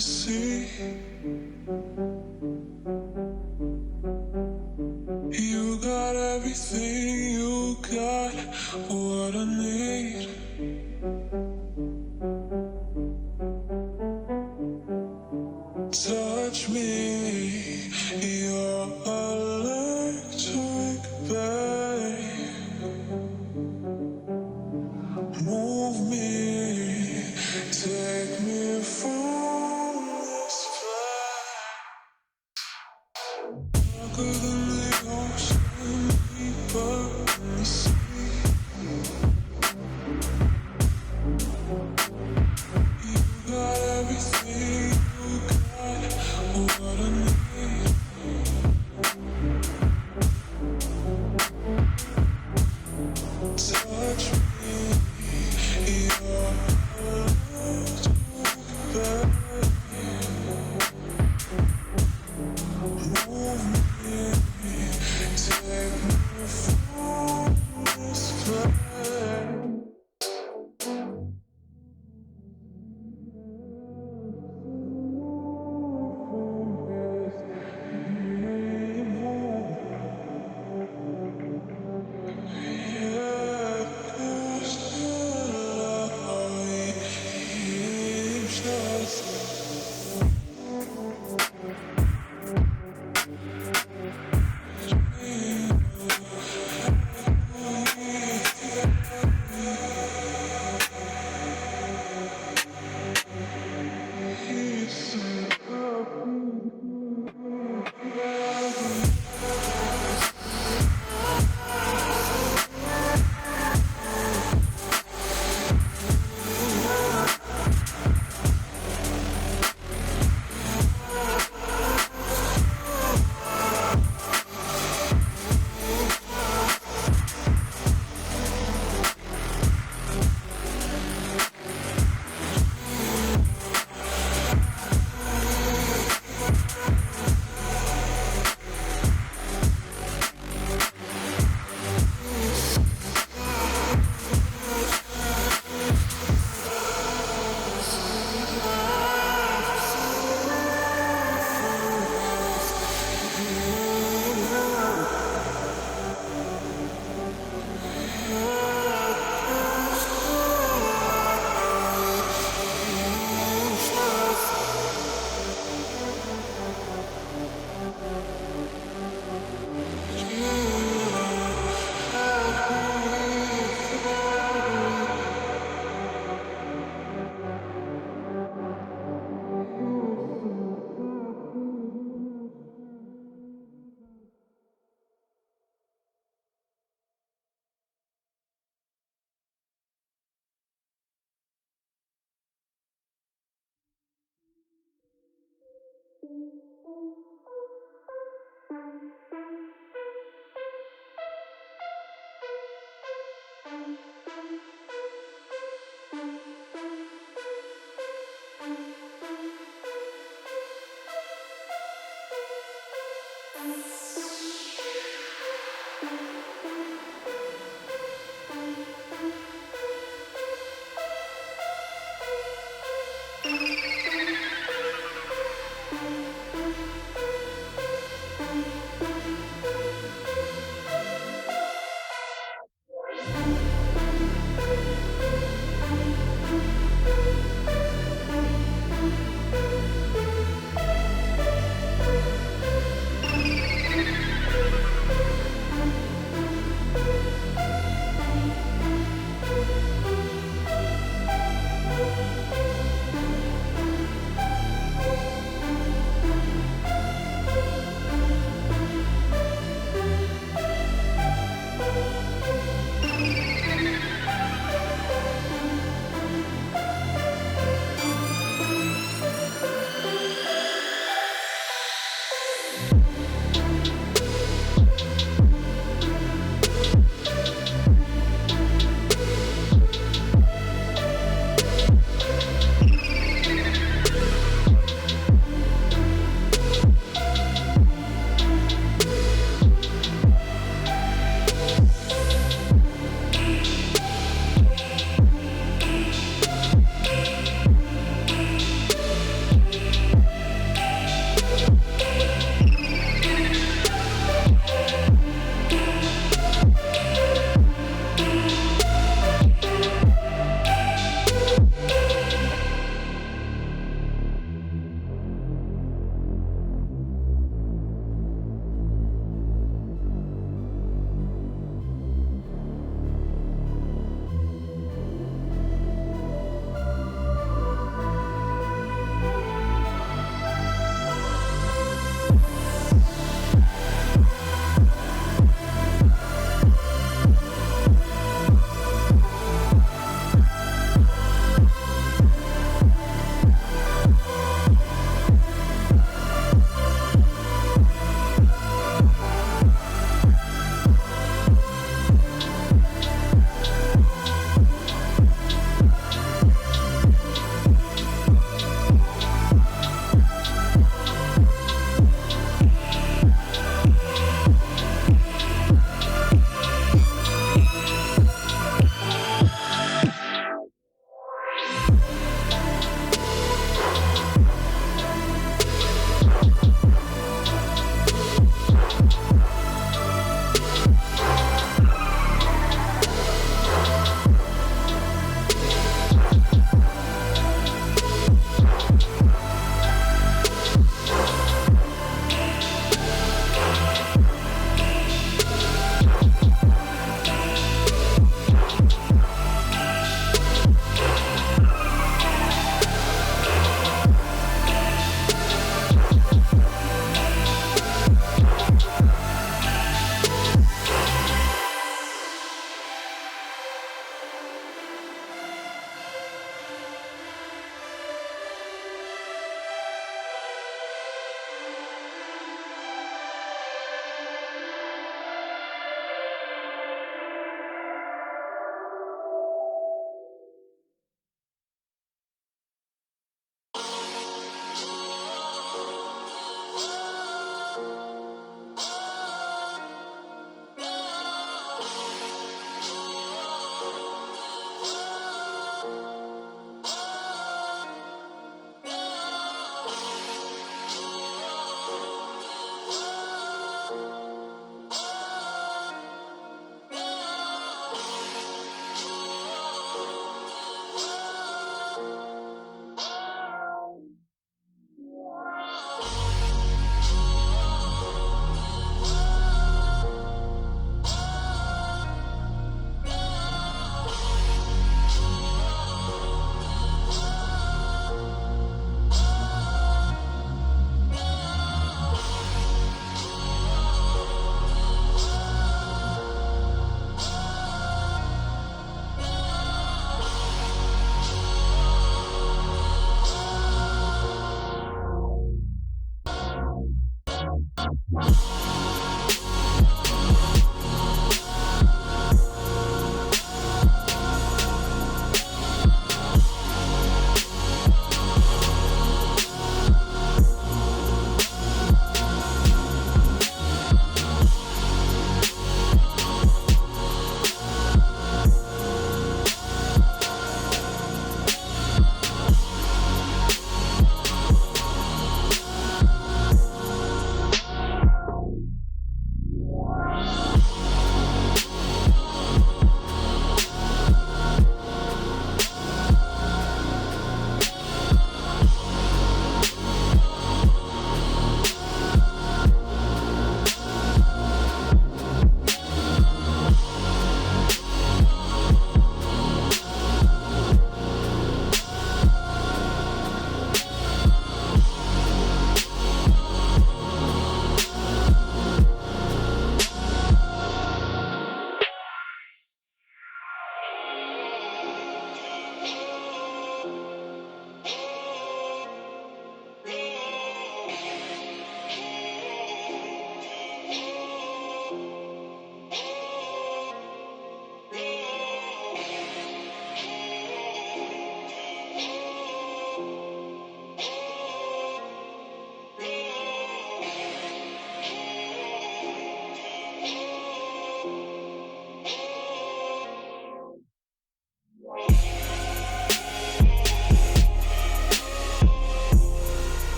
see. You got everything, you got what I need. Touch me, you're electric, babe. Move me, take me from this place. Darker than the ocean, deeper than the sea. You got everything, you got what I need. Touch me, you're electric, babe. Move me, take me from this place.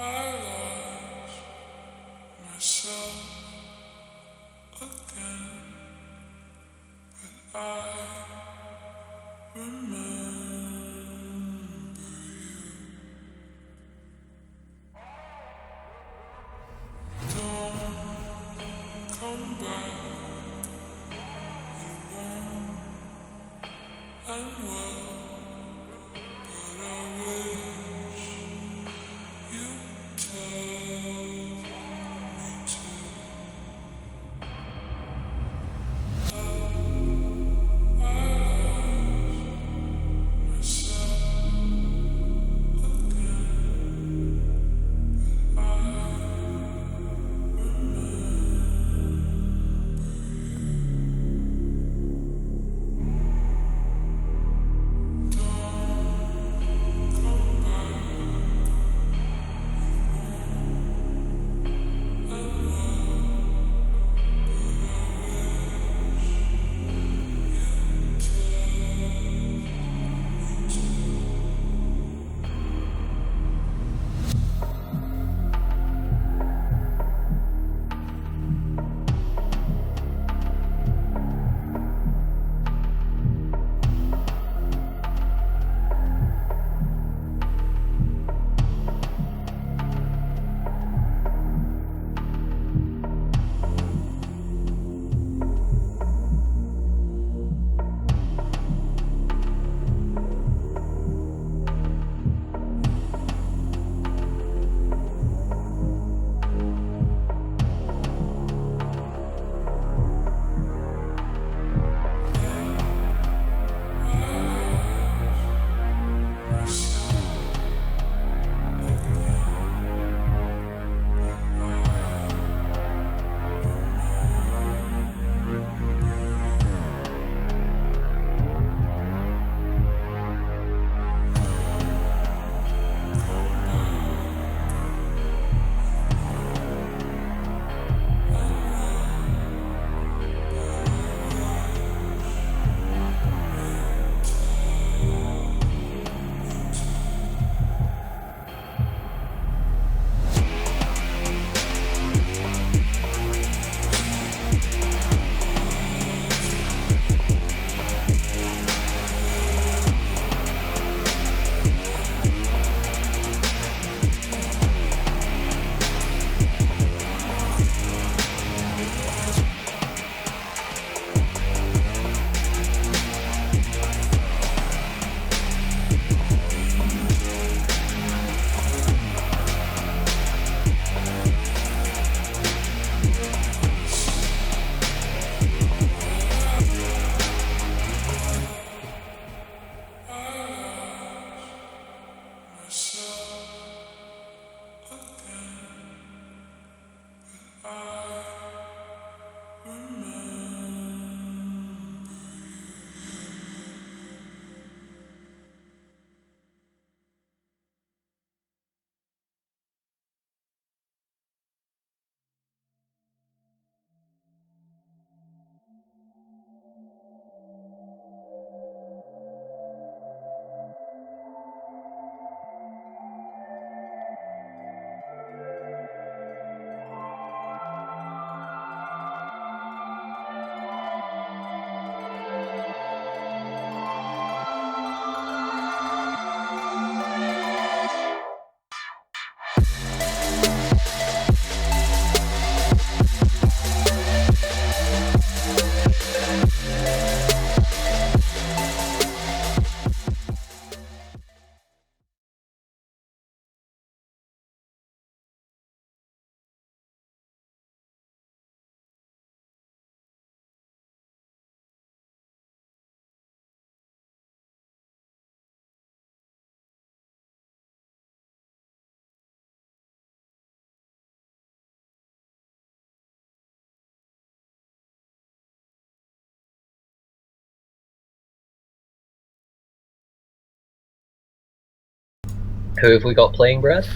I lost myself again, but I remember you. Don't come back, it won't end well, but I wish you'd tell me to. Who have we got playing, Brad?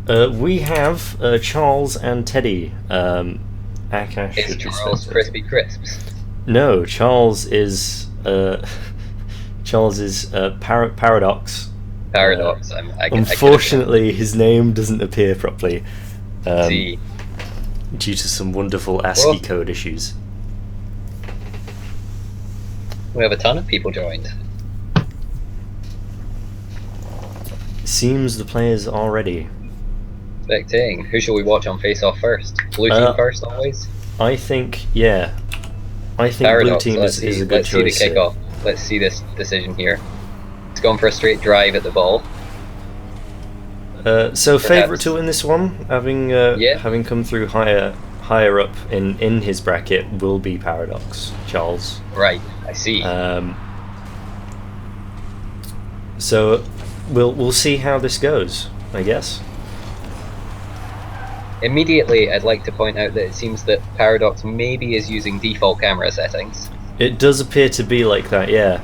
We have Charles and Teddy. Akash It's should be Charles spectating. Crispy Crisps. No, Charles is Charles is Paradox. Paradox. I could have Unfortunately, his name doesn't appear properly um, see. due to some wonderful ASCII Well, code issues. we have a ton of people joined. Seems the players are ready. Spectating. Who shall we watch on Face Off first? Blue team first, always. I think, yeah, I think blue Paradox. team Let's is see. a good Let's see the choice. Here. kickoff. Let's see this decision here. It's gone for a straight drive at the ball. So Perhaps. favourite to win this one, having Yeah. having come through higher up in his bracket, will be Paradox Charles. Right. I see. So we'll see how this goes, I guess. Immediately, I'd like to point out that it seems that Paradox maybe is using default camera settings. It does appear to be like that, yeah.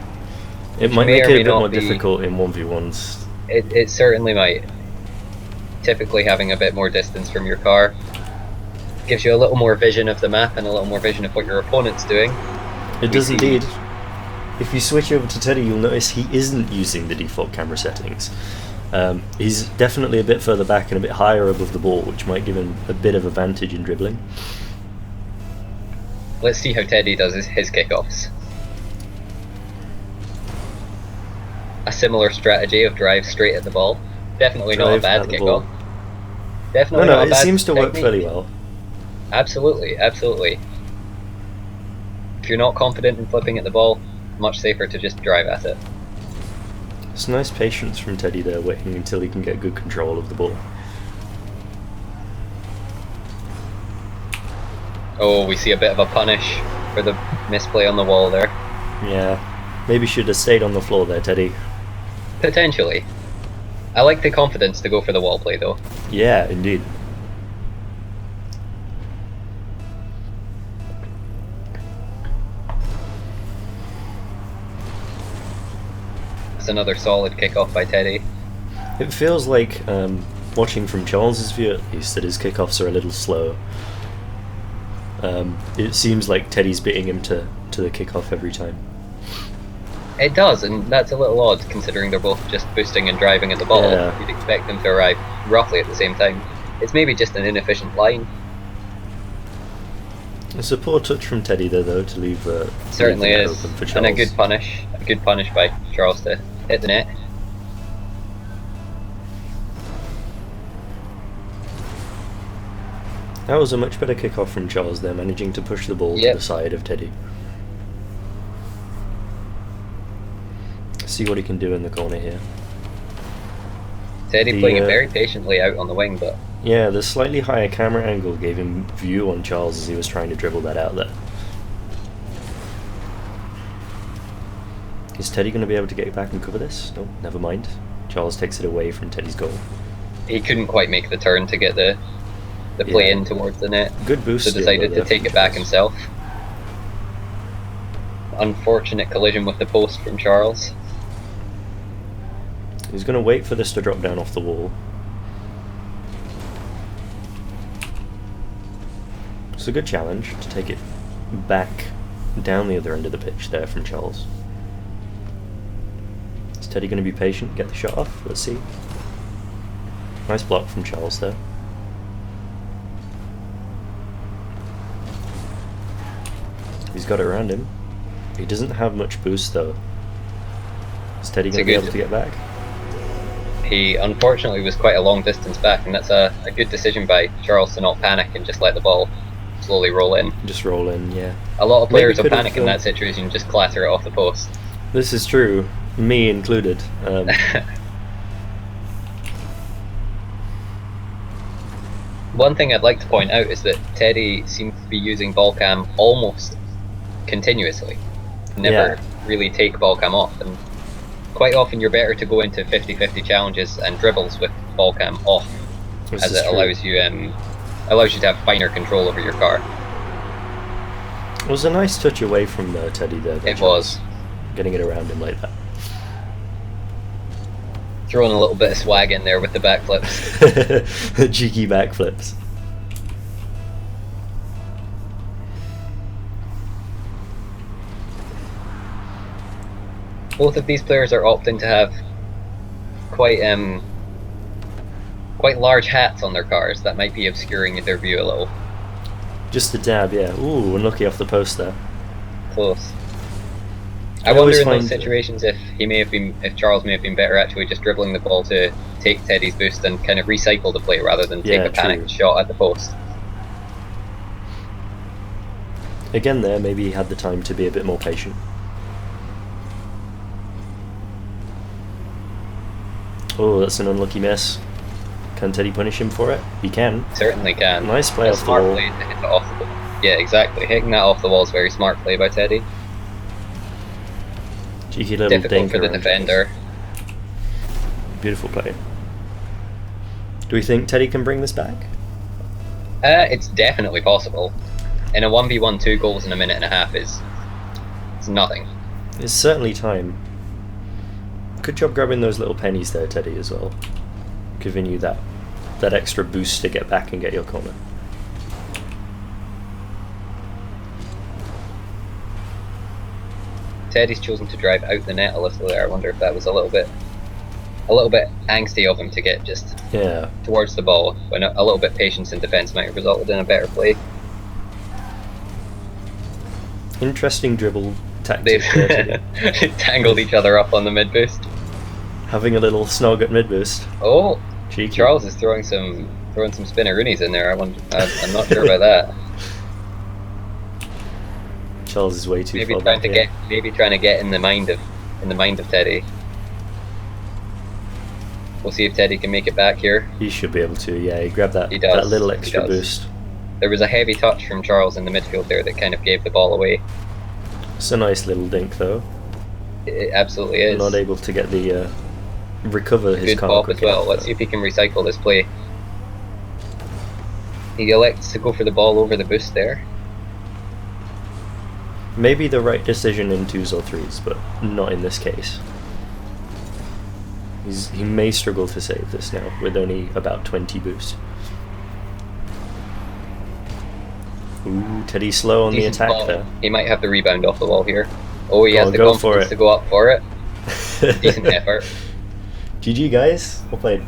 It might may make or it may a bit not more be- difficult in 1v1s. It certainly might. Typically, having a bit more distance from your car gives you a little more vision of the map and a little more vision of what your opponent's doing. It does see- indeed. If you switch over to Teddy, you'll notice he isn't using the default camera settings. He's definitely a bit further back and a bit higher above the ball, which might give him a bit of advantage in dribbling. Let's see how Teddy does his kickoffs. A similar strategy of drive straight at the ball. Definitely not a Drive bad at the ball. kickoff. Definitely No, not a it bad seems to work technique. fairly well. Absolutely, absolutely. If you're not confident in flipping at the ball, much safer to just drive at it. It's nice patience from Teddy there, waiting until he can get good control of the ball. Oh, we see a bit of a punish for the misplay on the wall there. Yeah, maybe should have stayed on the floor there, Teddy. Potentially. I like the confidence to go for the wall play though. Yeah, indeed. It's another solid kickoff by Teddy. It feels like, watching from Charles's view at least, that his kickoffs are a little slow. It seems like Teddy's beating him to the kickoff every time. It does, and that's a little odd considering they're both just boosting and driving at the ball. Yeah. You'd expect them to arrive roughly at the same time. It's maybe just an inefficient line. It's a poor touch from Teddy there, though, to leave Certainly the net is. open for And a Charles. good punish. A good punish by Charles to hit the net. That was a much better kickoff from Charles there, managing to push the ball Yep. to the side of Teddy. See what he can do in the corner here. Teddy The, playing it very patiently out on the wing, but Yeah, the slightly higher camera angle gave him view on Charles as he was trying to dribble that out there. Is Teddy going to be able to get back and cover this? No, never mind. Charles takes it away from Teddy's goal. he couldn't quite make the turn to get the play Yeah. in towards the net. Good boost. So steal, decided though, to there take from it back Charles. himself. Unfortunate collision with the post from Charles. He's going to wait for this to drop down off the wall. It's a good challenge to take it back down the other end of the pitch there from Charles. Is Teddy going to be patient, get the shot off? Let's see. Nice block from Charles there. He's got it around him. He doesn't have much boost though. Is Teddy It's going to a be good- able to get back? He unfortunately was quite a long distance back, and that's a good decision by Charles to not panic and just let the ball slowly roll in. Just roll in, yeah. A lot of Maybe players will could've, panic in that situation and just clatter it off the post. This is true, me included. One thing I'd like to point out is that Teddy seems to be using ball cam almost continuously. Never really take ball cam off, and quite often you're better to go into 50-50 challenges and dribbles with ball cam off, This as is it true. allows you to have finer control over your car. It was a nice touch away from Teddy there. It was. Getting it around him like that. Throwing a little bit of swag in there with the backflips. Cheeky backflips. Both of these players are opting to have quite large hats on their cars that might be obscuring their view a little. Just a dab, yeah. Ooh, unlucky off the post there. Close. I wonder in those situations if Charles may have been better actually just dribbling the ball to take Teddy's boost and kind of recycle the play rather than take a panicked shot at the post. Again there, maybe he had the time to be a bit more patient. Oh, that's an unlucky miss. Can Teddy punish him for it? He can. Certainly can. Nice play off the wall. Play to hit it off the wall. Yeah, exactly. Hitting that off the wall is very smart play by Teddy. Cheeky little difficult for the defender. Beautiful play. Do we think Teddy can bring this back? It's definitely possible. In a 1v1, 2 goals in a minute and a half it's nothing. It's certainly time. Good job grabbing those little pennies there, Teddy, as well. Giving you that extra boost to get back and get your corner. Teddy's chosen to drive out the net a little there. I wonder if that was a little bit angsty of him to get just towards the ball, when a little bit patience in defence might have resulted in a better play. Interesting dribble tactic. They've tangled each other up on the mid boost. Having a little snog at mid boost. Oh, cheeky. Charles is throwing some spinneroonies in there. I'm not sure about that. Charles is way too maybe far trying back to here. get maybe trying to get in the mind of Teddy. We'll see if Teddy can make it back here. He should be able to. Yeah, he grabbed that does. little extra boost. There was a heavy touch from Charles in the midfield there that kind of gave the ball away. It's a nice little dink though. It absolutely is. Not able to get the recover his good car pop as well. Let's see if he can recycle this play. He elects to go for the ball over the boost there. Maybe the right decision in 2s or 3s, but not in this case. He may struggle to save this now, with only about 20 boost. Ooh, Teddy slow on Decent the attack ball. there. He might have the rebound off the wall here. Oh, he has the go for confidence it. to go up for it. Decent effort. GG guys, well played.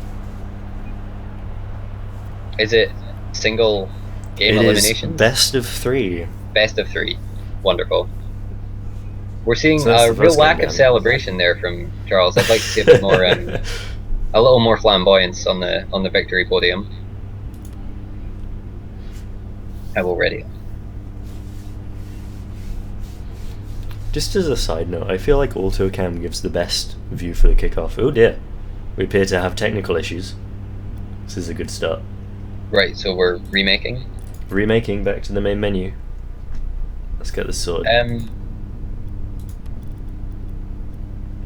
Is it single game elimination? Is best of 3. Best of 3. Wonderful. We're seeing So a real lack of celebration there from Charles. I'd like to see a bit more, a little more flamboyance on the victory podium. I will ready. Just as a side note, I feel like AutoCam gives the best view for the kickoff. Oh dear, we appear to have technical issues. This is a good start. Right, so we're remaking. Remaking, back to the main menu. Let's get this sorted.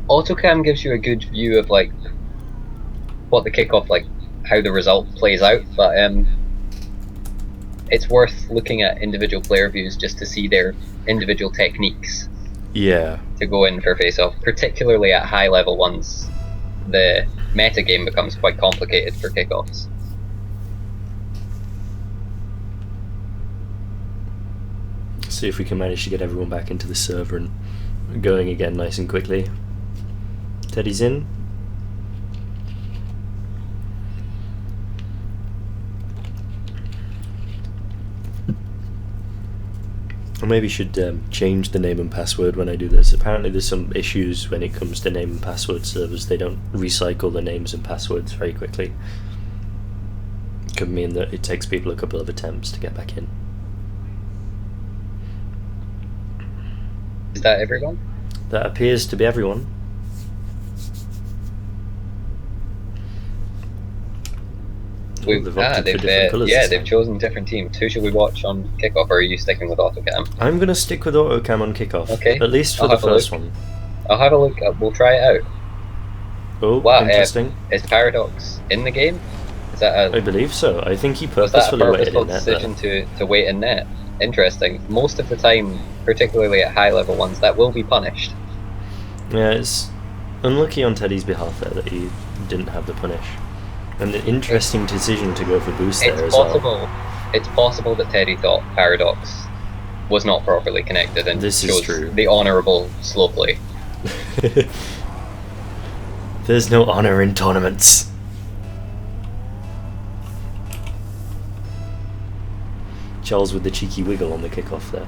AutoCam gives you a good view of like what the kickoff, like how the result plays out, but it's worth looking at individual player views just to see their individual techniques. Yeah. To go in for face-off, particularly at high level ones, the meta game becomes quite complicated for kickoffs. See if we can manage to get everyone back into the server and going again nice and quickly. Teddy's in. I maybe should change the name and password when I do this. Apparently there's some issues when it comes to name and password servers. They don't recycle the names and passwords very quickly. Could mean that it takes people a couple of attempts to get back in. Is that everyone? That appears to be everyone. They've chosen different teams. Who should we watch on kickoff, or are you sticking with AutoCam? I'm going to stick with AutoCam on kickoff. Okay. At least for the first one. I'll have a look. We'll try it out. Oh, wow, interesting. Is Paradox in the game? Is that I believe so. I think he was that a purposefully waited purposeful in net. decision to wait in net? Interesting. Most of the time, particularly at high level ones, that will be punished. Yeah, it's Unlucky on Teddy's behalf there that he didn't have the punish. And an interesting decision to go for boost there as well. It's possible that Teddy thought Paradox was not properly connected and This is chose true. the honourable slow play. There's no honour in tournaments. Charles with the cheeky wiggle on the kickoff there.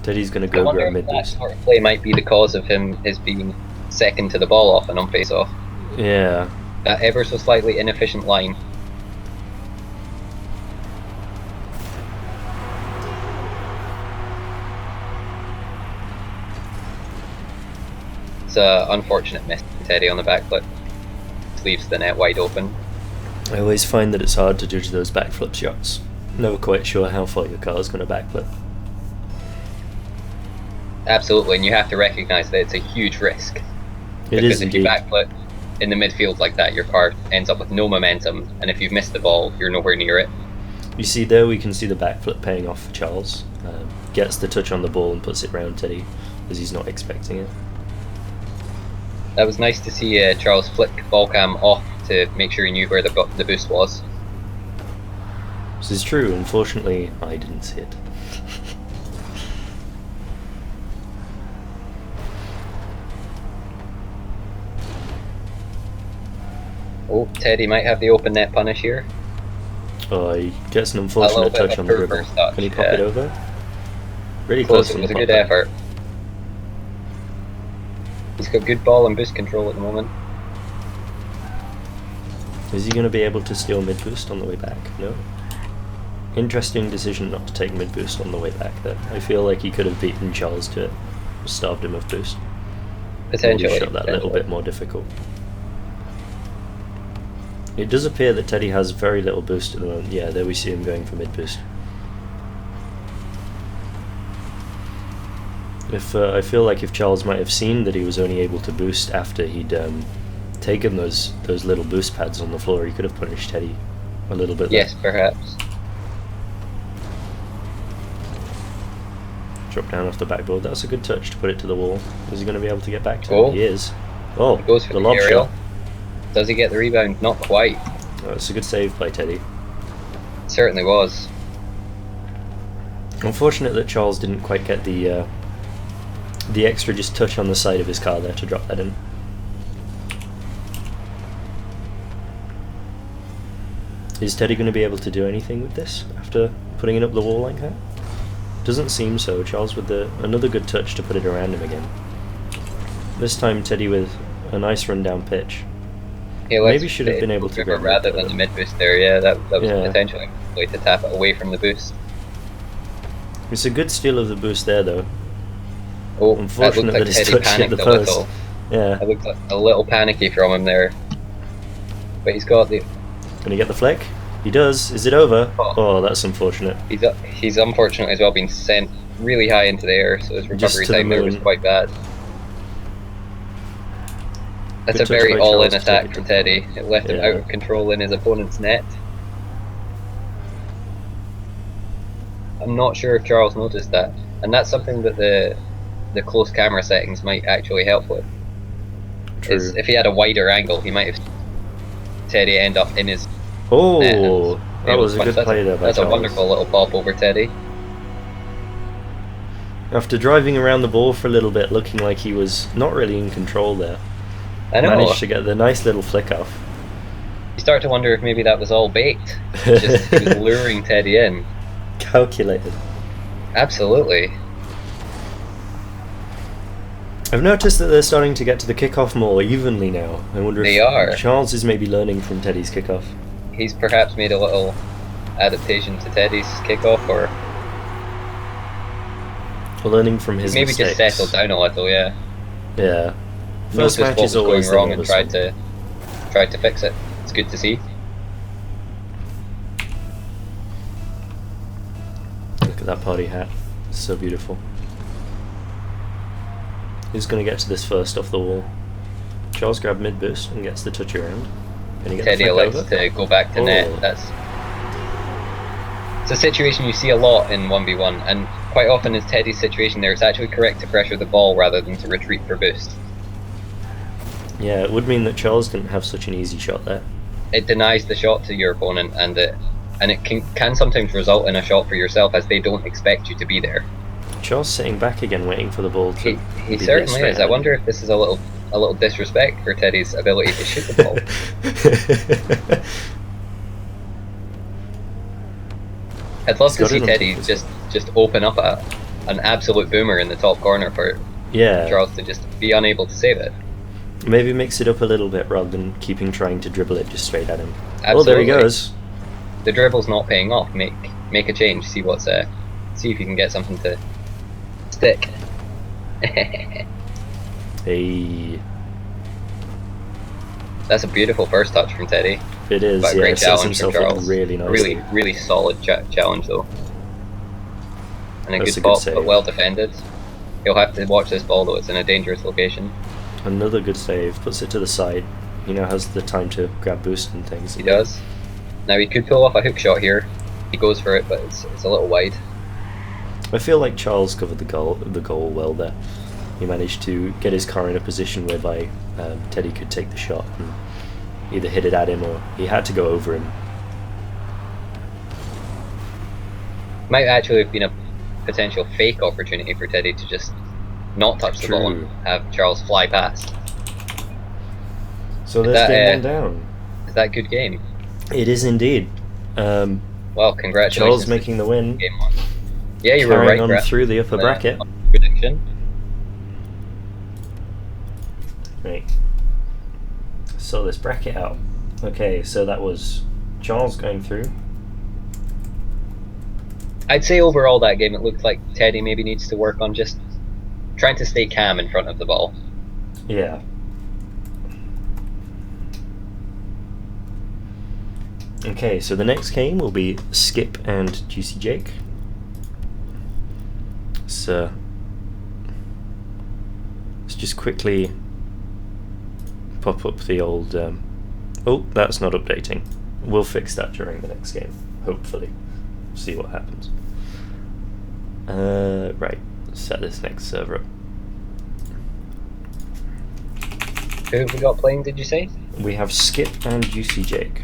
Teddy's going to I go wonder grab if mid that boost. sort of play might be the cause of his being second to the ball off and on face off. Yeah. That ever so slightly inefficient line. It's an unfortunate miss from Teddy on the backflip. Leaves the net wide open. I always find that it's hard to judge those backflip shots. Never quite sure how far your car is going to backflip. Absolutely, and you have to recognise that it's a huge risk. It Because is if you indeed. backflip in the midfield like that, your car ends up with no momentum, and if you've missed the ball, you're nowhere near it. You see there, we can see the backflip paying off for Charles. Gets the touch on the ball and puts it round Teddy, as he's not expecting it. That was nice to see Charles flick ball cam off to make sure he knew where the boost was. This is true, unfortunately, I didn't see it. Oh, Teddy might have the open net punish here. Oh, he gets an A unfortunate little bit touch of on a the poor dribble. first touch, Can he pop yeah. it over? Really Close, close. it was a good effort. He's got good ball and boost control at the moment. Is he going to be able to steal mid boost on the way back? No. Interesting decision not to take mid boost on the way back there. I feel like he could have beaten Charles to it, starved him of boost. Potentially. Maybe shot that little bit more difficult. It does appear that Teddy has very little boost at the moment. Yeah, there we see him going for mid boost. I feel like if Charles might have seen that he was only able to boost after he'd taken those little boost pads on the floor, he could have punished Teddy a little bit. Yes, perhaps. Drop down off the backboard. That's a good touch to put it to the wall. Is he going to be able to get back to Oh. it? He is. Oh, He goes for the the lob aerial. shot. Does he get the rebound? Not quite. Oh, it's a good save by Teddy. It certainly was. Unfortunate that Charles didn't quite get the extra just touch on the side of his car there to drop that in. Is Teddy going to be able to do anything with this after putting it up the wall like that? Doesn't seem so. Charles with another good touch to put it around him again. This time Teddy with a nice run down pitch. Yeah, Maybe should have been able to go go rather than the mid boost there. Yeah, that was Yeah. potentially a way to tap it away from the boost. It's a good steal of the boost there though. Oh, Unfortunate that that looked his like Teddy touch hit panicked the a post. little. Yeah. It looked like a little panicky from him there. But he's got the. Can he get the flick? He does. Is it over? Oh. Oh, that's unfortunate. He's unfortunately as well been sent really high into the air, so his Just recovery to the time there was moon. quite bad. That's Good a touch very by all-in Charles to attack take from it. Teddy. It left him Yeah. out of control in his opponent's net. I'm not sure if Charles noticed that, and that's something that the close camera settings might actually help with. True. Is if he had a wider angle, he might have Teddy end up in his. Oh, net. that was a good play there by That's a Charles. wonderful little pop over Teddy. After driving around the ball for a little bit, looking like he was not really in control there, I know. managed to get the nice little flick off. You start to wonder if maybe that was all bait. Just he was luring Teddy in. Calculated. Absolutely. I've noticed that they're starting to get to the kickoff more evenly now. I wonder They if are. Charles is maybe learning from Teddy's kickoff. He's perhaps made a little adaptation to Teddy's kickoff, or Learning from his maybe mistakes. just settled down a little. Yeah. Yeah. Noticed First match what is was going always the wrong and nervous tried to fix it. It's good to see. Look at that party hat. It's so beautiful. Who's going to get to this first off the wall? Charles grabbed mid boost and gets the touch around. Can he get Teddy the flick elects over? to go back to Oh. net. It's a situation you see a lot in 1v1, and quite often in Teddy's situation there, it's actually correct to pressure the ball rather than to retreat for boost. Yeah, it would mean that Charles didn't have such an easy shot there. It denies the shot to your opponent, and it can sometimes result in a shot for yourself as they don't expect you to be there. Charles sitting back again, waiting for the ball to. He certainly is. I wonder if this is a little disrespect for Teddy's ability to shoot the ball. I'd love to see Teddy just open up an absolute boomer in the top corner for Charles to just be unable to save it. Maybe mix it up a little bit rather than trying to dribble it just straight at him. Absolutely. Oh, there he goes. The dribble's not paying off. Make a change. See if you can get something to stick. Hey. That's a beautiful first touch from Teddy. It is. But a great challenge from Charles. Really nicely. Really solid challenge though. And That's a good pop, but well defended. He'll have to watch this ball though. It's in a dangerous location. Another good save. Puts it to the side. You know, has the time to grab boost and things. He does. Now he could pull off a hook shot here. He goes for it, but it's a little wide. I feel like Charles covered the goal well there. He managed to get his car in a position whereby Teddy could take the shot and either hit it at him or he had to go over him. Might actually have been a potential fake opportunity for Teddy to just not touch the ball and have Charles fly past. So there's game one down. Is that good game? It is indeed. Well, congratulations. Charles making the win. Game one. Yeah, you were right. Carrying on through the upper bracket. Prediction. Right. Sort this bracket out. Okay, so that was Charles going through. I'd say overall that game it looked like Teddy maybe needs to work on just trying to stay calm in front of the ball. Yeah. Okay, so the next game will be Skip and Juicy Jake. So let's just quickly pop up the old oh, that's not updating. We'll fix that during the next game, hopefully. See what happens. Right, let's set this next server up. Who have we got playing, did you say? We have Skip and Juicy Jake.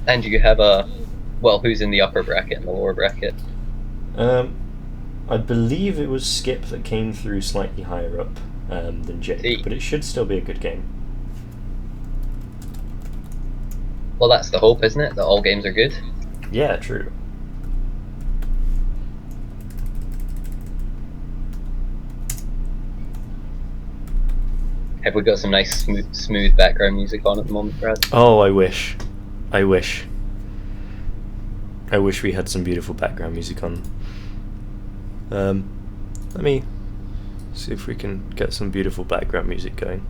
And you have who's in the upper bracket and the lower bracket? I believe it was Skip that came through slightly higher up than Jake, but it should still be a good game. Well, that's the hope, isn't it? That all games are good? Yeah, true. Have we got some nice smooth background music on at the moment, Brad? Oh, I wish. I wish we had some beautiful background music on. Let me see if we can get some beautiful background music going.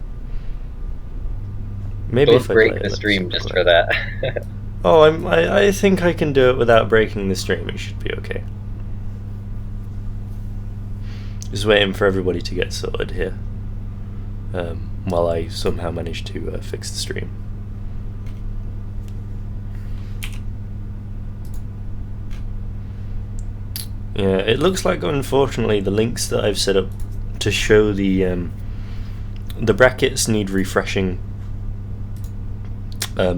Maybe Don't if I break the stream just for that. Oh, I think I can do it without breaking the stream. It should be okay. Just waiting for everybody to get sorted here, while I somehow manage to fix the stream. Yeah, it looks like, unfortunately, the links that I've set up to show the brackets need refreshing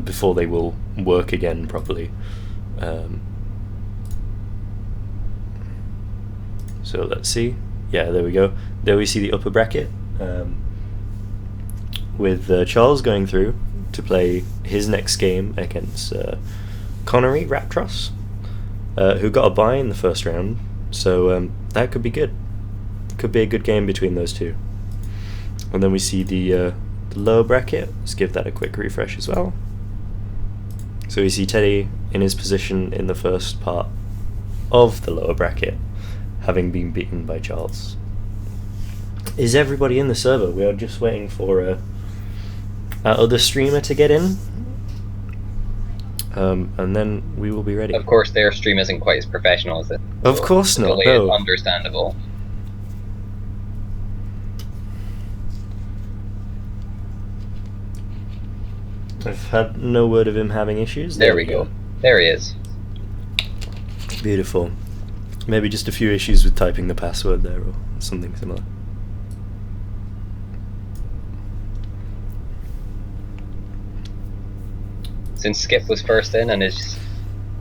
before they will work again properly. So let's see. Yeah, there we go. There we see the upper bracket with Charles going through to play his next game against Connery Raptros, who got a bye in the first round. So that could be good. Could be a good game between those two. And then we see the lower bracket. Let's give that a quick refresh as well. So we see Teddy in his position in the first part of the lower bracket, having been beaten by Charles. Is everybody in the server? We are just waiting for our other streamer to get in, and then we will be ready. Of course, their stream isn't quite as professional as it. Of course not. No. Understandable. I've had no word of him having issues. There we go. There he is. Beautiful. Maybe just a few issues with typing the password there, or something similar. Since Skip was first in and is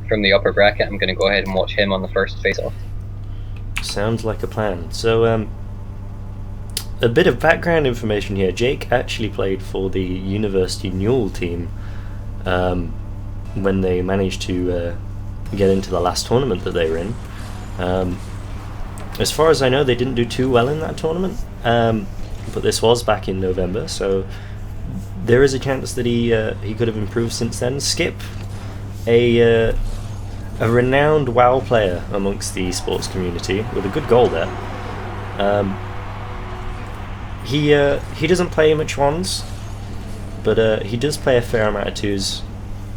from the upper bracket, I'm going to go ahead and watch him on the first face-off. Sounds like a plan. So, a bit of background information here. Jake actually played for the University Newell team when they managed to get into the last tournament that they were in. As far as I know, they didn't do too well in that tournament, but this was back in November, so there is a chance that he could have improved since then. Skip, a renowned WoW player amongst the esports community, with a good goal there. He doesn't play much ones, but he does play a fair amount of twos,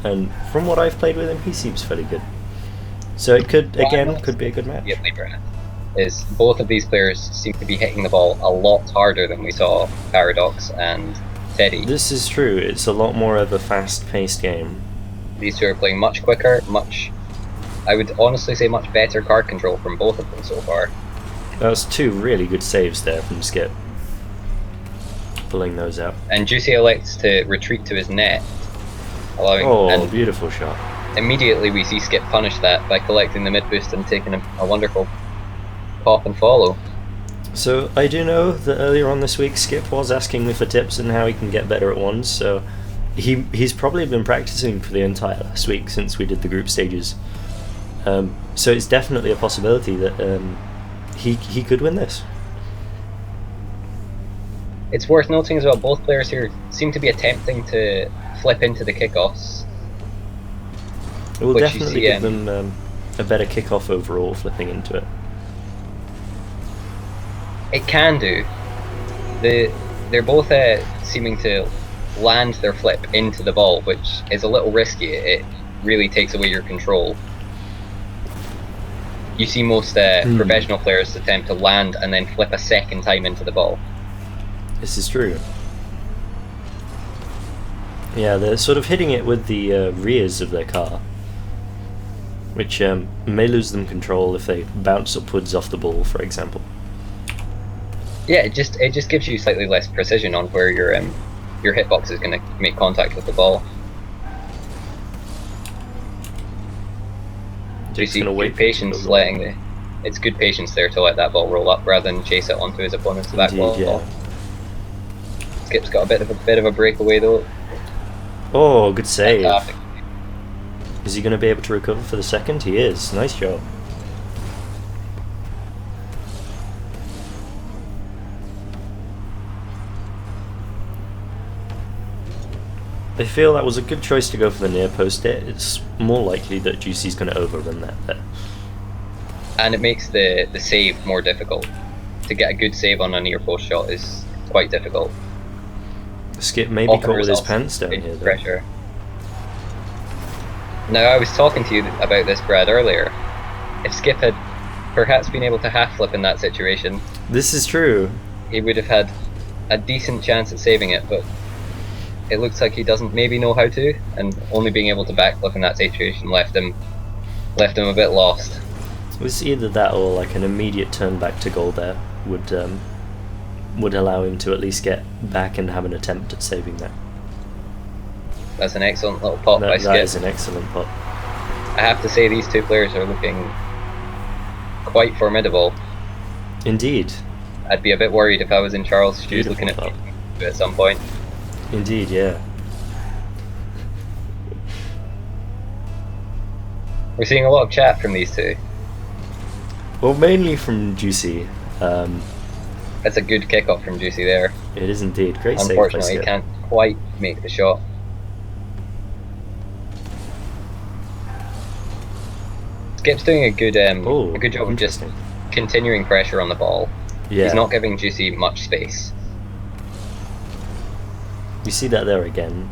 and from what I've played with him, he seems fairly good. So it could be a good match. Is both of these players seem to be hitting the ball a lot harder than we saw Paradox and Teddy. This is true. It's a lot more of a fast-paced game. These two are playing much quicker, I would honestly say much better card control from both of them so far. That was two really good saves there from Skip. Pulling those out. And Juicy elects to retreat to his net, allowing beautiful shot. Immediately we see Skip punish that by collecting the mid boost and taking a wonderful pop and follow. So I do know that earlier on this week Skip was asking me for tips on how he can get better at ones, so he's probably been practicing for the entire last week since we did the group stages. So it's definitely a possibility that he could win this. It's worth noting as well, both players here seem to be attempting to flip into the kickoffs. It will definitely give them a better kickoff overall, flipping into it. It can do. They're both seeming to land their flip into the ball, which is a little risky. It really takes away your control. You see most professional players attempt to land and then flip a second time into the ball. This is true. Yeah, they're sort of hitting it with the rears of their car, which may lose them control if they bounce upwards off the ball, for example. Yeah, it just gives you slightly less precision on where your hitbox is going to make contact with the ball. So you see good patience it's good patience there to let that ball roll up rather than chase it onto his opponent's back wall. Yeah. Skip's got a bit of a breakaway though. Oh, good save. Is he going to be able to recover for the second? He is. Nice job. I feel that was a good choice to go for the near post hit. It's more likely that Juicy's going to overrun that there. And it makes the save more difficult. To get a good save on a near post shot is quite difficult. Skip maybe caught with his pants down here though. Pressure. Now I was talking to you about this, Brad, earlier. If Skip had perhaps been able to half flip in that situation, this is true, he would have had a decent chance at saving it, but it looks like he doesn't maybe know how to, and only being able to backflip in that situation left him a bit lost. It was either that or like an immediate turn back to goal there would allow him to at least get back and have an attempt at saving that. That's an excellent little pop by Skip. That is an excellent pop. I have to say these two players are looking quite formidable. Indeed. I'd be a bit worried if I was in Charles' shoes looking at some point. Indeed, yeah. We're seeing a lot of chat from these two. Well, mainly from Juicy. That's a good kickoff from Juicy there. It is indeed. Great save. Unfortunately, he can't quite make the shot. Skip's doing a good job of just continuing pressure on the ball. Yeah. He's not giving Juicy much space. You see that there again.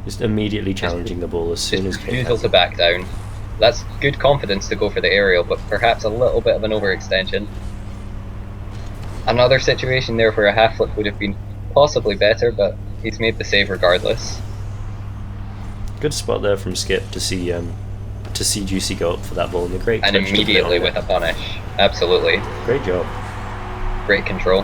Just immediately challenging the ball as soon as he refusal to back down. That's good confidence to go for the aerial, but perhaps a little bit of an overextension. Another situation there where a half flip would have been possibly better, but he's made the save regardless. Good spot there from Skip to see to see Juicy go up for that ball and a great And touch to put it immediately on with net. a punish. Absolutely. Great job. Great control.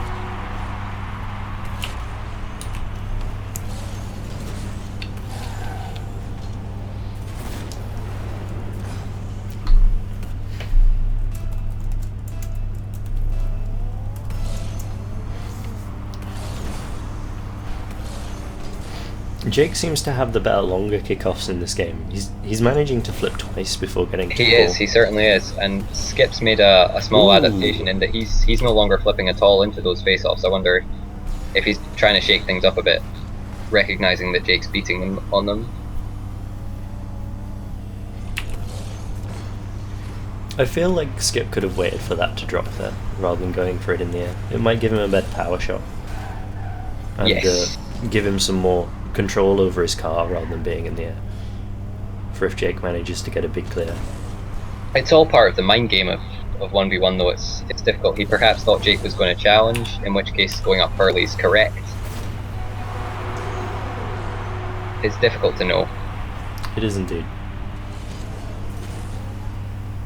Jake seems to have the better longer kickoffs in this game. He's managing to flip twice before getting to the He is, ball. he certainly is. And Skip's made a small Ooh. adaptation in that he's no longer flipping at all into those face-offs. I wonder if he's trying to shake things up a bit, recognizing that Jake's beating him on them. I feel like Skip could have waited for that to drop there, rather than going for it in the air. It might give him a better power shot. And Yes. give him some more control over his car rather than being in the air. For if Jake manages to get a big clear. It's all part of the mind game of 1v1 though, it's difficult. He perhaps thought Jake was going to challenge, in which case going up early is correct. It's difficult to know. It is indeed.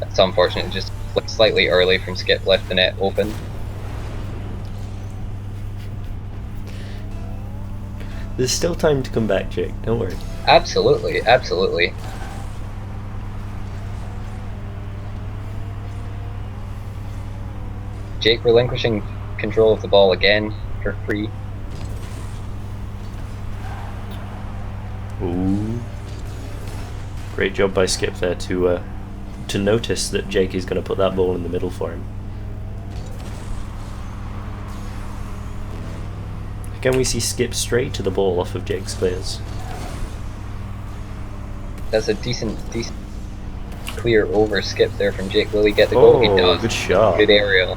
It's unfortunate, it just flicked slightly early from Skip, left the net open. There's still time to come back, Jake, don't worry. Absolutely, absolutely. Jake relinquishing control of the ball again for free. Ooh. Great job by Skip there to notice that Jake is going to put that ball in the middle for him. Again, we see Skip straight to the ball off of Jake's clears. That's a decent clear over Skip there from Jake. Will he get the goal? He does. Good shot. Good aerial.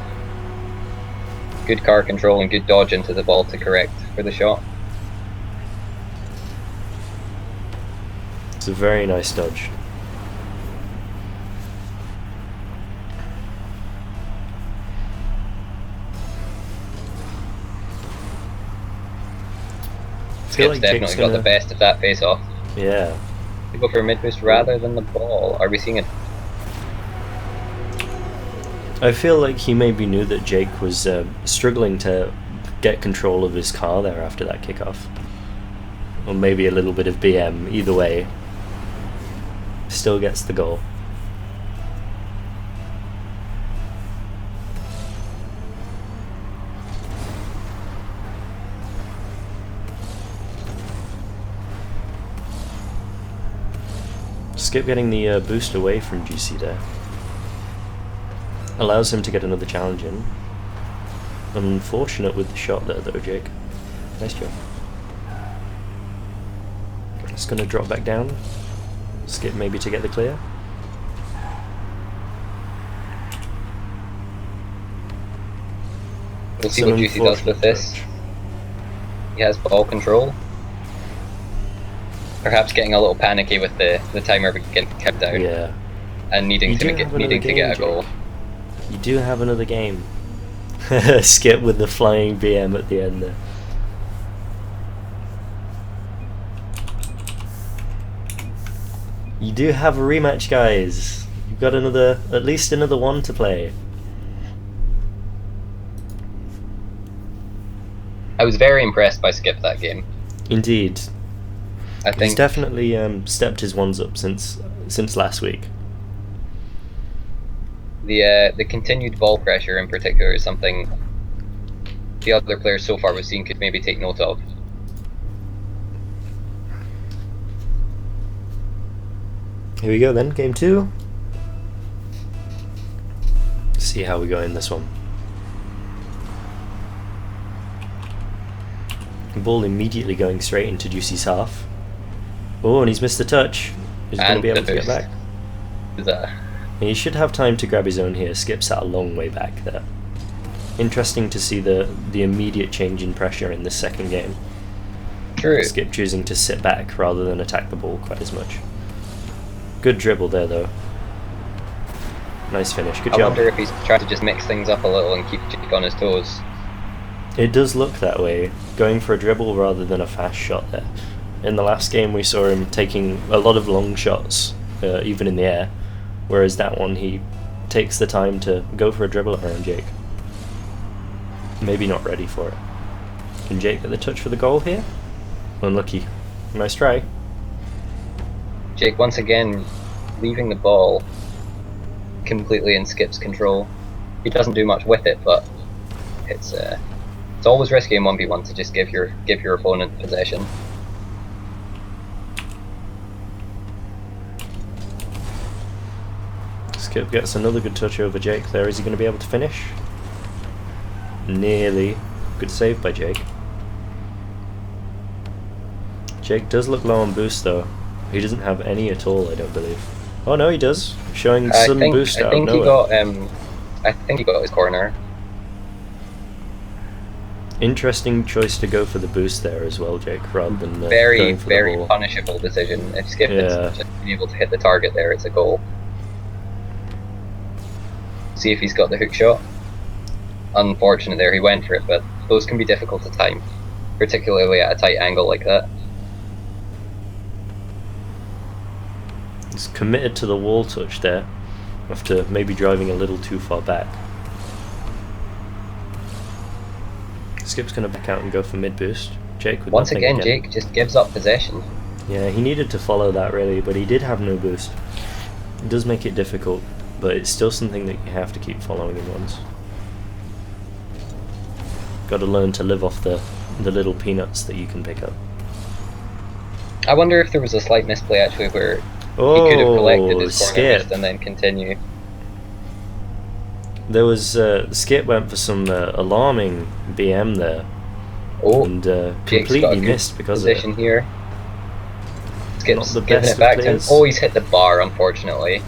Good car control and good dodge into the ball to correct for the shot. It's a very nice dodge. Skip's definitely got the best of that face-off. Yeah. We go for a mid-boost rather than the ball. Are we seeing it? I feel like he maybe knew that Jake was struggling to get control of his car there after that kickoff. Or maybe a little bit of BM, either way. Still gets the goal. Skip getting the boost away from GC there. Allows him to get another challenge in. Unfortunate with the shot there though, Jake. Nice job. It's going to drop back down. Skip maybe to get the clear. We'll see what Juicy does with this. He has ball control. Perhaps getting a little panicky with the timer getting kept down. Yeah. And needing to get a goal. You do have another game. Skip with the flying BM at the end there. You do have a rematch, guys. You've got at least another one to play. I was very impressed by Skip that game. Indeed. I think He's definitely stepped his ones up since last week. the continued ball pressure in particular is something the other players so far we've seen could maybe take note of. Here we go then, game 2. See how we go in this one. Ball immediately going straight into Juicy's half. Oh, and he's missed the touch. He's going to be able to get back. And he should have time to grab his own here. Skip's at a long way back there. Interesting to see the immediate change in pressure in this second game. True. Skip choosing to sit back rather than attack the ball quite as much. Good dribble there though. Nice finish, good I job. wonder if he's trying to just mix things up a little and keep Jake on his toes. It does look that way, going for a dribble rather than a fast shot there. In the last game we saw him taking a lot of long shots, even in the air, whereas that one he takes the time to go for a dribble around Jake. Maybe not ready for it. Can Jake get the touch for the goal here? Unlucky. Nice try. Jake once again leaving the ball completely in Skip's control. He doesn't do much with it, but it's always risky in 1v1 to just give your opponent possession. Skip gets another good touch over Jake there. Is he going to be able to finish? Nearly. Good save by Jake. Jake does look low on boost though. He doesn't have any at all, I don't believe. Oh no, he does. Showing sudden boost out of nowhere. I think he got his corner. Interesting choice to go for the boost there as well, Jake, rather than very going for the ball. punishable decision. If Skip had just been able to hit the target there, it's a goal. See if he's got the hook shot. Unfortunate there, he went for it, but those can be difficult to time, particularly at a tight angle like that. He's committed to the wall touch there, after maybe driving a little too far back. Skip's going to back out and go for mid boost. Jake with Once nothing again, Jake just gives up possession. Yeah, he needed to follow that really, but he did have no boost. It does make it difficult, but it's still something that you have to keep following in once. Got to learn to live off the little peanuts that you can pick up. I wonder if there was a slight misplay actually where he could have collected his corner boost and then continue. There was Skip went for some alarming BM there, and completely missed because of it. Here. Skip's Not the giving best it back of to him. players. Oh, he's hit the bar, unfortunately.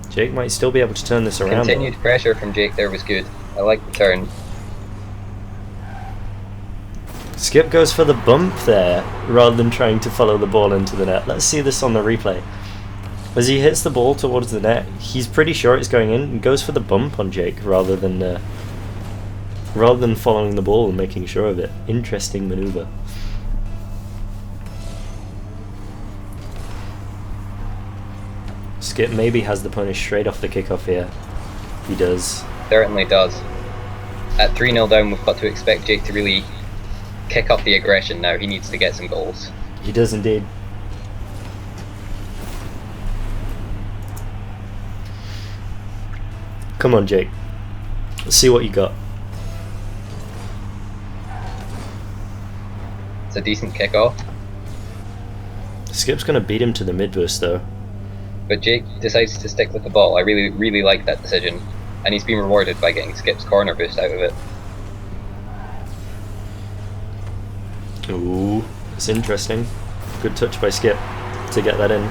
Jake might still be able to turn this around. Continued pressure from Jake there was good. I like the turn. Skip goes for the bump there, rather than trying to follow the ball into the net. Let's see this on the replay. As he hits the ball towards the net, he's pretty sure it's going in, and goes for the bump on Jake, rather than following the ball and making sure of it. Interesting maneuver. Skip maybe has the punish straight off the kickoff here. He does. Certainly does. At 3-0 down, we've got to expect Jake to really kick up the aggression now. He needs to get some goals. He does indeed. Come on, Jake. Let's see what you got. It's a decent kickoff. Skip's going to beat him to the mid boost though. But Jake decides to stick with the ball. I really like that decision. And he's been rewarded by getting Skip's corner boost out of it. Ooh, it's interesting. Good touch by Skip to get that in.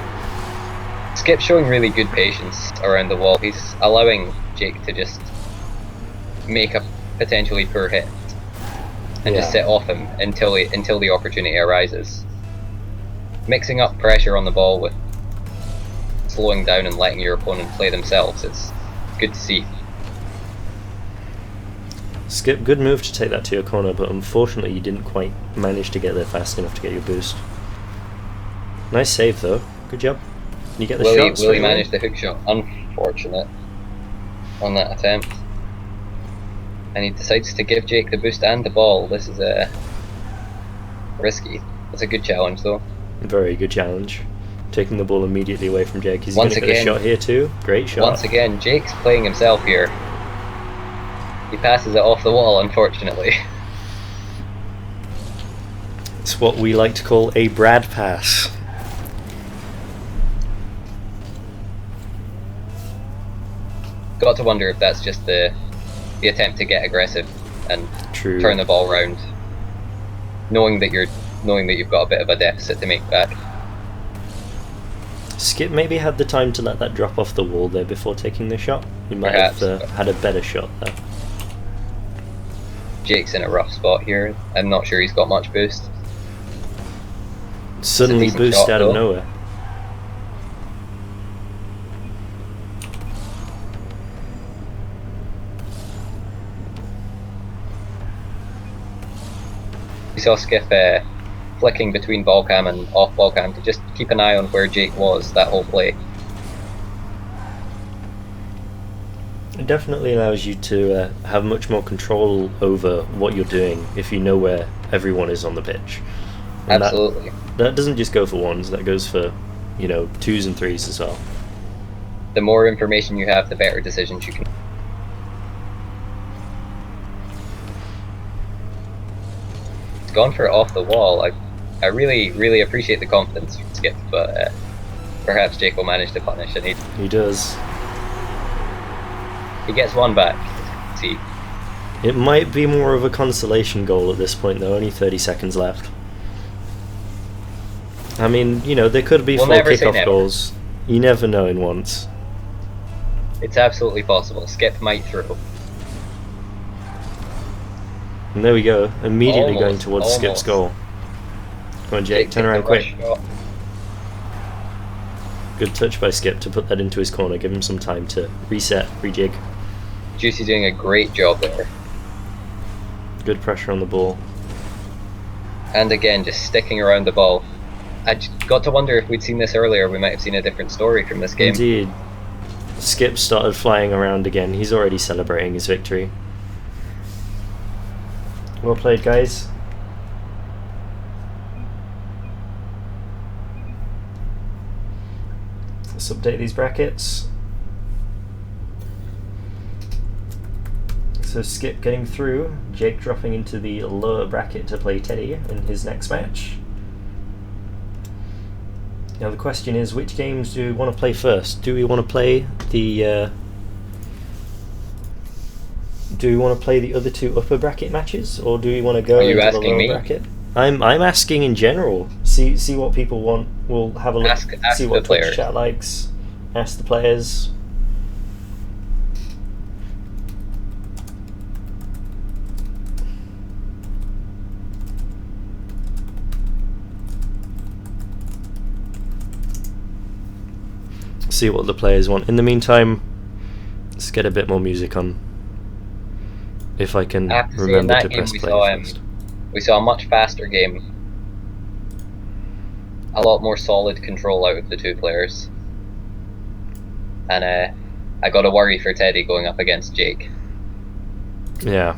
Skip's showing really good patience around the wall. He's allowing Jake to just make a potentially poor hit and just sit off him until the opportunity arises. Mixing up pressure on the ball with slowing down and letting your opponent play themselves, it's good to see. Skip, good move to take that to your corner, but unfortunately you didn't quite manage to get there fast enough to get your boost. Nice save though, good job. Can you get the shot? Will he manage the hook shot? Unfortunate on that attempt. And he decides to give Jake the boost and the ball. This is risky. It's a good challenge though. Very good challenge. Taking the ball immediately away from Jake. He's going to get a shot here too. Great shot. Once again, Jake's playing himself here. He passes it off the wall, unfortunately. It's what we like to call a Brad pass. Got to wonder if that's just the attempt to get aggressive and turn the ball round, knowing that you've got a bit of a deficit to make back. Skip maybe had the time to let that drop off the wall there before taking the shot. He might have had a better shot there. Jake's in a rough spot here. I'm not sure he's got much boost. Suddenly boost out of nowhere. We saw Skip flicking between ball cam and off ball cam to just keep an eye on where Jake was that whole play. It definitely allows you to have much more control over what you're doing if you know where everyone is on the pitch. And Absolutely. That doesn't just go for ones, that goes for, you know, twos and threes as well. The more information you have, the better decisions you can. It's gone for it off the wall. I really, really appreciate the confidence from Skip, but perhaps Jake will manage to punish, and He does. he gets one back. See, It might be more of a consolation goal at this point, though. Only 30 seconds left. I mean, you know, there could be We'll 4 never say kickoff never. goals. You never know in once. it's absolutely possible. Skip might throw. And there we go. Immediately going Almost, towards Skip's goal. Come on, Jake, turn takes around the quick. rush shot. Good touch by Skip to put that into his corner. Give him some time to reset, rejig. Juicy doing a great job there. Good pressure on the ball. And again, just sticking around the ball. Got to wonder if we'd seen this earlier, we might have seen a different story from this game. Indeed. Skip started flying around again. He's already celebrating his victory. Well played, guys. Let's update these brackets. So Skip getting through, Jake dropping into the lower bracket to play Teddy in his next match. Now the question is, which games do we want to play first? Do we want to play the other 2 upper bracket matches, or do we want to go Are you into the asking lower me? bracket? I'm asking in general. See what people want. We'll have a look. Ask see the what Twitch players. chat likes. Ask the players. See what the players want. In the meantime, let's get a bit more music on. If I can I have to say, in remember that to game press we play saw, first. we saw a much faster game. A lot more solid control out of the 2 players. And I got to worry for Teddy going up against Jake. Yeah.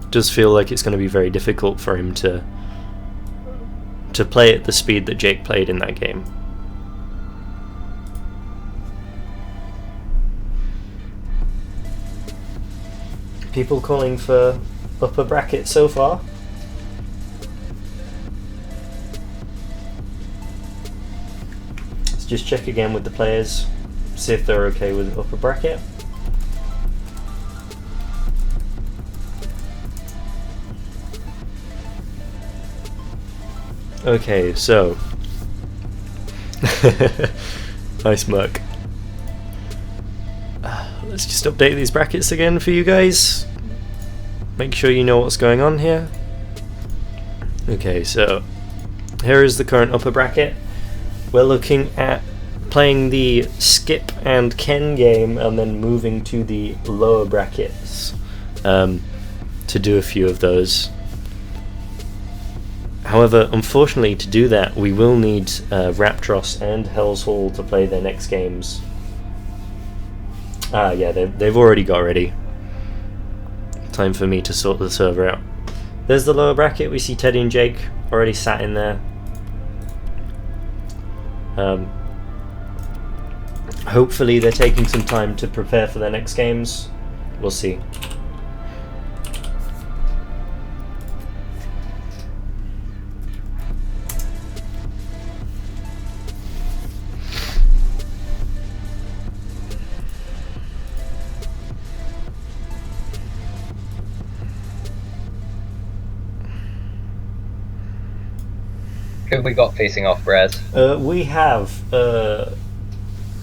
Does feel like it's going to be very difficult for him to play at the speed that Jake played in that game. People calling for upper bracket so far? Let's just check again with the players, see if they're okay with upper bracket. Okay, so nice muck. Let's just update these brackets again for you guys. Make sure you know what's going on here. Okay, so here is the current upper bracket. We're looking at playing the Skip and Ken game and then moving to the lower brackets to do a few of those. However, unfortunately, to do that, we will need Raptros and Hell's Hall to play their next games. Ah, yeah, they've already got ready. Time for me to sort the server out. There's the lower bracket. We see Teddy and Jake already sat in there. Hopefully, they're taking some time to prepare for their next games. We'll see. Who have we got facing off, Braz? We have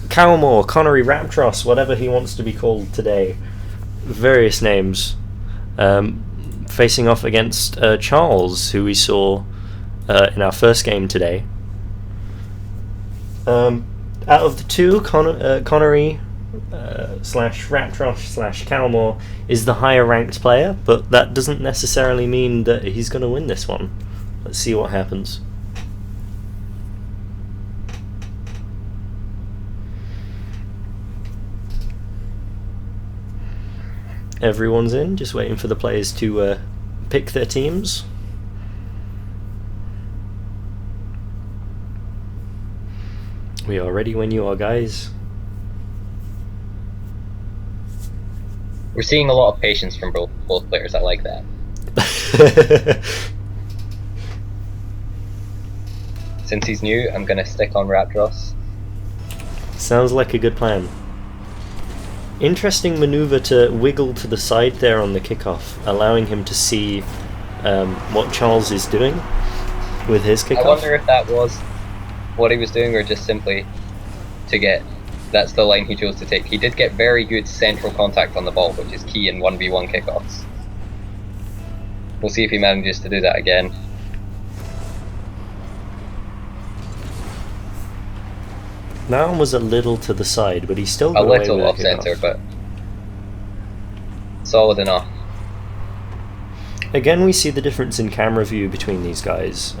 Cowmore, Connery, Raptros, whatever he wants to be called today. Various names. Facing off against Charles, who we saw in our first game today. Out of the 2, Connery slash Raptrosh slash Calmore is the higher ranked player, but that doesn't necessarily mean that he's going to win this one. Let's see what happens. Everyone's in, just waiting for the players to pick their teams. We are ready when you are, guys. We're seeing a lot of patience from both players. I like that. Since he's new, I'm gonna stick on Raptros. Sounds like a good plan. Interesting maneuver to wiggle to the side there on the kickoff, allowing him to see what Charles is doing with his kickoff. I wonder if that was what he was doing, or just simply to get. That's the line he chose to take. He did get very good central contact on the ball, which is key in 1v1 kickoffs. We'll see if he manages to do that again. That one was a little to the side, but he still got A away little with off center, but solid enough. Again, we see the difference in camera view between these guys.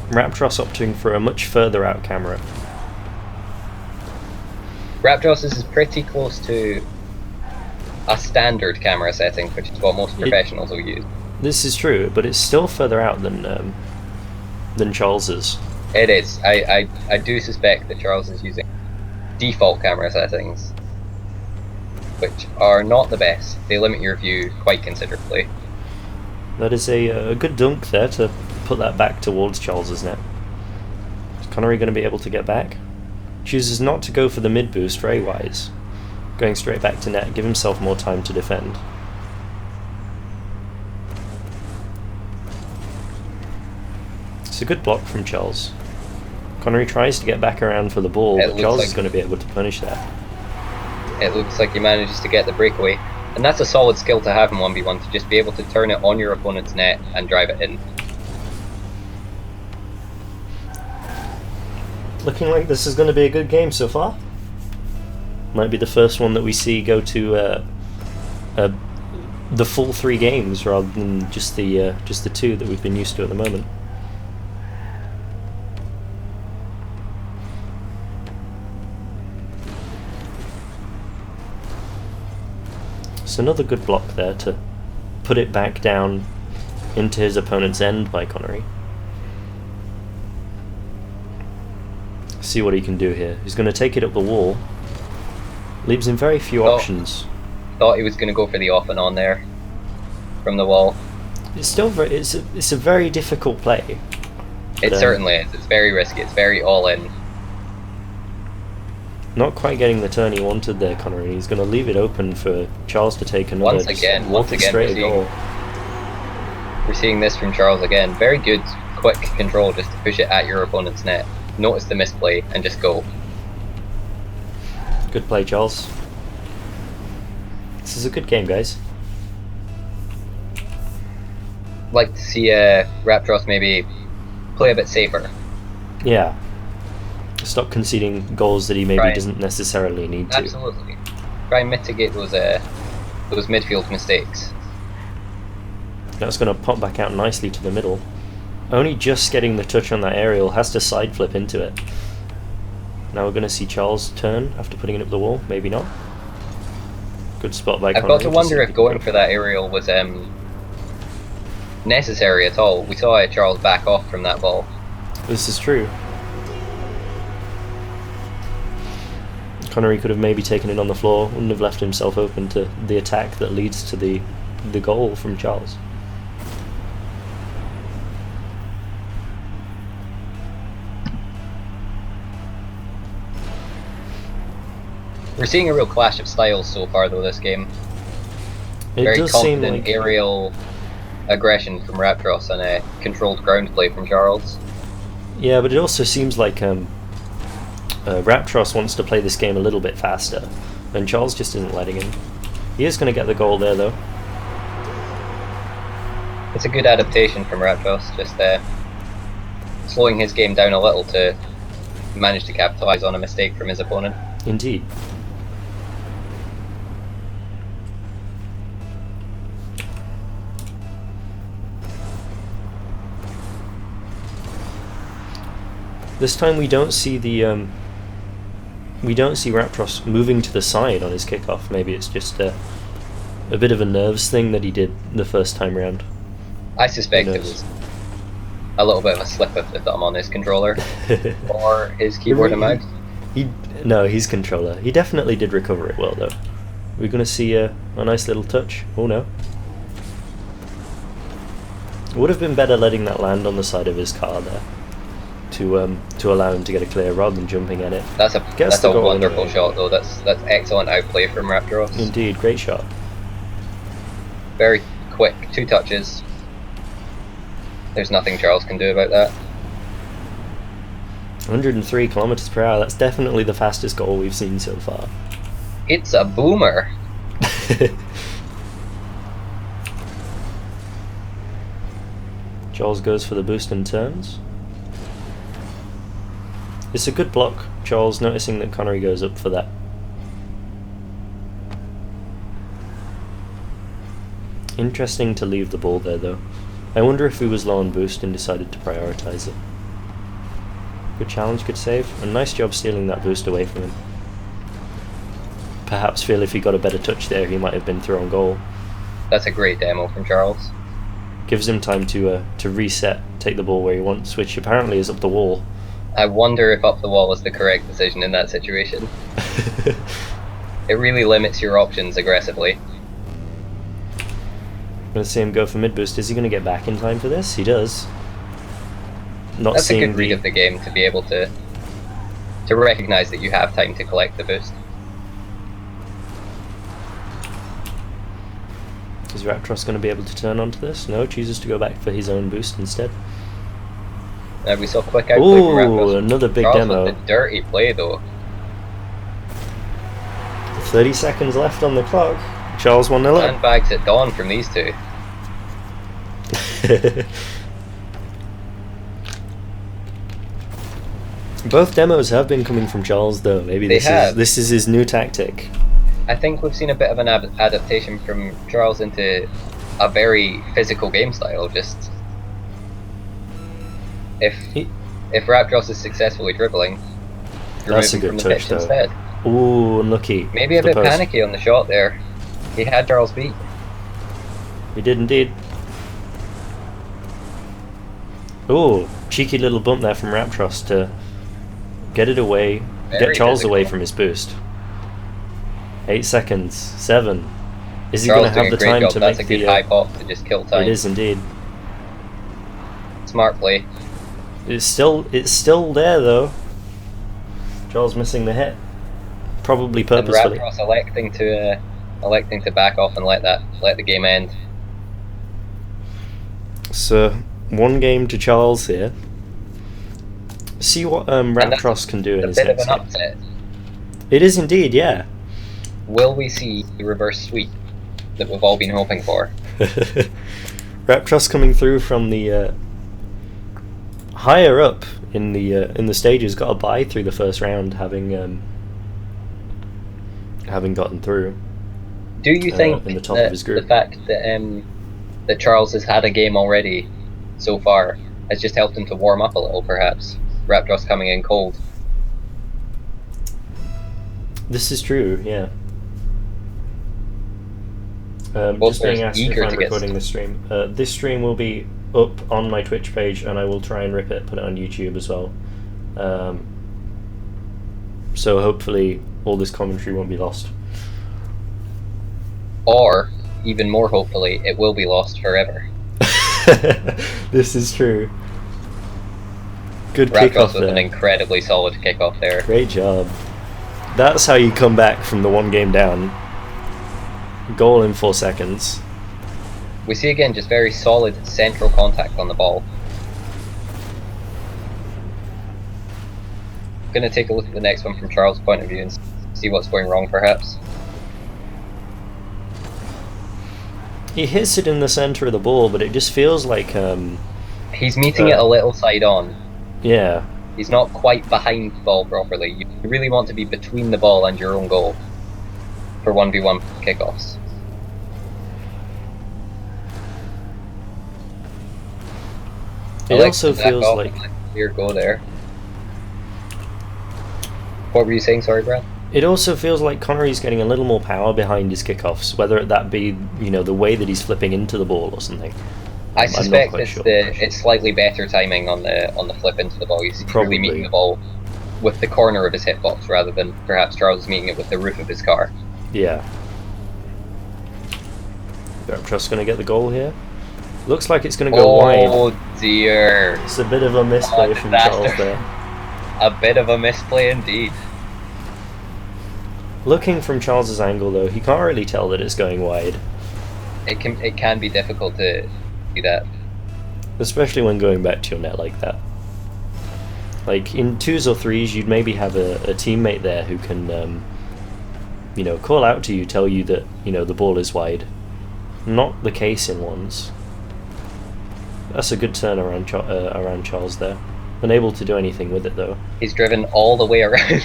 Raptros opting for a much further out camera. Raptros is pretty close to a standard camera setting, which is what most professionals will use. This is true, but it's still further out than Charles's. It is. I do suspect that Charles is using default camera settings, which are not the best. They limit your view quite considerably. That is a good dunk there to put that back towards Charles's net. Is Connery going to be able to get back? Chooses not to go for the mid boost, very wise. Going straight back to net, give himself more time to defend. It's a good block from Charles. Connery tries to get back around for the ball, but Charles is going to be able to punish that. It looks like he manages to get the breakaway, and that's a solid skill to have in 1v1, to just be able to turn it on your opponent's net and drive it in. Looking like this is going to be a good game so far. Might be the first one that we see go to the full 3 games rather than just the 2 that we've been used to at the moment. It's another good block there to put it back down into his opponent's end by Connery. See what he can do here. He's going to take it up the wall. Leaves him very few options. Thought he was going to go for the off and on there from the wall. It's still it's a very difficult play. It certainly is. It's very risky. It's very all in. Not quite getting the turn he wanted there, Connery. He's going to leave it open for Charles to take another. Once again, we're seeing this from Charles again. Very good, quick control just to push it at your opponent's net. Notice the misplay and just go. Good play, Charles. This is a good game, guys. Like to see Raptros maybe play a bit safer. Yeah. Stop conceding goals that he maybe doesn't necessarily need to. Absolutely. Try and mitigate those midfield mistakes. That's going to pop back out nicely to the middle. Only just getting the touch on that aerial, has to side flip into it. Now we're going to see Charles turn after putting it up the wall. Maybe not. Good spot by Connery. I've got to wonder if going for that aerial was necessary at all. We saw Charles back off from that ball. This is true. Connery could have maybe taken it on the floor, wouldn't have left himself open to the attack that leads to the goal from Charles. We're seeing a real clash of styles so far, though, this game. It Very does confident seem like aerial aggression from Raptros and a controlled ground play from Charles. Yeah, but it also seems like Raptros wants to play this game a little bit faster, and Charles just isn't letting him. He is going to get the goal there, though. It's a good adaptation from Raptros, just slowing his game down a little to manage to capitalise on a mistake from his opponent. Indeed. This time we don't see the we don't see Raptros moving to the side on his kickoff. Maybe it's just a bit of a nerves thing that he did the first time round. I suspect it was a little bit of a slip of the thumb on his controller or his keyboard and mouse. No, his controller. He definitely did recover it well, though. We're going to see a nice little touch. Oh no. It would have been better letting that land on the side of his car there to allow him to get a clear rather than jumping at it. That's a wonderful shot, though. That's excellent outplay from Raptros. Indeed, great shot. Very quick, 2 touches. There's nothing Charles can do about that. 103 kilometers per hour. That's definitely the fastest goal we've seen so far. It's a boomer. Charles goes for the boost and turns. It's a good block. Charles noticing that Connery goes up for that. Interesting to leave the ball there, though. I wonder if he was low on boost and decided to prioritise it. Good challenge, good save, and nice job stealing that boost away from him. Perhaps feel if he got a better touch there, he might have been through on goal. That's a great demo from Charles. Gives him time to reset, take the ball where he wants, which apparently is up the wall. I wonder if up the wall was the correct decision in that situation. It really limits your options aggressively. I'm going to see him go for mid boost. Is he going to get back in time for this? He does. Not That's a seeing good read of the game to be able to recognise that you have time to collect the boost. Is Raptros going to be able to turn onto this? No, chooses to go back for his own boost instead. We saw quick outplay from Raptros. Another big Charles demo. with the dirty play though. 30 seconds left on the clock. Charles 1-0 up. Sandbags at dawn from these two. Both demos have been coming from Charles, though. Maybe this is his new tactic. I think we've seen a bit of an adaptation from Charles into a very physical game style. Just if Raptros is successfully dribbling, that's a good touch, though. Instead. Ooh, unlucky. Maybe a bit panicky on the shot there. He had Charles beat. He did indeed. Ooh, cheeky little bump there from Raptros to get it away, get Charles away from his boost. 8 seconds, 7. Is he going to have the time to make the... That's a good high pop to just kill time. It is indeed. Smart play. It's still there though. Charles missing the hit, probably purposefully. And Raptros electing to back off and let the game end. So 1 game to Charles here. See what Raptros can do in his next game. A bit of an upset. It is indeed, yeah. Will we see the reverse sweep that we've all been hoping for? Raptros coming through from the higher up in the stages, got a bye through the first round, having gotten through. Do you think in the top of his group, the fact that Charles has had a game already so far has just helped him to warm up a little, perhaps? Raptros coming in cold. This is true, yeah. Just being asked if I'm recording this stream. This stream will be up on my Twitch page, and I will try and rip it, put it on YouTube as well. So hopefully all this commentary won't be lost. Or, even more hopefully, it will be lost forever. This is true. Good Raptros kickoff with there. An incredibly solid kickoff there. Great job. That's how you come back from the 1 game down. Goal in 4 seconds. We see again just very solid central contact on the ball. Going to take a look at the next one from Charles' point of view and see what's going wrong, perhaps. He hits it in the center of the ball, but it just feels like he's meeting it a little side on. Yeah. He's not quite behind the ball properly. You really want to be between the ball and your own goal for 1v1 kickoffs. It also feels like clear go there. What were you saying? Sorry, Brad. It also feels like Connery's getting a little more power behind his kickoffs, whether that be, you know, the way that he's flipping into the ball or something. I I'm not suspect quite it's sure. it's slightly better timing on the flip into the ball. He's Probably. really meeting the ball with the corner of his hitbox rather than perhaps Charles is meeting it with the roof of his car. Yeah. Trust's going to get the goal here. Looks like it's going to go wide. Oh dear. It's a bit of a misplay from disaster. Charles there. A bit of a misplay indeed. Looking from Charles's angle though, he can't really tell that it's going wide. It can be difficult to do that. Especially when going back to your net like that. Like in 2s or 3s, you'd maybe have a teammate there who can, you know, call out to you, tell you that, you know, the ball is wide. Not the case in 1s. That's a good turn around Charles there. Unable to do anything with it though. He's driven all the way around.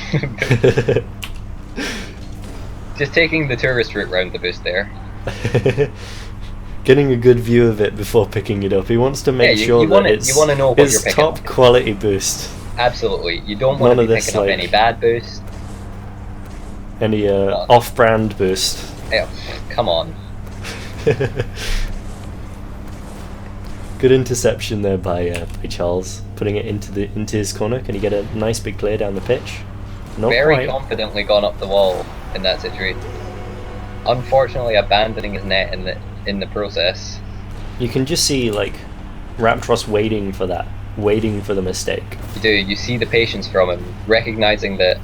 Just taking the tourist route round the boost there. Getting a good view of it before picking it up. He wants to make sure that it's you want to know what you're picking top up. quality boost. Absolutely. You don't want to be picking up any bad boost. Any off-brand boost. Yeah, come on. Good interception there by Charles, putting it into his corner. Can he get a nice big clear down the pitch? Not Very quite. confidently gone up the wall in that situation. Unfortunately, abandoning his net in the process. You can just see like Raptros waiting for that, waiting for the mistake. You do. You see the patience from him, recognizing that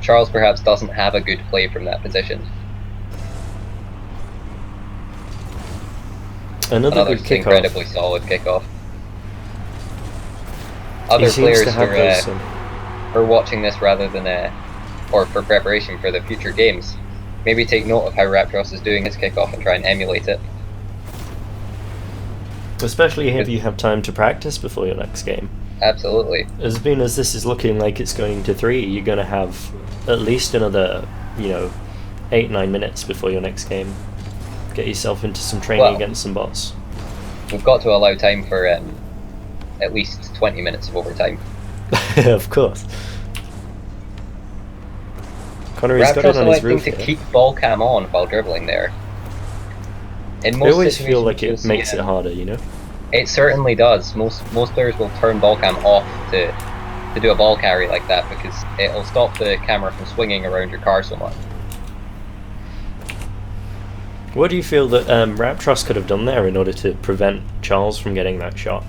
Charles perhaps doesn't have a good play from that position. Another good kickoff. Incredibly solid kickoff. He Other seems players to have those, who are watching this rather than or for preparation for the future games, maybe take note of how Raptros is doing his kickoff and try and emulate it. especially if you have time to practice before your next game. Absolutely. As soon as this is looking like it's going to 3, you're going to have at least another, 8-9 minutes before your next game. Get yourself into some training against some bots. We've got to allow time for at least 20 minutes of overtime. Of course. Connery's got it on his roof to here. keep ball cam on while dribbling there. I always feel like it makes it harder, you know? It certainly does. Most players will turn ball cam off to do a ball carry like that because it'll stop the camera from swinging around your car so much. What do you feel that Raptros could have done there in order to prevent Charles from getting that shot?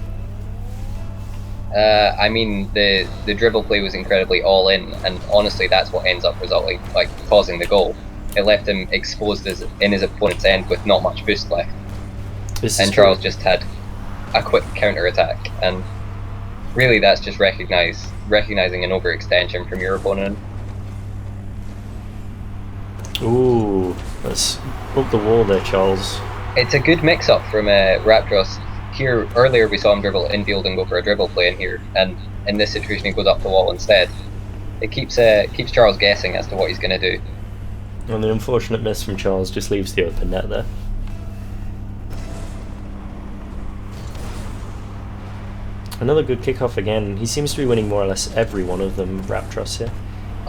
I mean, the dribble play was incredibly all in, and honestly, that's what ends up resulting, like causing the goal. It left him exposed in his opponent's end with not much boost left, and Charles just had a quick counter attack. And really, that's just recognizing an overextension from your opponent. Ooh, that's up the wall there, Charles. It's a good mix-up from Raptros. Here earlier we saw him dribble infield and go for a dribble play in here, and in this situation he goes up the wall instead. It keeps Charles guessing as to what he's going to do. And the unfortunate miss from Charles just leaves the open net there. Another good kickoff again. He seems to be winning more or less every one of them, Raptros here.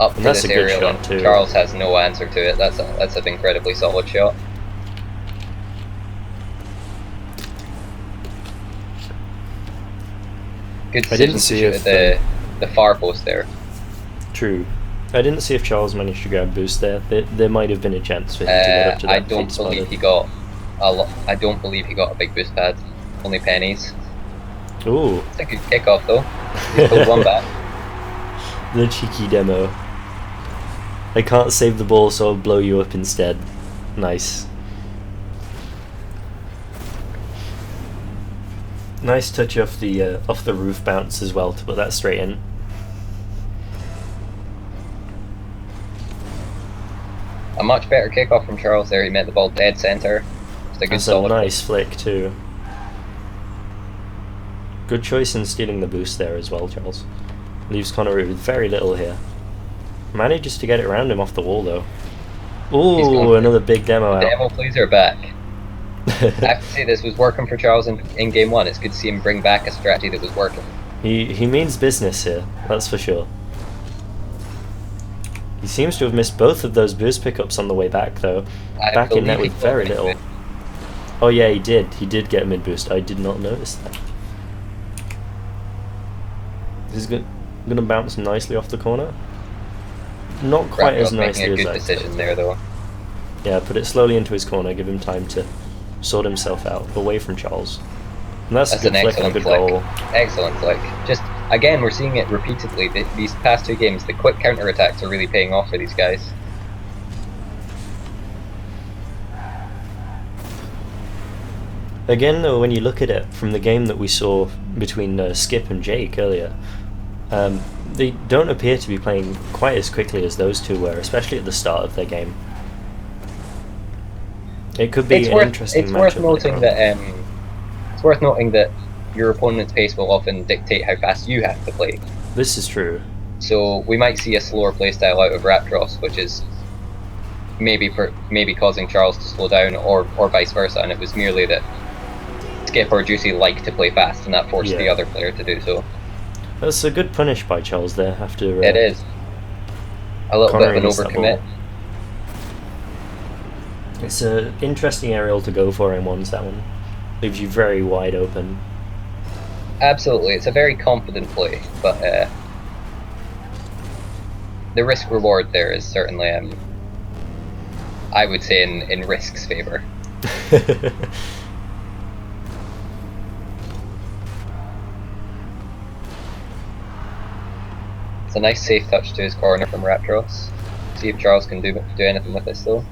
Up to that's this a good aerial, shot and too. Charles has no answer to it. That's an incredibly solid shot. Good decision to shoot at the far post there. True. I didn't see if Charles managed to grab boost there. There might have been a chance for him to get up to that. I don't believe he got a big boost pad. Only pennies. Ooh. It's a good kickoff though. He pulled one back. The cheeky demo. I can't save the ball, so I'll blow you up instead. Nice. Nice touch off the roof bounce as well to put that straight in. A much better kickoff from Charles there. He met the ball dead center. Just a good solid. That's a nice flick too. Good choice in stealing the boost there as well, Charles. Leaves Connery with very little here. Manages to get it around him off the wall though. Ooh, another big demo out. Demo plays are back. I have to say this was working for Charles in game 1. It's good to see him bring back a strategy that was working. He means business here, that's for sure. He seems to have missed both of those boost pickups on the way back, though. I Back in net believe with he got very mid little. boost. Oh yeah, he did. He did get a mid boost. I did not notice that. This is going to bounce nicely off the corner. Not quite as Rapros making nicely a as good I decision expected. there, though. Yeah, put it slowly into his corner, give him time to sort himself out, away from Charles. And that's a That's good an flick and a excellent good flick. goal. Excellent flick. Just, again, we're seeing it repeatedly. These past 2 games, the quick counter-attacks are really paying off for these guys. Again, though, when you look at it from the game that we saw between Skip and Jake earlier, they don't appear to be playing quite as quickly as those two were, especially at the start of their game. It could be an interesting It's worth matchup noting later on. that it's worth noting that your opponent's pace will often dictate how fast you have to play. This is true. So we might see a slower playstyle out of Raptros, which is maybe causing Charles to slow down, or vice versa. And it was merely that Skip or Juicy like to play fast, and that forced the Yeah. other player to do so. That's a good punish by Charles there after It is a little bit of an cornering that overcommit. ball. It's an interesting aerial to go for in ones, that one. Leaves you very wide open. Absolutely, it's a very confident play, but the risk reward there is certainly, I would say, in risk's favour. It's a nice safe touch to his corner from Raptros. See if Charles can do anything with this though.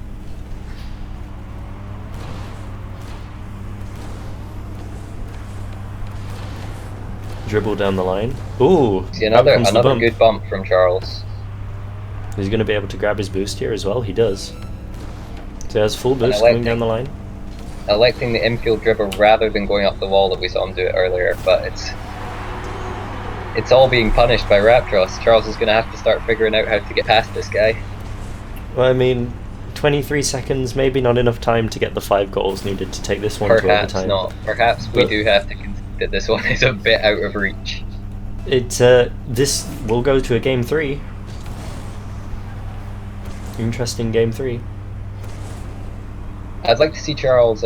Dribble down the line. Ooh! See out comes the another bump. good bump from Charles. He's going to be able to grab his boost here as well. He does. So he has full boost I like coming down the line. Electing the infield dribble rather than going up the wall that we saw him do it earlier, but it's all being punished by Raptros. Charles is going to have to start figuring out how to get past this guy. Well, I mean, 23 seconds, maybe not enough time to get the 5 goals needed to take this one to Perhaps overtime. not. Perhaps we But- do have to concede that this one is a bit out of reach. This will go to a game 3. Interesting game 3. I'd like to see Charles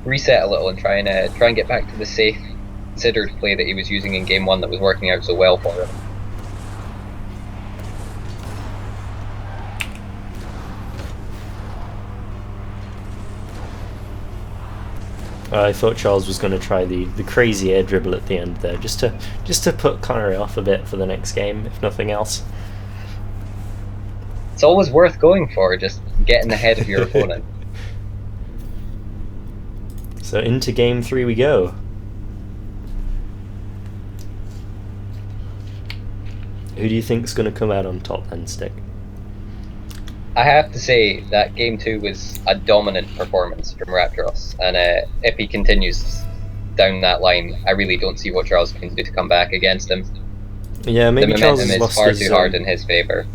reset a little and try and get back to the safe, considered play that he was using in game 1 that was working out so well for him. I thought Charles was going to try the crazy air dribble at the end there, just to put Connery off a bit for the next game, if nothing else. It's always worth going for, just getting ahead of your opponent. So into game 3 we go. Who do you think's going to come out on top then, Stick? I have to say that game 2 was a dominant performance from Raptros, and if he continues down that line, I really don't see what Charles can do to come back against him. Yeah, maybe The Charles momentum has is lost far his, too hard in his favour.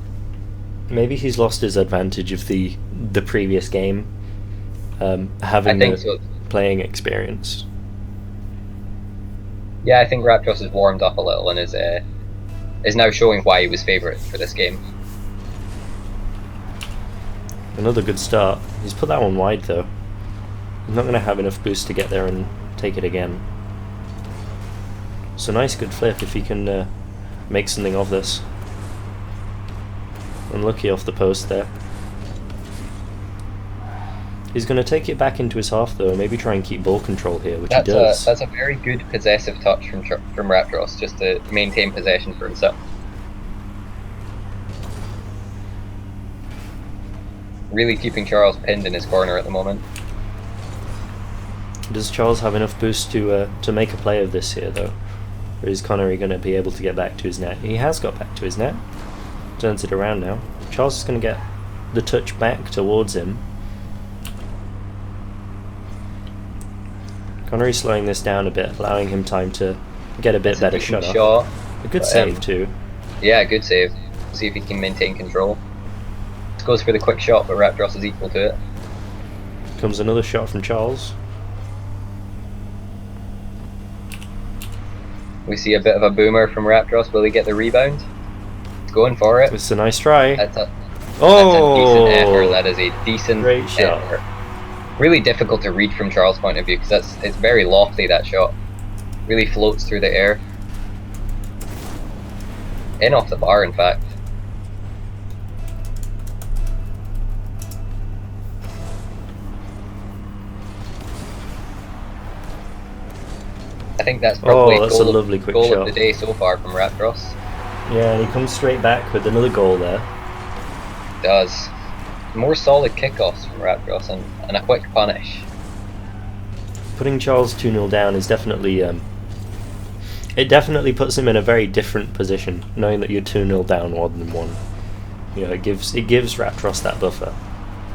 Maybe he's lost his advantage of the previous game, I having think the so. playing experience. Yeah, I think Raptros has warmed up a little and is now showing why he was favourite for this game. Another good start. He's put that one wide though. He's not going to have enough boost to get there and take it again. So nice good flip if he can make something of this. Unlucky off the post there. He's going to take it back into his half though, maybe try and keep ball control here, which he does. That's a very good possessive touch from Raptros, just to maintain possession for himself. Really keeping Charles pinned in his corner at the moment. Does Charles have enough boost to make a play of this here though? Or is Connery going to be able to get back to his net? He has got back to his net. Turns it around now. Charles is going to get the touch back towards him. Connery slowing this down a bit, allowing him time to get a bit better shot off. A good save too. Yeah, good save. See if he can maintain control. This goes for the quick shot, but Raptros is equal to it. Comes another shot from Charles. We see a bit of a boomer from Raptros. Will he get the rebound? going for it. It's a nice try. That's a Oh, decent effort. That is a decent great shot. effort. Really difficult to read from Charles' point of view because it's very lofty, that shot. Really floats through the air. In off the bar, in fact. I think that's probably that's a lovely quick goal shot of the day so far from Raptros. Yeah, and he comes straight back with another goal there. Does. More solid kickoffs from Raptros and a quick punish. Putting Charles 2-0 down is definitely it definitely puts him in a very different position, knowing that you're 2-0 down more than one. You know, it gives Raptros that buffer.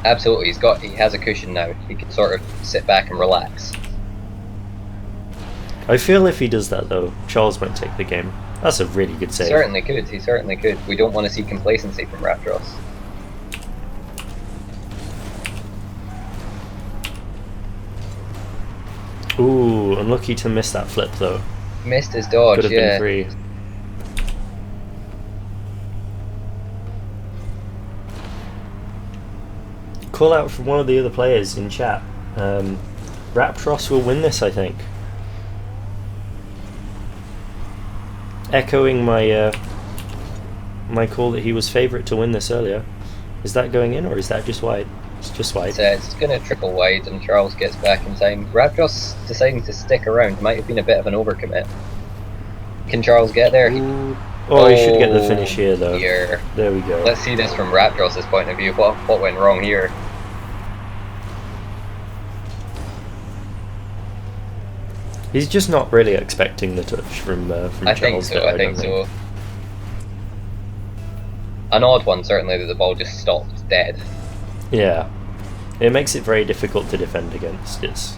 Absolutely, he has a cushion now. He can sort of sit back and relax. I feel if he does that though, Charles won't take the game. That's a really good save. He certainly could. We don't want to see complacency from Raptros. Ooh, unlucky to miss that flip though. Missed his dodge, Could have been free. Call out from one of the other players in chat. Raptros will win this, I think. Echoing my my call that he was favourite to win this earlier. Is that going in or is that just wide? It's just wide. It's going to trickle wide and Charles gets back in time. Raptros deciding to stick around might have been a bit of an overcommit. Can Charles get there? Oh, he should get the finish here though. Here. There we go. Let's see this from Raptros' point of view. What went wrong here? He's just not really expecting the touch from Charles. I think so. An odd one, certainly, that the ball just stopped dead. Yeah. It makes it very difficult to defend against. It's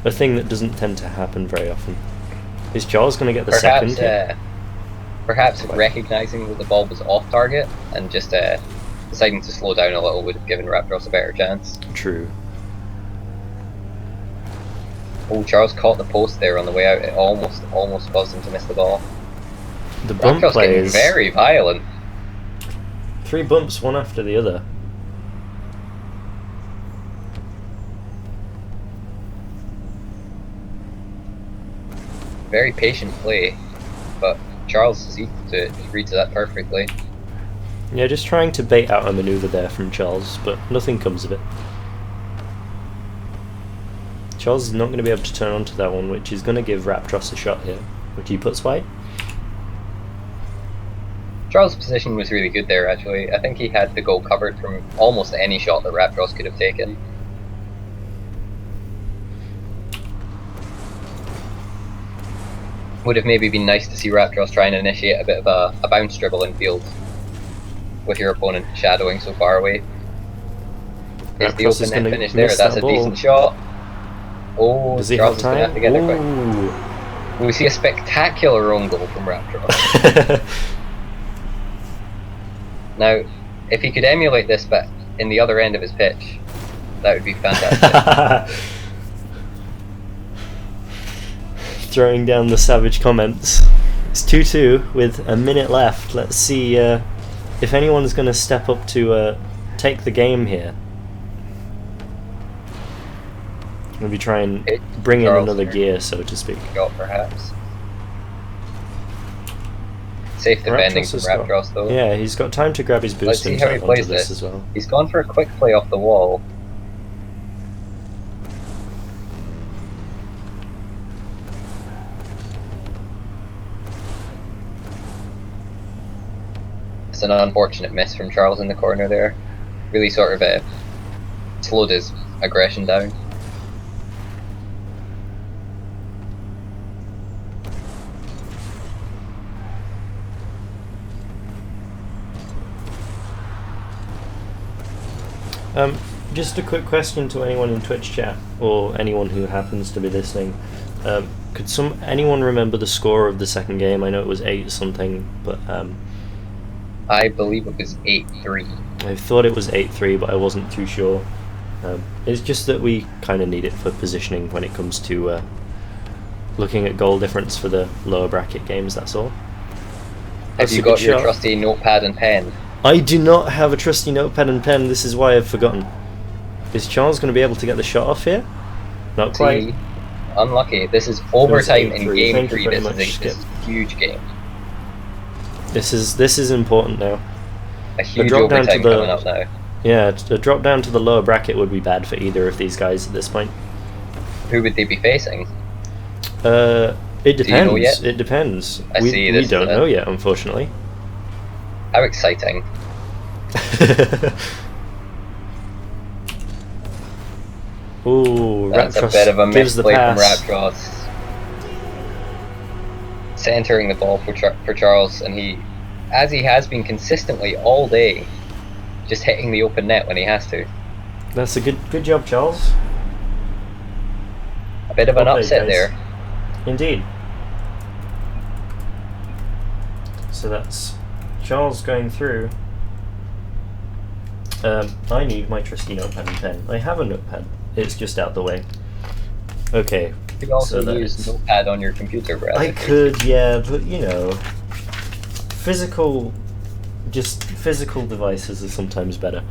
a thing that doesn't tend to happen very often. Is Charles going to get the second hit? Perhaps recognising that the ball was off target and just deciding to slow down a little would have given Raptros a better chance. True. Oh, Charles caught the post there on the way out. It almost caused him to miss the ball. The bump Raptros play getting is very violent. 3 bumps, one after the other. Very patient play, but Charles sees to reads that perfectly. Yeah, just trying to bait out a manoeuvre there from Charles, but nothing comes of it. Charles is not going to be able to turn onto that one, which is going to give Raptros a shot here, which he puts wide. Charles' position was really good there, actually. I think he had the goal covered from almost any shot that Raptros could have taken. Would have maybe been nice to see Raptros try and initiate a bit of a bounce dribble in field with your opponent shadowing so far away. Is the open net finish there? That's a decent shot. Oh, does he Charles have time? is going to have to get there quick. We see a spectacular own goal from Raptros. Now, if he could emulate this but in the other end of his pitch, that would be fantastic. Throwing down the savage comments. It's 2-2 with a minute left. Let's see if anyone's going to step up to take the game here. Maybe try and bring in another gear, so to speak. Shot, perhaps. Safe defending from Raptros, though. Yeah, he's got time to grab his boost. Let's see how he plays this as well. He's gone for a quick play off the wall. It's an unfortunate miss from Charles in the corner there. Really sort of slowed his aggression down. Just a quick question to anyone in Twitch chat, or anyone who happens to be listening. Could anyone remember the score of the second game? I know it was 8 something, but I believe it was 8-3. I thought it was 8-3, but I wasn't too sure. It's just that we kind of need it for positioning when it comes to looking at goal difference for the lower bracket games, that's all. Have That's you a good got your shot. trusty notepad and pen? I do not have a trusty notepad and pen. This is why I've forgotten. Is Charles going to be able to get the shot off here? Not quite. See, unlucky. This is It was overtime in 8-3. game Thank you 3. very This much, is Skip. a huge game. This is important now. A huge drop down to overtime the- coming up now. Yeah, a drop down to the lower bracket would be bad for either of these guys at this point. Who would they be facing? It depends. Do you know yet? It depends. I we see, we this is don't it. know yet, unfortunately. How exciting. Ooh, That's a Raptros bit of a gives the misplay from pass. Raptros. Centering the ball for Charles, and as he has been consistently all day, just hitting the open net when he has to. That's a good job, Charles. A bit of an Well played, upset guys. there. Indeed. So that's Charles going through. I need my trusty notepad and pen. I have a notepad. It's just out the way. Okay. You could also So use that's- Notepad on your computer, Brad. I could, yeah, but you know, physical devices are sometimes better.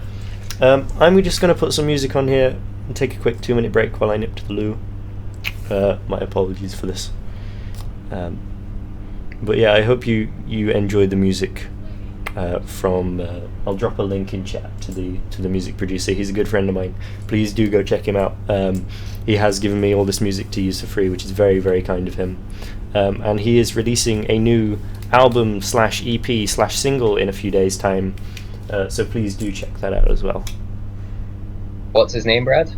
I'm just going to put some music on here and take a quick 2-minute break while I nip to the loo. My apologies for this. But yeah, I hope you enjoyed the music from. I'll drop a link in chat to the music producer. He's a good friend of mine. Please do go check him out. He has given me all this music to use for free, which is very, very kind of him. And he is releasing a new album /EP /single in a few days' time. So please do check that out as well. What's his name, Brad?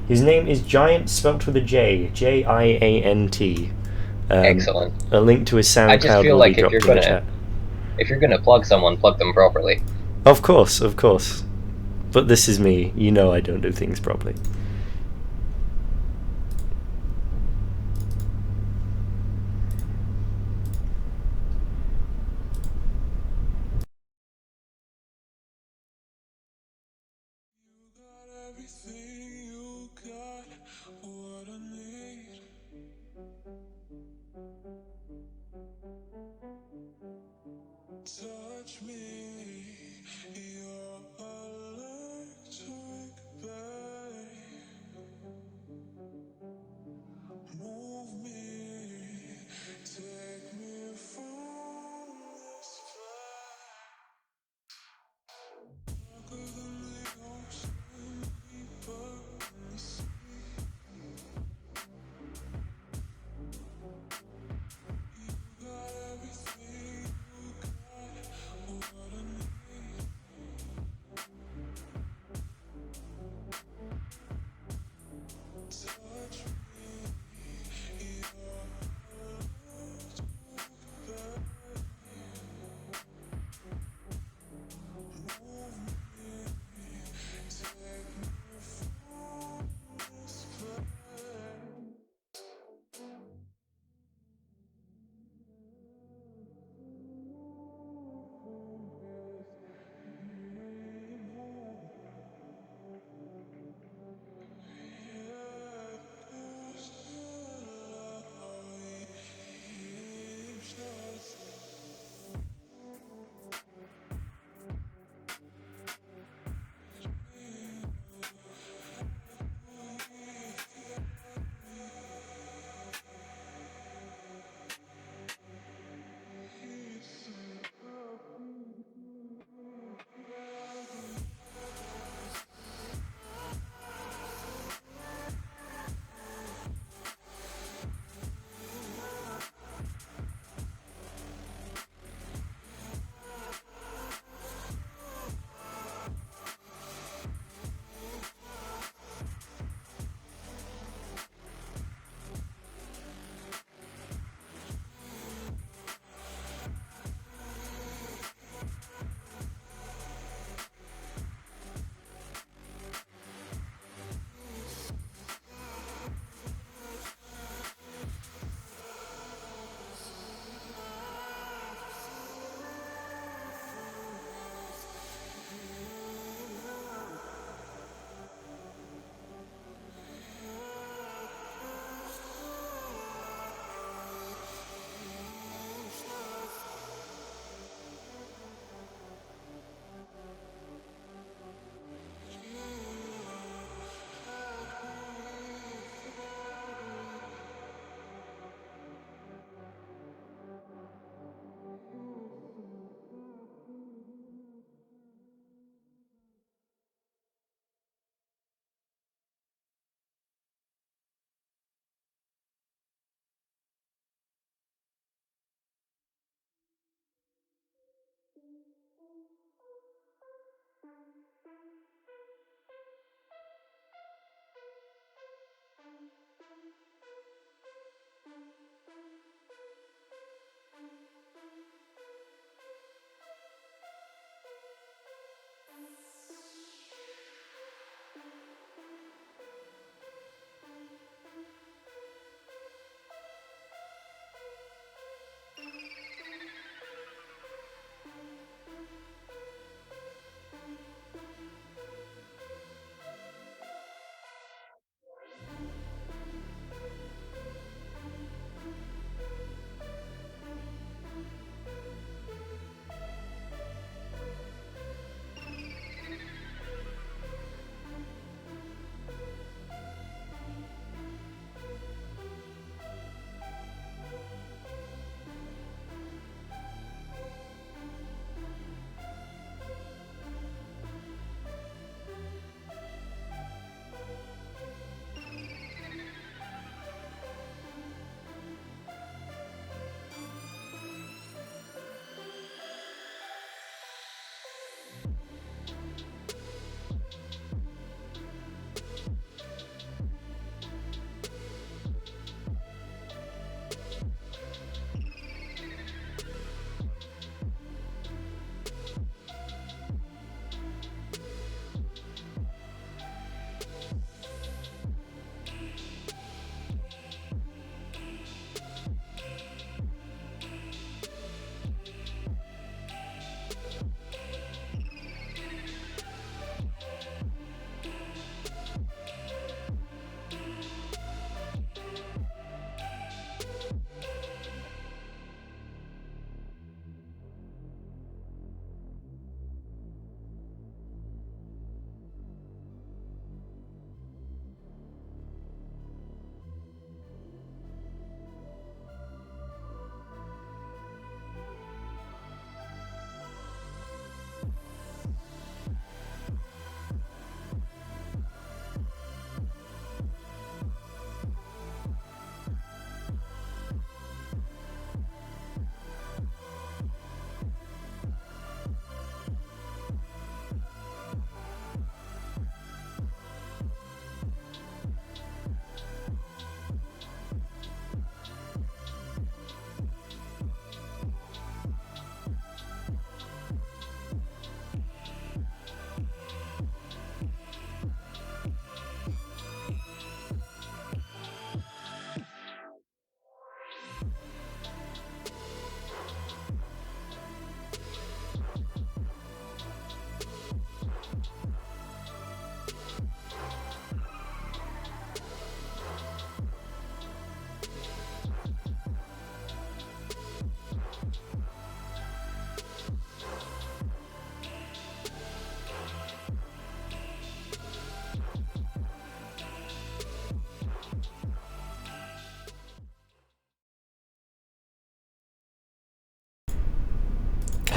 His name is Giant, spelt with a J, Giant. Excellent. A link to his SoundCloud I just feel will like be dropped in the chat. if you're gonna plug someone, plug them properly. Of course. But this is me. You know I don't do things properly. Everything you got, what I need. Touch me, your electric babe. Move me, take me from this place. Darker than the ocean, deeper than the sea. You got everything, you got what I need.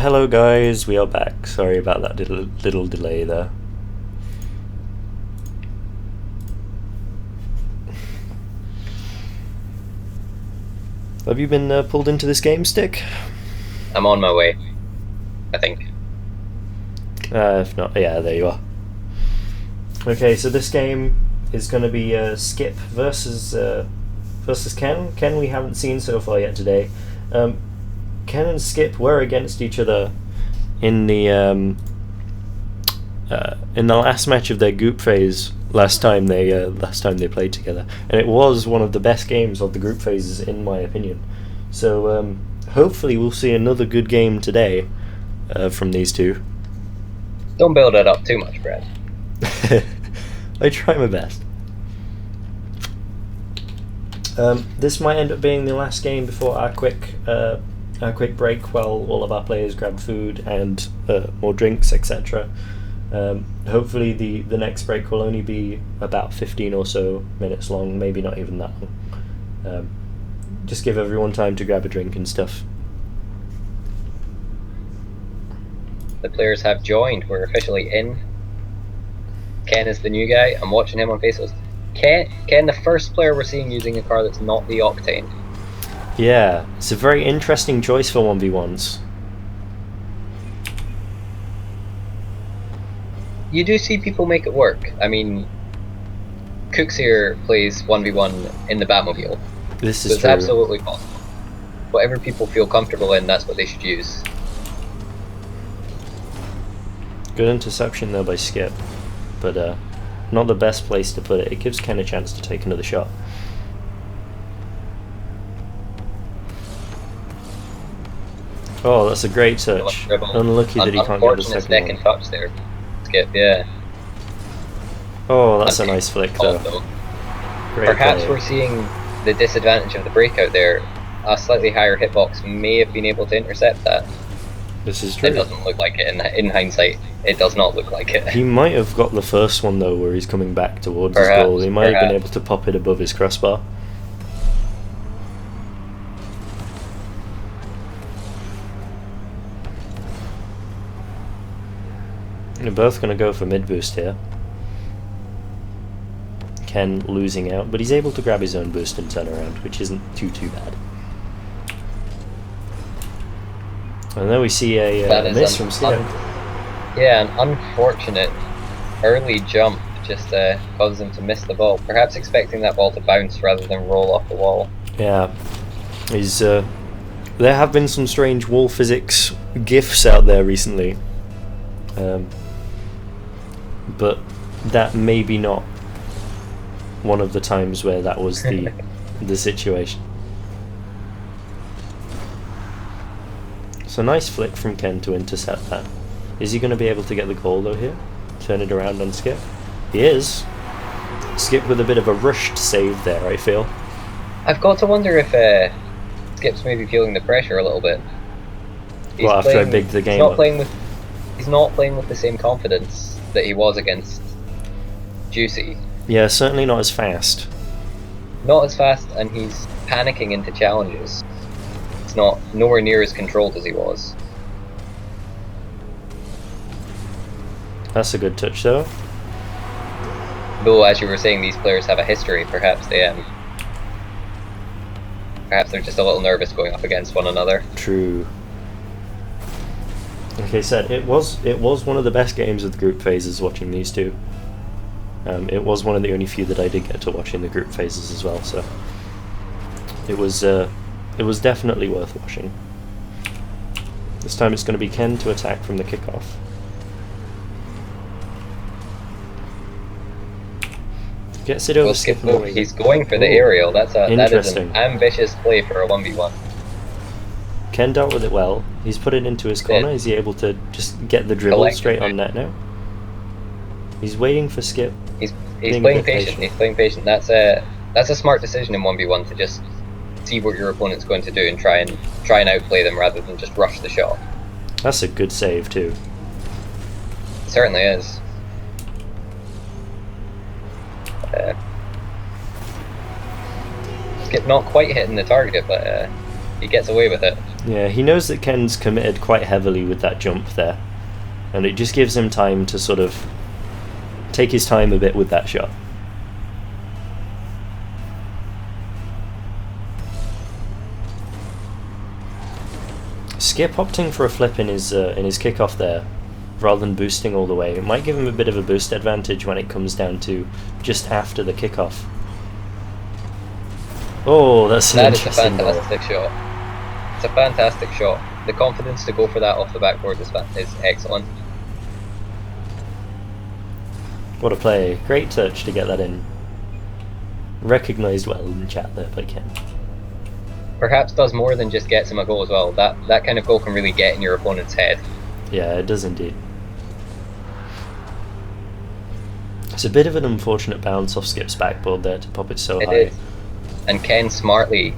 Hello guys, we are back. Sorry about that little delay there. Have you been pulled into this game, Stick? I'm on my way, I think. If not, yeah, there you are. Okay, so this game is going to be Skip versus Ken. Ken we haven't seen so far yet today. Ken and Skip were against each other in the last match of their group phase last time they played together, and it was one of the best games of the group phases in my opinion. So hopefully we'll see another good game today from these two. Don't build it up too much, Brad. I try my best. This might end up being the last game before our quick break while all of our players grab food and more drinks, etc. Hopefully the next break will only be about 15 or so minutes long, maybe not even that long. Just give everyone time to grab a drink and stuff. The players have joined. We're officially in. Ken is the new guy. I'm watching him on Faceless. Ken, the first player we're seeing using a car that's not the Octane. Yeah, it's a very interesting choice for 1v1s. you do see people make it work. I mean, Cooks here plays 1v1 in the Batmobile. This So is it's true. absolutely possible. Whatever people feel comfortable in, that's what they should use. Good interception though by Skip, but not the best place to put it. It gives Ken a chance to take another shot. Oh, that's a great touch. Unlucky that he can't get the second one. touch there. Skip, yeah. Oh, that's a nice flick though. Great Perhaps play. we're seeing the disadvantage of the breakout there. A slightly higher hitbox may have been able to intercept that. This is true. It doesn't look like it in hindsight. It does not look like it. He might have got the first one though, where he's coming back towards his goal. He might have been able to pop it above his crossbar. They're both going to go for mid boost here. Ken losing out, but he's able to grab his own boost and turn around, which isn't too bad. And then we see a miss from Skip. Yeah, an unfortunate early jump just causes him to miss the ball. Perhaps expecting that ball to bounce rather than roll off the wall. Yeah, he's. There have been some strange wall physics gifs out there recently, but that maybe not one of the times where that was the situation. So nice flick from Ken to intercept that. Is he going to be able to get the goal though here? Turn it around on Skip? He is. Skip with a bit of a rushed save there, I feel. I've got to wonder if Skip's maybe feeling the pressure a little bit. Well, after I bigged the game up. He's not playing with the same confidence that he was against Juicy. Yeah, certainly not as fast. Not as fast, and he's panicking into challenges. It's nowhere near as controlled as he was. That's a good touch though. Though, as you were saying, these players have a history. Perhaps they're just a little nervous going up against one another. True. Like I said, it was one of the best games of the group phases watching these two. It was one of the only few that I did get to watch in the group phases as well, so it was definitely worth watching. This time it's going to be Ken to attack from the kickoff. Gets it over Skip. He's going for the aerial. That is an ambitious play for a 1v1. Ken dealt with it well. He's put it into his corner. Is he able to just get the dribble straight on net now? He's waiting for Skip. He's playing patient. He's playing patient. That's a smart decision in 1v1 to just see what your opponent's going to do and try and outplay them rather than just rush the shot. That's a good save too. It certainly is. Skip not quite hitting the target, but he gets away with it. Yeah, he knows that Ken's committed quite heavily with that jump there, and it just gives him time to sort of take his time a bit with that shot. Skip opting for a flip in his kickoff there, rather than boosting all the way. It might give him a bit of a boost advantage when it comes down to just after the kickoff. Oh, that is a fantastic shot. It's a fantastic shot. The confidence to go for that off the backboard is excellent. What a play. Great touch to get that in. Recognised well in chat there by Ken. Perhaps does more than just gets him a goal as well. That kind of goal can really get in your opponent's head. Yeah, it does indeed. It's a bit of an unfortunate bounce off Skip's backboard there to pop it so high. Is. And Ken smartly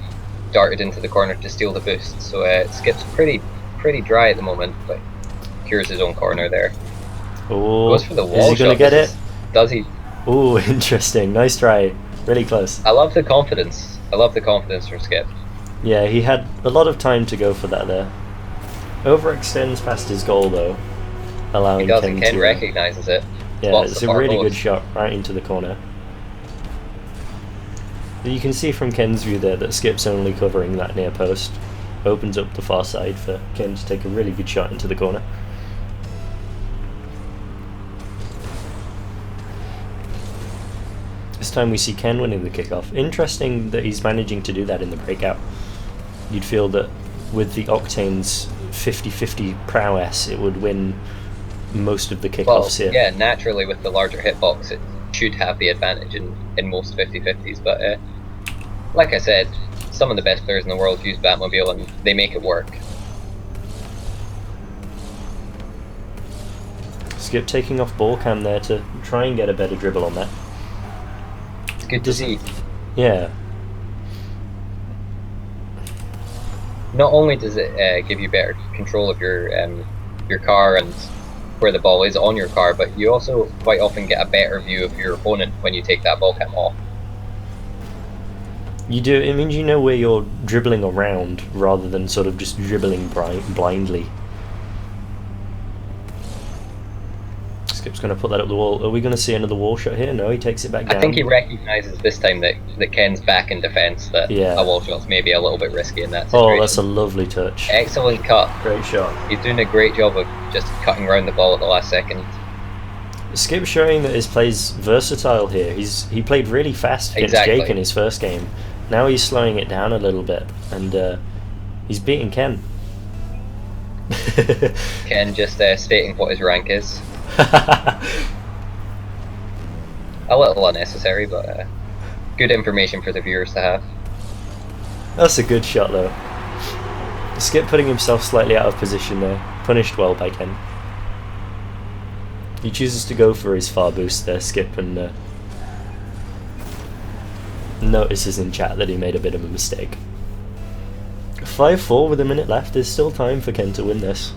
darted into the corner to steal the boost. So Skip's pretty dry at the moment, but cures his own corner there. Oh, goes for the wall. Is he going to get it? Does he? Oh, interesting. Nice try. Really close. I love the confidence. I love the confidence from Skip. Yeah, he had a lot of time to go for that there. Overextends past his goal though, allowing Ken recognises it. Yeah, it's a really good shot right into the corner. You can see from Ken's view there that Skip's only covering that near post. Opens up the far side for Ken to take a really good shot into the corner. first time we see Ken winning the kickoff. Interesting that he's managing to do that in the breakout. You'd feel that with the Octane's 50-50 prowess, it would win most of the kickoffs here. Yeah, naturally with the larger hitbox, it should have the advantage in most 50-50s, but like I said, some of the best players in the world use Batmobile and they make it work. Skip taking off ball cam there to try and get a better dribble on that. It's good to see. Yeah. Not only does it give you better control of your car and where the ball is on your car, but you also quite often get a better view of your opponent when you take that ball cam off. You do. It means you know where you're dribbling around rather than sort of just dribbling blindly. Skip's going to put that up the wall. Are we going to see another wall shot here? No, he takes it back down. I think he recognises this time that Ken's back in defence, that Yeah. a wall shot's maybe a little bit risky in that situation. Oh, that's a lovely touch. Excellent cut. Great shot. He's doing a great job of just cutting around the ball at the last second. Skip showing that his play's versatile here. He played really fast against Exactly. Jake in his first game. Now he's slowing it down a little bit, and he's beating Ken. Ken just stating what his rank is. A little unnecessary, but good information for the viewers to have. That's a good shot though. Skip putting himself slightly out of position there. Punished well by Ken. He chooses to go for his far boost there, Skip, and notices in chat that he made a bit of a mistake. 5-4 with a minute left. There's still time for Ken to win this.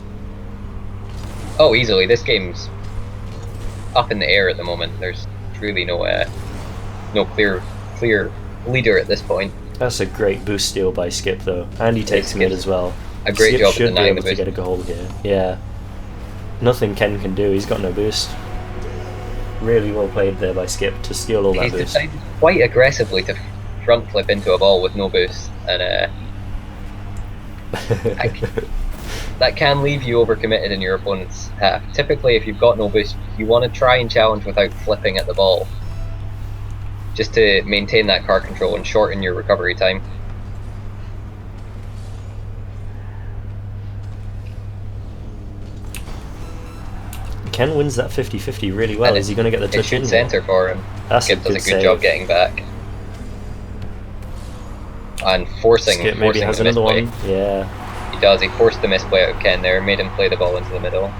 Oh, easily. This game's up in the air at the moment. There's really no clear leader at this point. That's a great boost steal by Skip though, and he takes mid as well. A great Skip job should at be denying able the to boost. get a goal here. Yeah. Nothing Ken can do. He's got no boost. Really well played there by Skip to steal all that He's boost. decided quite aggressively to front flip into a ball with no boost, and that can leave you overcommitted in your opponent's half. Typically, if you've got no boost, you want to try and challenge without flipping at the ball, just to maintain that car control and shorten your recovery time. Ken wins that 50-50 really well. And Is he going to get the It touch in? should center for him. That's Skip a does good a good save. job getting back and forcing Skip maybe the has another misplay. one. Yeah. He does. He forced the misplay out of Ken there, made him play the ball into the middle.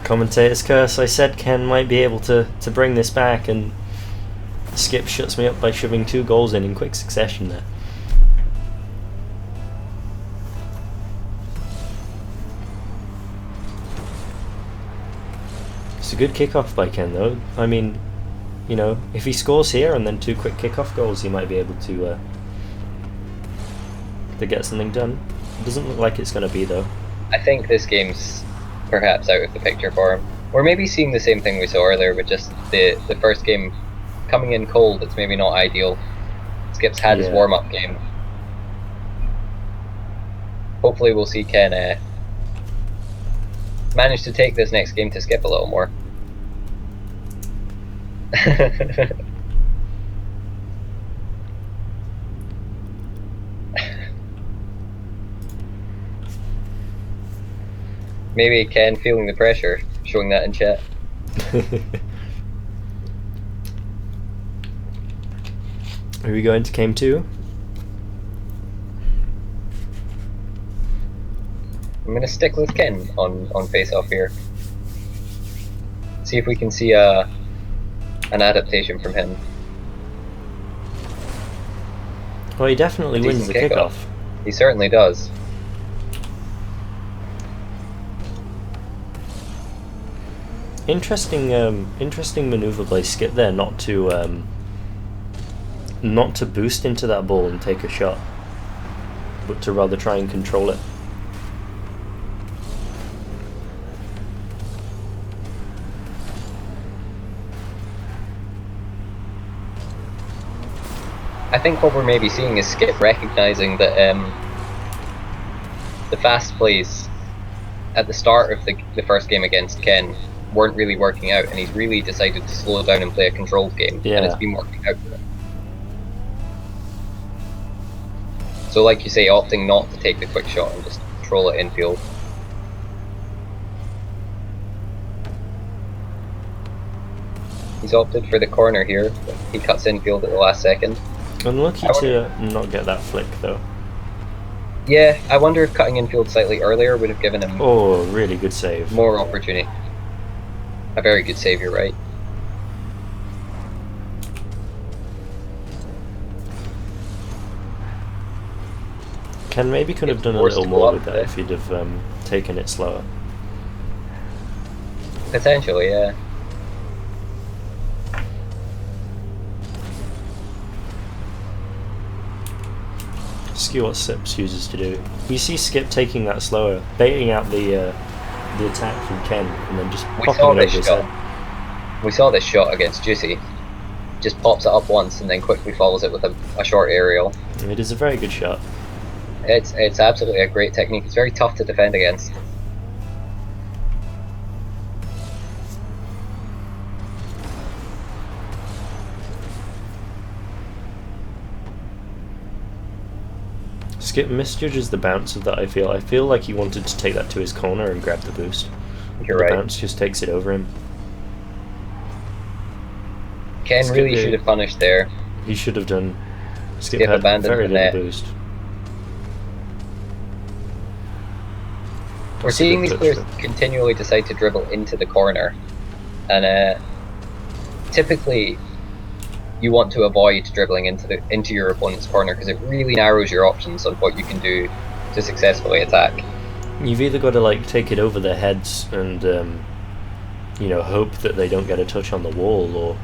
Commentator's curse. I said Ken might be able to bring this back, and Skip shuts me up by shoving 2 goals in quick succession there. It's a good kickoff by Ken though. I mean, you know, if he scores here and then 2 quick kickoff goals, he might be able to get something done. It doesn't look like it's going to be though. I think this game's perhaps out of the picture for him. We're maybe seeing the same thing we saw earlier, but just the first game coming in cold, it's maybe not ideal. Skip's had his Yeah. warm-up game. Hopefully we'll see Ken manage to take this next game to Skip a little more. Maybe Ken feeling the pressure, showing that in chat. Are we going to game 2? I'm gonna stick with Ken on face-off here. See if we can see an adaptation from him. Well, he definitely wins the Decent kickoff. He certainly does. Interesting maneuver by Skip there, not to boost into that ball and take a shot, but to rather try and control it. I think what we're maybe seeing is Skip recognising that the fast plays at the start of the first game against Ken weren't really working out, and he's really decided to slow down and play a controlled game, and it's Yeah. been working out for him. So like you say, opting not to take the quick shot and just troll it infield. He's opted for the corner here, but he cuts infield at the last second. Unlucky to not get that flick though. Yeah, I wonder if cutting infield slightly earlier would have given him Oh, really good save. more opportunity. A very good save, you're right. Ken maybe could have done a little more with that if he'd have taken it slower. Potentially, yeah. See what Sips chooses to do. You see Skip taking that slower, baiting out the attack from Ken, and then just popping it over his head. We saw this shot against Juicy. Just pops it up once and then quickly follows it with a short aerial. It is a very good shot. It's absolutely a great technique. It's very tough to defend against. Skip misjudges the bounce of that, I feel. I feel like he wanted to take that to his corner and grab the boost. You're the right. bounce just takes it over him. Ken Skip really should have punished there. He should have done. Skip Skip had abandoned very the little net. boost. We're That's a seeing good these touch, players though. continually decide to dribble into the corner, and typically you want to avoid dribbling into your opponent's corner because it really narrows your options on what you can do to successfully attack. You've either got to like take it over their heads and hope that they don't get a touch on the wall, or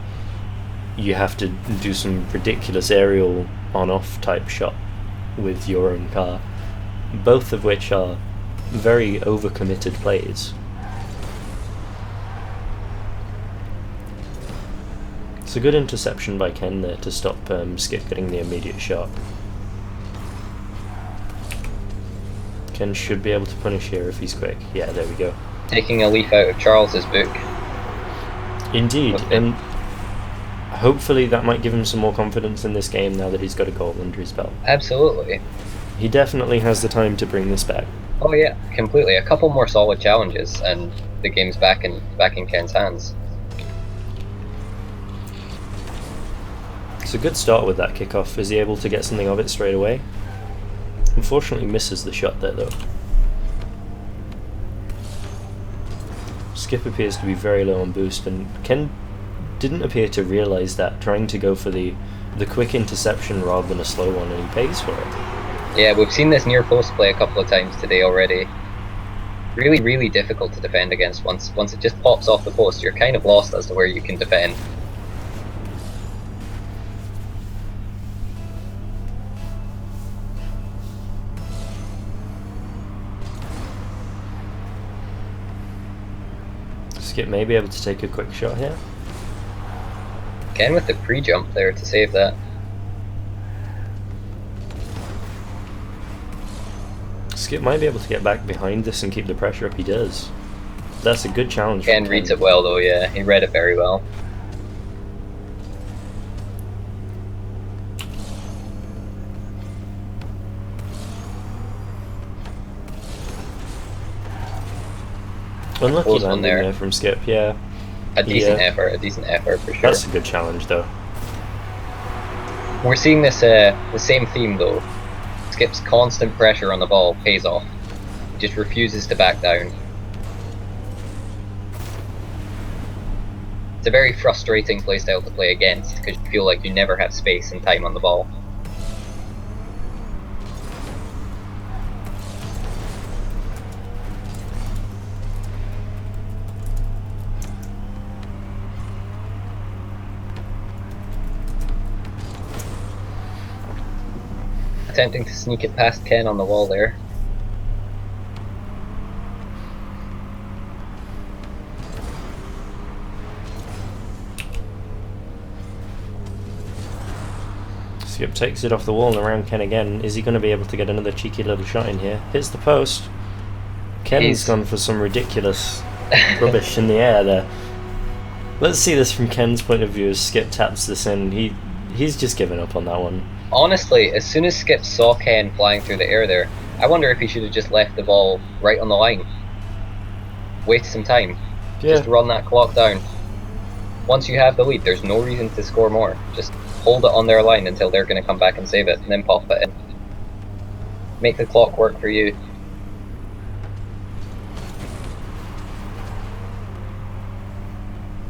you have to do some ridiculous aerial on-off type shot with your own car. Both of which are very overcommitted plays. It's a good interception by Ken there to stop Skip getting the immediate shot. Ken should be able to punish here if he's quick. Yeah, there we go. Taking a leaf out of Charles's book. Indeed, Okay. and hopefully that might give him some more confidence in this game now that he's got a goal under his belt. Absolutely. He definitely has the time to bring this back. Oh yeah, completely. A couple more solid challenges and the game's back in Ken's hands. It's a good start with that kickoff. Is he able to get something of it straight away? Unfortunately misses the shot there though. Skip appears to be very low on boost, and Ken didn't appear to realise that, trying to go for the quick interception rather than a slow one, and he pays for it. Yeah, we've seen this near post play a couple of times today already. Really, really difficult to defend against once it just pops off the post. You're kind of lost as to where you can defend. Skip may be able to take a quick shot here. Ken with the pre-jump there to save that. Skip might be able to get back behind this and keep the pressure up. He does. That's a good challenge. Ken from reads it well though, yeah. He read it very well. Unlucky Close one landing there. there from Skip, yeah. A decent effort for sure. That's a good challenge though. We're seeing this the same theme though. Skip's constant pressure on the ball pays off. He just refuses to back down. It's a very frustrating playstyle to play against because you feel like you never have space and time on the ball. Attempting to sneak it past Ken on the wall there. Skip takes it off the wall and around Ken again. Is he going to be able to get another cheeky little shot in here? Hits the post. Ken's gone for some ridiculous rubbish in the air there. Let's see this from Ken's point of view as Skip taps this in. He's just given up on that one. Honestly, as soon as Skip saw Ken flying through the air there, I wonder if he should have just left the ball right on the line. Waste some time. Yeah. Just run that clock down. Once you have the lead, there's no reason to score more. Just hold it on their line until they're going to come back and save it, and then pop it in. Make the clock work for you.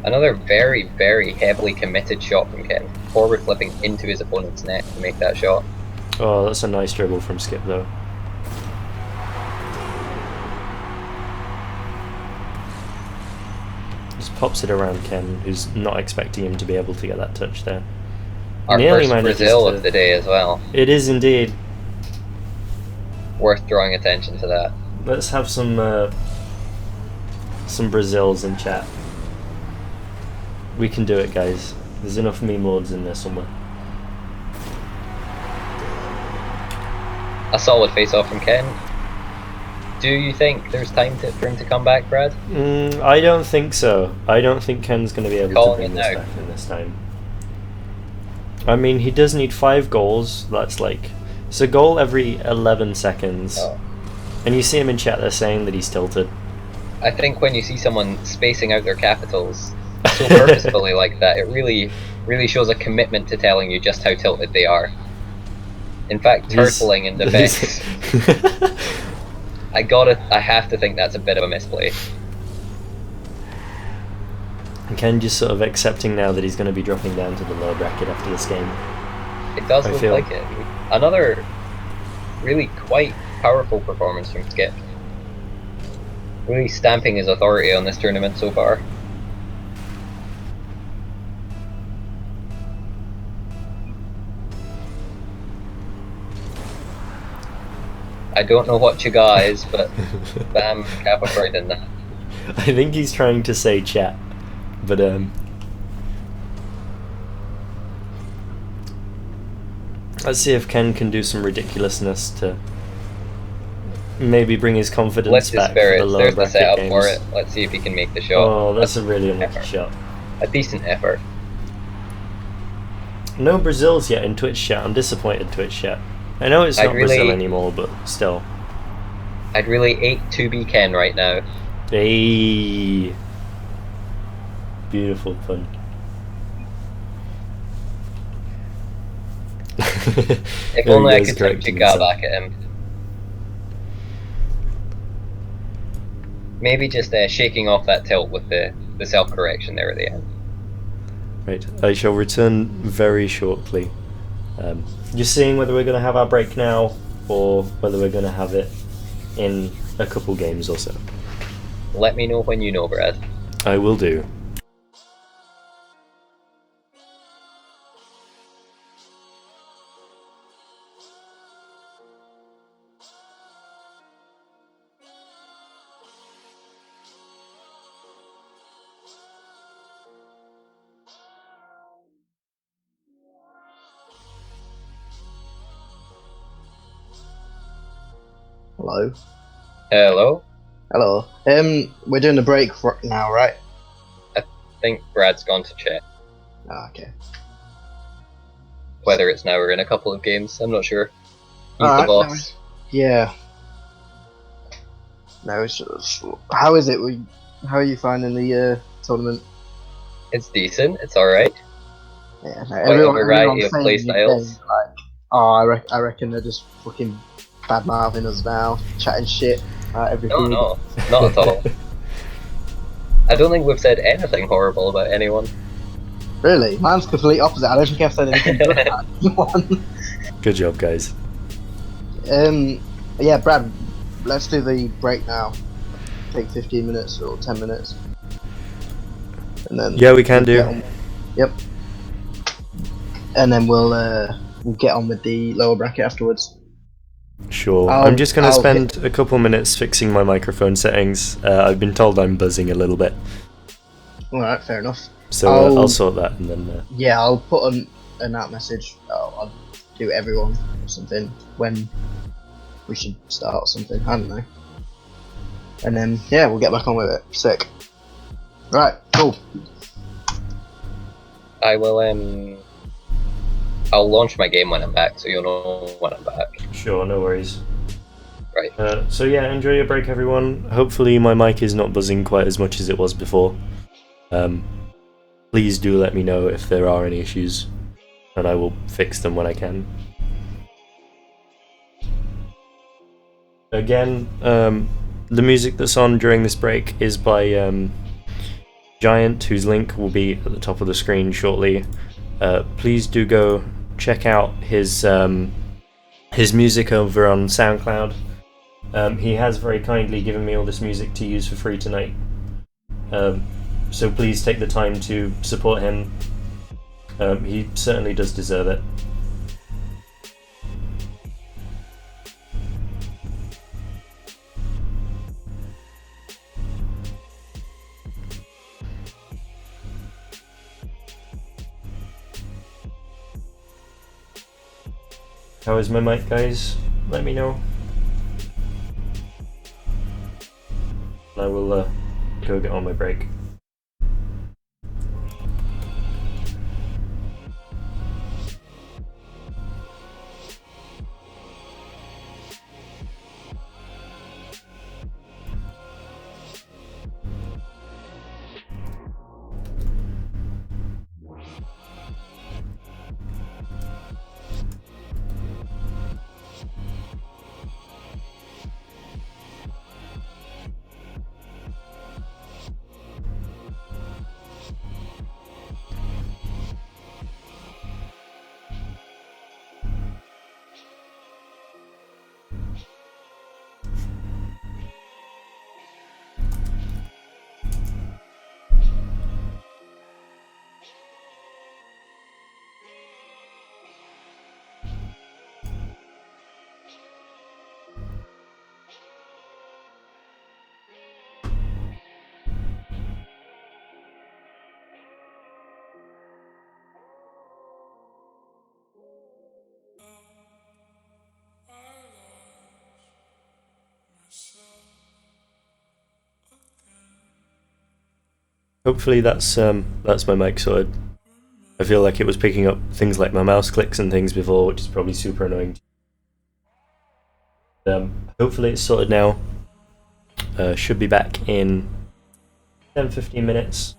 Another very, very heavily committed shot from Ken. Forward flipping into his opponent's net to make that shot. Oh, that's a nice dribble from Skip though. Just pops it around Ken, who's not expecting him to be able to get that touch there. Our Nearly first manages Brazil to- of the day as well. It is indeed. Worth drawing attention to that. Let's have some Brazils in chat. We can do it, guys. There's enough meme lords in there somewhere. A solid face-off from Ken. Do you think there's time for him to come back, Brad? I don't think so. I don't think Ken's going to be able Calling to bring it this now. back in this time. I mean, he does need 5 goals. That's like... It's a goal every 11 seconds. Oh. And you see him in chat there saying that he's tilted. I think when you see someone spacing out their capitals so purposefully like that, it really, really shows a commitment to telling you just how tilted they are. In fact, He's- turtling in defense. I have to think that's a bit of a misplay. Ken just sort of accepting now that he's going to be dropping down to the lower bracket after this game. It does I look feel- like it. Another really quite powerful performance from Skip. Really stamping his authority on this tournament so far. I don't know what Chiga is, but bam, Kappa right in that. I think he's trying to say chat, but let's see if Ken can do some ridiculousness to maybe bring his confidence Lift his back for the spirits. lower There's the bracket setup games. for it. Let's see if he can make the shot. Oh, that's a really unlucky effort. shot. A decent effort. No Brazils yet in Twitch chat. I'm disappointed, Twitch chat. I know it's I'd not Brazil really- anymore, but still. I'd really hate to be Ken right now. Hey, beautiful pun. If only I could type Chiga back at him. Maybe just shaking off that tilt with the self-correction there at the end. Right, I shall return very shortly. Just seeing whether we're going to have our break now or whether we're going to have it in a couple games or so. Let me know when you know, Brad. I will do. Hello. Hello? Hello. We're doing the break now, right? I think Brad's gone to check. Ah, okay. Whether it's now or in a couple of games, I'm not sure. He's the Alright, boss. Yeah. No, it's just, how is it? How are you finding the tournament? It's decent, it's alright. Yeah, no, Quite a variety of saying play these styles. days, like, oh, I reckon they're just fucking bad mouthing us now, chatting shit about everything. No, not at all. I don't think we've said anything horrible about anyone. Really? Mine's complete opposite. I don't think I've said anything good about anyone. Good job, guys. Yeah, Brad, let's do the break now. Take 15 minutes or 10 minutes. And then Yeah, we can get do. on- Yep. And then we'll get on with the lower bracket afterwards. Sure. I'll- I'm just going to I'll spend a couple minutes fixing my microphone settings. I've been told I'm buzzing a little bit, Alright, fair enough. so I'll sort that and then... Yeah, I'll put an out message. I'll do everyone or something when we should start or something. I don't know. and then yeah, we'll get back on with it. Sick. Right, cool. I will. I'll launch my game when I'm back, so you'll know when I'm back. Sure, no worries. Right. So yeah, enjoy your break, everyone. Hopefully my mic is not buzzing quite as much as it was before. Please do let me know if there are any issues, and I will fix them when I can. Again, the music that's on during this break is by Giant, whose link will be at the top of the screen shortly. Please do go check out his music over on SoundCloud. He has very kindly given me all this music to use for free tonight. So please take the time to support him. He certainly does deserve it. How is my mic, guys? Let me know. I will go get on my break. Hopefully that's my mic sorted. I feel like it was picking up things like my mouse clicks and things before, which is probably super annoying. Hopefully it's sorted now. Should be back in 10-15 minutes.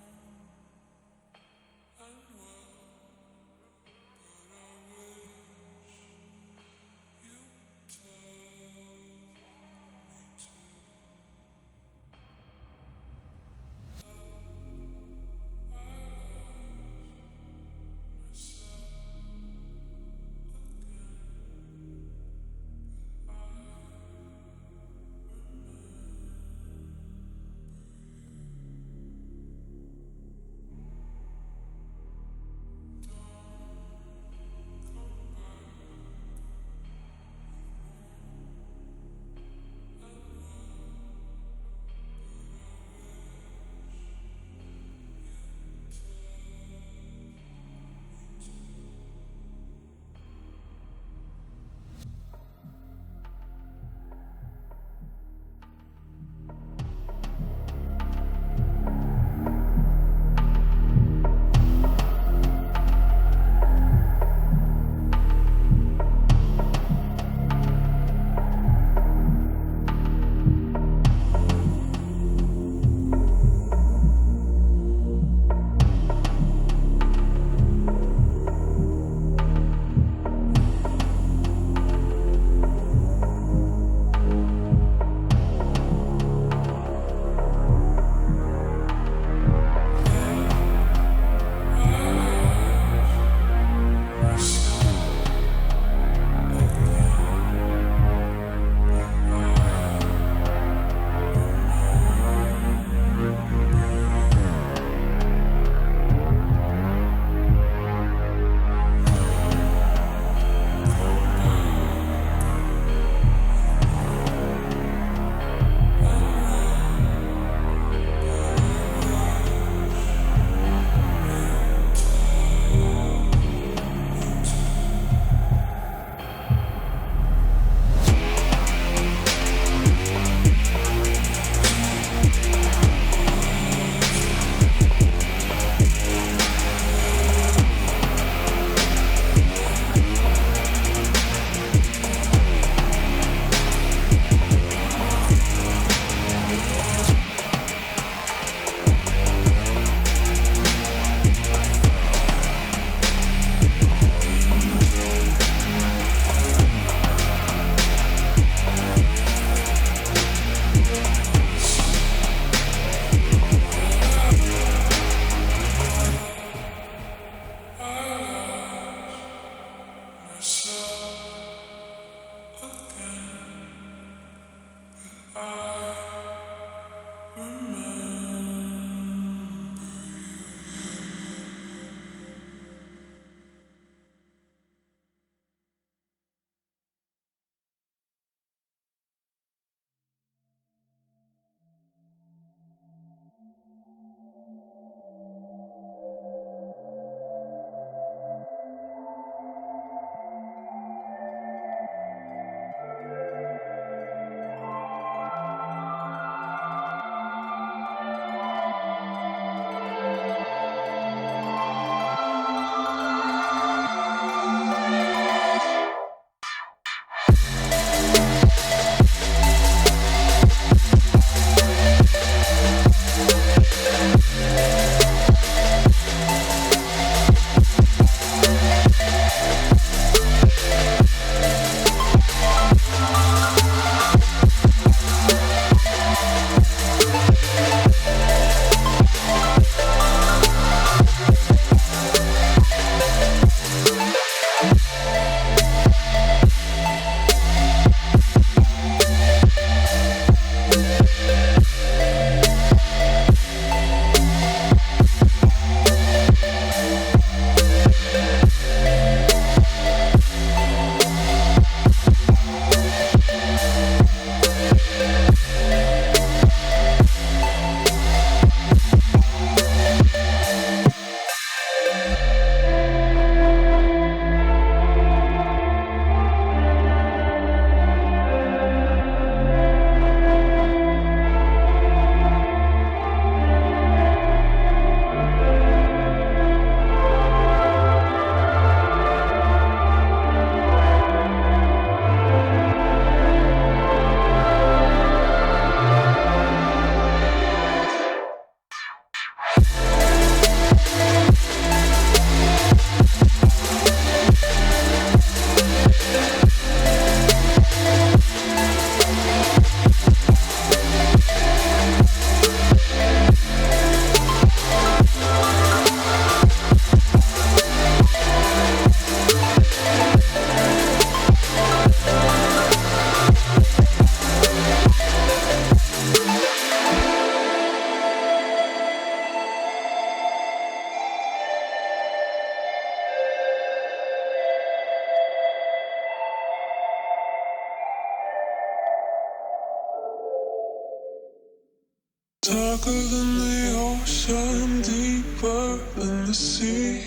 Darker than the ocean, deeper than the sea.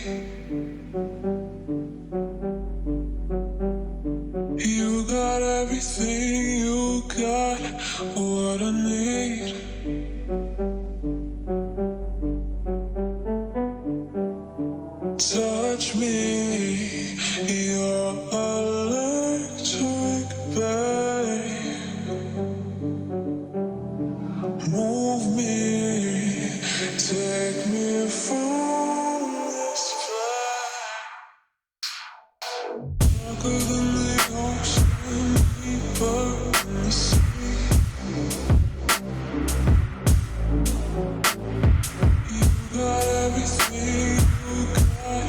You got everything, you got what I need. Touch me, you're electric, babe. Move me, take me from this place. Darker than the ocean, deeper than the sea. You got everything, you got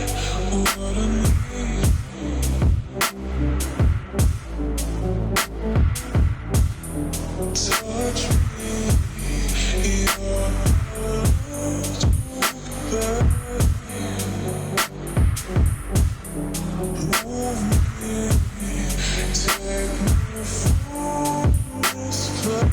what I need. Touch me, you're electric, babe. Move me, take me from this place.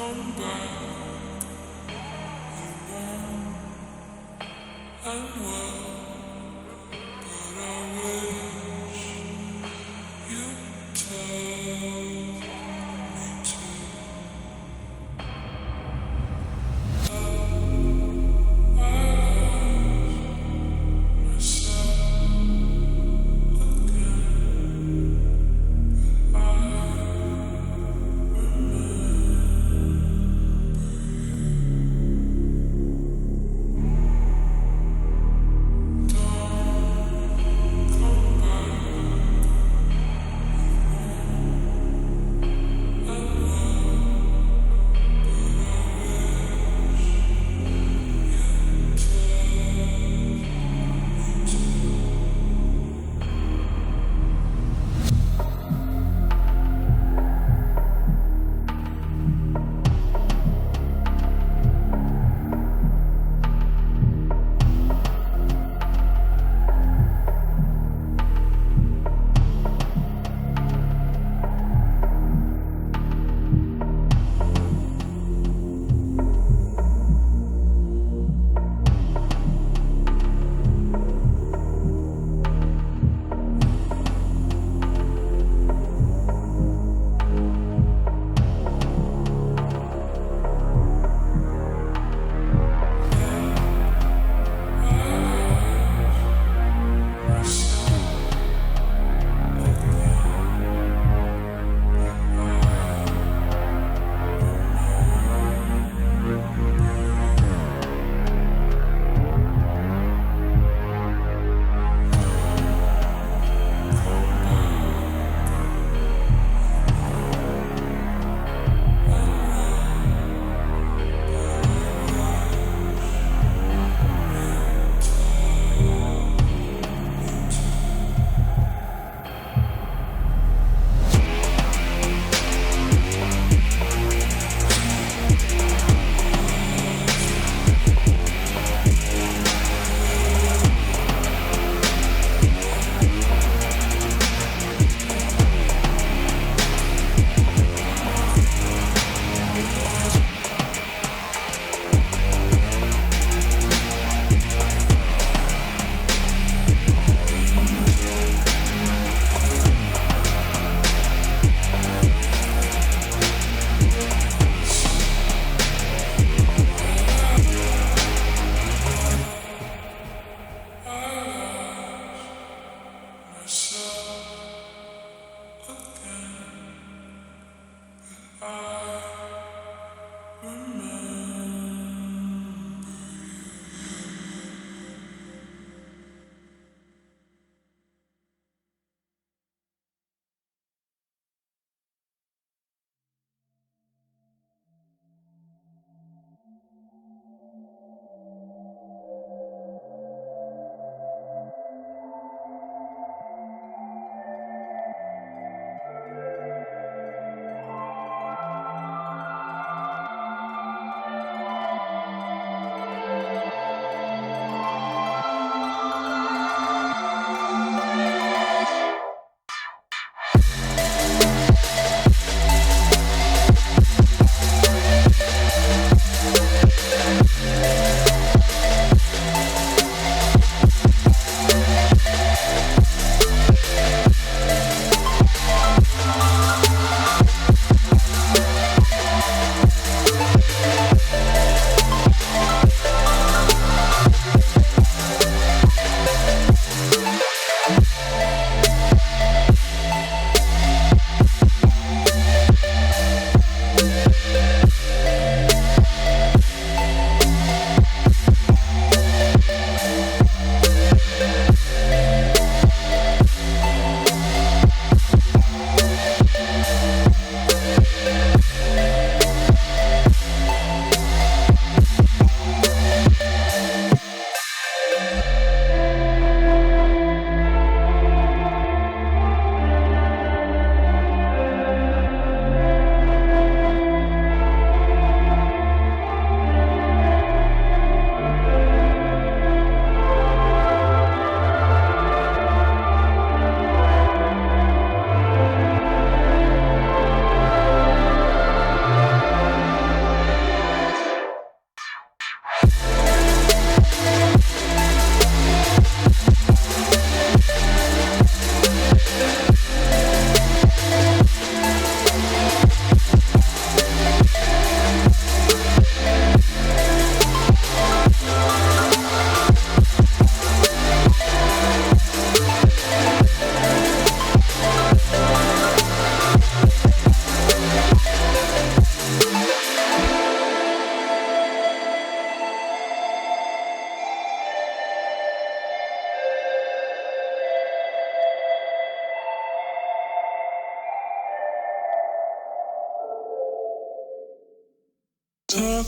come back and well, but I wish you'd tell me to.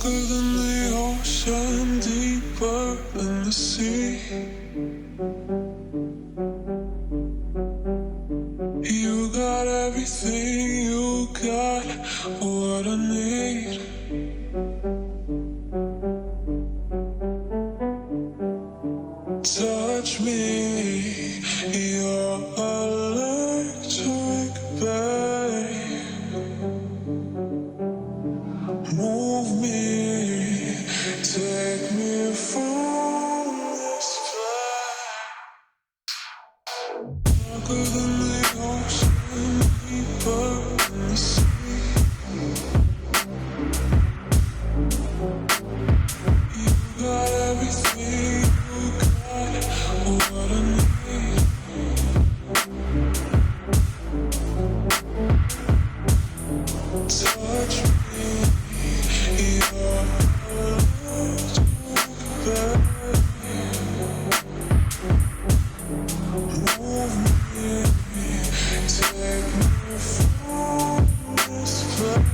Darker than the ocean, deeper than the sea. You got everything, you got what I need. Touch me, you're electric, babe. Move me, take me from this place. Darker than the ocean, deeper than the sea. You got everything, you got what I need. Touch me, you're electric, babe. Move me, take me from this place.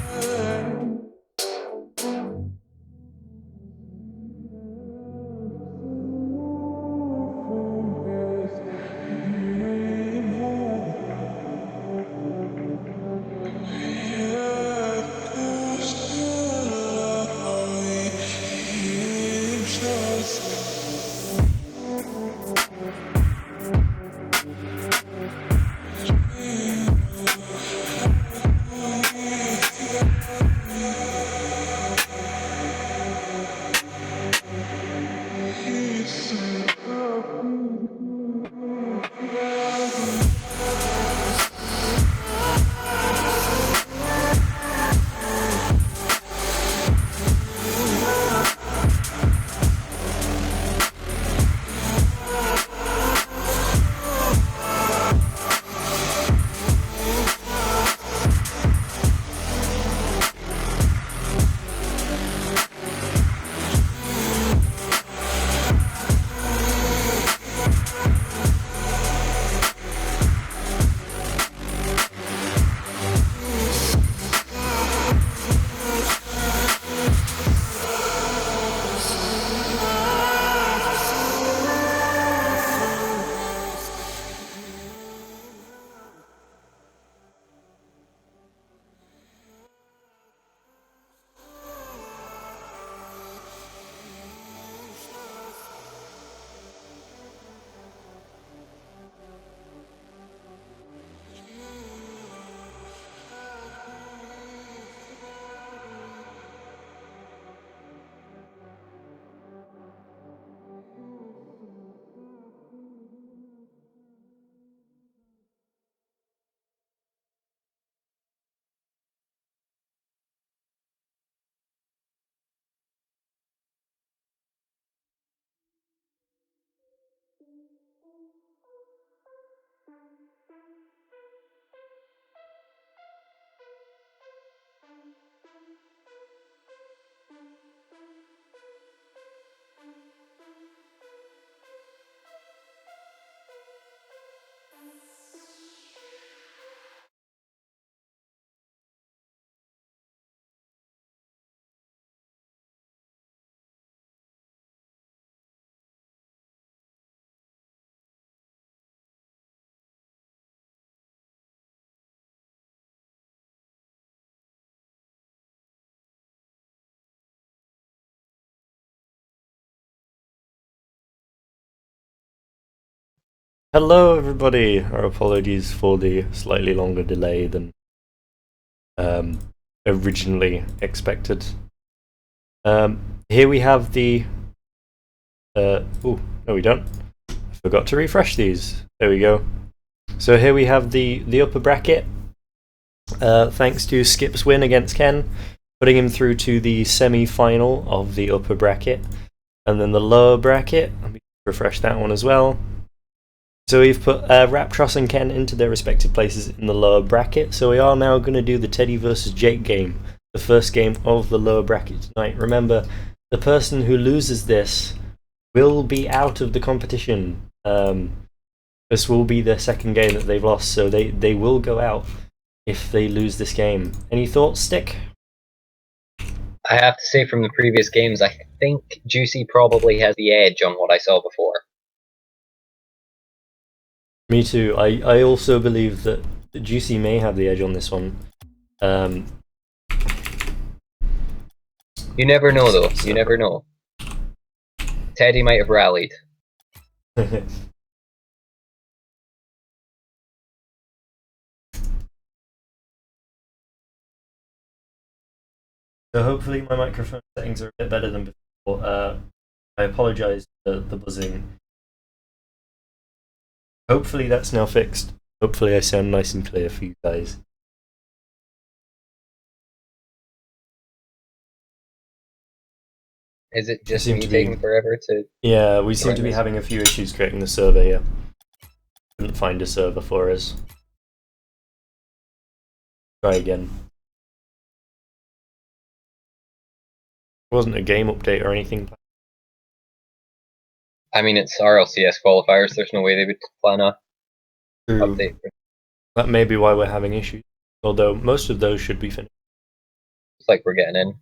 Hello, everybody. Our apologies for the slightly longer delay than originally expected. Here we have the. Oh, no, we don't. I forgot to refresh these. There we go. So here we have the upper bracket. Thanks to Skip's win against Ken, putting him through to the semi-final of the upper bracket, and then the lower bracket. Let me refresh that one as well. So we've put Raptros and Ken into their respective places in the lower bracket. So we are now going to do the Teddy versus Jake game, the first game of the lower bracket tonight. Remember, the person who loses this will be out of the competition. This will be their second game that they've lost, so they will go out if they lose this game. Any thoughts, Stick? I have to say from the previous games, I think Juicy probably has the edge on what I saw before. Me too. I also believe that Juicy may have the edge on this one. You never know, though. You never know. Teddy might have rallied. So hopefully my microphone settings are a bit better than before. I apologise for the buzzing. Hopefully that's now fixed. Hopefully I sound nice and clear for you guys. Is it just seem me to be- taking forever to... Yeah, we seem to be this. having a few issues creating the server here. Couldn't find a server for us. Try again. It wasn't a game update or anything. I mean, it's RLCS qualifiers. There's no way they would plan a True. update. That may be why we're having issues. Although most of those should be finished. It's like we're getting in.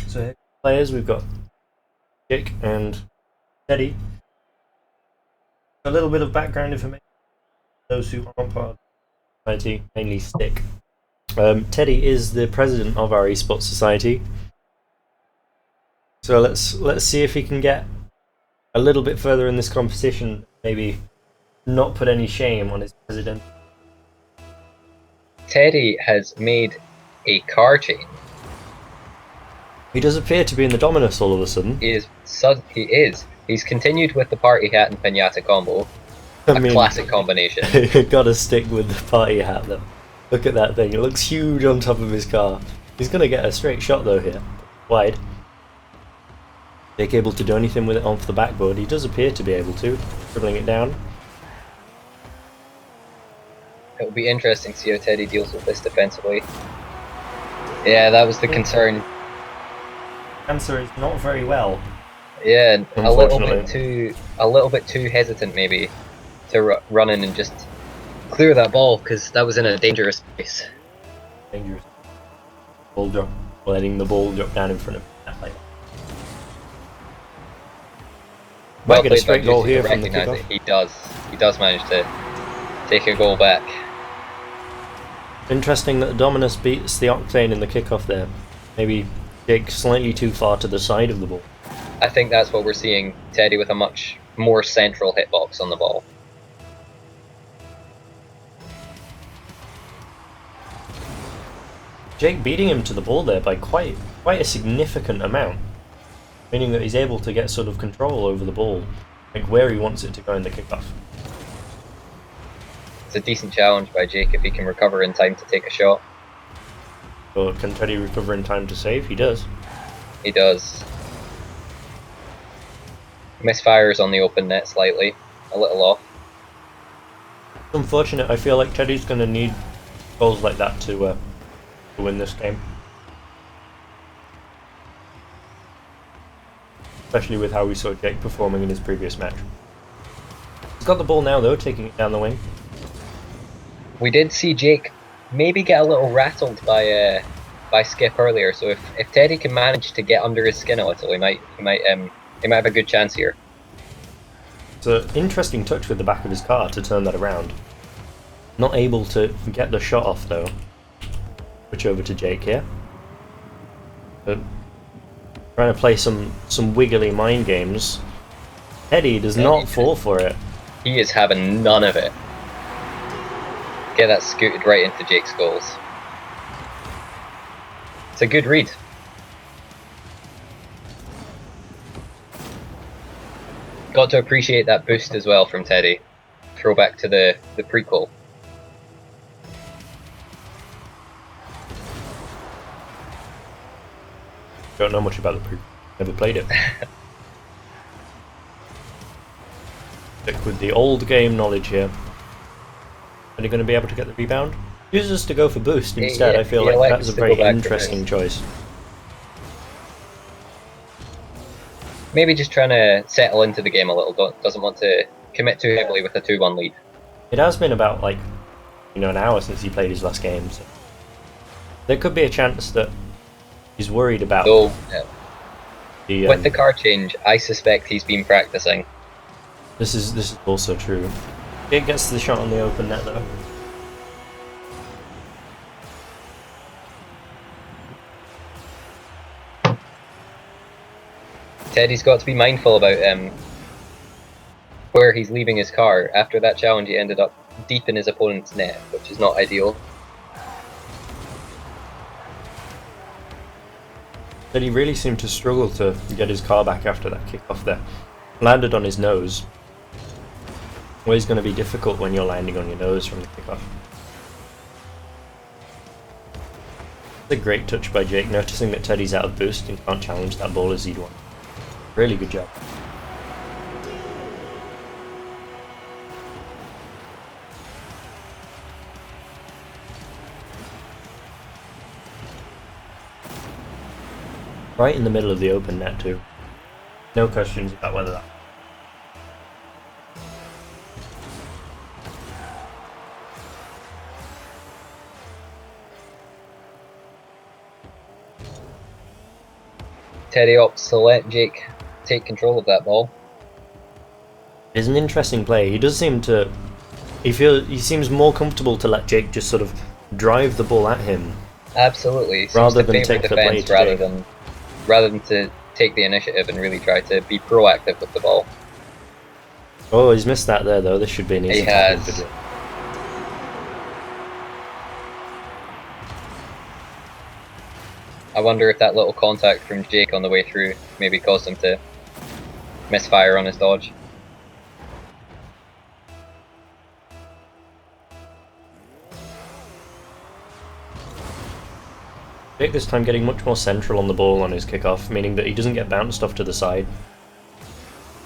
So here players, we've got Jake and Teddy. A little bit of background information for those who aren't part of the society, mainly Stick. Teddy is the president of our eSports society. So let's see if he can get a little bit further in this competition. Maybe not put any shame on his president. Teddy has made a car chain. He does appear to be in the Dominus all of a sudden. He is. He's continued with the party hat and pinata combo. I mean, Classic combination. Gotta stick with the party hat though. Look at that thing, it looks huge on top of his car. He's gonna get a straight shot though here. Wide. Jake able to do anything with it off the backboard? He does appear to be able to. Dribbling it down. It'll be interesting to see how Teddy deals with this defensively. Yeah, that was the concern. Answer is not very well. Yeah, a little bit Unfortunately. too hesitant maybe to run in and just clear that ball because that was in a dangerous space. Dangerous. Ball drop. Letting the ball drop down in front of that player. Might get a straight goal here from the kickoff. He does manage to take a goal back. Interesting that the Dominus beats the Octane in the kickoff there. Maybe Jake slightly too far to the side of the ball. I think that's what we're seeing. Teddy with a much more central hitbox on the ball. Jake beating him to the ball there by quite a significant amount, meaning that he's able to get sort of control over the ball, like where he wants it to go in the kickoff. It's a decent challenge by Jake if he can recover in time to take a shot. But can Teddy recover in time to save? He does. He does. Misfires on the open net slightly, a little off. It's unfortunate. I feel like Teddy's going to need goals like that to win this game. Especially with how we saw Jake performing in his previous match. He's got the ball now though, taking it down the wing. We did see Jake maybe get a little rattled by Skip earlier, so if Teddy can manage to get under his skin a little, he might have a good chance here. It's an interesting touch with the back of his car to turn that around. Not able to get the shot off though. Switch over to Jake here. But trying to play some wiggly mind games. Teddy does not fall for it. He is having none of it. Get that scooted right into Jake's goals. It's a good read. Got to appreciate that boost as well from Teddy. Throwback to the prequel. Don't know much about the prequel. Never played it. Stick with the old game knowledge here. Are you going to be able to get the rebound? Chooses to go for boost instead. Yeah, I feel he like elects that's a to very go back for interesting boost. choice. Maybe just trying to settle into the game a little. Doesn't want to commit too heavily with a 2-1 lead. It has been about like, an hour since he played his last game, so there could be a chance that he's worried about Though, the. with the car change, I suspect he's been practicing. This is also true. It gets the shot on the open net though. Teddy's got to be mindful about where he's leaving his car. After that challenge, he ended up deep in his opponent's net, which is not ideal. But he really seemed to struggle to get his car back after that kickoff there. Landed on his nose. Always going to be difficult when you're landing on your nose from the kickoff. It's a great touch by Jake, noticing that Teddy's out of boost and can't challenge that ball as he'd want. Really good job. Right in the middle of the open net too. No questions about whether that. Teddy opts to let Jake take control of that ball. It's an interesting play. He does seem to. He seems more comfortable to let Jake just sort of drive the ball at him. Absolutely. Seems Rather to than favour take the play defence to rather than to take the initiative and really try to be proactive with the ball. Oh, he's missed that there though. This should be an easy He tap-in has. for Jake. I wonder if that little contact from Jake on the way through maybe caused him to misfire on his dodge. Jake this time getting much more central on the ball on his kickoff, meaning that he doesn't get bounced off to the side.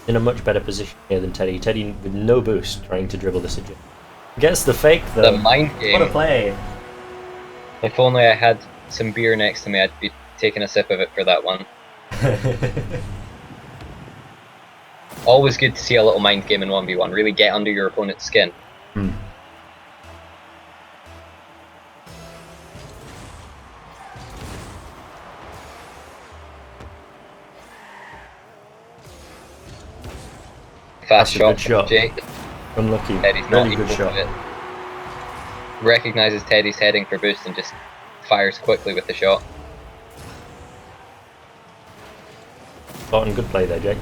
In a much better position here than Teddy. Teddy with no boost trying to dribble this again. Gets the fake though. The mind game. What a play! If only I had some beer next to me, I'd be taking a sip of it for that one. Always good to see a little mind game in 1v1. Really get under your opponent's skin. Fast That's a shot good shot. from Jake. Unlucky. Teddy's not Really equal good shot. to it. Recognises Teddy's heading for boost and just fires quickly with the shot. Spot and good play there, Jake.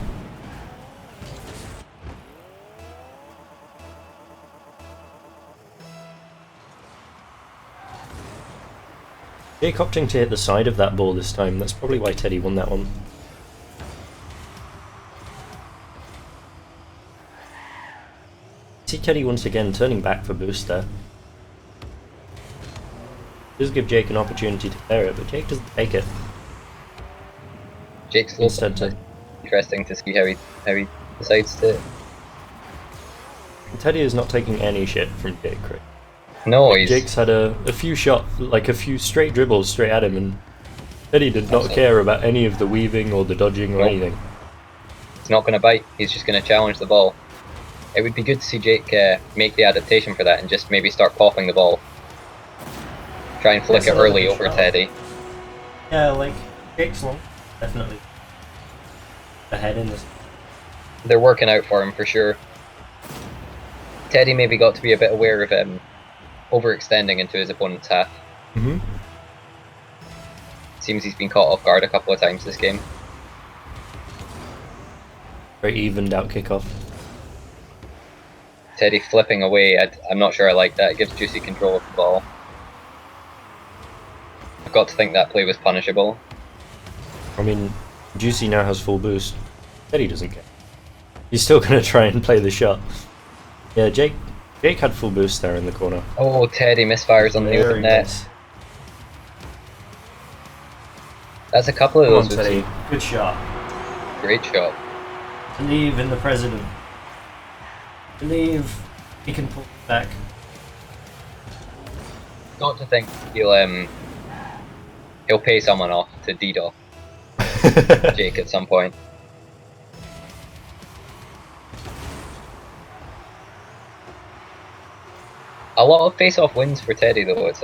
Jake opting to hit the side of that ball this time. That's probably why Teddy won that one. See Teddy once again turning back for boost there. Does give Jake an opportunity to clear it, but Jake doesn't take it. Jake's Instead to interesting to see how he decides to. Teddy is not taking any shit from Jake. Right? No, he's Jake's had a few shots, like a few straight dribbles straight at him, and Teddy did not care about any of the weaving or the dodging or Nope. anything. He's not going to bite. He's just going to challenge the ball. It would be good to see Jake make the adaptation for that and just maybe start popping the ball. Try and flick That's it early another over shot. Teddy. Yeah, like Jake's long, definitely ahead in this. They're working out for him for sure. Teddy maybe got to be a bit aware of him overextending into his opponent's half. Seems he's been caught off guard a couple of times this game. Very evened out kickoff. Teddy flipping away, I'm not sure I like that. It gives Juicy control of the ball. I've got to think that play was punishable. I mean, Juicy now has full boost. Teddy doesn't care. He's still going to try and play the shot. Yeah, Jake had full boost there in the corner. Oh, Teddy misfires on the Very open net. nice. That's a couple of Come on, those we've Teddy. seen. Good shot. Great shot. Believe in the president. Believe he can pull it back. Got to think he'll pay someone off to DDoS Jake at some point. A lot of face-off wins for Teddy though. It's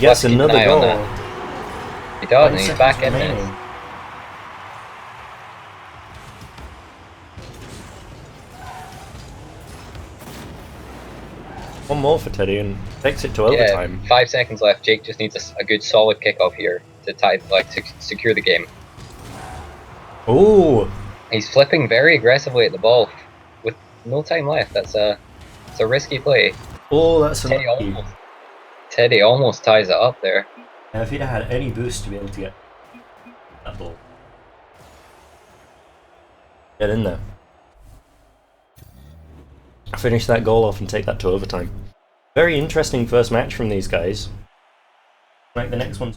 Yes, keep an another eye on goal. he does, 20 and he's seconds back in remaining. this. One more for Teddy and takes it to overtime. 5 seconds left. Jake just needs a good solid kickoff here to secure the game. Oh, He's flipping very aggressively at the ball with no time left. It's a risky play. oh, that's Teddy unlucky. Teddy almost ties it up there. If he'd had any boost to be able to get that ball, get in there, finish that goal off, and take that to overtime. Very interesting first match from these guys. Like the next one's.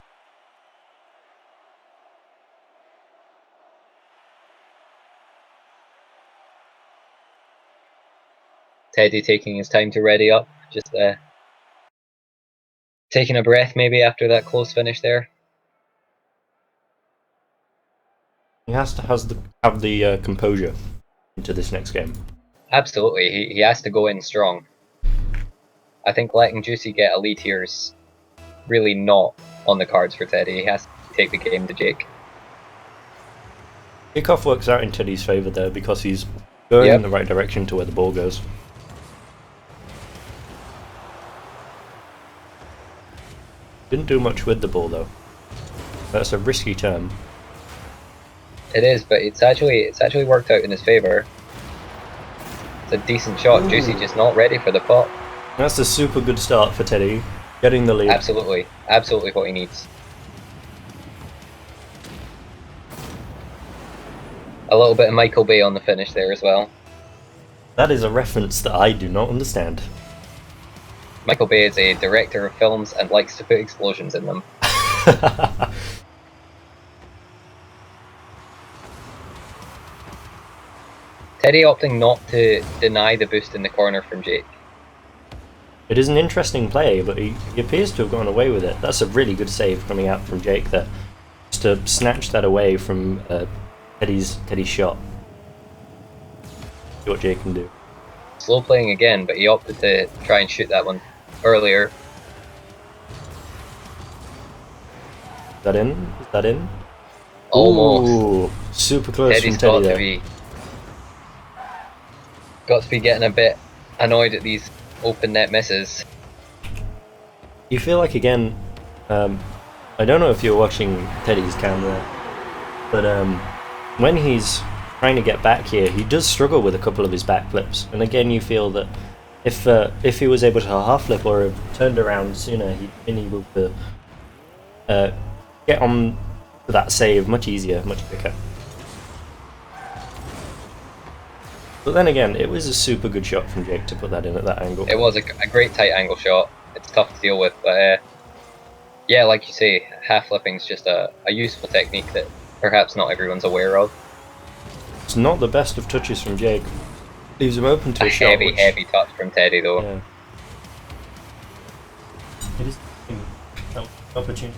Teddy taking his time to ready up, just taking a breath maybe after that close finish there. He has to have the composure into this next game. Absolutely, he has to go in strong. I think letting Juicy get a lead here is really not on the cards for Teddy. He has to take the game to Jake. Kickoff works out in Teddy's favour there because he's going in the right direction to where the ball goes. Didn't do much with the ball though. That's a risky turn. It is, but it's actually worked out in his favour. It's a decent shot. Ooh. Juicy just not ready for the pop. That's a super good start for Teddy, getting the lead. Absolutely what he needs. A little bit of Michael Bay on the finish there as well. That is a reference that I do not understand. Michael Bay is a director of films and likes to put explosions in them. Teddy opting not to deny the boost in the corner from Jake. It is an interesting play, but he appears to have gone away with it. That's a really good save coming out from Jake there. Just to snatch that away from Teddy's shot. See what Jake can do. Slow playing again, but he opted to try and shoot that one earlier. Is that in? Is that in? Almost. Ooh, super close Teddy's from Teddy there. got to be getting a bit annoyed at these open net misses. You feel like again, I don't know if you're watching Teddy's camera, but when he's trying to get back here, he does struggle with a couple of his back flips. And again, you feel that if he was able to half flip or have turned around sooner, he'd been able to get on to that save much easier, much quicker. But then again, it was a super good shot from Jake to put that in at that angle. It was a great tight angle shot. It's tough to deal with, but yeah, like you say, half flipping is just a useful technique that perhaps not everyone's aware of. It's not the best of touches from Jake. Leaves him open to a shot. Heavy touch from Teddy though. Yeah. It is an opportunity.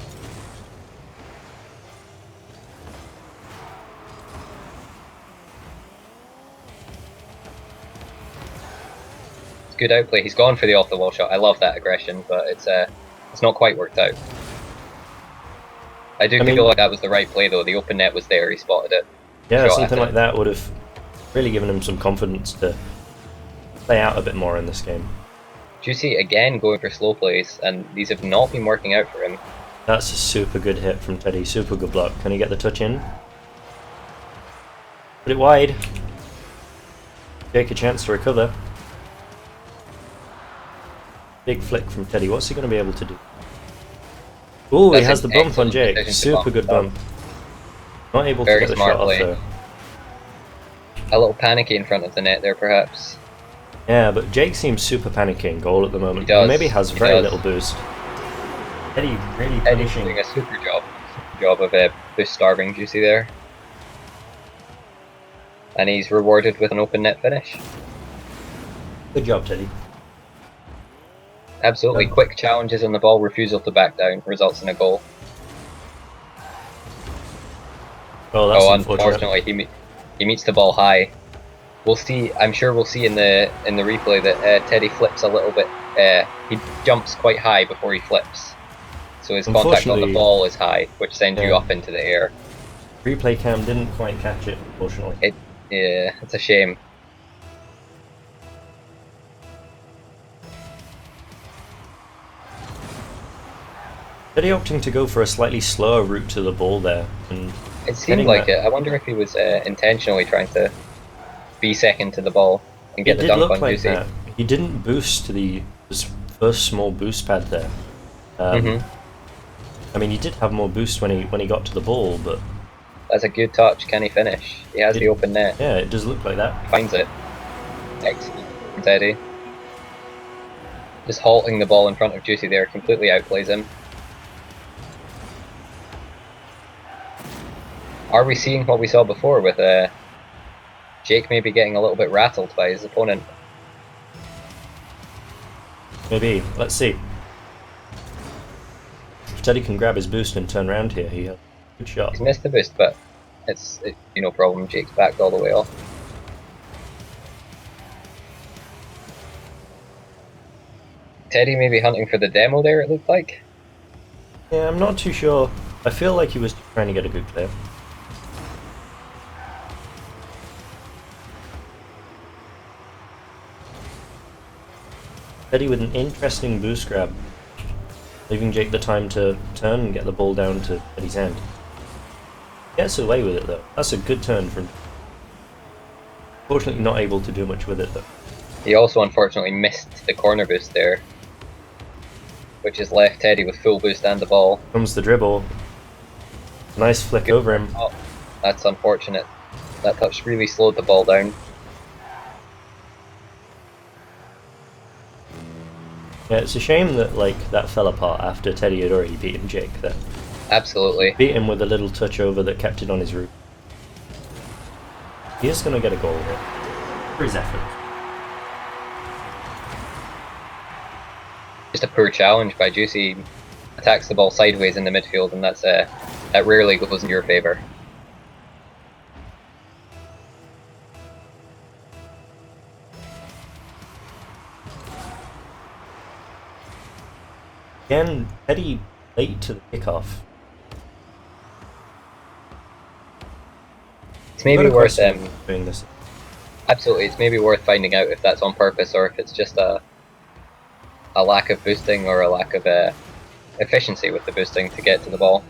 It's good outplay. He's gone for the off the wall shot. I love that aggression, but it's not quite worked out. I feel like that was the right play though. The open net was there. He spotted it. Yeah, something like that would have really given him some confidence to play out a bit more in this game. Juicy again going for slow plays, and these have not been working out for him. That's a super good hit from Teddy, super good block. Can he get the touch in? Put it wide. Jake a chance to recover. Big flick from Teddy, what's he going to be able to do? Ooh, he has the bump on Jake, super good bump. Not able to get the shot off though. A little panicky in front of the net there perhaps. Yeah, but Jake seems super panicky in goal at the moment. He does. Maybe has very little boost. Eddie really punishing. Doing a super job of boost starving Juicy there. And he's rewarded with an open net finish. Good job, Teddy. Absolutely. Yeah. Quick challenges on the ball, refusal to back down, results in a goal. Oh, that's Oh, unfortunate. unfortunately, he meets the ball high. We'll see. I'm sure we'll see in the replay that Teddy flips a little bit. He jumps quite high before he flips, so his contact on the Unfortunately, ball is high, which sends you yeah, up into the air. replay cam didn't quite catch it, unfortunately. Yeah, it's a shame. Teddy opting to go for a slightly slower route to the ball there, and It seemed getting like that. it. I wonder if he was intentionally trying to be second to the ball and get It the did dunk look on like Juicy. that. He didn't boost his first small boost pad there. Hmm. I mean, he did have more boost when he got to the ball, but That's a good touch. Can he finish? He has it, the open net. yeah, it does look like that. He finds it. Excellent from Teddy. Just halting the ball in front of Juicy there completely outplays him. Are we seeing what we saw before with Jake maybe getting a little bit rattled by his opponent? Maybe. Let's see. If Teddy can grab his boost and turn around here, he has a good shot. He's missed the boost, but it's no problem. Jake's backed all the way off. Teddy maybe hunting for the demo there, it looked like. Yeah, I'm not too sure. I feel like he was trying to get a good clear. Teddy with an interesting boost grab, leaving Jake the time to turn and get the ball down to Teddy's hand. Gets away with it though. That's a good turn from. Fortunately, not able to do much with it though. He also unfortunately missed the corner boost there, which has left Teddy with full boost and the ball. Comes the dribble. Nice flick over him. Oh, that's unfortunate. That touch really slowed the ball down. Yeah, it's a shame that that fell apart after Teddy had already beaten Jake there. Absolutely. Beat him with a little touch over that kept it on his route. He is going to get a goal here for his effort. Just a poor challenge by Juicy. Attacks the ball sideways in the midfield, and that rarely goes in your favour. Again, Teddy late to the kickoff. It's maybe Got a worth question doing this. absolutely. It's maybe worth finding out if that's on purpose or if it's just a lack of boosting or a lack of efficiency with the boosting to get to the ball.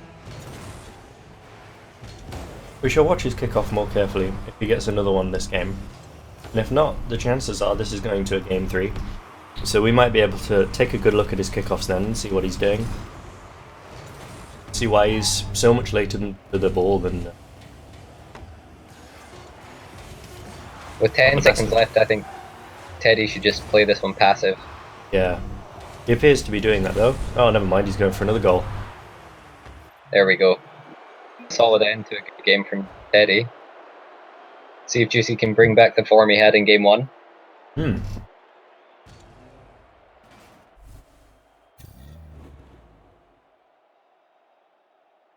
We shall watch his kickoff more carefully if he gets another one this game. And if not, the chances are this is going to a game 3. So we might be able to take a good look at his kickoffs then and see what he's doing. See why he's so much later to the ball than... With 10 seconds left, I think Teddy should just play this one passive. Yeah. He appears to be doing that though. Oh, never mind, he's going for another goal. There we go. Solid end to a good game from Teddy. See if Juicy can bring back the form he had in game 1.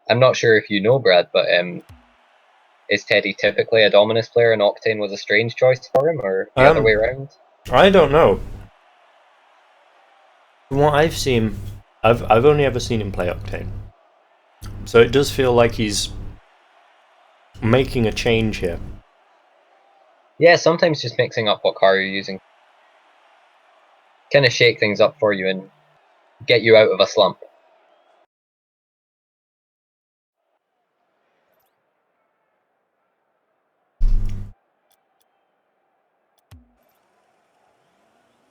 I'm not sure if you know, Brad, but is Teddy typically a Dominus player and Octane was a strange choice for him, or the other way around? I don't know. From what I've seen, I've only ever seen him play Octane. So it does feel like he's making a change here. Yeah, sometimes just mixing up what car you're using. Kind of shake things up for you and get you out of a slump.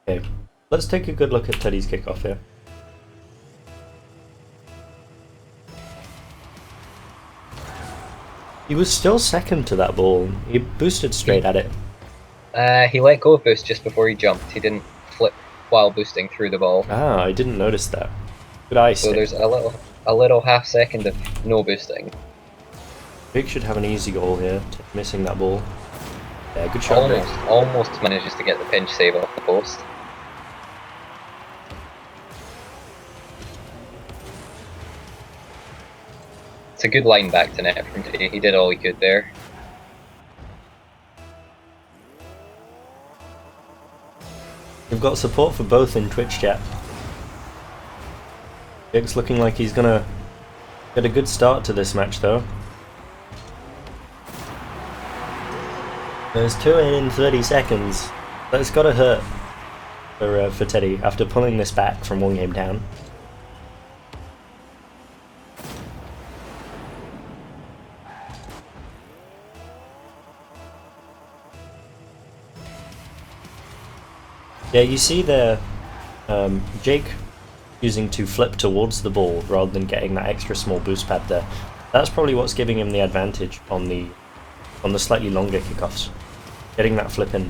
Okay, let's take a good look at Teddy's kickoff here. He was still second to that ball. He boosted straight at it. He let go of boost just before he jumped. He didn't flip while boosting through the ball. Ah, I didn't notice that. Good eye So stick. there's a little half second of no boosting. Big should have an easy goal here, missing that ball. Yeah, good shot. Almost manages to get the pinch save off the post. a good line back to net from Teddy. He did all he could there. We've got support for both in Twitch chat. Jake's looking like he's gonna get a good start to this match though. There's 2 in 30 seconds. That's gotta hurt for Teddy after pulling this back from 1 game down. Yeah, you see there, Jake using to flip towards the ball rather than getting that extra small boost pad there. That's probably what's giving him the advantage on the slightly longer kickoffs. Getting that flip in.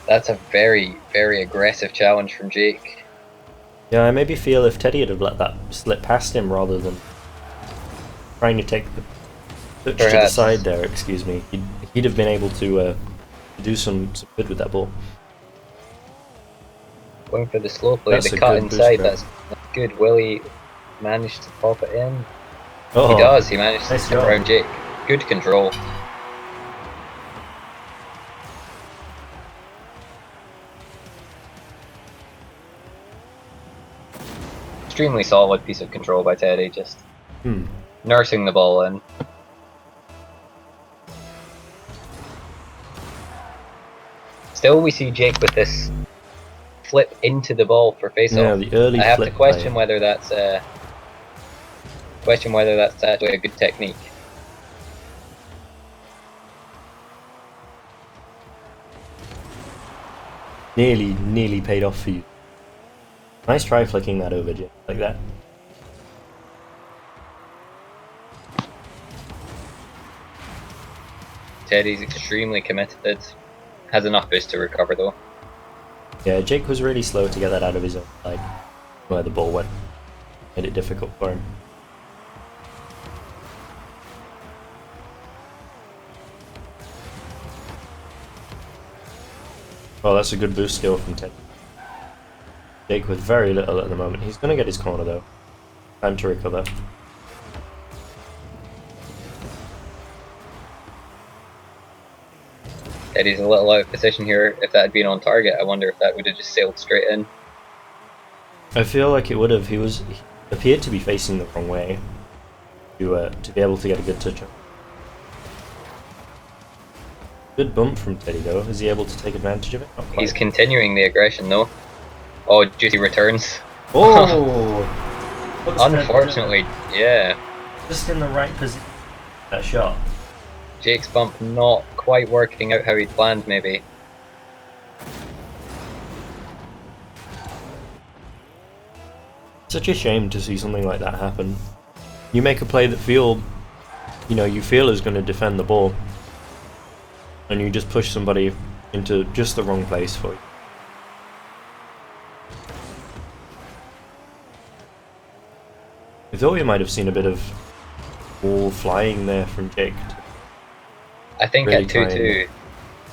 That's a very, very aggressive challenge from Jake. Yeah, I maybe feel if Teddy had have let that slip past him rather than trying to take the touch to the side there, excuse me, he'd have been able to do some good with that ball. Going for the slow play, That's the a cut good inside, boost, that's good. Will he manage to pop it in? Oh, He does, he managed to nice skip job. around Jake. Good control. Extremely solid piece of control by Teddy, just nursing the ball in. Still, we see Jake with this flip into the ball for face-off. Yeah, the early I have flip to question play. whether that's actually a good technique. Nearly paid off for you. Nice try flicking that over, Jake, like that. Teddy's extremely committed. Has enough boost to recover though. Yeah, Jake was really slow to get that out of his own side where the ball went. Made it difficult for him. Well, that's a good boost skill from Teddy. Jake with very little at the moment. He's going to get his corner though. Time to recover. Teddy's a little out of position here. If that had been on target, I wonder if that would have just sailed straight in. I feel like it would have. He appeared to be facing the wrong way to be able to get a good touch on. Good bump from Teddy though. Is he able to take advantage of it? Not quite. He's continuing the aggression though. Oh, juicy returns. Oh! Unfortunately, yeah. Just in the right position. That shot. Jake's bump not quite working out how he'd planned, maybe. Such a shame to see something like that happen. You make a play that you feel is going to defend the ball, and you just push somebody into just the wrong place for you. I thought we might have seen a bit of ball flying there from Jake. I think Really at 2-2,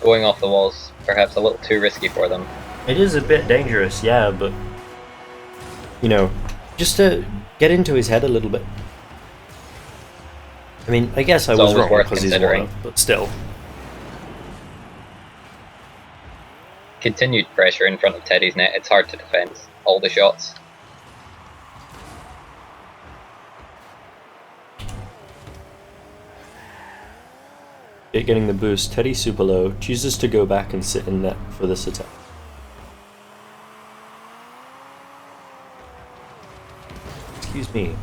going off the walls, perhaps a little too risky for them. It is a bit dangerous, yeah, but just to get into his head a little bit. I mean, I guess I It's was always wrong worth because he's considering. one, but still. Continued pressure in front of Teddy's net, it's hard to defend all the shots. Jake getting the boost, Teddy super low, chooses to go back and sit in net for this attack. Excuse me.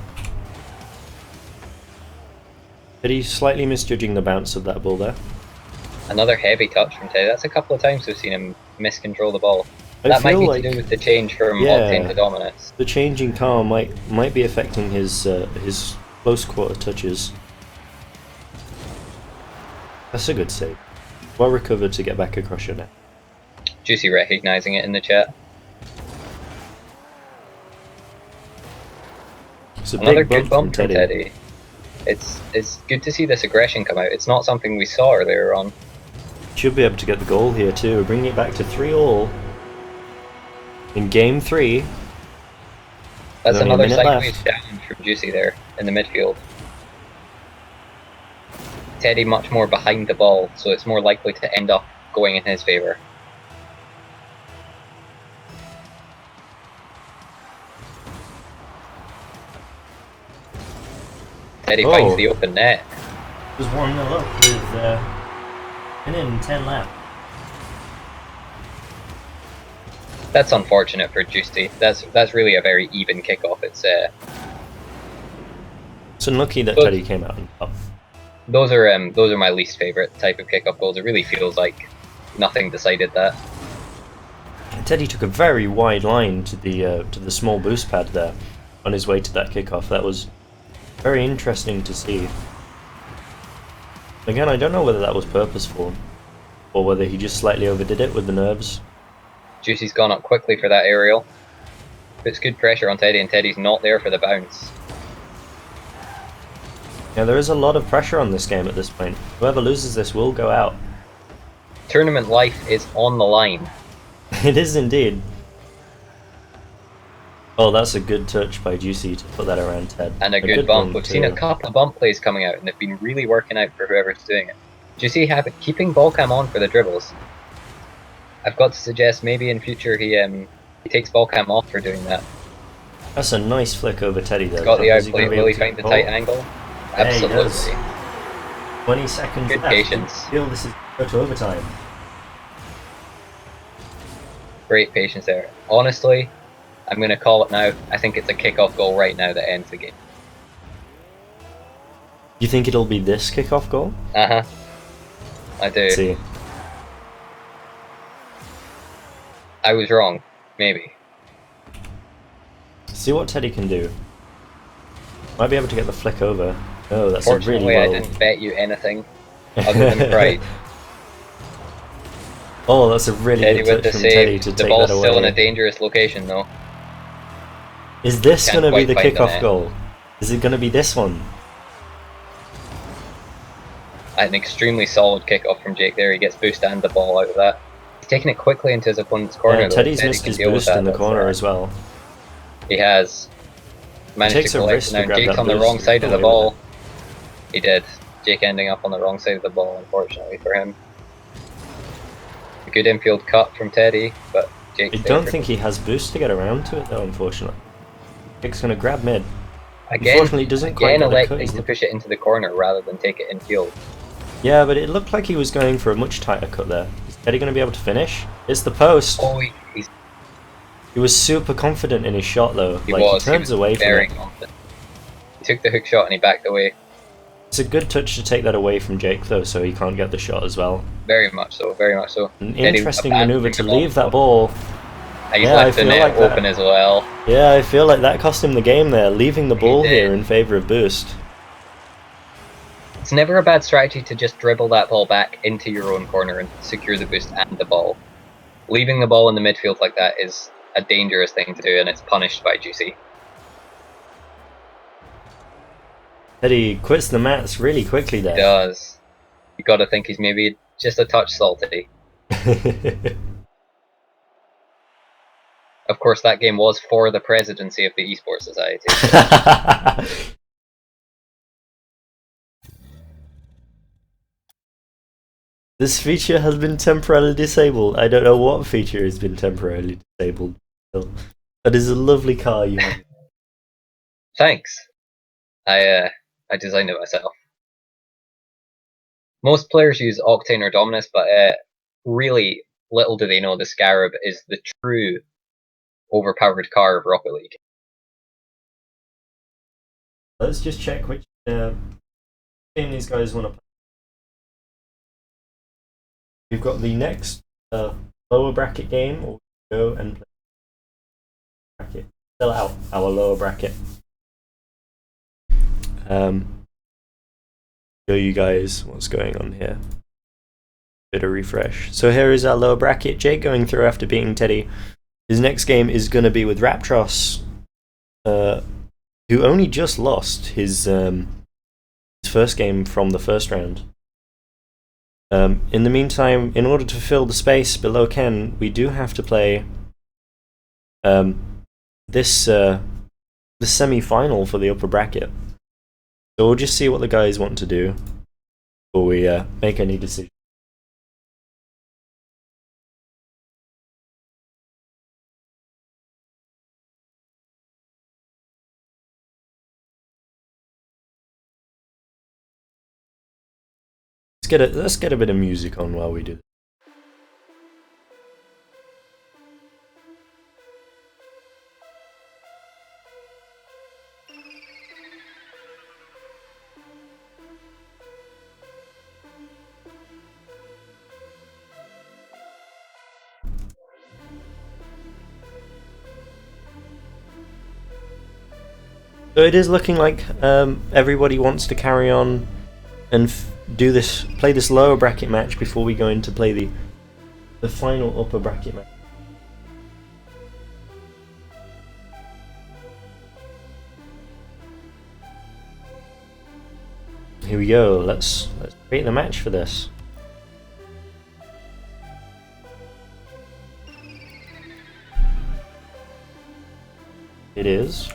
Teddy slightly misjudging the bounce of that ball there. Another heavy touch from Teddy. That's a couple of times we've seen him miscontrol the ball. I That might feel be like to do with the change from Yeah. Octane to Dominus. the changing car might be affecting his close quarter touches. That's a good save. Well recovered to get back across your net. Juicy recognising it in the chat. It's a Another big good bump bump from Teddy. It's good to see this aggression come out. It's not something we saw earlier on. Should be able to get the goal here too, bringing it back to 3-3. In game 3, That's only a another minute sideways left. challenge from Juicy there in the midfield. Teddy much more behind the ball, so it's more likely to end up going in his favour. Teddy finds the open net. It was 1-0 up with in 10 laps. That's unfortunate for Juicy. That's really a very even kickoff. It's unlucky that Teddy came out on top. those are my least favourite type of kickoff goals. It really feels like nothing decided that. Teddy took a very wide line to the small boost pad there on his way to that kickoff. That was very interesting to see. Again, I don't know whether that was purposeful or whether he just slightly overdid it with the nerves. Juicy's gone up quickly for that aerial. Puts good pressure on Teddy, and Teddy's not there for the bounce. Yeah, there is a lot of pressure on this game at this point. Whoever loses this will go out. Tournament life is on the line. It is indeed. Oh, that's a good touch by Juicy to put that around Ted. And a good bump. We've seen a couple of bump plays coming out, and they've been really working out for whoever's doing it. Juicy keeping ball cam on for the dribbles. I've got to suggest maybe in future he takes ball cam off for doing that. That's a nice flick over Teddy there. He's got the outplay. Will he find the tight angle? Absolutely. 20 seconds good left. Patience. I feel this is go to overtime. Great patience there. Honestly, I'm going to call it now. I think it's a kickoff goal right now that ends the game. You think it'll be this kickoff goal? Uh-huh. I do. Let's see. I was wrong. Maybe. See what Teddy can do. Might be able to get the flick over. Oh, that's a Fortunately, really well. I didn't bet you anything other than pride. Oh, that's a really Teddy good with touch the from Teddy save. to The take ball's that away. still in a dangerous location though. Is this Can't going to be the quite find the kickoff net. goal? Is it going to be this one? An extremely solid kickoff from Jake there. He gets boost and the ball out of that. He's taking it quickly into his opponent's corner. Yeah, though. Teddy's Teddy missed can his deal with boost that. in the That's, corner as well. He has managed takes to a collect risk it now. to grab Jake's that on the boost wrong and side of get the away with ball. He did. Jake ending up on the wrong side of the ball, unfortunately for him. A good infield cut from Teddy, but Jake's I there don't for think he has boost to get around to it though, unfortunately. Jake's going to grab mid. Again, Unfortunately, he doesn't quite get a cut. electing He's to push it into the corner rather than take it infield. Yeah, but it looked like he was going for a much tighter cut there. Is Teddy going to be able to finish? It's the post! Oh, He was super confident in his shot though. he Like, was he turns away from very it. confident. He took the hook shot and he backed away. It's a good touch to take that away from Jake though, so he can't get the shot as well. Very much so, very much so. An Teddy interesting abandoning manoeuvre to the ball. leave that ball. He's Yeah, left I the feel net like that- open as well. Yeah, I feel like that cost him the game there, leaving the ball did. here in favour of boost. It's never a bad strategy to just dribble that ball back into your own corner and secure the boost and the ball. Leaving the ball in the midfield like that is a dangerous thing to do, and it's punished by Juicy. Teddy quits the mats really quickly He there. does. You gotta think he's maybe just a touch salty. Of course, that game was for the presidency of the eSports Society. This feature has been temporarily disabled. I don't know what feature has been temporarily disabled. That is a lovely car you have. Thanks. I designed it myself. Most players use Octane or Dominus, but really little do they know the Scarab is the true overpowered car of Rocket League. Let's just check which game these guys want to play. We've got the next lower bracket game, or go and play bracket. Fill out our lower bracket. Show you guys what's going on here. Bit of refresh. So here is our lower bracket. Jake going through after beating Teddy. His next game is going to be with Raptros, who only just lost his first game from the first round. In the meantime, in order to fill the space below Ken, we do have to play this the semi-final for the upper bracket. So we'll just see what the guys want to do before we make any decisions. Let's get a bit of music on while we do this. So it is looking like everybody wants to carry on and play this lower bracket match before we go into play the final upper bracket match. Here we go. Let's create the match for this. It is.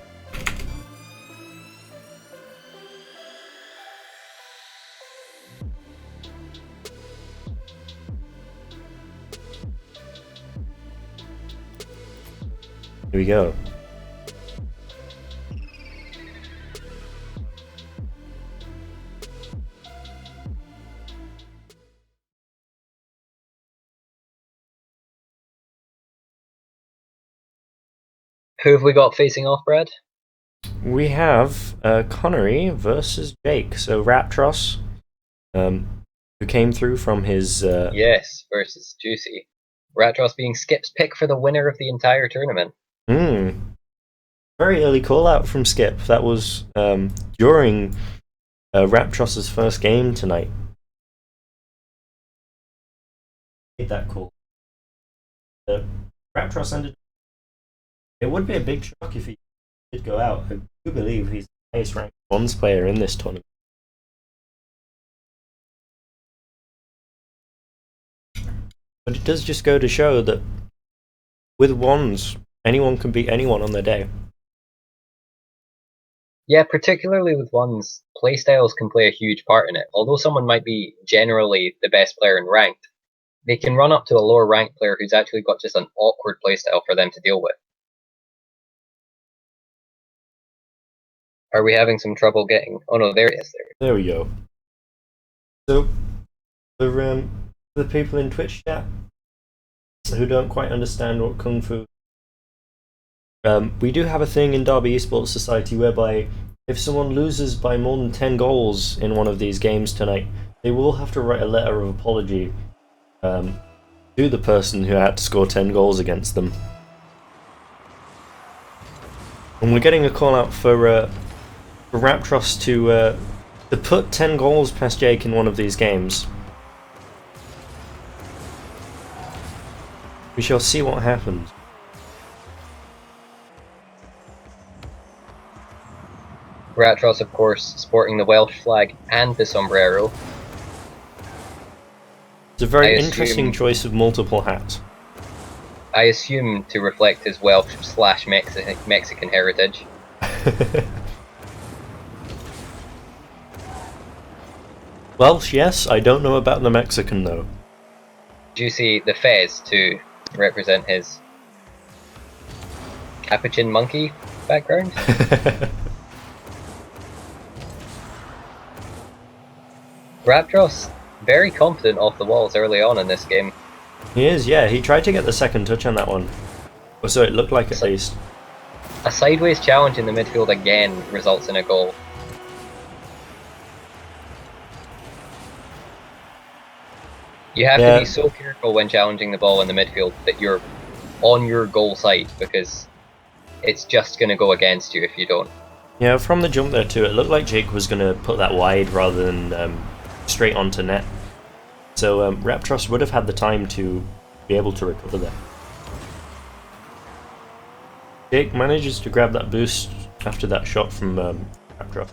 Here we go. Who have we got facing off, Brad? We have Connery versus Jake. So Raptros, who came through from his Yes, versus Juicy. Ratros being Skip's pick for the winner of the entire tournament. Very early call out from Skip. That was during Raptros's first game tonight. Made that call. Raptros ended. It would be a big shock if he did go out. I do believe he's the highest ranked Wands player in this tournament. But it does just go to show that with Wands, anyone can beat anyone on their day. Yeah, particularly with Wands, playstyles can play a huge part in it. Although someone might be generally the best player in ranked, they can run up to a lower ranked player who's actually got just an awkward playstyle for them to deal with. Are we having some trouble getting... Oh no, there he is. There we go. So, for the people in Twitch chat who don't quite understand what Kung Fu, we do have a thing in Derby Esports Society whereby if someone loses by more than 10 goals in one of these games tonight, they will have to write a letter of apology to the person who had to score 10 goals against them. And we're getting a call out for Raptros to put 10 goals past Jake in one of these games. We shall see what happens. Ratros, of course, sporting the Welsh flag and the sombrero. It's a very interesting choice of multiple hats. I assume to reflect his Welsh/Mexican heritage. Welsh, yes. I don't know about the Mexican, though. Do you see the fez to represent his capuchin monkey background? Raptros, very confident off the walls early on in this game. He is, yeah. He tried to get the second touch on that one. Or so it looked like, at least. A sideways challenge in the midfield again results in a goal. You have to be so careful when challenging the ball in the midfield that you're on your goal side, because it's just going to go against you if you don't. Yeah, from the jump there too, it looked like Jake was going to put that wide rather than straight onto net. So Raptros would have had the time to be able to recover there. Jake manages to grab that boost after that shot from Raptros.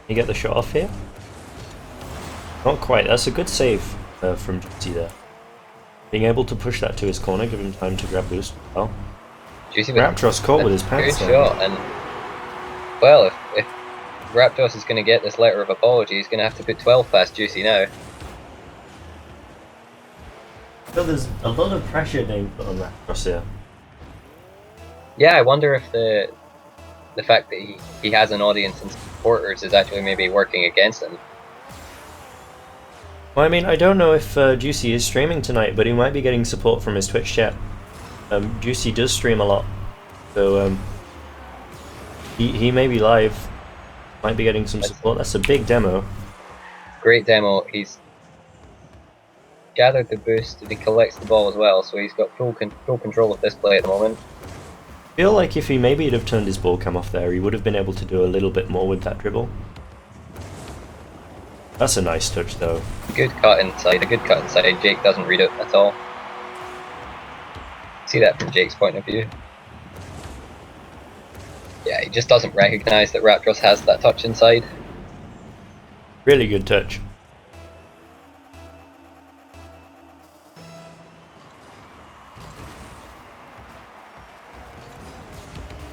You get the shot off here? Not quite. That's a good save from Juicy there. Being able to push that to his corner, give him time to grab boost. Well, Juicy Raptros caught with his good pants down. shot, and well, if Raptros is going to get this letter of apology, he's going to have to put 12 past Juicy now. So there's a lot of pressure being put on Raptros here. Yeah, I wonder if the fact that he has an audience and supporters is actually maybe working against him. Well, I mean, I don't know if Juicy is streaming tonight, but he might be getting support from his Twitch chat. Juicy does stream a lot, so he may be live, might be getting some support. That's a big demo. Great demo. He's gathered the boost and he collects the ball as well, so he's got full control of this play at the moment. I feel like if he maybe have turned his ball cam off there, he would have been able to do a little bit more with that dribble. That's a nice touch though. Good cut inside, a good cut inside. Jake doesn't read it at all. See that from Jake's point of view. Yeah, he just doesn't recognise that Raptros has that touch inside. Really good touch.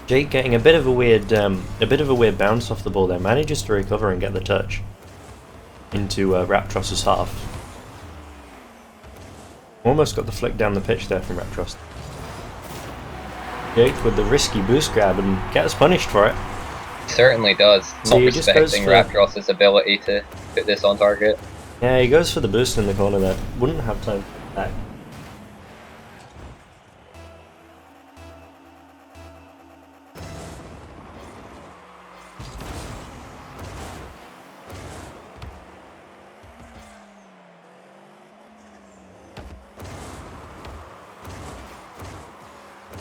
Jake getting a bit of a weird bounce off the ball there, manages to recover and get the touch into Raptros' half. Almost got the flick down the pitch there from Raptros. Jake with the risky boost grab and gets punished for it. Certainly does. So Not he just goes respecting for- Raptros' ability to put this on target. Yeah, he goes for the boost in the corner there. Wouldn't have time for that.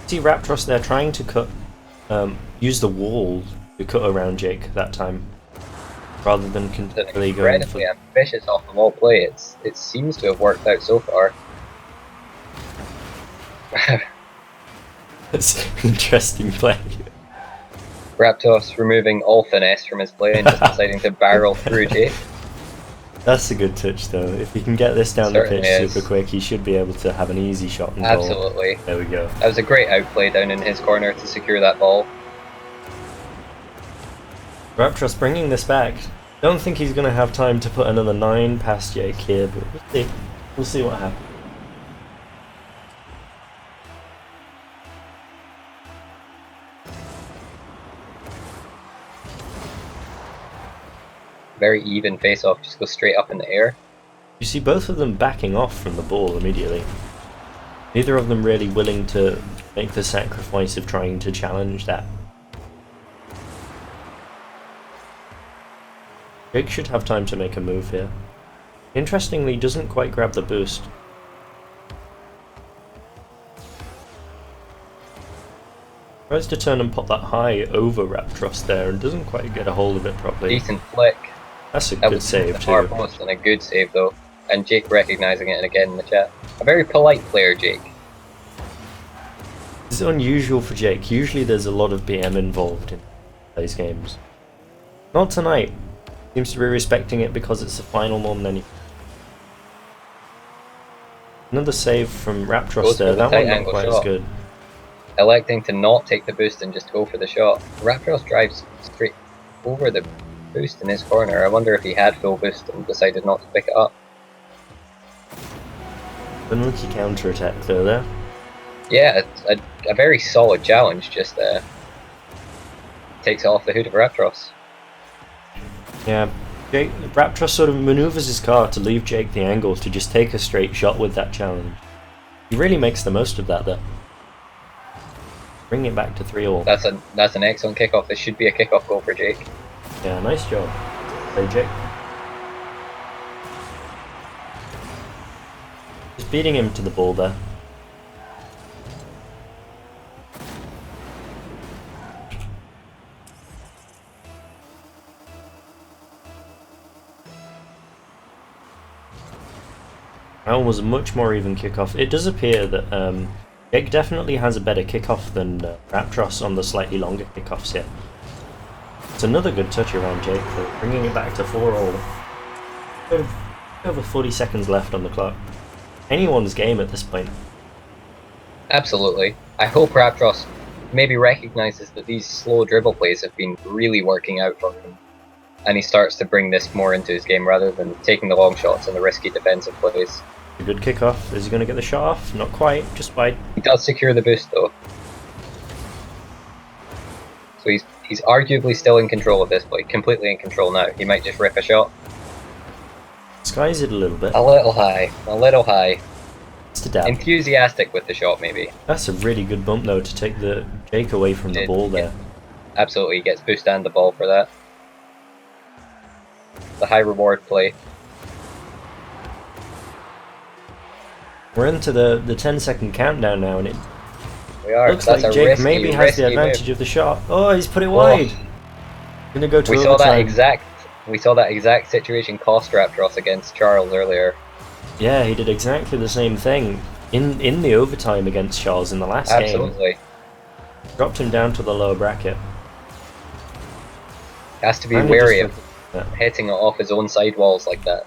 See Raptros there trying to cut, use the wall to cut around Jake that time, rather than It's an continually going for. incredibly ambitious off the wall play. It seems to have worked out so far. It's interesting play. Raptros removing all finesse from his play and just deciding to barrel through Jake. That's a good touch though. If he can get this down the Certainly pitch is. super quick, he should be able to have an easy shot and goal. Absolutely. There we go. That was a great outplay down in his corner to secure that ball. Raptros bringing this back. Don't think he's going to have time to put another 9 past Jake here, but we'll see. We'll see what happens. Very even face-off, just goes straight up in the air. You see both of them backing off from the ball immediately. Neither of them really willing to make the sacrifice of trying to challenge that. Jake should have time to make a move here. Interestingly, doesn't quite grab the boost. Tries to turn and pop that high over Raptros there and doesn't quite get a hold of it properly. Decent flick. That's a That good was save the far too. post and a good save though. And Jake recognising it again in the chat. A very polite player, Jake. It's unusual for Jake. Usually there's a lot of BM involved in these games. Not tonight. Seems to be respecting it because it's the final more than anything. Another save from Raptros Goes for there. the That tight one not angle quite as shot. good. Electing to not take the boost and just go for the shot. Raptros drives straight over the boost in his corner. I wonder if he had full boost and decided not to pick it up. Unlucky counter attack though there. Yeah, it's a very solid challenge, just takes it off the hood of Raptros. Yeah, Raptros sort of maneuvers his car to leave Jake the angle to just take a straight shot with that challenge. He really makes the most of that though. Bring it back to 3-all. That's an excellent kickoff. This should be a kickoff goal for Jake. Yeah, nice job. Play Jake. Just beating him to the ball there. That one was a much more even kickoff. It does appear that Jake definitely has a better kickoff than Raptros on the slightly longer kickoffs here. It's another good touch around Jake, though, bringing it back to 4-all. Sort of Over 40 seconds left on the clock. Anyone's game at this point. Absolutely. I hope Raptros maybe recognises that these slow dribble plays have been really working out for him, and he starts to bring this more into his game rather than taking the long shots and the risky defensive plays. A good kickoff. Is he going to get the shot off? Not quite, just wide. He does secure the boost though. So he's arguably still in control of this play, completely in control now. He might just rip a shot. Skies it a little bit. A little high, a little high. Just a dab. Enthusiastic with the shot maybe. That's a really good bump though to take the Jake away from the ball there. Absolutely, he gets boost and the ball for that. The high reward play. We're into the 10-second countdown now, and it We are. looks That's like a Jake risky, maybe has the risky advantage move. of the shot. Oh, he's put it wide. Gonna go to We overtime. saw that exact situation cost Raptros against Charles earlier. Yeah, he did exactly the same thing in the overtime against Charles in the last game. Absolutely. Dropped him down to the lower bracket. Has to be Kinda wary just of hitting it off his own sidewalls like that.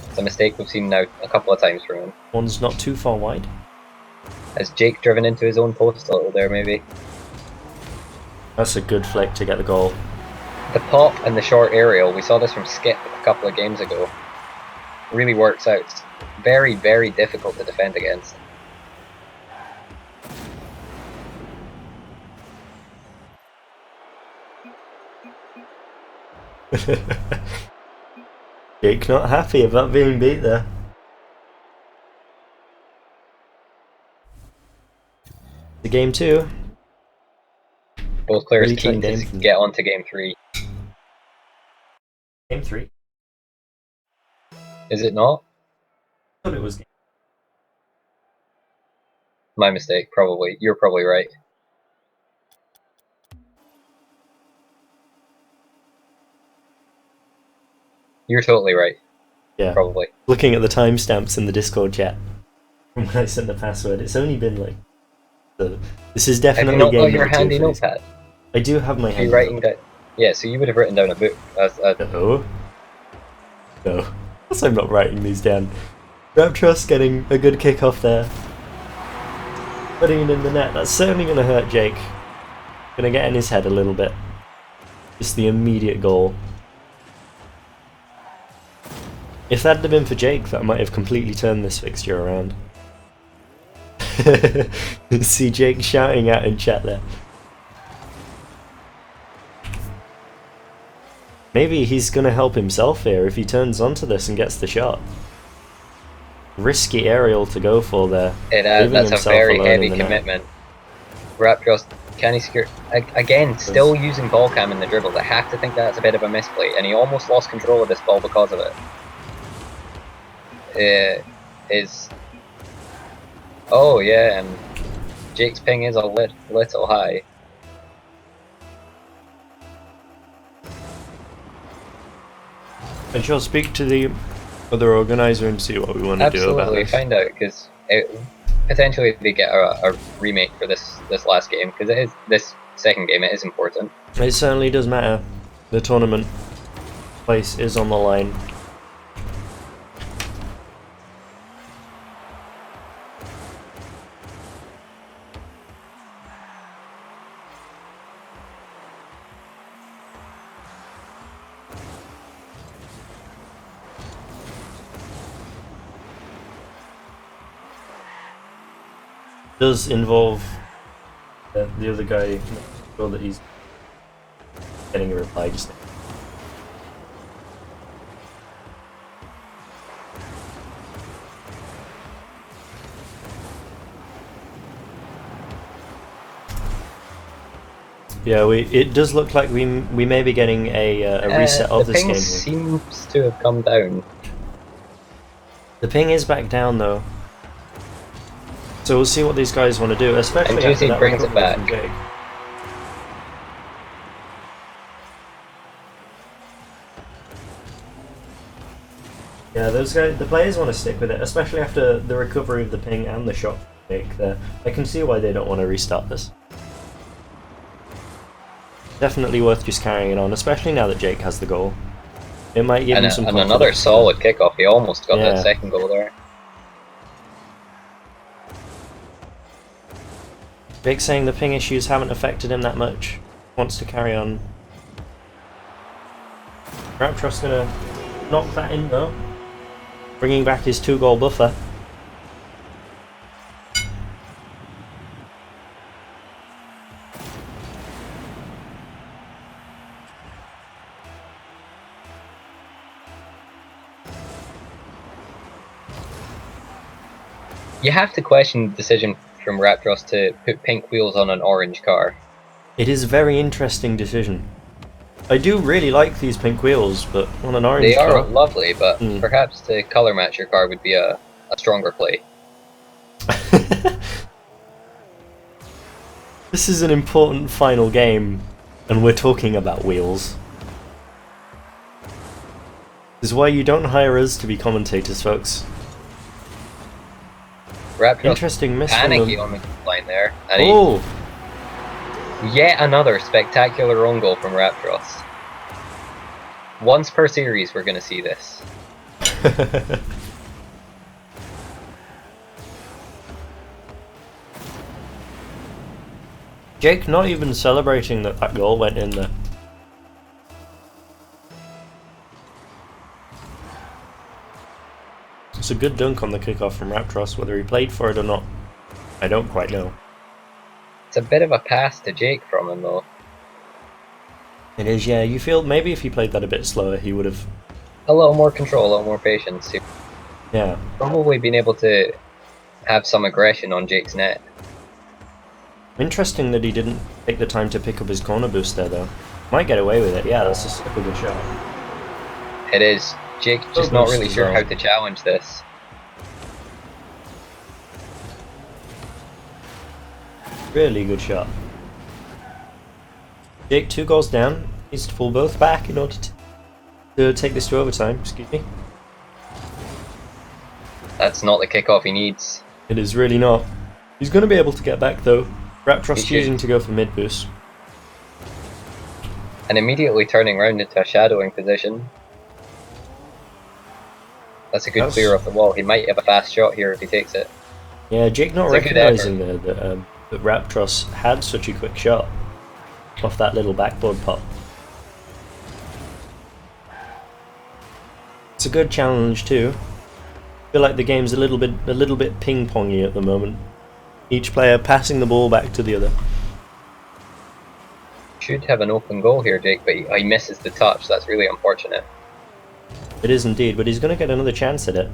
It's a mistake we've seen now a couple of times from him. One's not too far wide. Has Jake driven into his own post a little there maybe? That's a good flick to get the goal. The pop and the short aerial, we saw this from Skip a couple of games ago. Really works out. It's very, very difficult to defend against. Jake not happy about being beat there. The game 2. Both players Really keen clean to game. get on to game 3. Game 3. Is it not? I thought it was game. My mistake, probably. You're probably right. You're totally right. Yeah. Probably. Looking at the timestamps in the Discord chat from when I sent the password, it's only been like. So this is Have you definitely not game got your number 2 handy for this. notepad? I do have my Are you handy writing notepad. down? Yeah, so you would have written down a book. No. No. Of course I'm not writing these down. Raptros getting a good kick off there. Putting it in the net. That's certainly going to hurt Jake. Going to get in his head a little bit. Just the immediate goal. If that had been for Jake, that might have completely turned this fixture around. See Jake shouting out in chat there. Maybe he's going to help himself here if he turns onto this and gets the shot. Risky aerial to go for there. That's a himself very alone heavy in the net. commitment. Raptros, can he secure? Again, still using ball cam in the dribble. I have to think that's a bit of a misplay, and he almost lost control of this ball because of it. Oh yeah, and Jake's ping is a little high. I shall speak to the other organizer and see what we want to do about Absolutely, this. find out, because potentially they get a remake for this last game, because this second game it is important. It certainly does matter. The tournament place is on the line. Does involve the other guy making sure that he's getting a reply just now. Yeah, it does look like we may be getting a reset of the this ping game here. seems to have come down. The ping is back down though. So we'll see what these guys want to do, especially And after Juicy that brings it recovery from back. Jake. Yeah, those guys, the players want to stick with it, especially after the recovery of the ping and the shot from Jake there. I can see why they don't want to restart this. Definitely worth just carrying it on, especially now that Jake has the goal. It might give him some And confidence. another solid kickoff. He almost got Yeah. that second goal there. Jake saying the ping issues haven't affected him that much. Wants to carry on. Raptros gonna knock that in though. Bringing back his 2-goal buffer. You have to question the decision from Raptros to put pink wheels on an orange car. It is a very interesting decision. I do really like these pink wheels, but on an orange They are car... lovely, but Mm. perhaps to colour match your car would be a stronger play. This is an important final game, and we're talking about wheels. This is why you don't hire us to be commentators, folks. Raptros Interesting miss from panicky them. on the line there. And Oh! yet another spectacular own goal from Raptros. Once per series we're going to see this. Jake not even celebrating that that goal went in there. It's a good dunk on the kickoff from Raptros, whether he played for it or not. I don't quite know. It's a bit of a pass to Jake from him though. It is, yeah. You feel maybe if he played that a bit slower, he would have... A little more control, a little more patience. Yeah. Probably been able to have some aggression on Jake's net. Interesting that he didn't take the time to pick up his corner boost there, though. Might get away with it. Yeah, that's a super good shot. It is. Jake's just not really as sure well. how to challenge this. Really good shot. Jake, 2 goals down. Needs to pull both back in order to take this to overtime. Excuse me. That's not the kickoff he needs. It is really not. He's going to be able to get back, though. Raptros He should. choosing to go for mid boost. And immediately turning round into a shadowing position. That's a good That's- clear off the wall. He might have a fast shot here if he takes it. Yeah, Jake not It's a good recognising there that Raptros had such a quick shot off that little backboard pop. It's a good challenge too. I feel like the game's a little bit ping-pongy at the moment. Each player passing the ball back to the other. Should have an open goal here, Jake, but he misses the touch. That's really unfortunate. It is indeed, but he's going to get another chance at it.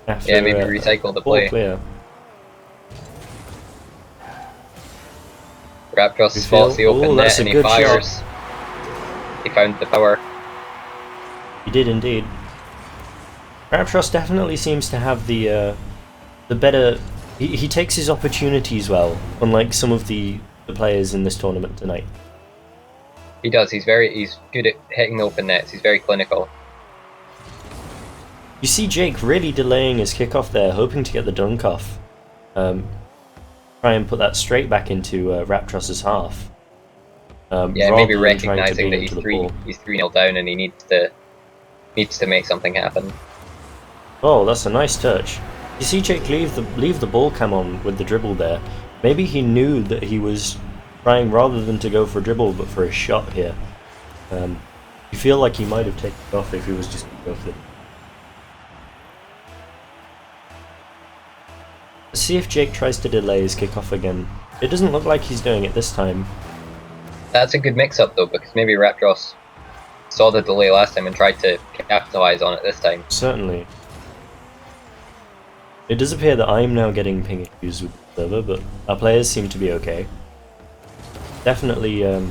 After, Yeah, maybe recycle the ball play. clear. Raptros You spots the feel- open Ooh, net that's a and he good fires. He found the power. He did indeed. Raptros definitely seems to have the better... He takes his opportunities well, unlike some of the players in this tournament tonight. He does. He's good at hitting the open nets. He's very clinical. You see Jake really delaying his kickoff there, hoping to get the dunk off. Try and put that straight back into Raptros' half. Yeah, rather maybe than trying to recognizing beam that into the ball. he's 3-0 down and he needs to make something happen. Oh, that's a nice touch. You see Jake leave the ball cam on with the dribble there. Maybe he knew that he was trying rather than to go for a dribble but for a shot here. You feel like he might have taken it off if he was just going to go for it. Let's see if Jake tries to delay his kickoff again. It doesn't look like he's doing it this time. That's a good mix-up though, because maybe Raptros saw the delay last time and tried to capitalize on it this time. Certainly. It does appear that I'm now getting ping issues with the server, but our players seem to be okay. Definitely a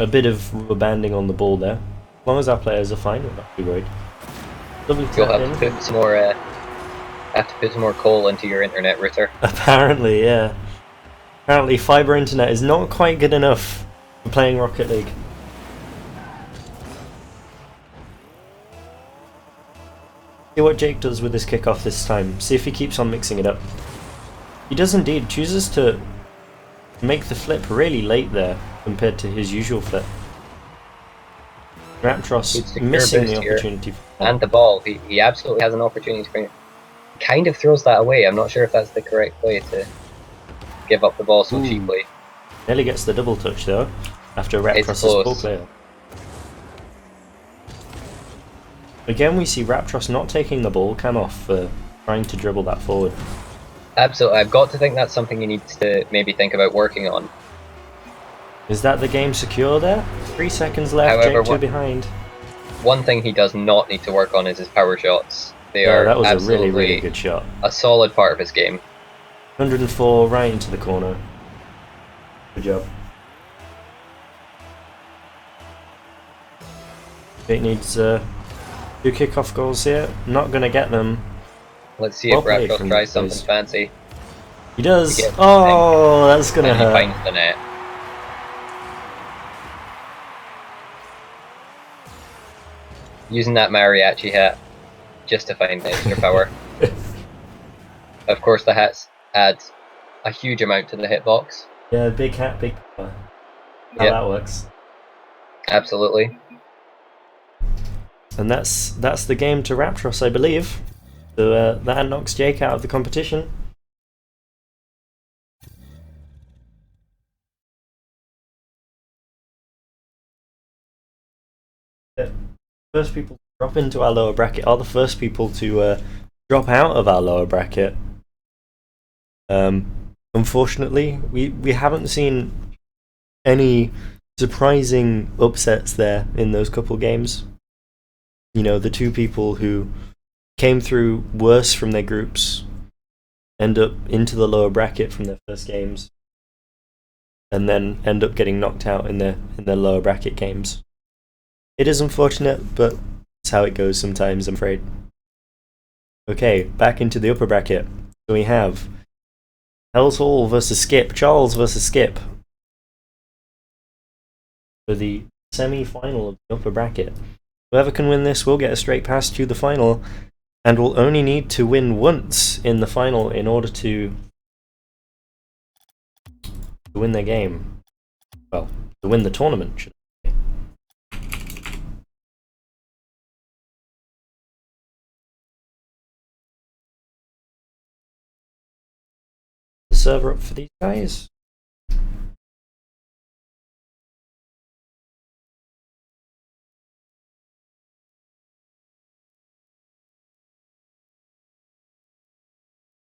bit of rubber banding on the ball there. As long as our players are fine, we're not too worried. Lovely You'll tap have in. to put some more coal into your internet router. Apparently, yeah. Apparently fiber internet is not quite good enough for playing Rocket League. See what Jake does with his kickoff this time. See if he keeps on mixing it up. He does indeed. Chooses to make the flip really late there compared to his usual flip. Raptros Good secure missing the boost here. opportunity. And the ball. He absolutely has an opportunity to bring it. Kind of throws that away. I'm not sure if that's the correct play to give up the ball so Ooh. cheaply. Nearly gets the double touch though, after It's Raptros' close. full clear. Again, we see Raptros not taking the ball cam off for trying to dribble that forward. Absolutely. I've got to think that's something he needs to maybe think about working on. Is that the game secure there? 3 seconds left, However, Jake 2 behind. One thing he does not need to work on is his power shots. They Yeah, are that was a absolutely really, really good shot. a solid part of his game. 104 right into the corner. Good job. Jake needs 2 kickoff goals here. Not going to get them. Let's see Well if played Raptros from tries these something guys. fancy. He does. He gets Oh, that's going to And he hurt. finds the net. Using that mariachi hat just to find the extra power. Of course, the hats add a huge amount to the hitbox. Yeah, big hat, big power. How Yep. that works. Absolutely. And that's the game to Raptros, I believe. So that knocks Jake out of the competition. First people to drop into our lower bracket are the first people to drop out of our lower bracket. Unfortunately, we haven't seen any surprising upsets there in those couple games. You know, the 2 people who came through worse from their groups end up into the lower bracket from their first games, and then end up getting knocked out in their lower bracket games. It is unfortunate, but it's how it goes sometimes, I'm afraid. Okay, back into the upper bracket. So we have Hells Hall versus Skip, Charles versus Skip for the semi-final of the upper bracket. Whoever can win this will get a straight pass to the final, and will only need to win once in the final in order to win their game. Well, to win the tournament, should I say. The server up for these guys.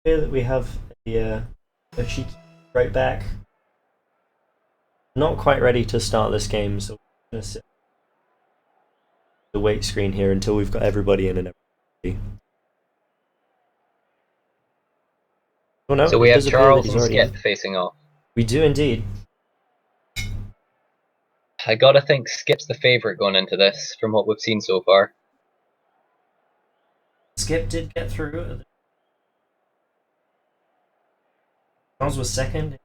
Here that we have a cheeky right back. Not quite ready to start this game, so we're going to sit the wait screen here until we've got everybody in and everybody. Oh no, So we it have does appear that Charles he's and already Skip in. facing off. We do indeed. I gotta think Skip's the favourite going into this, from what we've seen so far. Skip did get through. Charles was second.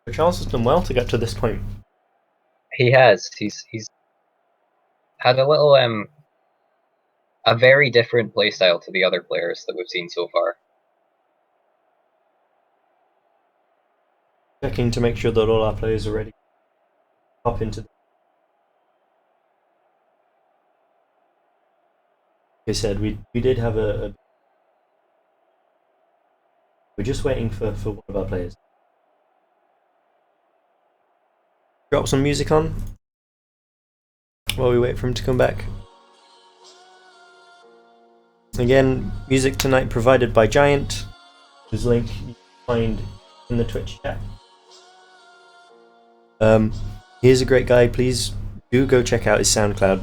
But Charles has done well to get to this point. He has. He's had a little a very different playstyle to the other players that we've seen so far. Checking to make sure that all our players are ready. Hop into. Like I said, we did have a. We're just waiting for one of our players. Drop some music on while we wait for him to come back. Again, music tonight provided by Giant, whose link you can find in the Twitch chat. He's a great guy. Please do go check out his SoundCloud.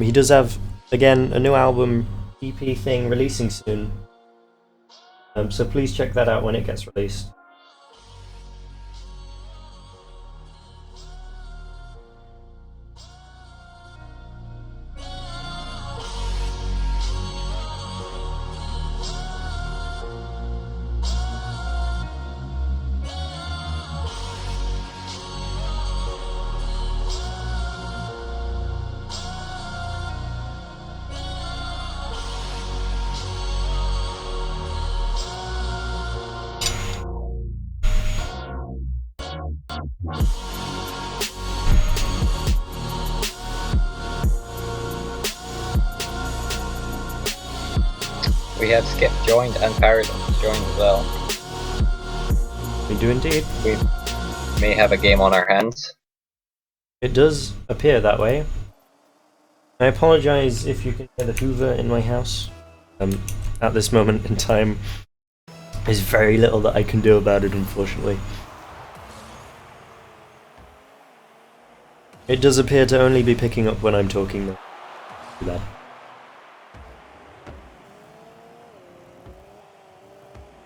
He does have, again, a new album EP thing releasing soon. So please check that out when it gets released. We have Skip joined and Paradox joined as well. We do indeed. We may have a game on our hands. It does appear that way. I apologise if you can hear the Hoover in my house. At this moment in time, there's very little that I can do about it, unfortunately. It does appear to only be picking up when I'm talking, though. Too bad.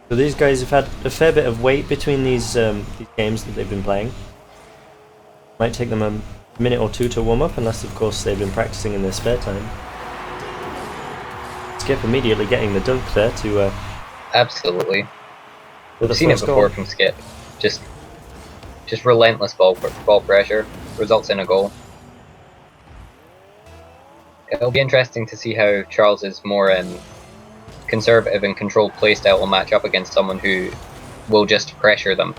So these guys have had a fair bit of wait between these games that they've been playing. Might take them a minute or two to warm up, unless of course they've been practicing in their spare time. Skip immediately getting the dunk there to Absolutely. for the We've seen it first before goal. from Skip. Just relentless ball pressure results in a goal. It'll be interesting to see how Charles's more conservative and controlled playstyle will match up against someone who will just pressure them.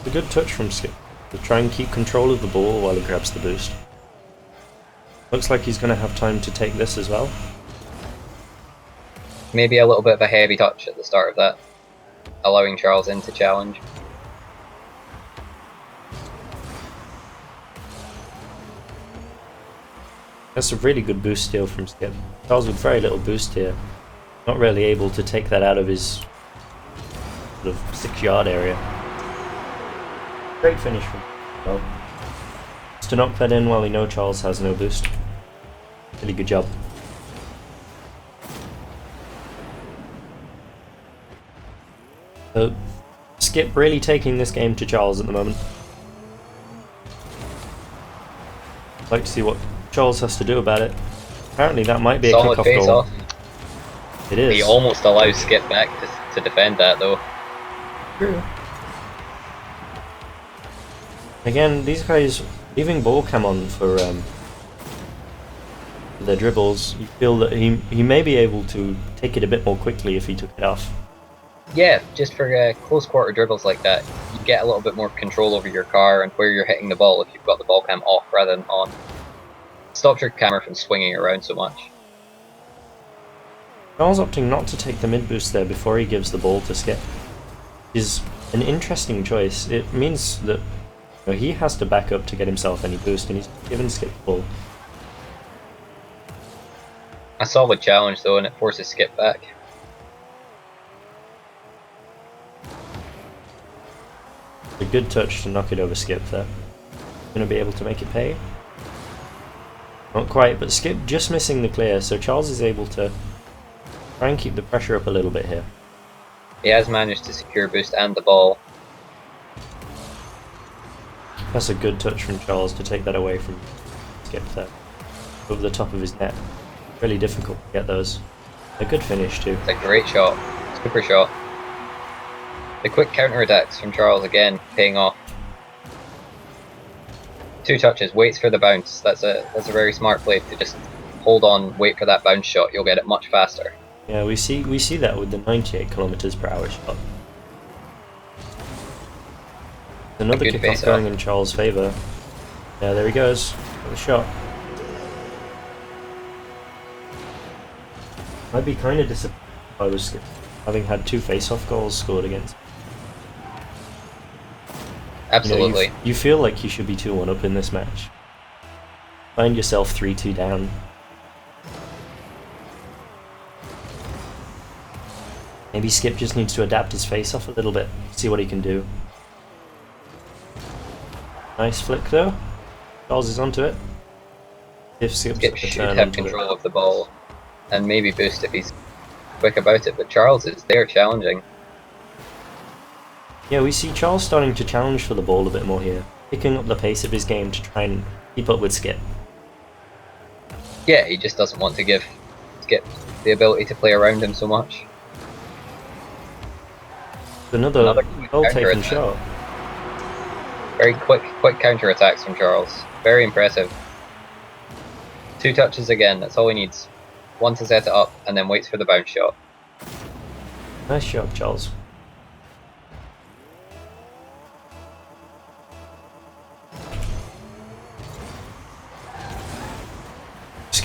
A good touch from Skip to try and keep control of the ball while he grabs the boost. Looks like he's going to have time to take this as well. Maybe a little bit of a heavy touch at the start of that, allowing Charles in to challenge. That's a really good boost steal from Skip. Charles with very little boost here. Not really able to take that out of his sort of 6-yard area. Great finish from well. Just to knock that in while we know Charles has no boost. Really good job. So, Skip really taking this game to Charles at the moment. I'd like to see what Charles has to do about it. Apparently that might be a Solid kickoff face goal. off. It is. He almost allows Skip back to defend that though. True. Again, these guys leaving ball cam on for their dribbles. You feel that he may be able to take it a bit more quickly if he took it off. Yeah, just for close quarter dribbles like that, you get a little bit more control over your car and where you're hitting the ball if you've got the ball cam off rather than on. Stops your camera from swinging around so much. Charles opting not to take the mid boost there before he gives the ball to Skip is an interesting choice. It means that he has to back up to get himself any boost, and he's given Skip the ball. A solid challenge though, and it forces Skip back. A good touch to knock it over Skip there. Going to be able to make it pay? Not quite, but Skip just missing the clear, so Charles is able to try and keep the pressure up a little bit here. He has managed to secure boost and the ball. That's a good touch from Charles to take that away from Skip there. Over the top of his net. Really difficult to get those. A good finish too. It's a great shot. Super shot. The quick counter attacks from Charles again paying off. 2 touches, waits for the bounce. That's a very smart play to just hold on, wait for that bounce shot. You'll get it much faster. Yeah, we see that with the 98 km/h shot. Another Good kickoff face going off. in Charles' favour. Yeah, there he goes. Got the shot. I'd be kind of disappointed if I was having had 2 face-off goals scored against. Absolutely. You feel like you should be 2-1 up in this match. Find yourself 3-2 down. Maybe Skip just needs to adapt his face-off a little bit, see what he can do. Nice flick though. Charles is onto it. If Skip's Skip a should turn have onto control it. of the ball and maybe boost if he's quick about it, but Charles is there challenging. Yeah, we see Charles starting to challenge for the ball a bit more here, picking up the pace of his game to try and keep up with Skip. Yeah, he just doesn't want to give Skip the ability to play around him so much. Another quick well-taken counter-attack. shot. Very quick counter attacks from Charles. Very impressive. 2 touches again, that's all he needs. 1 to set it up, and then waits for the bounce shot. Nice shot, Charles.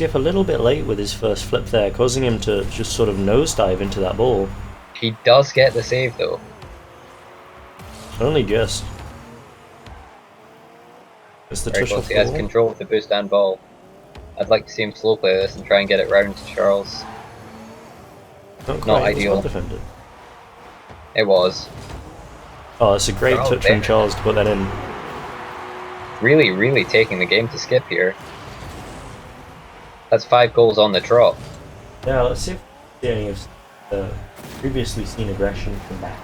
Skip a little bit late with his first flip there, causing him to just sort of nosedive into that ball. He does get the save though. Only just. It's the Very touch close. off He the has wall. control of the boost and ball. I'd like to see him slow play this and try and get it round to Charles. Not quite. It was ideal. well defended. It was. Oh, it's a great Charles touch there. from Charles to put that in. Really taking the game to Skip here. That's 5 goals on the trot. Yeah, let's see if we see any of the previously seen aggression from back.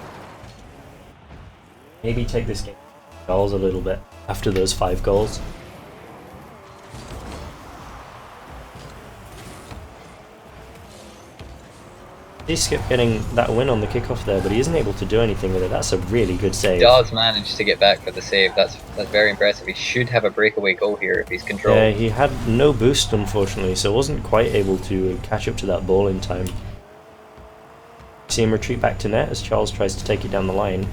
Maybe take this game to Charles a little bit after those 5 goals. He's Skip getting that win on the kickoff there, but he isn't able to do anything with it. That's a really good save. Does manage to get back for the save. That's very impressive. He should have a breakaway goal here if he's controlled. Yeah, he had no boost unfortunately, so wasn't quite able to catch up to that ball in time. See him retreat back to net as Charles tries to take it down the line.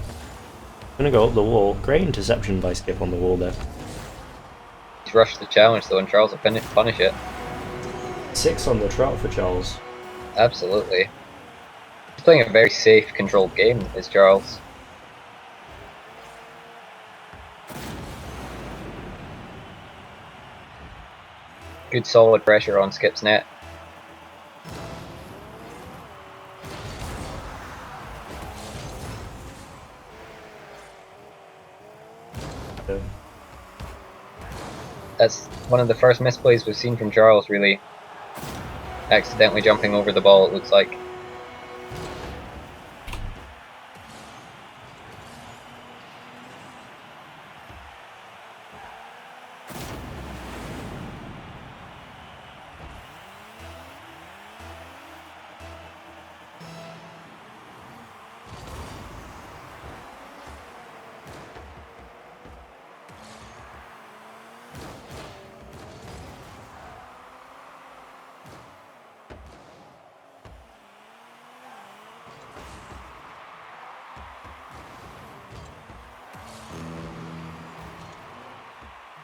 Gonna go up the wall. Great interception by Skip on the wall there. He's rushed the challenge though, and Charles will punish it. 6 on the trot for Charles. Absolutely. He's playing a very safe, controlled game, is Charles. Good solid pressure on Skip's net. Yeah. That's one of the first misplays we've seen from Charles, really. Accidentally jumping over the ball, it looks like.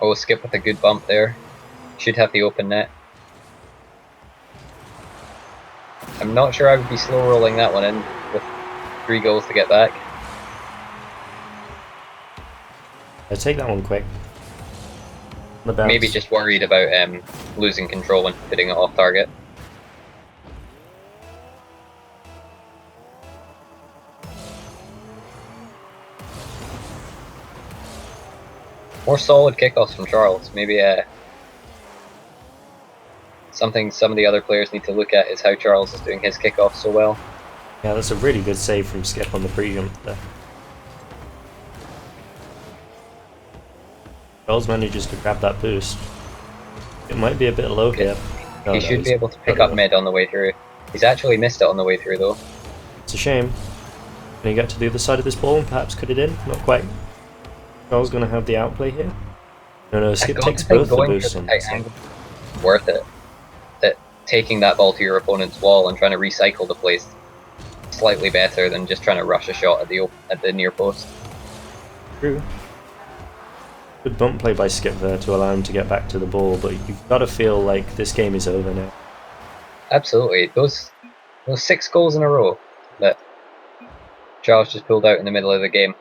Oh, Skip with a good bump there. Should have the open net. I'm not sure I would be slow rolling that one in with 3 goals to get back. I'll take that one quick. The bounce. Maybe just worried about losing control when putting it off target. More solid kickoffs from Charles. Maybe something some of the other players need to look at is how Charles is doing his kickoff so well. Yeah, that's a really good save from Skip on the pre-jump there. Charles manages to grab that boost. It might be a bit low here. He should be able to pick up mid on the way through. He's actually missed it on the way through though. It's a shame. Can he get to the other side of this ball and perhaps cut it in? Not quite. Charles going to have the outplay here. No, Skip takes both the boosts on this side. Worth it. That taking that ball to your opponent's wall and trying to recycle the place slightly better than just trying to rush a shot at the near post. True. Good bump play by Skip there to allow him to get back to the ball, but you've got to feel like this game is over now. Absolutely. Those 6 goals in a row that Charles just pulled out in the middle of the game.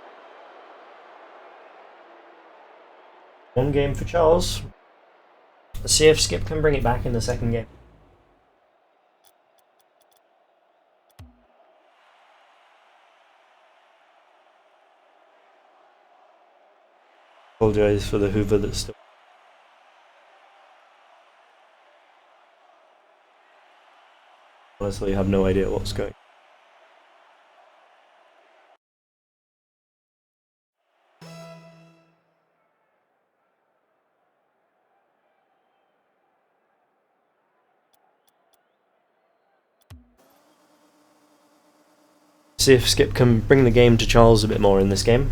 One game for Charles. Let's see if Skip can bring it back in the second game. Apologise for the Hoover that's still. Honestly, I have no idea what's going. See if Skip can bring the game to Charles a bit more in this game.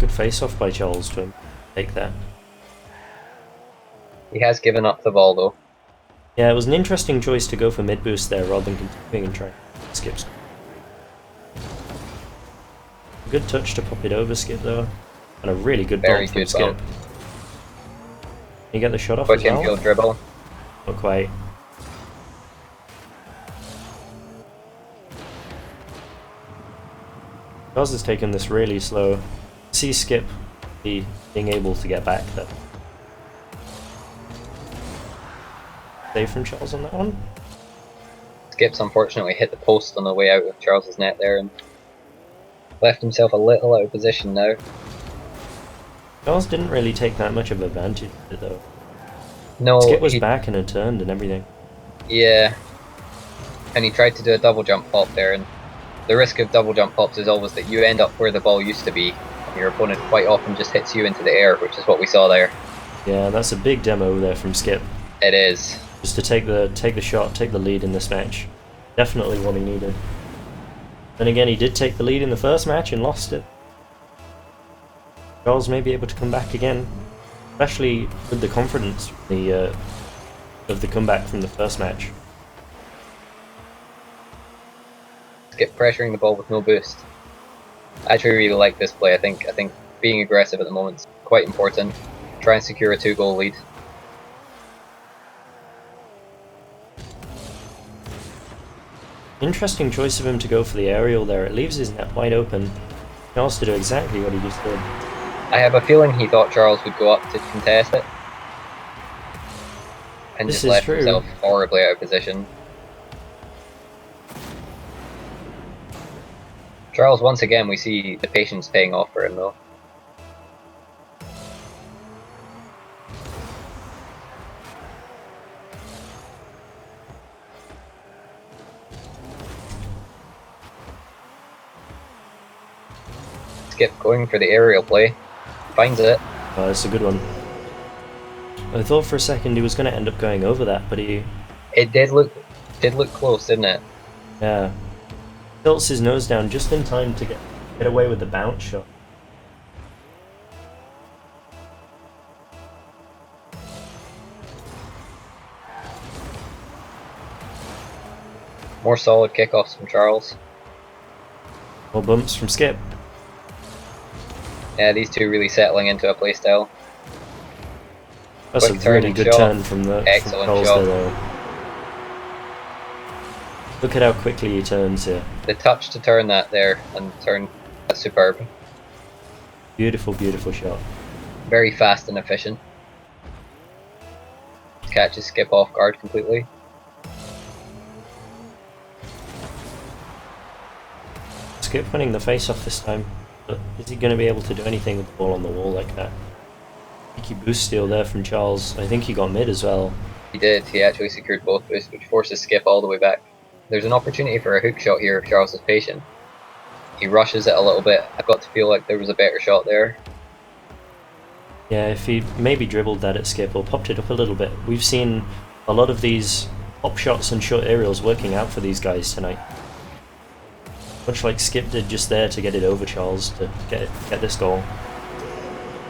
Good face-off by Charles to take that. He has given up the ball though. Yeah, it was an interesting choice to go for mid boost there rather than continuing and trying skips. Good touch to pop it over Skip though, and a really good Very bump from good Skip. bump. Can you get the shot off Quick as well? infield dribble. Not quite. Charles has taken this really slow. See Skip being able to get back there. Save from Charles on that one. Skip's unfortunately hit the post on the way out of Charles's net there and left himself a little out of position now. Charles didn't really take that much of advantage of it though. No, Skip was back and had turned and everything. Yeah, and he tried to do a double jump pop there, and the risk of double jump pops is always that you end up where the ball used to be, and your opponent quite often just hits you into the air, which is what we saw there. Yeah, that's a big demo there from Skip. It is. Just to take the shot, take the lead in this match. Definitely what he needed. Then again, he did take the lead in the first match and lost it. Charles may be able to come back again, especially with the confidence of the comeback from the first match. Skip pressuring the ball with no boost. I actually really like this play. I think being aggressive at the moment is quite important. Try and secure a 2-goal lead. Interesting choice of him to go for the aerial there. It leaves his net wide open. Charles to do exactly what he just did. I have a feeling he thought Charles would go up to contest it, and This just is left true. himself horribly out of position. Charles, once again, we see the patience paying off for him though. Skip going for the aerial play, finds it. Oh, that's a good one. I thought for a second he was going to end up going over that, but he... It did look close, didn't it? Yeah. Tilts his nose down just in time to get away with the bounce shot. More solid kickoffs from Charles. More bumps from Skip. Yeah, these two really settling into a playstyle. That's Quick a turn really and good shot. turn from the Excellent Charles shot. there, though. Look at how quickly he turns here. The touch to turn that there and turn, that's superb. Beautiful, beautiful shot. Very fast and efficient. Catches Skip off guard completely. Skip winning the face-off this time. But is he going to be able to do anything with the ball on the wall like that? Cheeky boost steal there from Charles. I think he got mid as well. He did, he actually secured both boosts, which forces Skip all the way back. There's an opportunity for a hook shot here if Charles is patient. He rushes it a little bit. I've got to feel like there was a better shot there. Yeah, if he maybe dribbled that at Skip or popped it up a little bit. We've seen a lot of these pop shots and short aerials working out for these guys tonight. Much like Skip did just there to get it over Charles to get this goal.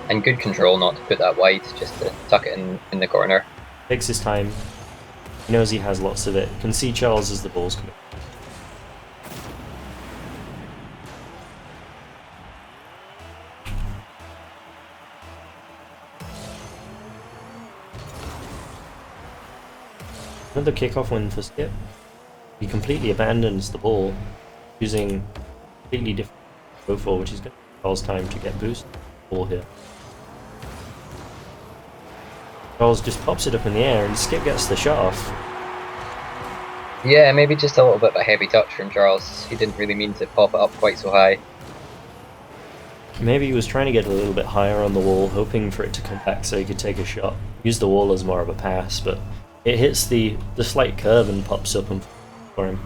And good control not to put that wide, just to tuck it in the corner. Takes his time. He knows he has lots of it. Can see Charles as the ball's coming. Another kickoff win for Skip. He completely abandons the ball, using completely different go for, which is going to give Charles time to get boost ball here. Charles just pops it up in the air and Skip gets the shot off. Yeah, maybe just a little bit of a heavy touch from Charles. He didn't really mean to pop it up quite so high. Maybe he was trying to get a little bit higher on the wall, hoping for it to come back so he could take a shot. Use the wall as more of a pass, but it hits the slight curve and pops up for him.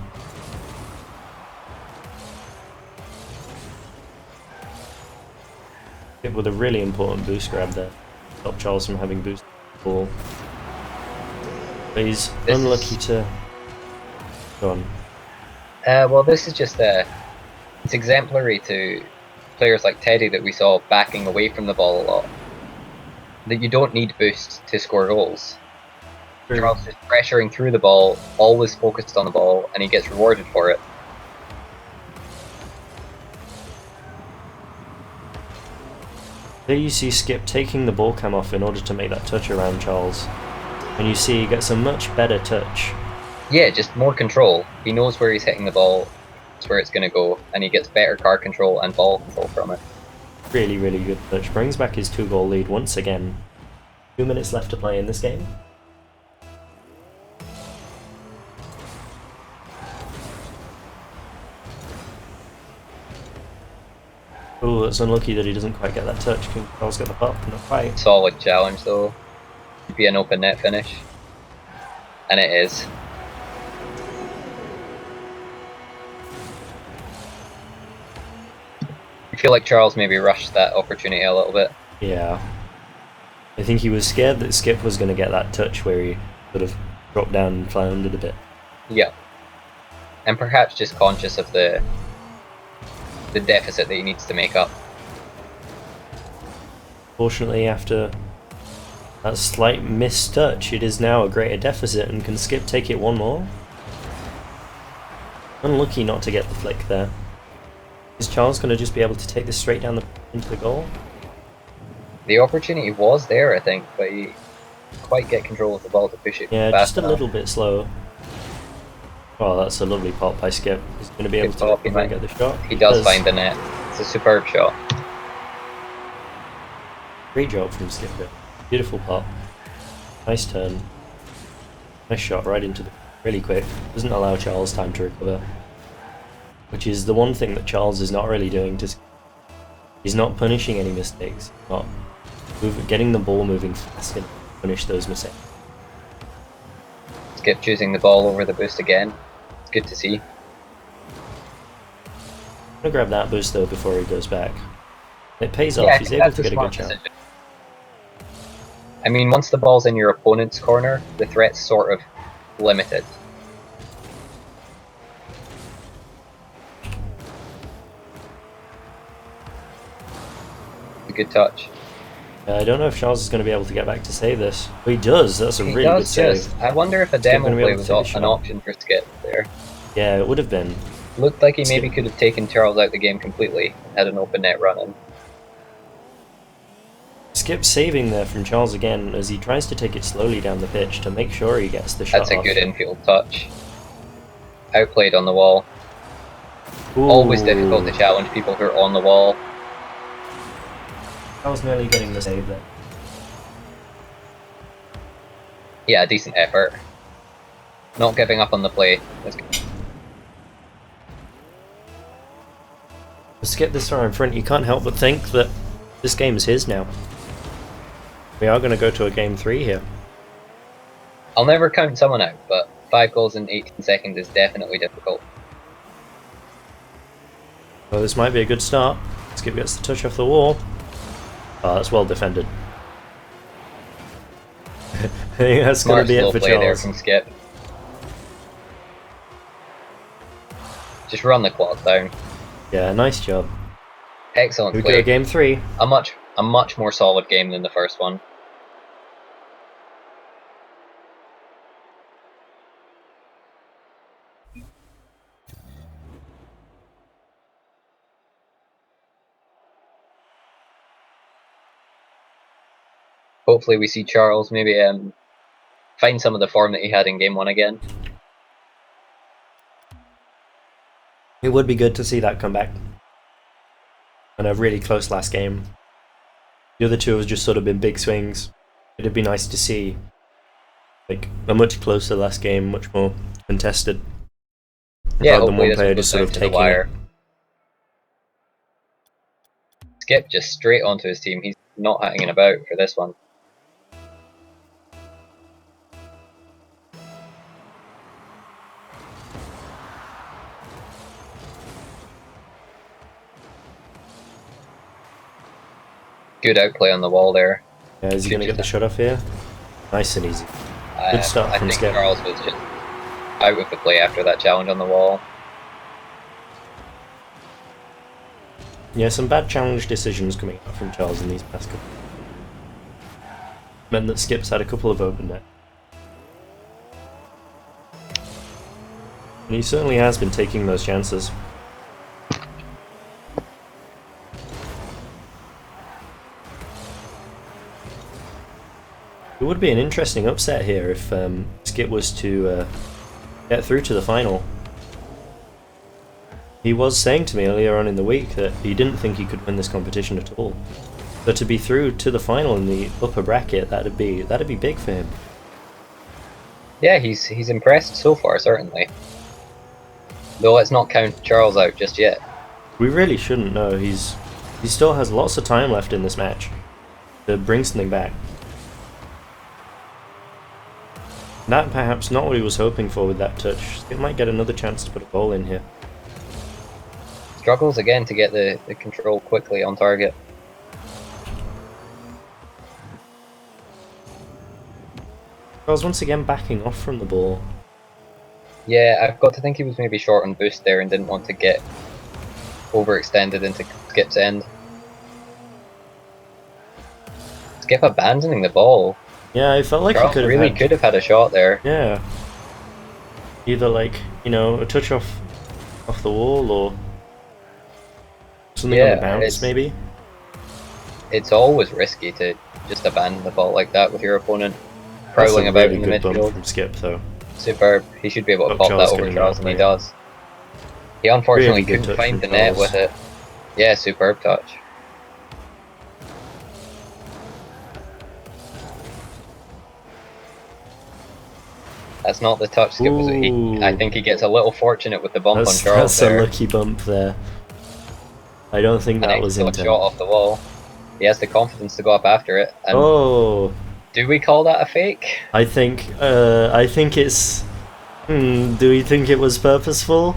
Skip with a really important boost grab there. Stop Charles from having boost ball. But he's unlucky to... Go on. Well, this is just it's exemplary to players like Teddy that we saw backing away from the ball a lot. That you don't need boost to score goals. Charles is pressuring through the ball, always focused on the ball, and he gets rewarded for it. There you see Skip taking the ball cam off in order to make that touch around Charles. And you see he gets a much better touch. Yeah, just more control. He knows where he's hitting the ball, it's where it's going to go, and he gets better car control and ball control from it. Really, really good touch. Brings back his 2-goal lead once again. 2 minutes left to play in this game. Oh, it's unlucky that he doesn't quite get that touch. Can Charles get the pop? Not quite. Solid challenge though. Could be an open net finish. And it is. I feel like Charles maybe rushed that opportunity a little bit. Yeah. I think he was scared that Skip was going to get that touch where he sort of dropped down and floundered a bit. Yeah. And perhaps just conscious of the deficit that he needs to make up. Fortunately, after that slight missed touch, it is now a greater deficit, and can Skip take it one more? Unlucky not to get the flick there. Is Charles going to just be able to take this straight down into the goal? The opportunity was there, I think, but he didn't quite get control of the ball to push it Yeah, fast just a enough. little bit slow. Oh, that's a lovely pop by Skip. He's going to be able Good to pop, he try and might- get the shot. He does find the net. It's a superb shot. Great job from Skip there. Beautiful pop. Nice turn. Nice shot right into the... really quick. Doesn't allow Charles time to recover. Which is the one thing that Charles is not really doing to... He's not punishing any mistakes. Not getting the ball moving fast and punish those mistakes. Skip choosing the ball over the boost again. It's good to see. I'm gonna grab that boost though before he goes back. It pays off. Yeah, I He's think able that's to get a smart good shot. decision. I mean, once the ball's in your opponent's corner, the threat's sort of limited. A good touch. I don't know if Charles is going to be able to get back to save this. But he does. That's a He really good does save. just. I wonder if a Skip demo gonna be play able was to take the an shot. option for Skip there. Yeah, it would have been. Looked like he Skip. maybe could have taken Charles out the game completely and had an open net running. Skip saving there from Charles again as he tries to take it slowly down the pitch to make sure he gets the shot That's a off. good infield touch. Outplayed on the wall. Ooh. Always difficult to challenge people who are on the wall. I was nearly getting the save there. Yeah, decent effort. Not giving up on the play. That's good. With Skip this far in front, you can't help but think that this game is his now. We are going to go to a game 3 here. I'll never count someone out, but 5 goals in 18 seconds is definitely difficult. Well, this might be a good start. Skip gets the touch off the wall. Oh, that's well defended. I think that's going Smart to be slow it for play there Charles. from Skip. Just run the clock down. Yeah, nice job. Excellent We play. go game 3. A much more solid game than the first one. Hopefully we see Charles maybe find some of the form that he had in game 1 again. It would be good to see that come back. And a really close last game. The other two have just sort of been big swings. It'd be nice to see like a much closer last game, much more contested. Yeah, Rather than hopefully one this player one just goes sort down of to the taking it. wire. Skip just straight onto his team. He's not hanging about for this one. Good outplay on the wall there. Yeah, is he going to get the shot off here? Nice and easy. Good start I from think Skip. Charles was just out of the play after that challenge on the wall. Yeah, some bad challenge decisions coming out from Charles in these past couple. Meant that Skip's had a couple of open net. And he certainly has been taking those chances. It would be an interesting upset here if Skip was to get through to the final. He was saying to me earlier on in the week that he didn't think he could win this competition at all. But to be through to the final in the upper bracket, that'd be big for him. Yeah, he's impressed so far, certainly. Though let's not count Charles out just yet. We really shouldn't, no. He still has lots of time left in this match to bring something back. That perhaps not what he was hoping for with that touch. It might get another chance to put a goal in here. Struggles again to get the control quickly on target. Charles once again backing off from the ball. Yeah, I've got to think he was maybe short on boost there and didn't want to get overextended into Skip's end. Skip abandoning the ball. Yeah, I felt like Charles he could have really could have had a shot there. Yeah. Either like, you know, a touch off the wall or something on the bounce maybe. It's always risky to just abandon the ball like that with your opponent prowling about in the good midfield. Bump from Skip though. Superb. He should be able to Hope pop Charles that over getting Charles, that and he play. does. He unfortunately Really good couldn't touch find from the net Charles. with it. Yeah, superb touch. That's not the touch Skip was. I think he gets a little fortunate with the bump on Charles That's there. a lucky bump there. I don't think that was a intent. shot off the wall. He has the confidence to go up after it. And Oh, do we call that a fake? I think it's. Do we think it was purposeful?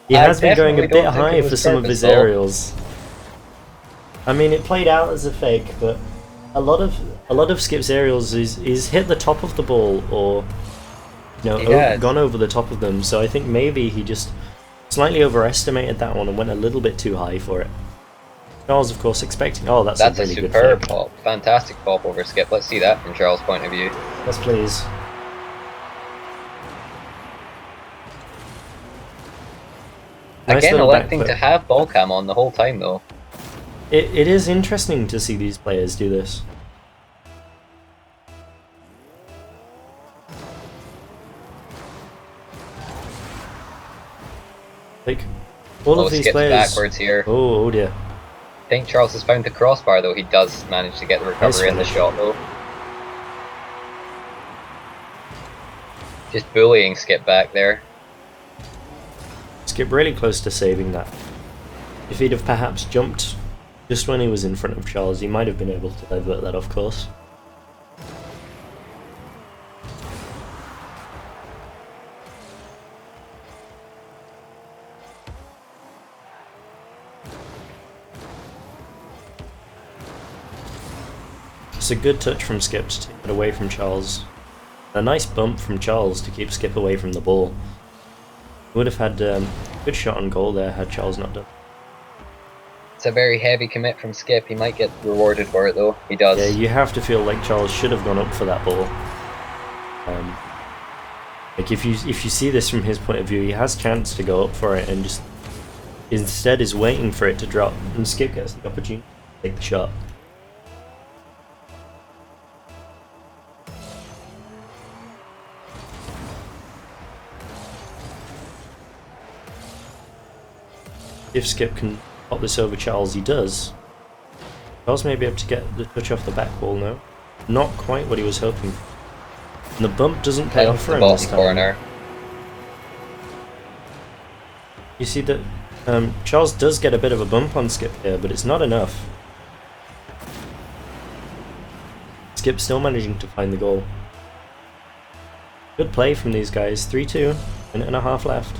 He has been going a definitely bit don't think high it was for some of his purposeful. aerials. I mean, it played out as a fake, but a lot of Skip's aerials is hit the top of the ball or gone over the top of them. So I think maybe he just slightly overestimated that one and went a little bit too high for it. Charles, of course, expecting. Oh, that's a really good superb fake. pop. Fantastic pop over Skip. Let's see that from Charles' point of view. Yes, please. Nice Again, little electing back to foot. have ball cam on the whole time though. It is interesting to see these players do this. Like, all of these Skip's players... backwards here. Oh dear. I think Charles has found the crossbar though. He does manage to get the recovery in the finish. shot though. Just bullying Skip back there. Skip really close to saving that. If he'd have perhaps jumped just when he was in front of Charles, he might have been able to divert that off course. It's a good touch from Skip to take it away from Charles. A nice bump from Charles to keep Skip away from the ball. Would have had a good shot on goal there had Charles not done. It's a very heavy commit from Skip. He might get rewarded for it though. He does. Yeah, you have to feel like Charles should have gone up for that ball. Like if you see this from his point of view, he has chance to go up for it and just instead is waiting for it to drop, and Skip gets the opportunity to take the shot. If Skip can pop this over Charles, he does. Charles may be able to get the touch off the back wall now. Not quite what he was hoping for. And the bump doesn't pay off for him this time. Corner. You see that Charles does get a bit of a bump on Skip here, but it's not enough. Skip still managing to find the goal. Good play from these guys. 3-2, minute and a half left.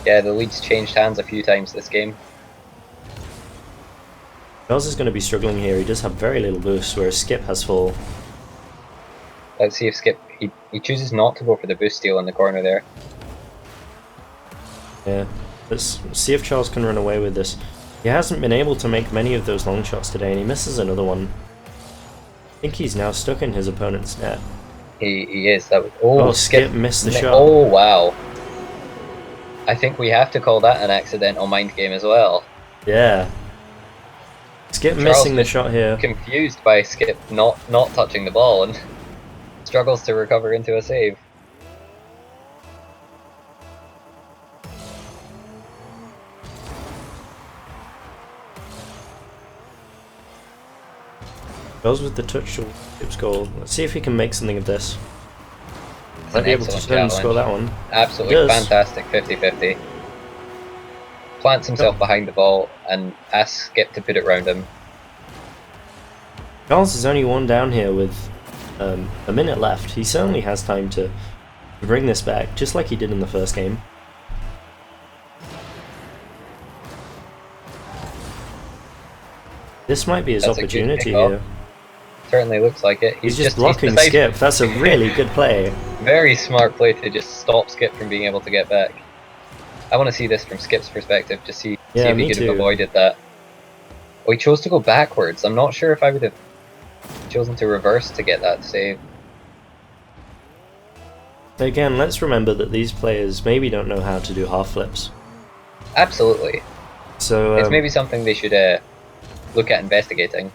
Yeah, the lead's changed hands a few times this game. Charles is going to be struggling here. He does have very little boost, whereas Skip has full. Let's see if Skip... He chooses not to go for the boost steal in the corner there. Yeah, let's see if Charles can run away with this. He hasn't been able to make many of those long shots today, and he misses another one. I think he's now stuck in his opponent's net. He is. That was, Oh, Skip missed the shot. Oh, wow. I think we have to call that an accidental mind game as well. Yeah. Skip Charles missing the just shot here. confused by Skip not touching the ball and struggles to recover into a save. Goes with the touch to Skip's goal. Let's see if he can make something of this. It's Might an be able to excellent turn and score challenge. that one. Absolutely He does. fantastic 50-50. Plants himself behind the ball and asks Skip to put it round him. Charles is only one down here with a minute left. He certainly has time to bring this back, just like he did in the first game. This might be his That's a good opportunity kickoff. here. Certainly looks like it. He's just blocking Skip. That's a really good play. Very smart play to just stop Skip from being able to get back. I want to see this from Skip's perspective to see Yeah, if he me could too. have avoided that. Oh, he chose to go backwards. I'm not sure if I would have chosen to reverse to get that save. Again, let's remember that these players maybe don't know how to do half flips. Absolutely. So It's maybe something they should look at investigating.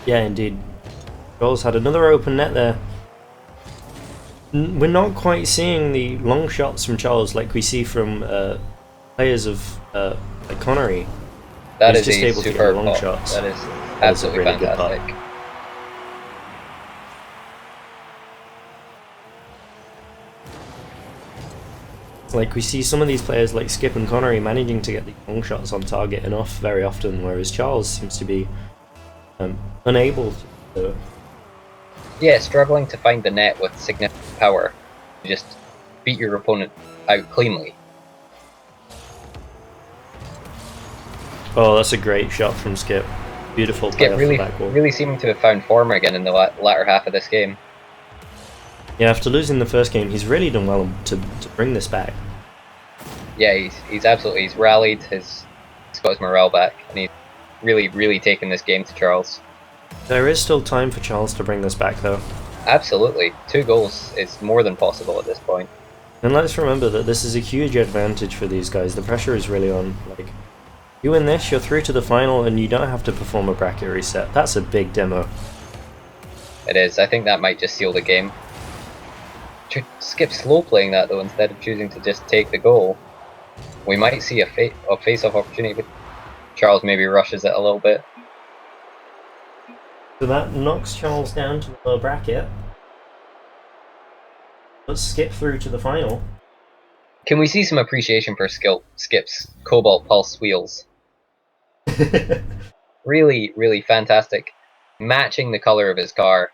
yeah, indeed. Goals had another open net there. We're not quite seeing the long shots from Charles like we see from players of like Connery. That He's is just a able to get superb long pop. shots. That is That is a absolutely really good pop. fantastic. Like we see some of these players like Skip and Connery managing to get the long shots on target enough very often, whereas Charles seems to be unable to do it. Yeah, struggling to find the net with significant power. You just beat your opponent out cleanly. Oh, that's a great shot from Skip. Beautiful play Skip off really, the back wall. really seeming to have found form again in the latter half of this game. Yeah, after losing the first game, he's really done well to bring this back. Yeah, he's rallied, he's got his morale back, and he's really taken this game to Charles. There is still time for Charles to bring this back, though. Absolutely, 2 goals is more than possible at this point. And let's remember that this is a huge advantage for these guys. The pressure is really on. Like, you win this, you're through to the final, and you don't have to perform a bracket reset. That's a big demo. It is. I think that might just seal the game. Skip slow playing that though instead of choosing to just take the goal. We might see a face-off opportunity, but Charles maybe rushes it a little bit. So that knocks Charles down to the lower bracket. Let's skip through to the final. Can we see some appreciation for Skip's Cobalt Pulse wheels? Really fantastic. Matching the colour of his car.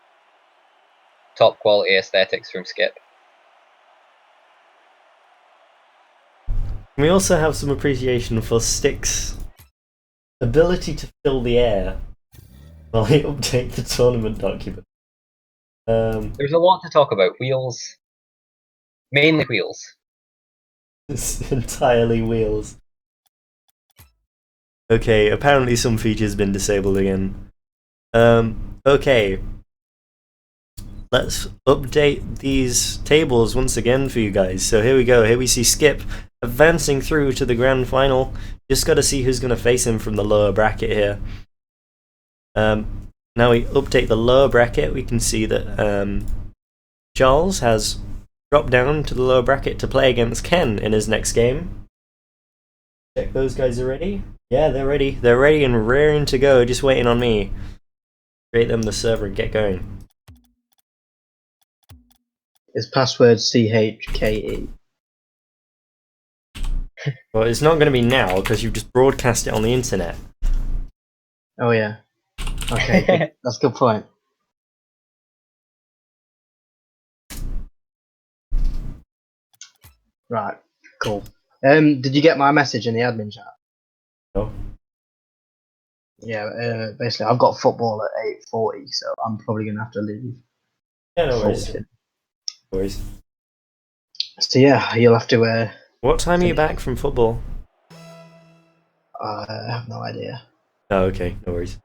Top quality aesthetics from Skip. We also have some appreciation for Stick's ability to fill the air while he update the tournament document. There's a lot to talk about. Wheels. Mainly wheels. It's entirely wheels. Okay, apparently some feature's been disabled again. Okay. Let's update these tables once again for you guys. So here we go. Here we see Skip advancing through to the grand final. Just got to see who's going to face him from the lower bracket here. Now we update the lower bracket. We can see that Charles has dropped down to the lower bracket to play against Ken in his next game. Check those guys are ready. Yeah, they're ready. They're ready and raring to go, just waiting on me. Create them the server and get going. Is password CHKE. Well, it's not going to be now because you've just broadcast it on the internet. Oh yeah. Okay, good. That's a good point. Right, cool. Did you get my message in the admin chat? No. Yeah, basically I've got football at 8:40, so I'm probably gonna have to leave. Yeah, no worries. 40. No worries. So yeah, you'll have to. What time are you back from football? I have no idea. Oh, okay, no worries.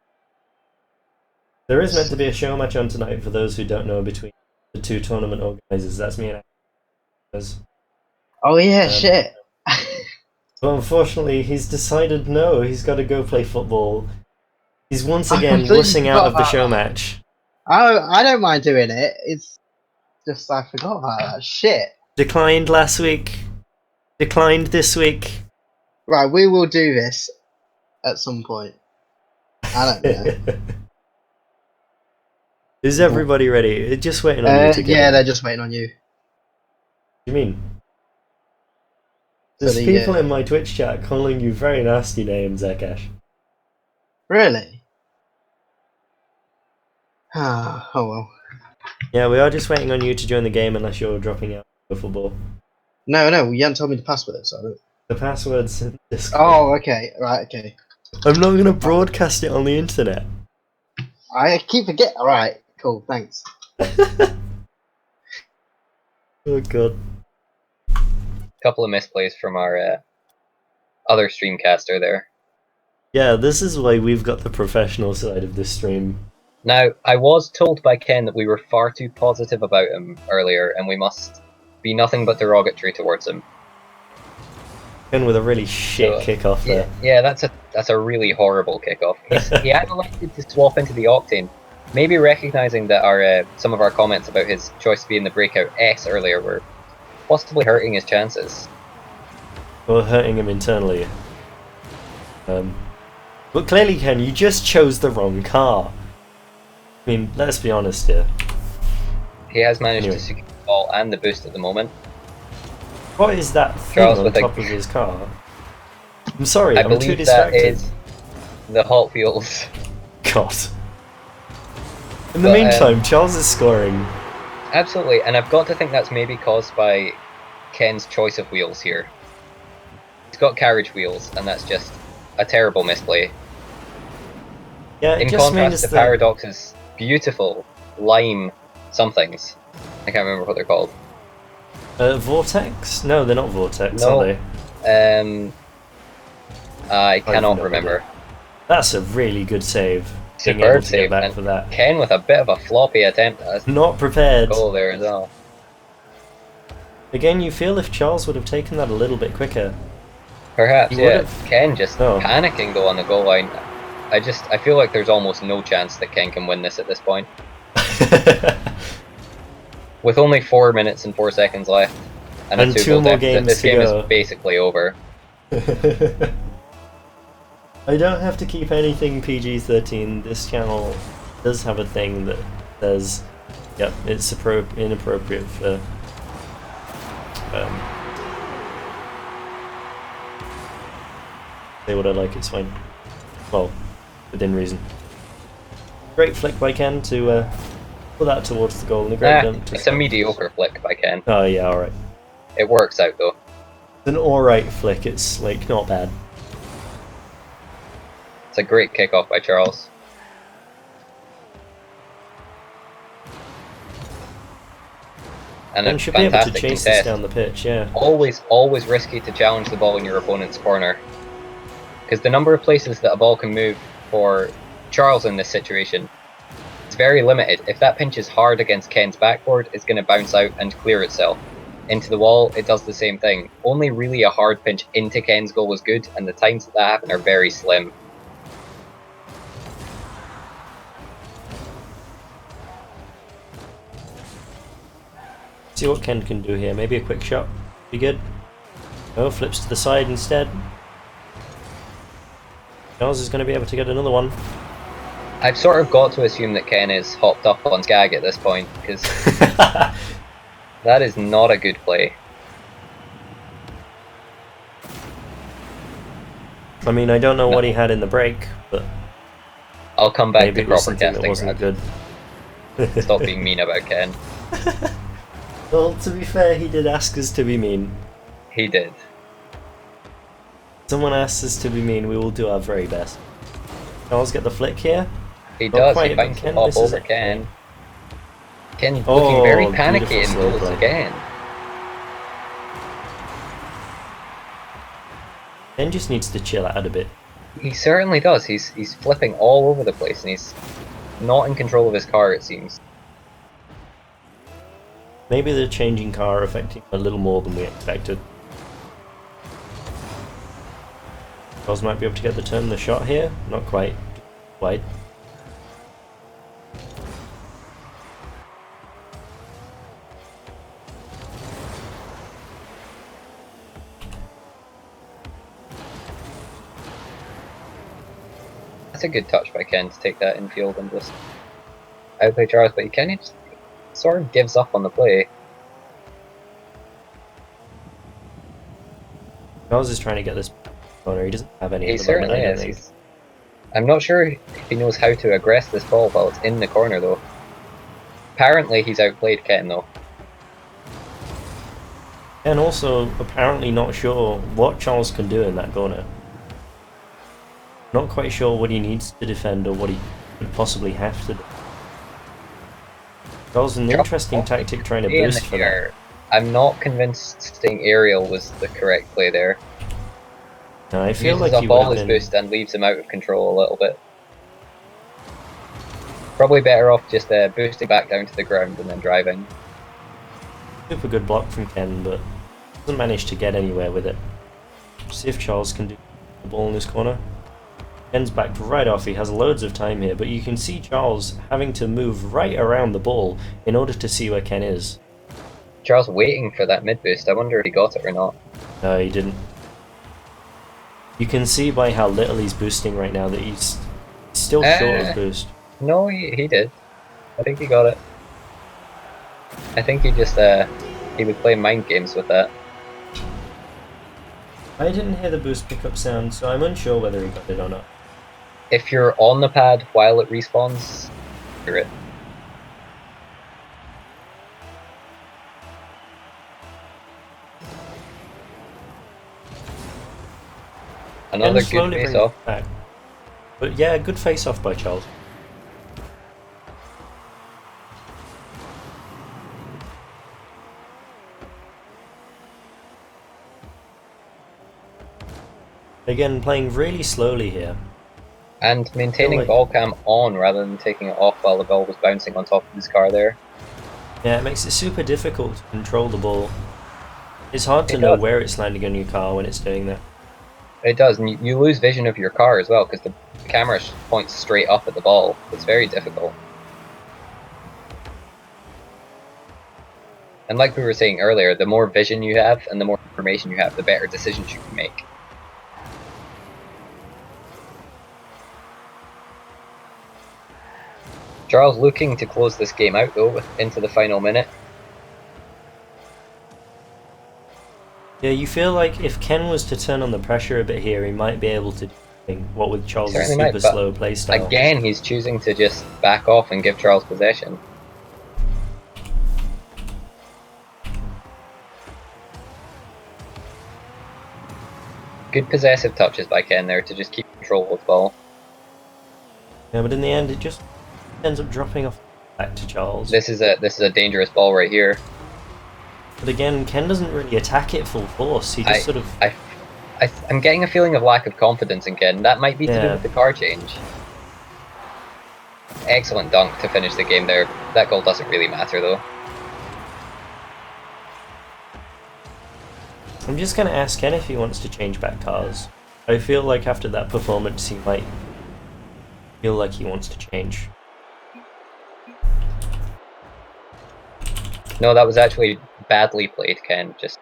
There is meant to be a show match on tonight for those who don't know between the 2 tournament organisers. That's me and Alex. Oh yeah, Um, shit. But unfortunately, he's decided no, he's got to go play football. He's once I again completely wussing out forgot of the about show that. match. I don't mind doing it. It's just I forgot about that. Shit. Declined last week. Declined this week. Right, we will do this at some point. I don't know. Is everybody ready? Just waiting on you to get Yeah, in. they're just waiting on you. You mean? For There's the, people in my Twitch chat calling you very nasty names, Akash. Really? Ah, oh well. Yeah, we are just waiting on you to join the game unless you're dropping out of football. No, you haven't told me the password, so I don't... The password's in Discord. Oh, okay, right, okay. I'm not going to broadcast it on the internet. I keep forgetting. Alright, cool, thanks. Oh god. Couple of misplays from our other streamcaster there. Yeah, this is why we've got the professional side of this stream. Now, I was told by Ken that we were far too positive about him earlier, and we must be nothing but derogatory towards him. And with a really shit kickoff yeah, there. Yeah, that's a really horrible kickoff. He had elected to swap into the Octane, maybe recognizing that our some of our comments about his choice to be in the Breakout S earlier were possibly hurting his chances. Or hurting him internally. But clearly, Ken, you just chose the wrong car. I mean, let's be honest here. He has managed to secure the ball and the boost at the moment. What is that thing Charles on with top of his car? I'm sorry, I I'm too believe distracted. that is the Hot Wheels. God. In the But, meantime, Charles is scoring. Absolutely, and I've got to think that's maybe caused by Ken's choice of wheels here. He's got carriage wheels, and that's just a terrible misplay. Yeah, it In just contrast means to that Paradox's beautiful lime somethings. I can't remember what they're called. Vortex? No, they're not Vortex, No. are they? I cannot no remember. idea. That's a really good save. Being able Superb to get save, back and for that. Ken with a bit of a floppy attempt at a Not prepared. goal there as well. Again, you feel if Charles would have taken that a little bit quicker. Perhaps, He yeah. would've- Ken just No. panicking though on the goal line. I feel like there's almost no chance that Ken can win this at this point. With only 4 minutes and 4 seconds left, and a 2 2 goal more deficit, games this to game go. is basically over. I don't have to keep anything PG-13. This channel does have a thing that says, yep, it's inappropriate for say what I like, it's fine. Well, within reason. Great flick by Ken to pull that towards the goal, and a great dunk to It's a stop. mediocre flick by Ken. Oh yeah, alright. It works out though. It's an alright flick, it's like not bad. It's a great kickoff by Charles. And And a should be able to fantastic chase this contest. down the pitch, yeah. Always risky to challenge the ball in your opponent's corner. Because the number of places that a ball can move for Charles in this situation is very limited. If that pinch is hard against Ken's backboard, it's going to bounce out and clear itself. Into the wall, it does the same thing. Only really a hard pinch into Ken's goal was good, and the times that happen are very slim. See what Ken can do here. Maybe a quick shot. Be good. Oh, flips to the side instead. Charles is going to be able to get another one. I've sort of got to assume that Ken is hopped up on Skag at this point, because that is not a good play. I mean, I don't know what he had in the break, but I'll come back maybe to it was proper something that casting. wasn't good. Stop being mean about Ken. Well, to be fair, he did ask us to be mean. He did. Someone asks us to be mean, we will do our very best. Charles get the flick here. He Not does, quite, he but finds the Ken pop misses over it. Ken. Ken Oh, looking very beautiful panicky in slow goals play. again. Ken just needs to chill out a bit. He certainly does. He's flipping all over the place, and he's not in control of his car, it seems. Maybe the changing car affecting a little more than we expected. Charles might be able to get the turn and the shot here. Not quite. Wide. That's a good touch by Ken to take that infield and just outplay Charles, but he kind of sort of gives up on the play. Charles is trying to get this corner. He doesn't have any He at the moment, certainly I don't is. think. I'm not sure if he knows how to aggress this ball while it's in the corner though. Apparently he's outplayed Ken though. And also, apparently not sure what Charles can do in that corner. Not quite sure what he needs to defend or what he could possibly have to do. Charles, an interesting tactic trying to boost for that. I'm not convinced staying aerial was the correct play there. No, I feel Uses like up he would all have his been... boost and leaves him out of control a little bit. Probably better off just boosting back down to the ground and then driving. Super good block from Ken, but doesn't manage to get anywhere with it. See if Charles can do the ball in this corner. Ken's backed right off, he has loads of time here, but you can see Charles having to move right around the ball in order to see where Ken is. Charles waiting for that mid boost, I wonder if he got it or not. No, he didn't. You can see by how little he's boosting right now that he's still short of boost. No, he did. I think he got it. I think he just, he would play mind games with that. I didn't hear the boost pickup sound, so I'm unsure whether he got it or not. If you're on the pad while it respawns, hear it. Another good face off. Back. But yeah, good face off by Charles. Again, playing really slowly here. And maintaining ball cam on rather than taking it off while the ball was bouncing on top of his car there. Yeah, it makes it super difficult to control the ball. It's hard to know where it's landing on your car when it's doing that. It does, and you lose vision of your car as well because the camera points straight up at the ball. It's very difficult. And like we were saying earlier, the more vision you have and the more information you have, the better decisions you can make. Charles looking to close this game out though, into the final minute. Yeah, you feel like if Ken was to turn on the pressure a bit here, he might be able to do something. What with Charles' super slow playstyle. Again, he's choosing to just back off and give Charles possession. Good possessive touches by Ken there to just keep control of the ball. Yeah, but in the end, it just ends up dropping off back to Charles. This is a dangerous ball right here. But again, Ken doesn't really attack it full force. He just I'm getting a feeling of lack of confidence in Ken. That might be to do with the car change. Excellent dunk to finish the game there. That goal doesn't really matter though. I'm just going to ask Ken if he wants to change back cars. I feel like after that performance he might feel like he wants to change. No, that was actually badly played, Ken. Just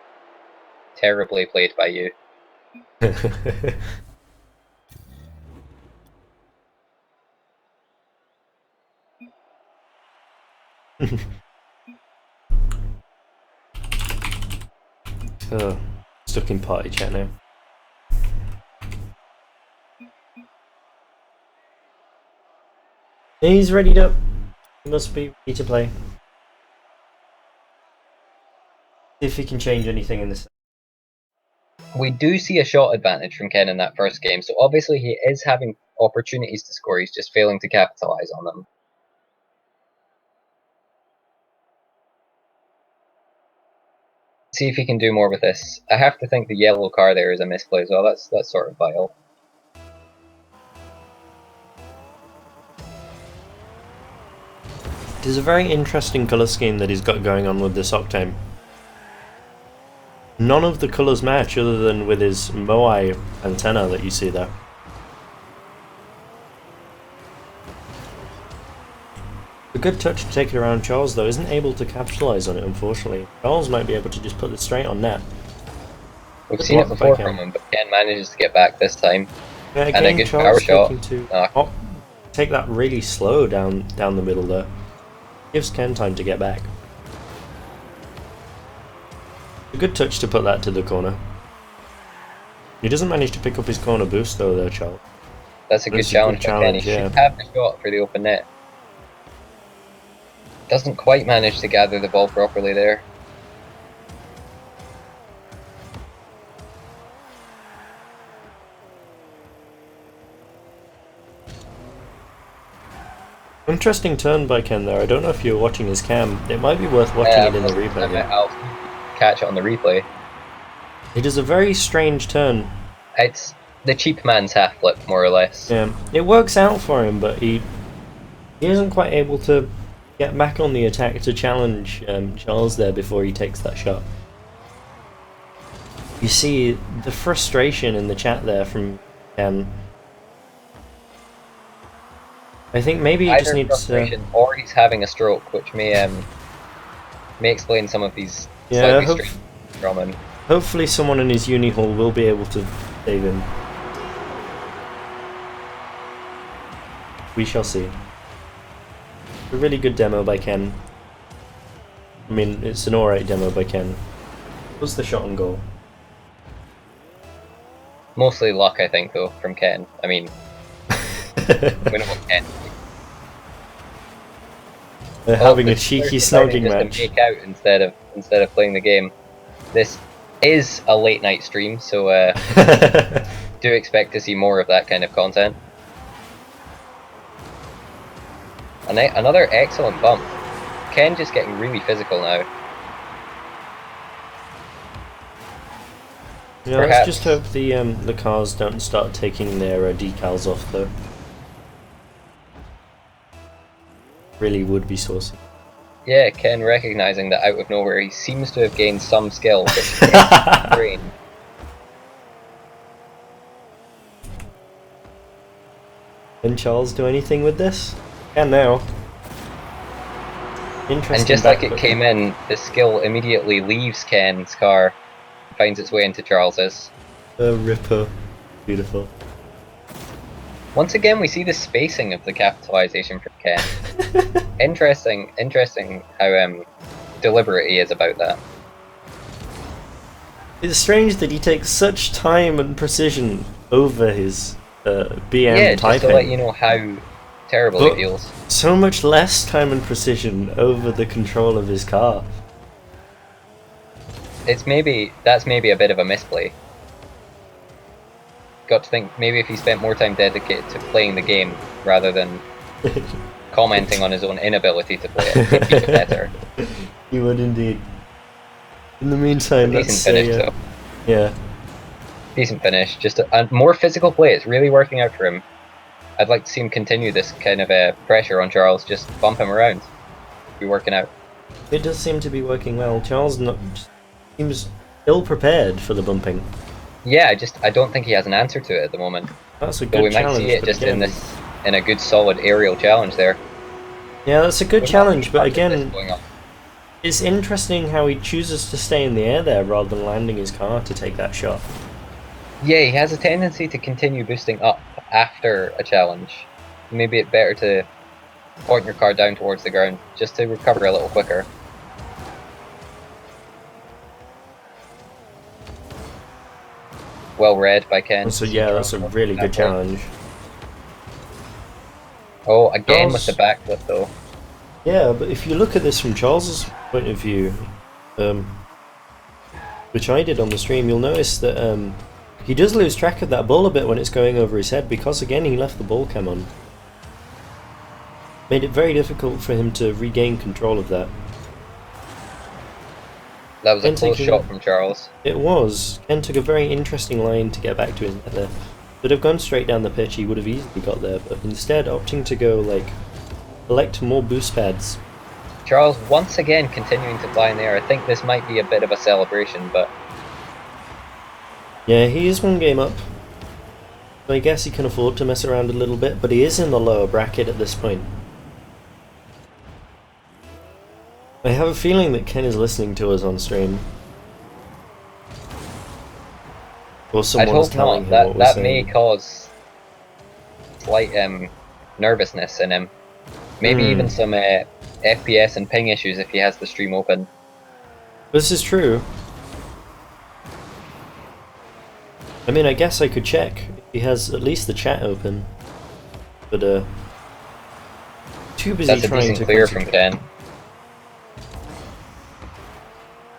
terribly played by you. Stuck in party chat now. He's readied up. He must be ready to play. See if he can change anything in this. We do see a shot advantage from Ken in that first game, so obviously he is having opportunities to score, he's just failing to capitalise on them. See if he can do more with this. I have to think the yellow car there is a misplay as well, that's sort of vile. There's a very interesting colour scheme that he's got going on with this Octane. None of the colours match other than with his Moai antenna that you see there. A good touch to take it around. Charles, though, isn't able to capitalise on it, unfortunately. Charles might be able to just put this straight on net. We've seen it before from him, but Ken manages to get back this time. Yeah, again, and a good Charles power shot. Take that really slow down the middle there. Gives Ken time to get back. A good touch to put that to the corner. He doesn't manage to pick up his corner boost though there, Charles. That's a good challenge for Ken. He should have the shot for the open net. Doesn't quite manage to gather the ball properly there. Interesting turn by Ken there. I don't know if you're watching his cam. It might be worth watching it in the replay. I'll catch it on the replay. He does a very strange turn. It's the cheap man's half flip, more or less. Yeah, it works out for him, but he isn't quite able to get back on the attack to challenge Charles there before he takes that shot. You see the frustration in the chat there from Ken. I think maybe he just needs to... or he's having a stroke, which may explain some of these slightly strange from him. Hopefully someone in his uni hall will be able to save him. We shall see. A really good demo by Ken. I mean, it's an alright demo by Ken. What's the shot on goal? Mostly luck, I think, though, from Ken. I mean, we know what Ken. They're having a cheeky snogging match. To make out instead of playing the game. This is a late night stream, so do expect to see more of that kind of content. Another excellent bump. Ken just getting really physical now. Yeah, let's just hope the cars don't start taking their decals off though. Really would be saucy. Yeah, Ken recognising that out of nowhere he seems to have gained some skill, which brain. Can Charles do anything with this? Can now. Interesting. And just like it came in, the skill immediately leaves Ken's car, finds its way into Charles's. A ripper. Beautiful. Once again, we see the spacing of the capitalization from Ken. Interesting how deliberate he is about that. It's strange that he takes such time and precision over his BM typing. Just to let you know how terrible he feels. So much less time and precision over the control of his car. That's maybe a bit of a misplay. Got to think maybe if he spent more time dedicated to playing the game rather than commenting on his own inability to play it, he'd be better. He would indeed. In the meantime, decent finish though. Yeah. Decent finish. Just a more physical play. It's really working out for him. I'd like to see him continue this kind of pressure on Charles. Just bump him around. Be working out. It does seem to be working well. Charles seems ill prepared for the bumping. Yeah, I don't think he has an answer to it at the moment. That's a good challenge. We might see it just in a good solid aerial challenge there. Yeah, that's a good challenge, but again, it's interesting how he chooses to stay in the air there rather than landing his car to take that shot. Yeah, he has a tendency to continue boosting up after a challenge. Maybe it's better to point your car down towards the ground just to recover a little quicker. Well read by Ken. So yeah, that's a really good challenge. Oh, again with the backflip though. Yeah, but if you look at this from Charles's point of view, which I did on the stream, you'll notice that he does lose track of that ball a bit when it's going over his head because again he left the ball cam on. Made it very difficult for him to regain control of that. That was a close shot from Charles. It was. Ken took a very interesting line to get back to his net there. Could have gone straight down the pitch, he would have easily got there, but instead opting to go like collect more boost pads Charles once again continuing to fly in the air. I think this might be a bit of a celebration, but Yeah, he is one game up. So I guess he can afford to mess around a little bit, but he is in the lower bracket at this point. I have a feeling that Ken is listening to us on stream. Or I'd someone's hope telling not. him what we're That may saying. cause slight nervousness in him. Maybe even some FPS and ping issues if he has the stream open. This is true. I mean, I guess I could check. He has at least the chat open. But, too busy That's a trying decent to clear from concentrate. Ken.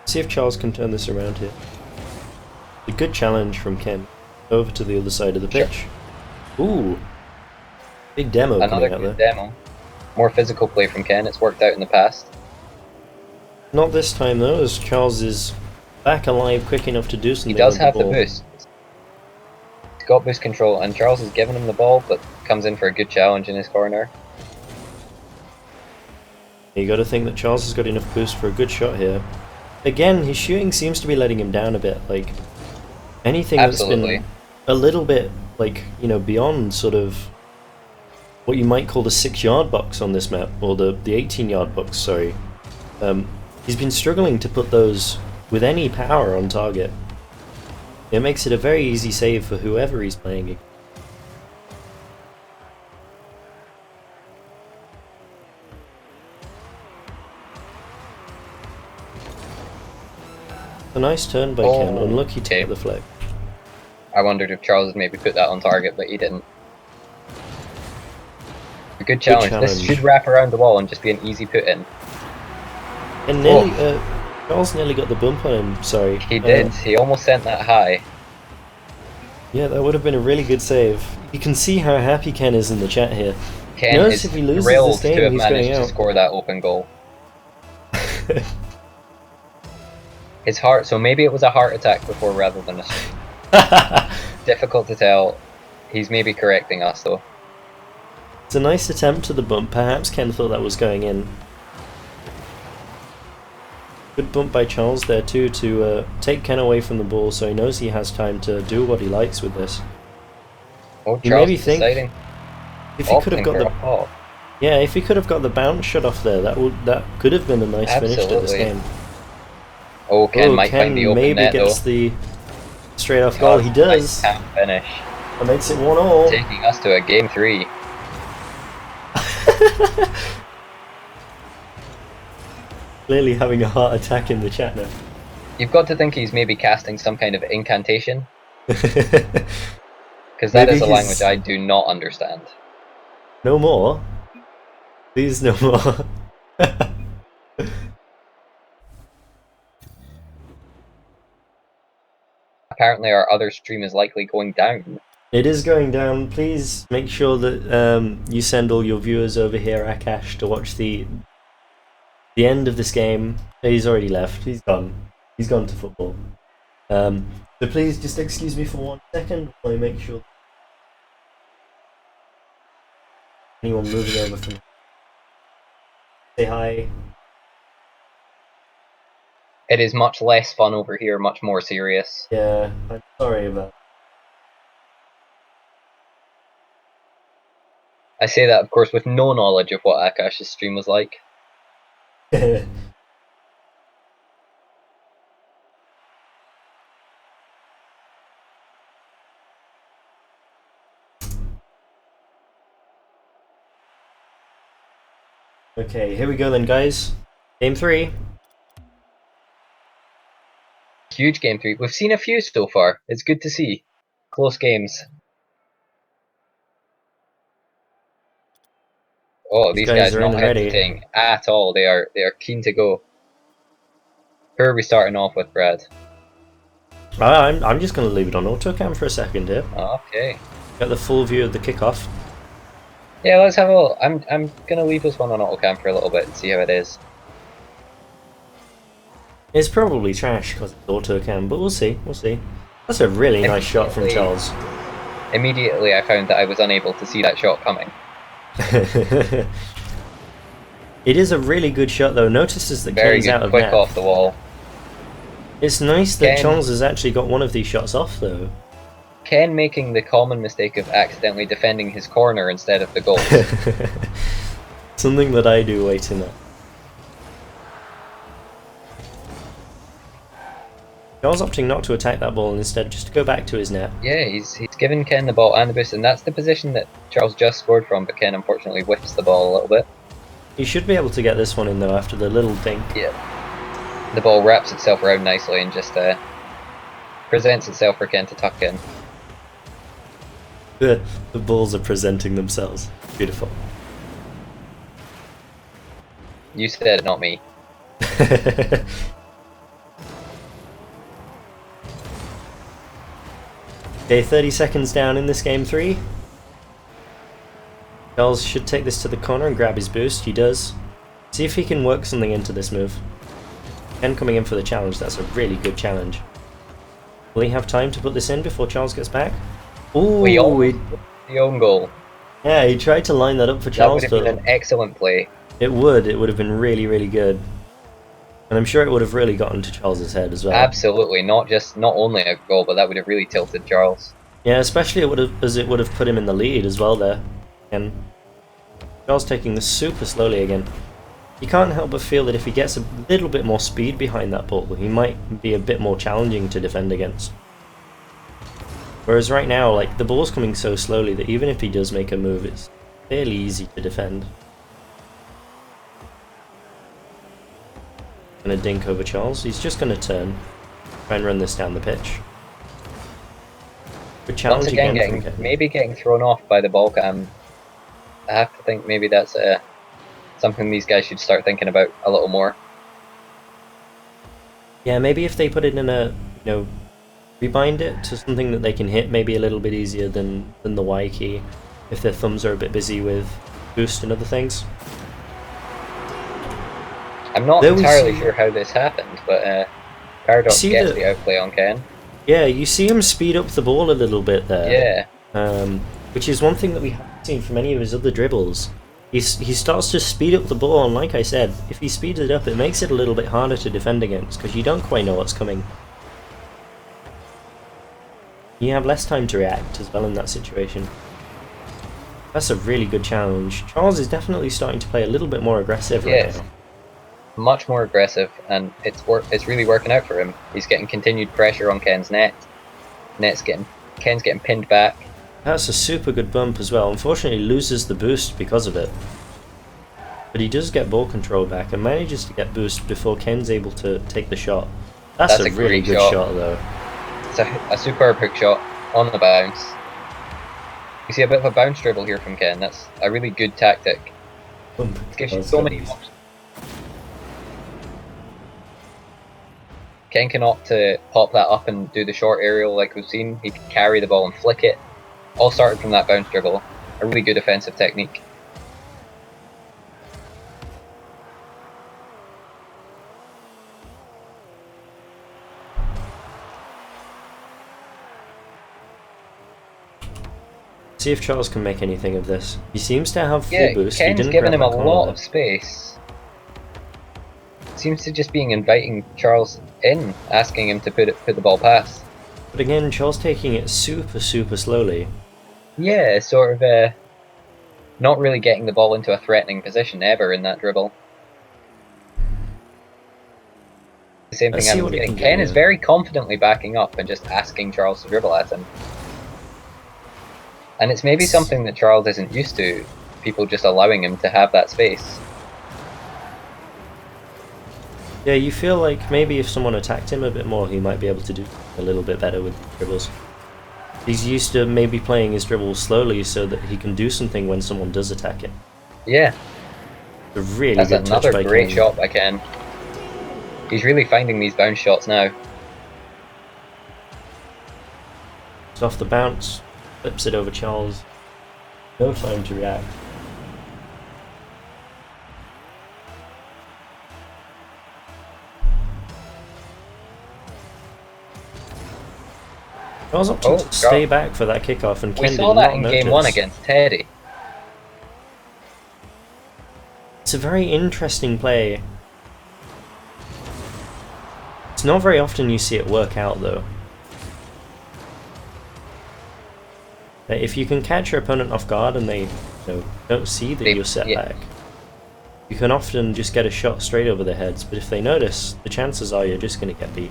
See if Charles can turn this around here. A good challenge from Ken. Over to the other side of the pitch. Ooh. Big demo Another coming out good there. demo. More physical play from Ken. It's worked out in the past. Not this time though, as Charles is back alive quick enough to do something. He does with have the the ball. boost. He's got boost control, and Charles has given him the ball, but comes in for a good challenge in his corner. You got to think that Charles has got enough boost for a good shot here. Again, his shooting seems to be letting him down a bit. Like anything Absolutely. that's been a little bit, like, you know, beyond sort of what you might call the 6-yard box on this map, or the 18-yard box. Sorry, he's been struggling to put those with any power on target. It makes it a very easy save for whoever he's playing against. A nice turn by Ken, unlucky to get the flag. I wondered if Charles had maybe put that on target, but he didn't. A good challenge. This should wrap around the wall and just be an easy put in. And nearly, Charles nearly got the bump on him, sorry. He did, he almost sent that high. Yeah, that would have been a really good save. You can see how happy Ken is in the chat here. Ken he knows is if he loses thrilled this game, to have he's managed going to out. score that open goal. His heart, so maybe it was a heart attack before rather than a stroke. Difficult to tell. He's maybe correcting us though. It's a nice attempt to the bump. Perhaps Ken thought that was going in. Good bump by Charles there too to take Ken away from the ball, so he knows he has time to do what he likes with this. Oh, You Charles maybe think deciding. if he could have got the pop. yeah, if he could have got the bounce shot off there, that could have been a nice finish to this Absolutely. game. Oh, Ken might Ken find the open maybe net though. gets the straight off goal. He does. Can't finish. That makes it 1-1. Taking us to a game 3. Clearly having a heart attack in the chat now. You've got to think he's maybe casting some kind of incantation, because that Maybe is a he's- language I do not understand. No more. Please, no more. Apparently our other stream is likely going down. It is going down. Please make sure that you send all your viewers over here, Akash, to watch the end of this game. He's already left. He's gone. He's gone to football. So please just excuse me for 1 second while I make sure anyone moving over from say hi. It is much less fun over here, much more serious. Yeah, I'm sorry about I say that, of course, with no knowledge of what Akash's stream was like. that. Okay, here we go then, guys. Game 3. Huge game 3. We've seen a few so far. It's good to see. Close games. Oh, these guys are not in ready. hesitating at all. They are keen to go. Who are we starting off with, Brad? I'm just going to leave it on autocam for a second here. Okay. Got the full view of the kickoff. Yeah, let's have a. I'm gonna leave this one on autocam for a little bit and see how it is. It's probably trash because it's autocam, but we'll see. We'll see. That's a really nice shot from Charles. Immediately, I found that I was unable to see that shot coming. It is a really good shot though. Notices that Very Ken's out good, of quick net. off the wall. It's nice that Ken- Charles has actually got one of these shots off though. Ken making the common mistake of accidentally defending his corner instead of the goal. Something that I do way too much. Charles opting not to attack that ball and instead just to go back to his net. Yeah, he's given Ken the ball and the boost, and that's the position that Charles just scored from, but Ken unfortunately whiffs the ball a little bit. He should be able to get this one in though after the little dink. Yeah. The ball wraps itself around nicely and just presents itself for Ken to tuck in. The balls are presenting themselves. Beautiful. You said it, not me. Okay, 30 seconds down in this game 3. Charles should take this to the corner and grab his boost. He does. See if he can work something into this move. Ken coming in for the challenge. That's a really good challenge. Will he have time to put this in before Charles gets back? Ooh, The own goal. yeah, he tried to line that up for That Charles, would have but been an excellent play. it would have been really, really good. And I'm sure it would have really gotten to Charles's head as well. Absolutely, not only a goal, but that would have really tilted Charles. Yeah, especially it would have put him in the lead as well there. And Charles taking this super slowly again. You can't help but feel that if he gets a little bit more speed behind that ball, he might be a bit more challenging to defend against. Whereas right now, like, the ball's coming so slowly that even if he does make a move, it's fairly easy to defend. Gonna dink over Charles. He's just gonna turn, try and run this down the pitch. Good challenge Once again, from Ken. maybe getting thrown off by the ball cam. I have to think maybe that's something these guys should start thinking about a little more. Yeah, maybe if they put it in a, rebind it to something that they can hit maybe a little bit easier than the Y key, if their thumbs are a bit busy with boost and other things. I'm not There we entirely see- sure how this happened, but Paradox See gets the- the outplay on Ken. Yeah, you see him speed up the ball a little bit there. Yeah, Which is one thing that we haven't seen from any of his other dribbles. He starts to speed up the ball, and like I said, if he speeds it up, it makes it a little bit harder to defend against, because you don't quite know what's coming. You have less time to react as well in that situation. That's a really good challenge. Charles is definitely starting to play a little bit more aggressive right Yes. now. much more aggressive, and it's really working out for him. He's getting continued pressure on Ken's net. Ken's getting pinned back. That's a super good bump as well. Unfortunately, he loses the boost because of it. But he does get ball control back and manages to get boost before Ken's able to take the shot. That's a really great good shot though. It's a superb hook shot on the bounce. You see a bit of a bounce dribble here from Ken. That's a really good tactic. It gives you so many options. Ken can opt to pop that up and do the short aerial like we've seen. He can carry the ball and flick it. All started from that bounce dribble. A really good offensive technique. See if Charles can make anything of this. He seems to have full Yeah, boost. Ken's he didn't given grab him a that corner lot there. of space. Seems to just being inviting Charles in, asking him to put the ball past. But again, Charles taking it super slowly. Yeah, sort of not really getting the ball into a threatening position ever in that dribble. The same Let's thing see I'm what he getting. can Ken do, is yeah. very confidently backing up and just asking Charles to dribble at him. And it's maybe something that Charles isn't used to, people just allowing him to have that space. Yeah, you feel like maybe if someone attacked him a bit more, he might be able to do a little bit better with dribbles. He's used to maybe playing his dribbles slowly so that he can do something when someone does attack him. Yeah, A really that's good touch another by great Ken. shot by Ken. He's really finding these bounce shots now. It's off the bounce, flips it over Charles. No time to react. Charles opted to stay back for that kickoff, and We Ken saw did that not in notice. game 1 against Teddy. It's a very interesting play. It's not very often you see it work out, though. If you can catch your opponent off guard and they don't see that you're set back, you can often just get a shot straight over their heads, but if they notice, the chances are you're just going to get beat.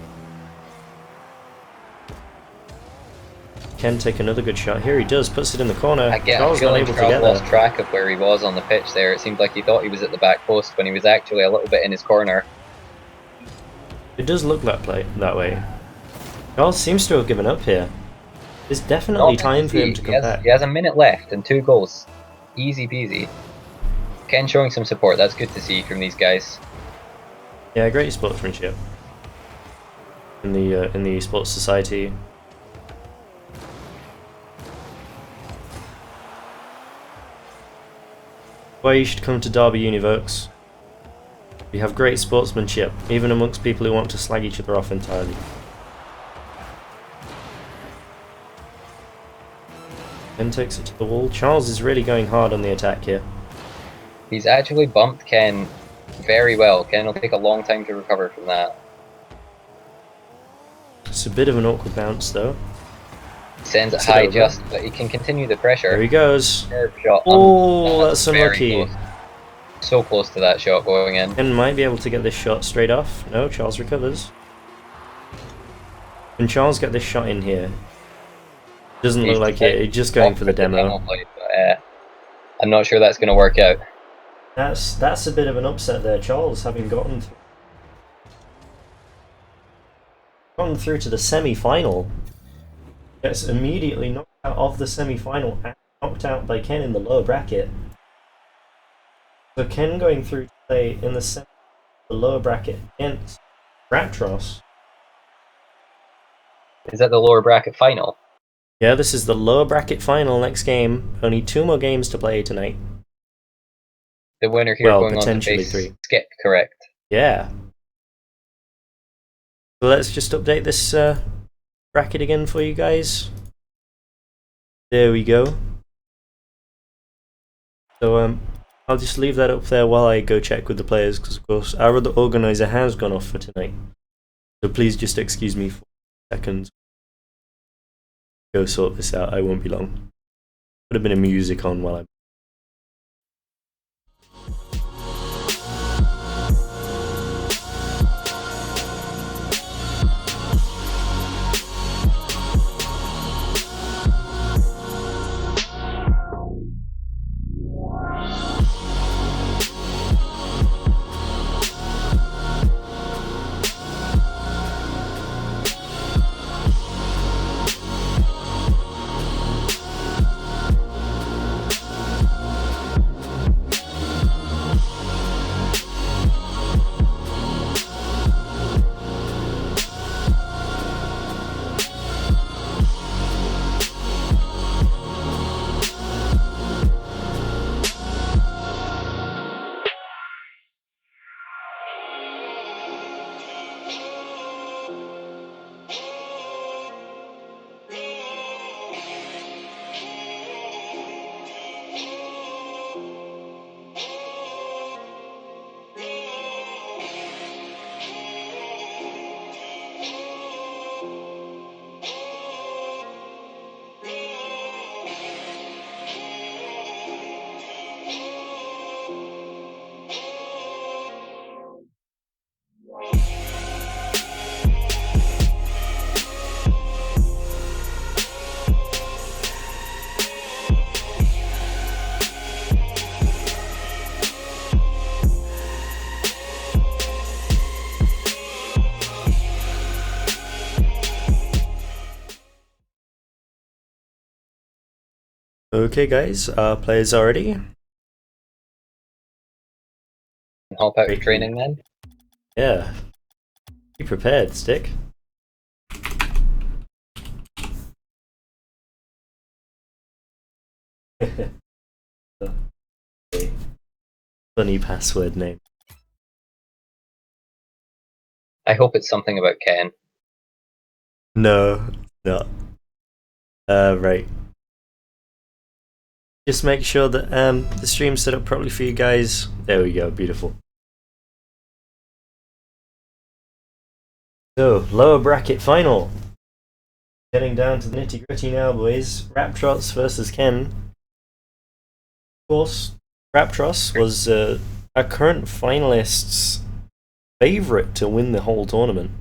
Can take another good shot here. He does, puts it in the corner. I feel like Charles lost track of where he was on the pitch there. It seemed like he thought he was at the back post when he was actually a little bit in his corner. It does look that way. Charles seems to have given up here. There's definitely time for him to come back. He has a minute left and 2 goals. Easy peasy. Ken showing some support. That's good to see from these guys. Yeah, great sportsmanship in the eSports society. Why you should come to Derby Univox. We have great sportsmanship, even amongst people who want to slag each other off entirely. Ken takes it to the wall. Charles is really going hard on the attack here. He's actually bumped Ken very well. Ken will take a long time to recover from that. It's a bit of an awkward bounce though. Sends it high just, but he can continue the pressure. There he goes. Shot. Oh, that's unlucky. Close. So close to that shot going in. Ken might be able to get this shot straight off. No, Charles recovers. Can Charles get this shot in here? Doesn't look like it. He's just going for the demo. Play, but, I'm not sure that's going to work out. That's a bit of an upset there. Charles having gotten through to the semi-final. Gets immediately knocked out of the semi-final and knocked out by Ken in the lower bracket. So Ken going through to play in the lower bracket against Raptros. Is that the lower bracket final? Yeah, this is the lower bracket final next game. Only 2 more games to play tonight. The winner here going potentially on to face 3. Skip, correct? Yeah. So let's just update this bracket again for you guys. There we go. So I'll just leave that up there while I go check with the players, because of course our other organizer has gone off for tonight. So please just excuse me for seconds. Go sort this out. I won't be long. Put a bit of music on while I'm. Okay, guys, players are ready. Hop out of training then? Yeah. Be prepared, Stick. Okay. Funny password name. I hope it's something about Ken. No, not. Right. Just make sure that the stream's set up properly for you guys. There we go, beautiful. So, lower bracket final. Getting down to the nitty gritty now, boys. Raptrots versus Ken. Of course, Raptros was our current finalist's favourite to win the whole tournament.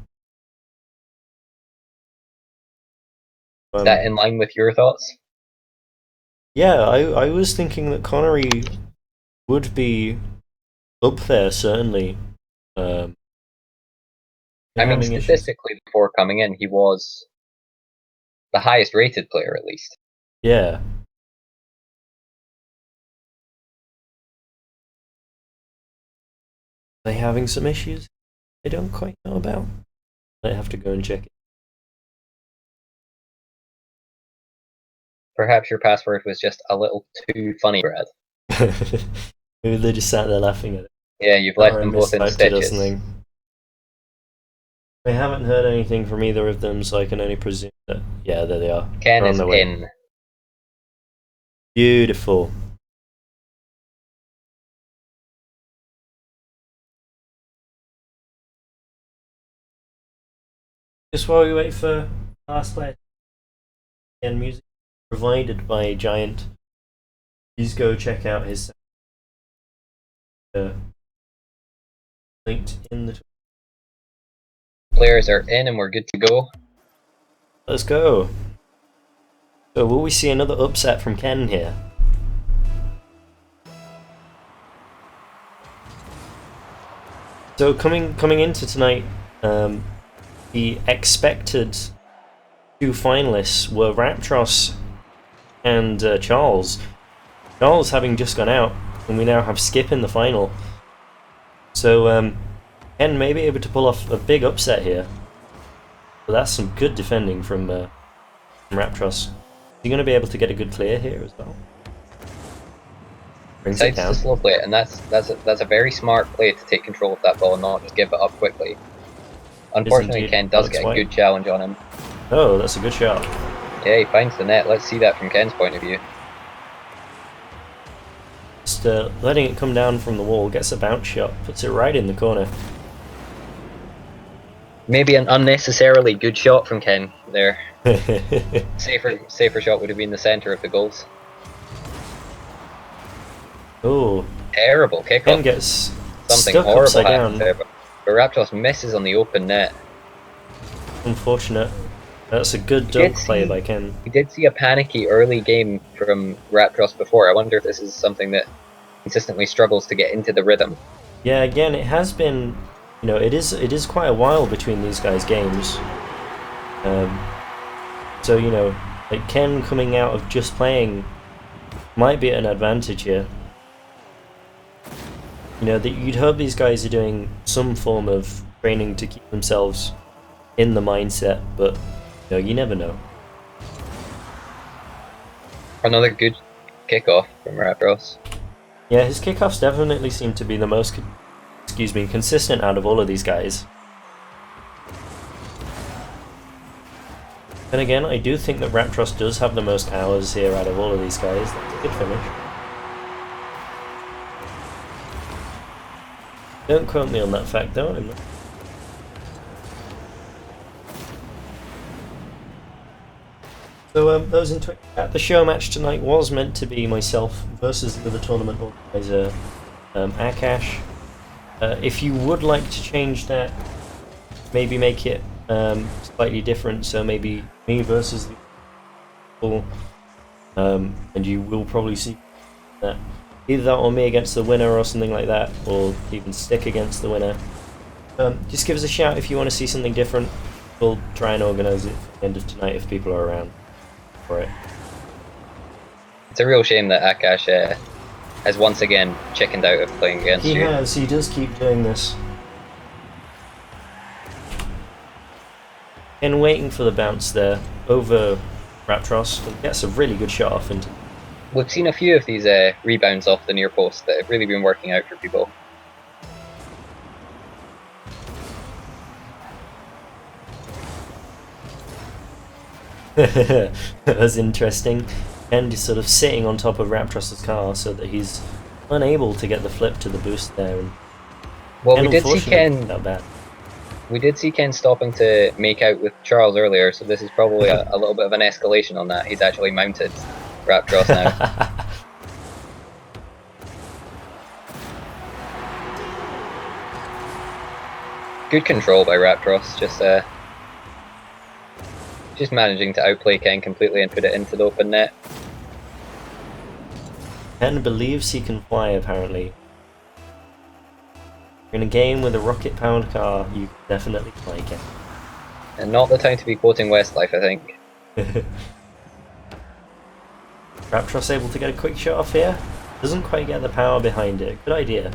Is that in line with your thoughts? Yeah, I was thinking that Connery would be up there, certainly. I mean, statistically, before coming in, he was the highest rated player, at least. Yeah. Are they having some issues I don't quite know about? I have to go and check it. Perhaps your password was just a little too funny, Brad. Maybe they just sat there laughing at it. Yeah, you've left Or I them both in mistyped it or stitches. something. I haven't heard anything from either of them, so I can only presume that. Yeah, there they are. Ken They're on is their way. in. Beautiful. Just while we wait for last player. Again, music provided by Giant. Please go check out his linked in the. Players are in and we're good to go. Let's go. So will we see another upset from Ken here? So coming into tonight, the expected two finalists were Raptros and Charles. Charles having just gone out, and we now have Skip in the final. So Ken may be able to pull off a big upset here. But that's some good defending from Raptros. Is he going to be able to get a good clear here as well? Brings it Decides down. to slow play it, and that's a very smart play to take control of that ball and not just give it up quickly. Unfortunately, indeed. Ken does Alex get a White. good challenge on him. Oh, that's a good shot. Yeah, he finds the net. Let's see that from Ken's point of view. Just letting it come down from the wall, gets a bounce shot, puts it right in the corner. Maybe an unnecessarily good shot from Ken there. Safer shot would have been the centre of the goals. Oh, Terrible Ken kickoff. gets Something stuck horrible upside happened down. there, but Raptors misses on the open net. Unfortunate. That's a good We dunk did play see- by Ken. We did see a panicky early game from Raptors before. I wonder if this is something that consistently struggles to get into the rhythm. Yeah, again, it has been. You know, it is quite a while between these guys' games. So you know, like Ken coming out of just playing might be at an advantage here. You know, that you'd hope these guys are doing some form of training to keep themselves in the mindset, but you know, you never know. Another good kickoff from Raptors. Yeah, his kickoffs definitely seem to be the most, consistent out of all of these guys. And again, I do think that Raptros does have the most hours here out of all of these guys. That's a good finish. Don't quote me on that fact, though. So, those in Twitch chat, the show match tonight was meant to be myself versus the other tournament organizer, Akash. If you would like to change that, maybe make it slightly different, so maybe me versus the people, and you will probably see that. Either that or me against the winner or something like that, or even stick against the winner. Just give us a shout if you want to see something different. We'll try and organise it at the end of tonight if people are around for it. It's a real shame that Akash has once again chickened out of playing against He you. has, he does keep doing this. And waiting for the bounce there over Raptros, and gets a really good shot off into. We've seen a few of these rebounds off the near post that have really been working out for people. That was interesting. Ken just sort of sitting on top of Raptros's car so that he's unable to get the flip to the boost there. And Well, Ken, we did see unfortunately, Ken. that bad. We did see Ken stopping to make out with Charles earlier, so this is probably a little bit of an escalation on that. He's actually mounted Raptros now. Good control by Raptros, just managing to outplay Ken completely and put it into the open net. Ken believes he can fly, apparently. In a game with a rocket-powered car, you can definitely fly, Ken. And not the time to be quoting Westlife, I think. Raptros able to get a quick shot off here. Doesn't quite get the power behind it. Good idea.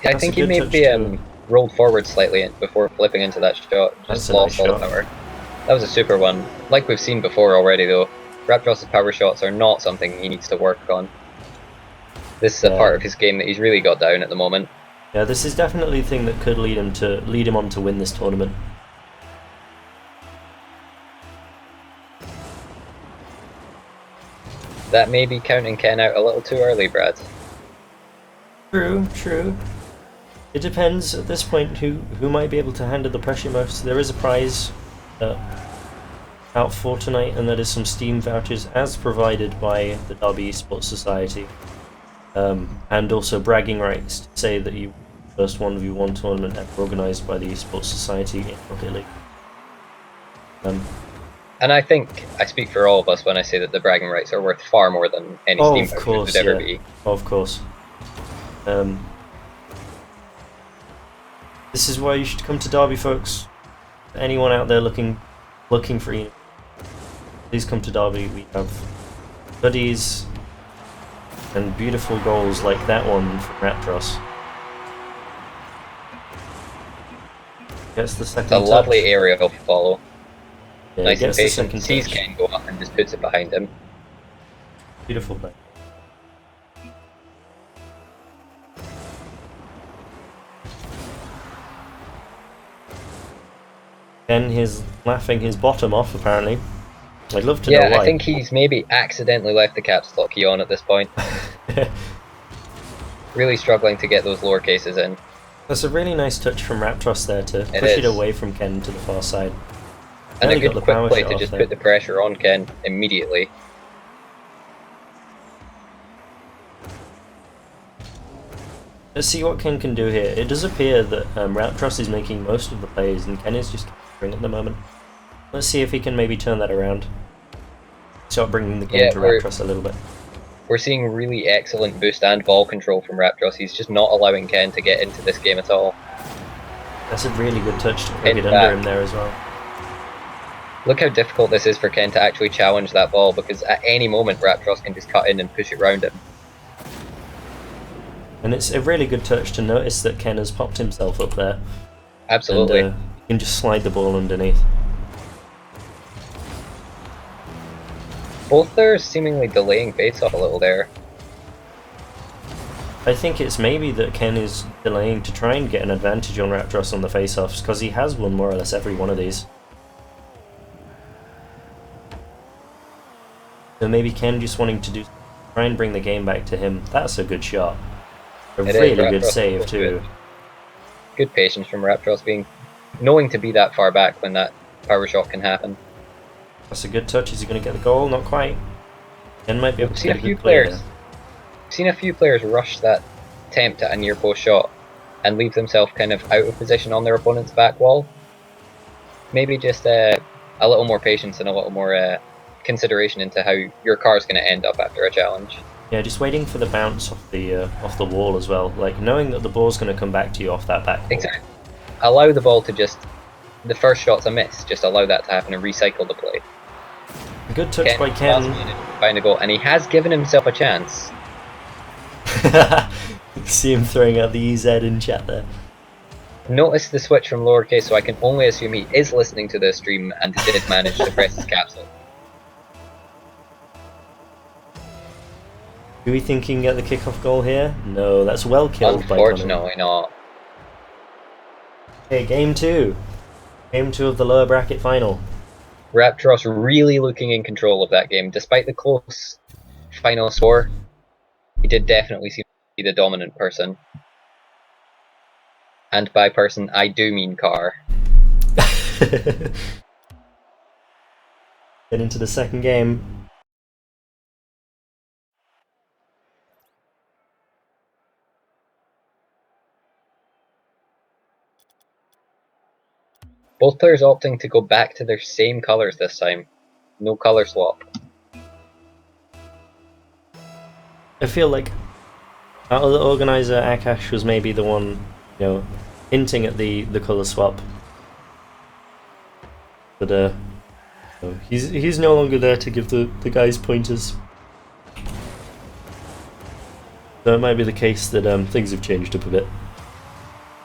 I think he maybe rolled forward slightly before flipping into that shot. Just lost all the power. That was a super one. Like we've seen before already, though, Raptros' power shots are not something he needs to work on. This is a part of his game that he's really got down at the moment. Yeah, this is definitely the thing that could lead him on to win this tournament. That may be counting Ken out a little too early, Brad. True, true. It depends at this point who might be able to handle the pressure most. There is a prize out for tonight, and that is some Steam vouchers as provided by the Derby eSports Society. And also bragging rights to say that you first 1v1 tournament ever organised by the eSports Society in Rocket League. And I think I speak for all of us when I say that the bragging rights are worth far more than any Steam vouchers would ever be. Of course. This is why you should come to Derby, folks. Anyone out there looking for you, please come to Derby. We have hoodies and beautiful goals like that one from Raptros. Gets the second touch. It's a lovely aerial follow. Yeah, nice and patient. Sees touch. Ken go up and just puts it behind him. Beautiful play. Ken is laughing his bottom off, apparently. I'd love to know why. Yeah, I think he's maybe accidentally left the caps lock key on at this point. Really struggling to get those lower cases in. That's a really nice touch from Raptros there to push it away from Ken to the far side. And a good quick play to just put the pressure on Ken immediately. Let's see what Ken can do here. It does appear that Raptros is making most of the plays and Ken is just countering at the moment. Let's see if he can maybe turn that around. Start bringing the game to Raptros a little bit. We're seeing really excellent boost and ball control from Raptros. He's just not allowing Ken to get into this game at all. That's a really good touch to bring it under him there as well. Look how difficult this is for Ken to actually challenge that ball, because at any moment Raptros can just cut in and push it round him. And it's a really good touch to notice that Ken has popped himself up there. Absolutely. And you can just slide the ball underneath. Both are seemingly delaying face-off a little there. I think it's maybe that Ken is delaying to try and get an advantage on Raptros on the face-offs, because he has won more or less every one of these. So maybe Ken just wanting to try and bring the game back to him. That's a good shot. A really good save too. Good patience from Raptros, knowing to be that far back when that power shot can happen. That's a good touch. Is he going to get the goal? Not quite. Ken might be able to get a good play there. We've seen a few players rush that attempt at a near post shot and leave themselves kind of out of position on their opponent's back wall. Maybe just a little more patience and a little more consideration into how your car is going to end up after a challenge. Yeah, just waiting for the bounce off the wall as well. Like knowing that the ball's going to come back to you off that back wall. Exactly. Allow the ball to the first shot's a miss. Just allow that to happen and recycle the play. A good touch by Ken. Find a goal, and he has given himself a chance. See him throwing out the EZ in chat there. Notice the switch from lowercase, so I can only assume he is listening to the stream and did manage to press his caps lock. Do we think he can get the kickoff goal here? No, that's well killed by Connor. Unfortunately not. Okay, game 2. Game 2 of the lower bracket final. Raptros really looking in control of that game. Despite the close final score, he did definitely seem to be the dominant person. And by person, I do mean car. Get into the second game. Both players opting to go back to their same colours this time. No colour swap. I feel like out of the organizer, Akash was maybe the one, hinting at the colour swap. But no, he's no longer there to give the guys pointers. So it might be the case that things have changed up a bit.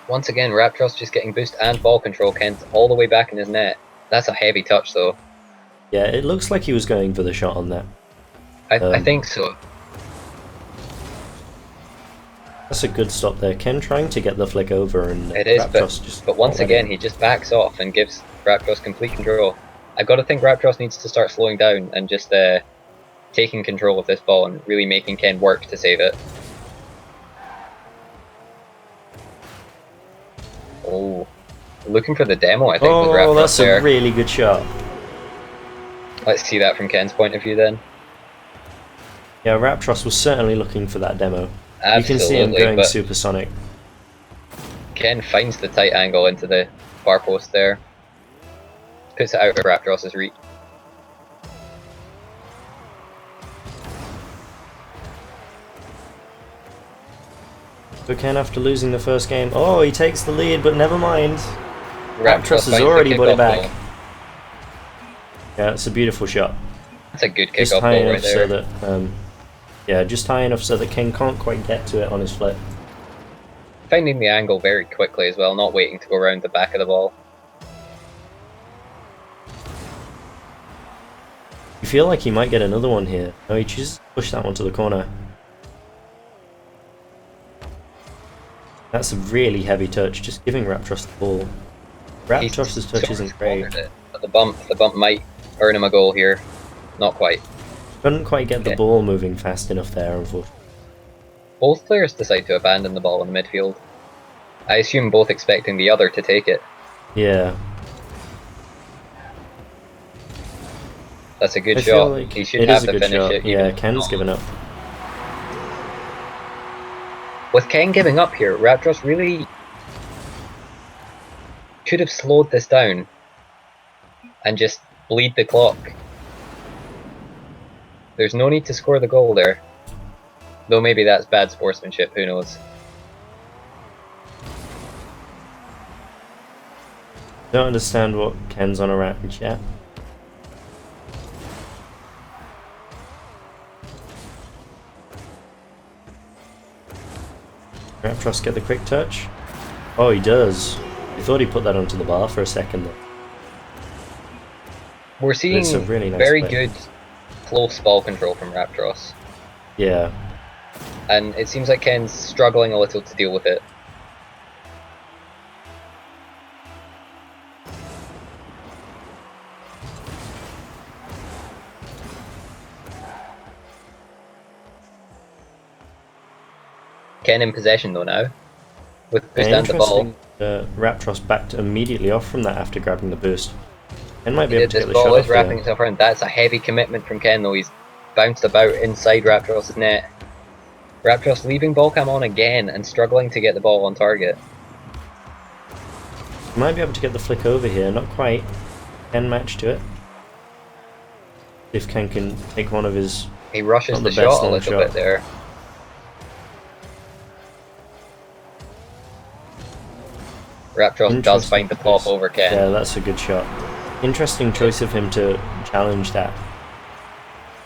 Once again, Raptros just getting boost and ball control. Kent all the way back in his net. That's a heavy touch though. Yeah, it looks like he was going for the shot on that. I think so. That's a good stop there. Ken trying to get the flick over, and It is, Raptros but once again, he just backs off and gives Raptros complete control. I've got to think Raptros needs to start slowing down and just taking control of this ball and really making Ken work to save it. Oh, looking for the demo, I think, with Raptros. Oh, that's there. a really good shot. Let's see that from Ken's point of view then. Yeah, Raptros was certainly looking for that demo. Absolutely, you can see him going supersonic. Ken finds the tight angle into the far post there. Puts it out of Raptros' reach. So Ken, after losing the first game, oh, he takes the lead, but never mind. Raptros has finds already the put it kickoff back. goal. Yeah, it's a beautiful shot. That's a good Just kickoff high goal enough right there. so that, yeah, just high enough so that Ken can't quite get to it on his flip. Finding the angle very quickly as well, not waiting to go around the back of the ball. You feel like he might get another one here. No, he chooses to push that one to the corner. That's a really heavy touch, just giving Raptros the ball. Raptros' touch isn't great. But the bump might earn him a goal here. Not quite. Couldn't quite get the Okay. ball moving fast enough there, unfortunately. Both players decide to abandon the ball in the midfield. I assume both expecting the other to take it. Yeah. That's a good I feel shot. like He should it have is a to good finish shot. it. Yeah, even Ken's if given up. With Ken giving up here, Raptros really could have slowed this down and just bleed the clock. There's no need to score the goal there. Though maybe that's bad sportsmanship, who knows. Don't understand what Ken's on around yet. Raptros get the quick touch. Oh, he does. I thought he put that onto the bar for a second there. We're seeing It's a really nice very play. good close ball control from Raptros. Yeah. And it seems like Ken's struggling a little to deal with it. Ken in possession though now, with boost and the ball. Interesting. Raptros backed immediately off from that after grabbing the boost. Ken might be able to This get the ball shot is off wrapping there. itself around. That's a heavy commitment from Ken though. He's bounced about inside Raptros' net. Raptros leaving ball cam on again and struggling to get the ball on target. Might be able to get the flick over here, not quite. Ken match to it. If Ken can take one of his... He rushes Not the the best shot a long little shot. bit there. Raptros does find the pop choice. over Ken. Yeah, that's a good shot. Interesting choice of him to challenge that.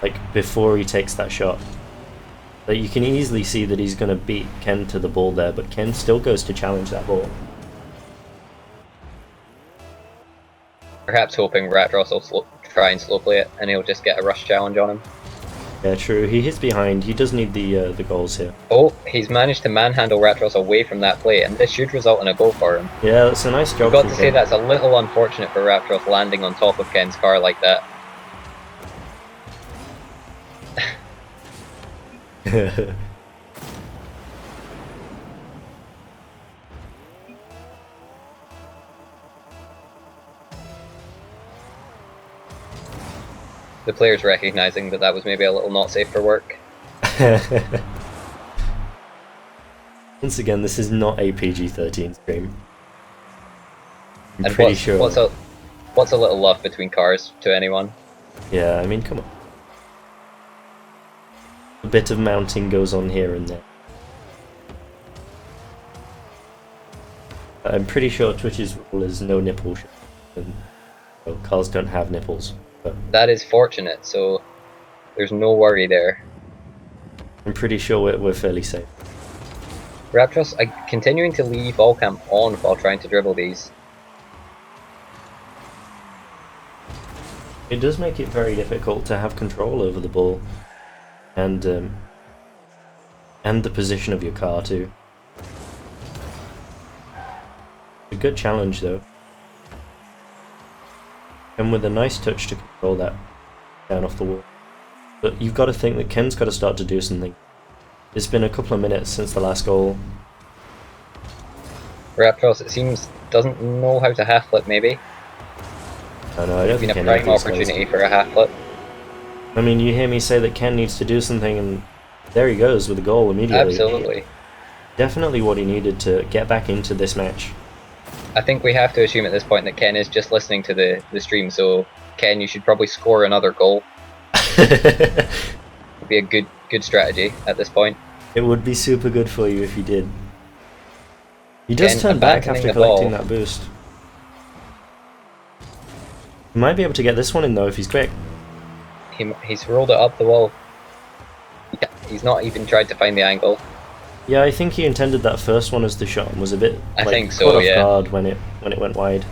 Like, before he takes that shot. Like, you can easily see that he's going to beat Ken to the ball there, but Ken still goes to challenge that ball. Perhaps hoping Raptros will try and slow play it and he'll just get a rush challenge on him. Yeah, true. He hits behind. He does need the goals here. Oh, he's managed to manhandle Raptros away from that play, and this should result in a goal for him. Yeah, that's a nice job. You've got from to say Ken. that's a little unfortunate for Raptros landing on top of Ken's car like that. The player's recognizing that that was maybe a little not safe for work. Once again, this is not a PG-13 stream. I'm And pretty sure. What's a little love between cars to anyone? Yeah, I mean, come on. A bit of mounting goes on here and there. I'm pretty sure Twitch's rule is no nipple shot. And, well, cars don't have nipples. But That is fortunate, so there's no worry there. I'm pretty sure we're fairly safe. Raptros continuing to leave Volcam on while trying to dribble these. It does make it very difficult to have control over the ball, and the position of your car too. A good challenge though, and with a nice touch to control that down off the wall. But you've got to think that Ken's got to start to do something. It's been a couple of minutes since the last goal. Raptros, it seems, doesn't know how to half flip maybe. I know, I don't It's been think a any of prime these guys- opportunity for a half flip. I mean, you hear me say that Ken needs to do something, and there he goes with a goal immediately. Absolutely. Definitely what he needed to get back into this match. I think we have to assume at this point that Ken is just listening to the stream, so Ken, you should probably score another goal. Would be a good strategy at this point. It would be super good for you if you did. He does Ken turn back abandoning after the collecting ball. that boost. He might be able to get this one in though if he's quick. He's rolled it up the wall. Yeah, he's not even tried to find the angle. Yeah, I think he intended that first one as the shot and was a bit I like, think so, caught off yeah. guard when it went wide.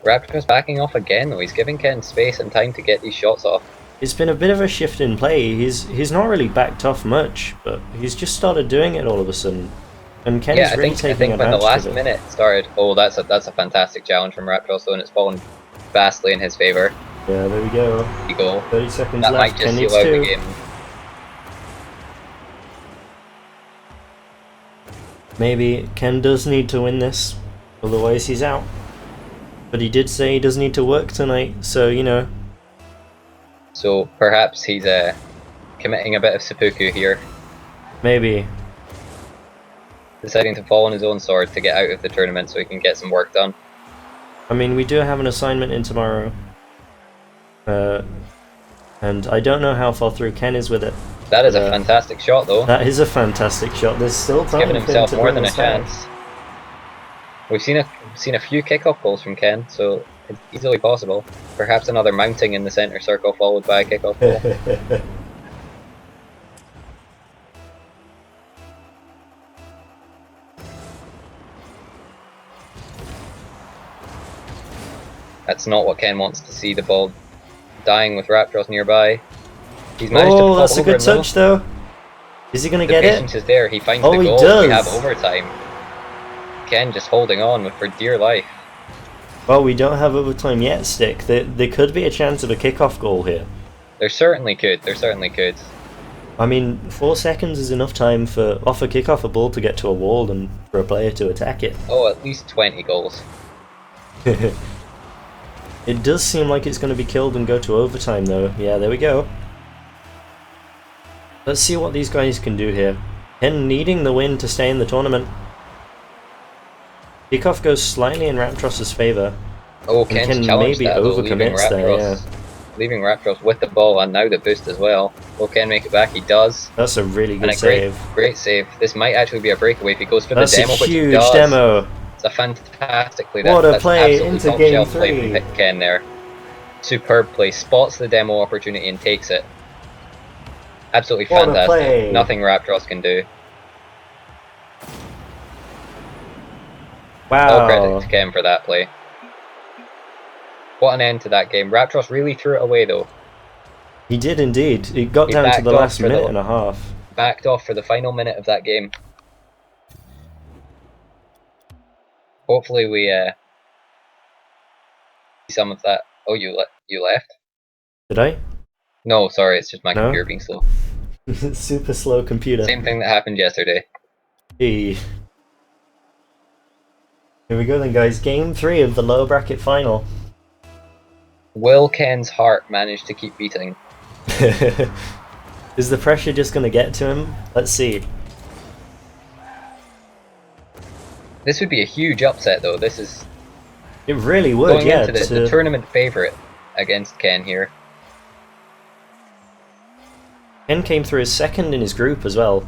Raptors backing off again though. He's giving Ken space and time to get these shots off. It's been a bit of a shift in play. He's not really backed off much, but he's just started doing it all of a sudden. And Ken Yeah, is I really think taking when the advantage last of it. minute started, oh, that's a fantastic challenge from Raptors though, and it's fallen vastly in his favour. Yeah, there we go. The goal. 30 seconds That left. might Ken just needs seal out the two. game. Maybe Ken does need to win this, otherwise he's out. But he did say he does need to work tonight, so you know. So perhaps he's committing a bit of seppuku here, Maybe. deciding to fall on his own sword to get out of the tournament so he can get some work done. I mean, we do have an assignment in tomorrow. And I don't know how far through Ken is with it. That is a Yeah. fantastic shot though. That is a fantastic shot. There's still time Given for him himself to more bring than a this back. chance. We've seen a few kickoff goals from Ken, so it's easily possible. Perhaps another mounting in the centre circle followed by a kickoff goal. That's not what Ken wants to see, the ball dying with Raptors nearby. He's managed to Oh, pop that's a over good him, though. touch though. Is he gonna The get patience it? is there, he finds Oh, the he goal, does. we have overtime. Ken just holding on for dear life. Well, we don't have overtime yet, Stick. There could be a chance of a kickoff goal here. There certainly could, there certainly could. I mean, 4 seconds is enough time for off a kickoff a ball to get to a wall and for a player to attack it. Oh, at least 20 goals. It does seem like it's going to be killed and go to overtime though. Yeah, there we go. Let's see what these guys can do here. Ken needing the win to stay in the tournament. Kickoff goes slightly in Raptros' favour. Oh, And Ken's Ken challenged maybe that though, leaving overcommits there, Raptros. Leaving Raptros with the ball and now the boost as well. Will Ken make it back? He does. That's a really And good a save. great save. This might actually be a breakaway if he goes for That's the demo, a which he huge does. demo. It's a fantastic play. What a That's play absolutely into top game shelf play 3. from Ken there. Superb play. Spots the demo opportunity and takes it. Absolutely What a fantastic. play. Nothing Raptros can do. All credit Wow. to Ken for that play. What an end to that game. Raptros really threw it away though. He did indeed. It got He down to backed the off last for the- minute and a half. Backed off for the final minute of that game. Hopefully we see some of that. Oh, you left? Did I? No, sorry, it's just my No? computer being slow. Super slow computer. Same thing that happened yesterday. Hey. Here we go then, guys. Game 3 of the lower bracket final. Will Ken's heart manage to keep beating? Is the pressure just going to get to him? Let's see. This would be a huge upset, though. This is It really would, going yeah. into the tournament favourite against Ken here. Ken came through as second in his group as well.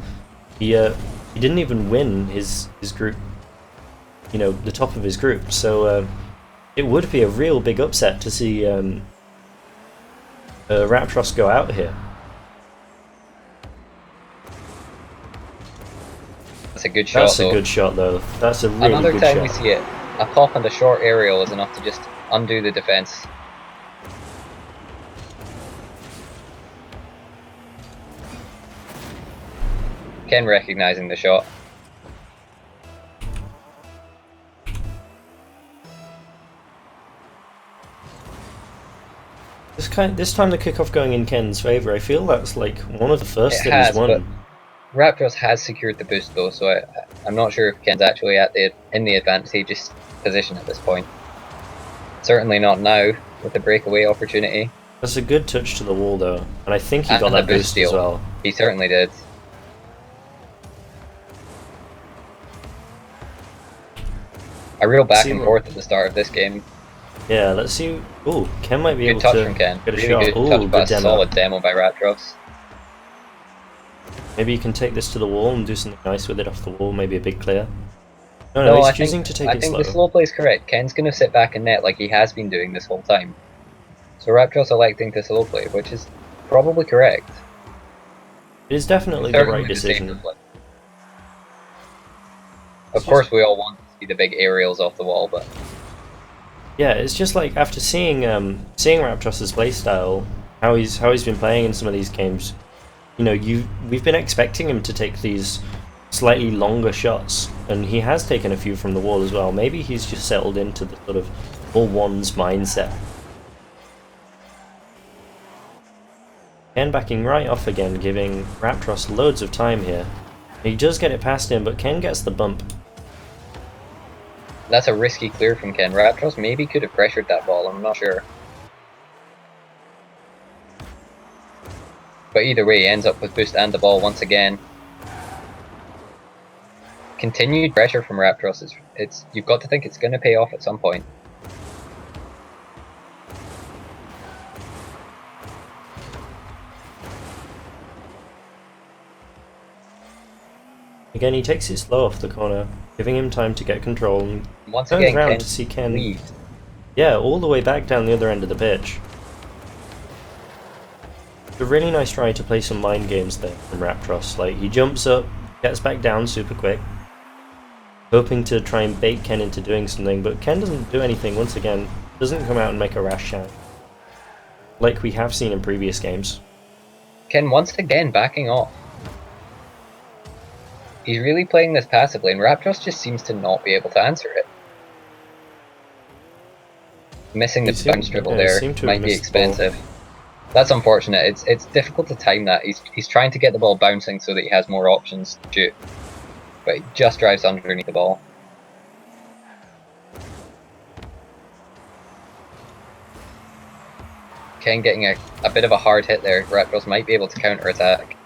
He didn't even win his group, you know, the top of his group. So it would be a real big upset to see Raptros go out here. That's a good shot, That's though. a good shot, though. That's a really Another good time shot. we see it, a pop and a short aerial is enough to just undo the defence. Ken recognising the shot. This time the kickoff going in Ken's favour. I feel that's like one of the first It that he's has, won. but Raptors has secured the boost though, so I'm not sure if Ken's actually in the advantageous position at this point. Certainly not now with the breakaway opportunity. That's a good touch to the wall though, and I think he got And that the boost boost steal. as well. He certainly did. A real back and forth at the start of this game. Yeah, let's see. Oh, Ken might be Good able touch to from Ken. get a Really shot. good Oh, touch, good but a demo. solid demo by Raptros. Maybe you can take this to the wall and do something nice with it off the wall. Maybe a big clear. No, he's choosing to take I it think slow. the slow play is correct. Ken's going to sit back and net like he has been doing this whole time. So Raptros electing to slow play, which is probably correct. It is definitely the Certainly right the safer decision. play. Of course, we all want to see the big aerials off the wall, but Yeah, it's just like after seeing Raptros' playstyle, how he's been playing in some of these games. You know, we've been expecting him to take these slightly longer shots, and he has taken a few from the wall as well. Maybe he's just settled into the sort of all ones mindset. Ken backing right off again, giving Raptros loads of time here. He does get it past him, but Ken gets the bump. that's a risky clear from Ken. Raptros maybe could have pressured that ball, I'm not sure. But either way, he ends up with boost and the ball once again. Continued pressure from Raptros, you've got to think it's going to pay off at some point. Again, he takes it slow off the corner, giving him time to get control, and Once turns again, around Ken to see Ken. lead. Yeah, all the way back down the other end of the pitch. It's a really nice try to play some mind games there from Raptros. Like, he jumps up, gets back down super quick, hoping to try and bait Ken into doing something, but Ken doesn't do anything once again, doesn't come out and make a rash shot, like we have seen in previous games. Ken once again backing off. He's really playing this passively, and Raptros just seems to not be able to answer it. Missing the bounce dribble there might be expensive. That's unfortunate. It's difficult to time that. He's trying to get the ball bouncing so that he has more options to shoot, but he just drives underneath the ball. Ken getting a bit of a hard hit there. Raptors might be able to counter attack.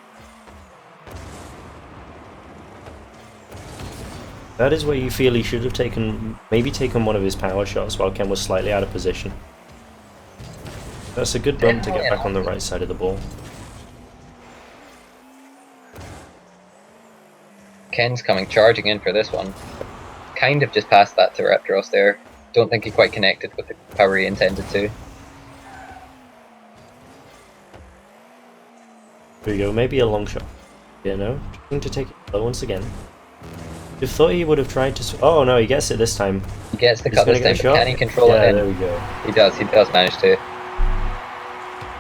That is where you feel he should have maybe taken one of his power shots while Ken was slightly out of position. That's a good bump to get back on the right side of the ball. Ken's coming charging in for this one. Kind of just passed that to Raptros there. Don't think he quite connected with the power he intended to. There you go, maybe a long shot. Yeah, no, trying to take it low once again. You thought he would have tried to. Oh no, he gets it this time. He gets the He's cut gonna this time, get a but shot. can he control Yeah, it in? there we go. He does manage to.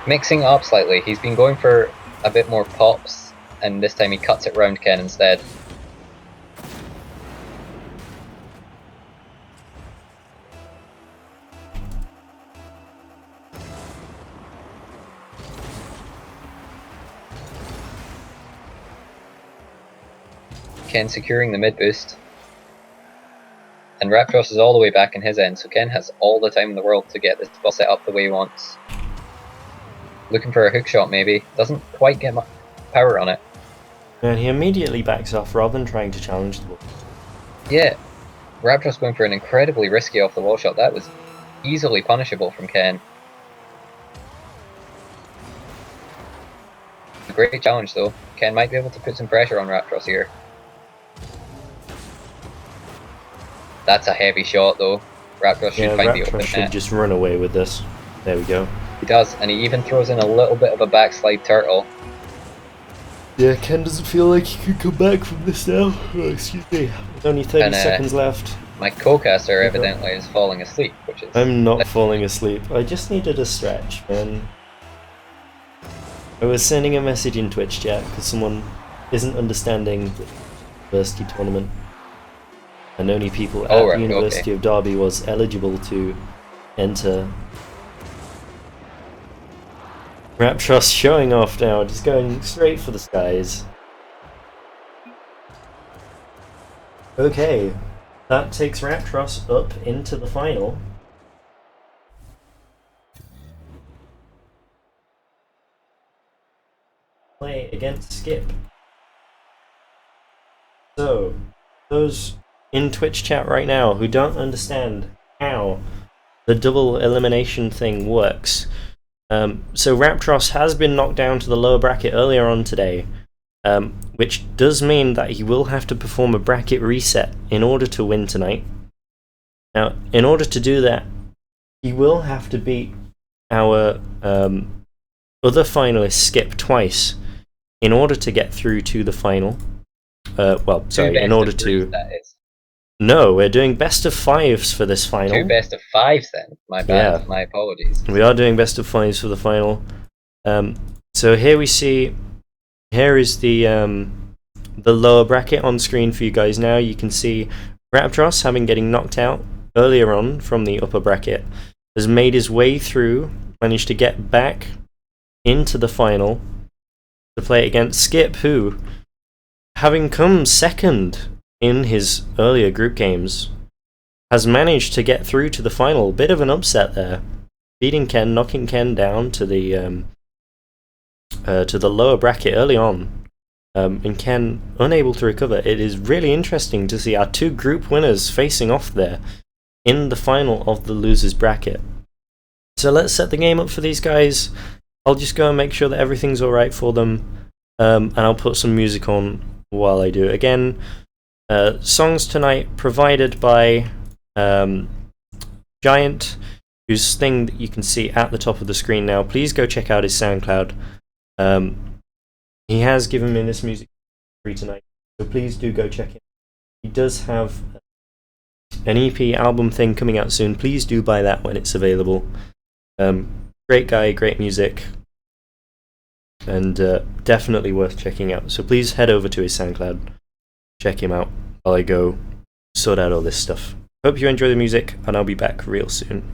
Mixing it up slightly. He's been going for a bit more pops, and this time he cuts it round Ken instead. Ken securing the mid boost. And Raptros is all the way back in his end, so Ken has all the time in the world to get this ball set up the way he wants. Looking for a hook shot maybe. Doesn't quite get much power on it. And he immediately backs off rather than trying to challenge the ball. Yeah, Raptros going for an incredibly risky off the wall shot. That was easily punishable from Ken. A great challenge though. Ken might be able to put some pressure on Raptros here. That's a heavy shot though. Raptros should find the open Raptros should net. just run away with this. There we go. He does, and he even throws in a little bit of a backslide turtle. Yeah, Ken doesn't feel like he could come back from this now. Oh, excuse me. There's only 30 seconds left. My co-caster evidently is falling asleep, which is... I'm not falling asleep. I just needed a stretch, man. I was sending a message in Twitch chat because someone isn't understanding the university tournament. And only people at the University of Derby was eligible to enter. Raptros showing off now, just going straight for the skies. Okay, that takes Raptros up into the final. Play against Skip. So, those in Twitch chat right now who don't understand how the double elimination thing works. So Raptros has been knocked down to the lower bracket earlier on today, which does mean that he will have to perform a bracket reset in order to win tonight. Now, in order to do that, he will have to beat our other finalist Skip twice in order to get through to the final. In order to... No, we're doing best of fives for this final. 2 best of 5s then. My bad. Yeah. My apologies. We are doing best of 5s for the final. So here we see, here is the lower bracket on screen for you guys now. You can see Raptros, having getting knocked out earlier on from the upper bracket, has made his way through, managed to get back into the final to play against Skip, who, having come second in his earlier group games, has managed to get through to the final. Bit of an upset there, beating Ken, knocking Ken down to the lower bracket early on, and Ken unable to recover. It is really interesting to see our 2 group winners facing off there in the final of the losers bracket. So let's set the game up for these guys. I'll just go and make sure that everything's alright for them, and I'll put some music on while I do it. Again, songs tonight provided by Giant, whose thing that you can see at the top of the screen now. Please go check out his SoundCloud. He has given me this music free tonight, so please do go check it. He does have an EP album thing coming out soon. Please do buy that when it's available. Great guy, great music, and definitely worth checking out. So please head over to his SoundCloud, check him out while I go sort out all this stuff. Hope you enjoy the music, and I'll be back real soon.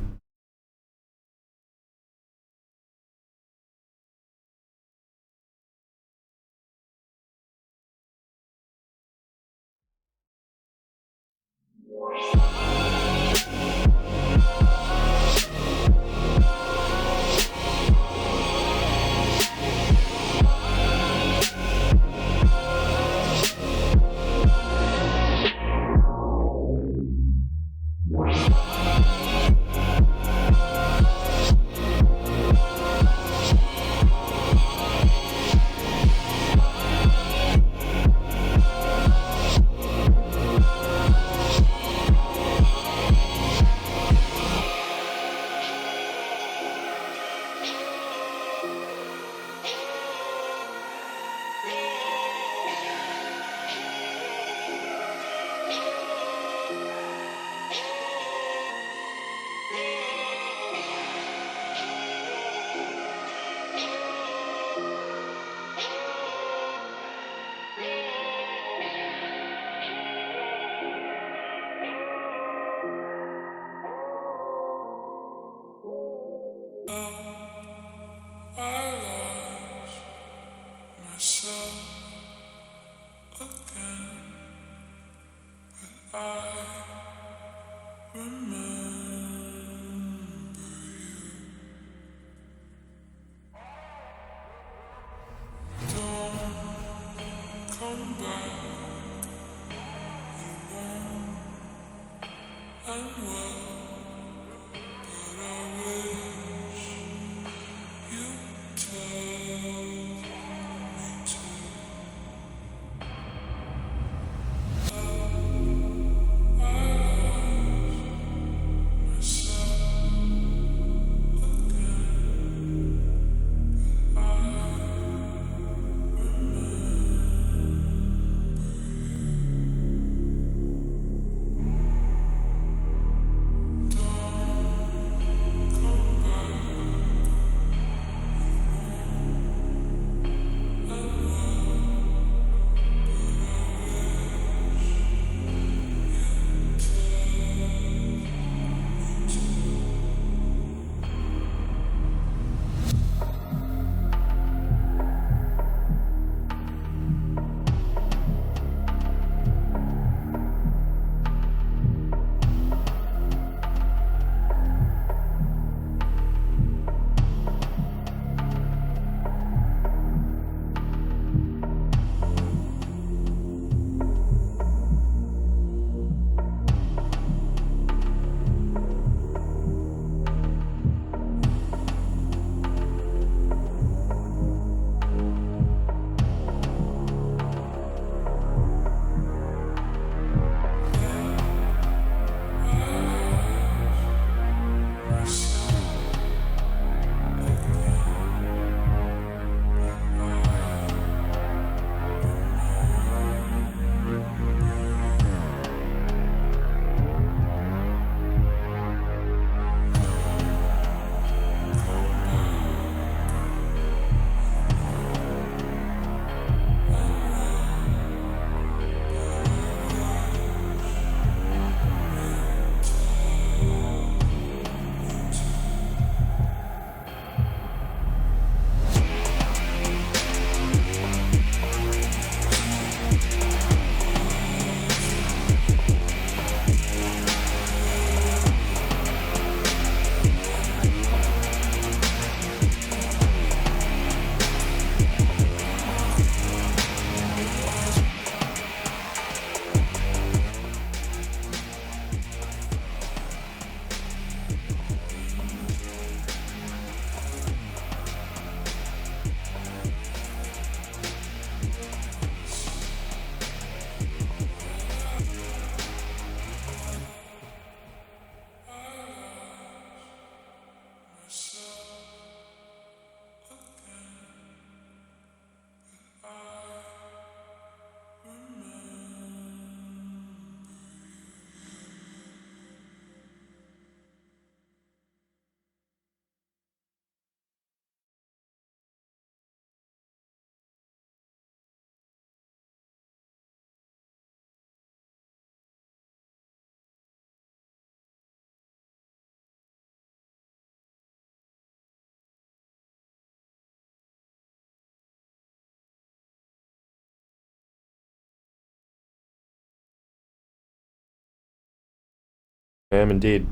I am indeed.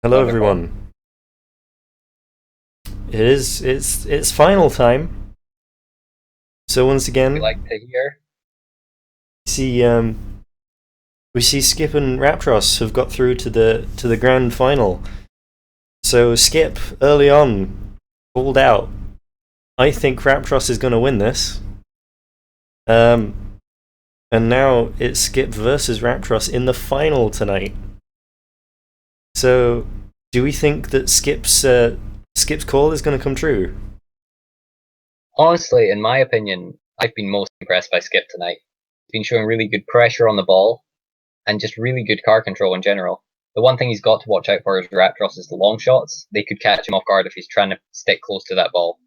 Hello, Wonderful. everyone. It's final time. So once again, We like to hear. see we see Skip and Raptros have got through to the grand final. So Skip early on called out, I think Raptros is going to win this. And now it's Skip versus Raptros in the final tonight. So, do we think that Skip's call is going to come true? Honestly, in my opinion, I've been most impressed by Skip tonight. He's been showing really good pressure on the ball and just really good car control in general. The one thing he's got to watch out for is Raptros is the long shots. They could catch him off guard if he's trying to stick close to that ball.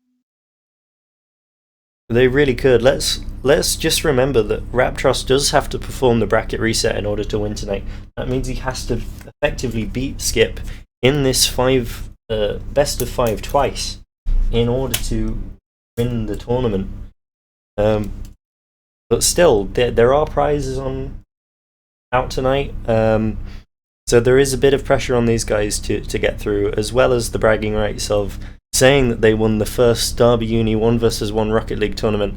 They really could. Let's just remember that Raptros does have to perform the bracket reset in order to win tonight. That means he has to effectively beat Skip in this best of five twice in order to win the tournament. But still, there are prizes out tonight. So there is a bit of pressure on these guys to get through, as well as the bragging rights of saying that they won the first Derby Uni 1 vs 1 Rocket League tournament.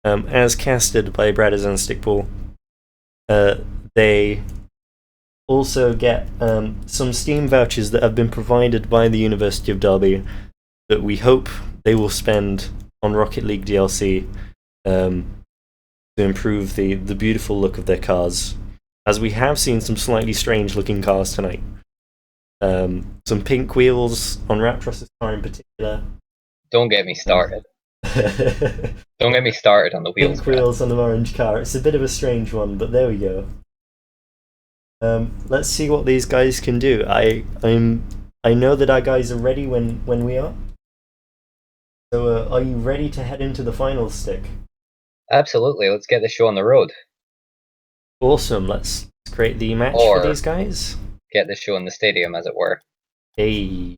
as casted by Bradders and Stickball. They also get some Steam vouchers that have been provided by the University of Derby that we hope they will spend on Rocket League DLC to improve the beautiful look of their cars, as we have seen some slightly strange looking cars tonight. Some pink wheels on Raptros's car in particular. Don't get me started. Don't get me started on the wheels. Pink wheels on an orange car. It's a bit of a strange one, but there we go. Let's see what these guys can do. I know that our guys are ready when we are. So are you ready to head into the finals, Stick? Absolutely. Let's get the show on the road. Awesome. Let's create the match for these guys. Get the show in the stadium, as it were. Hey.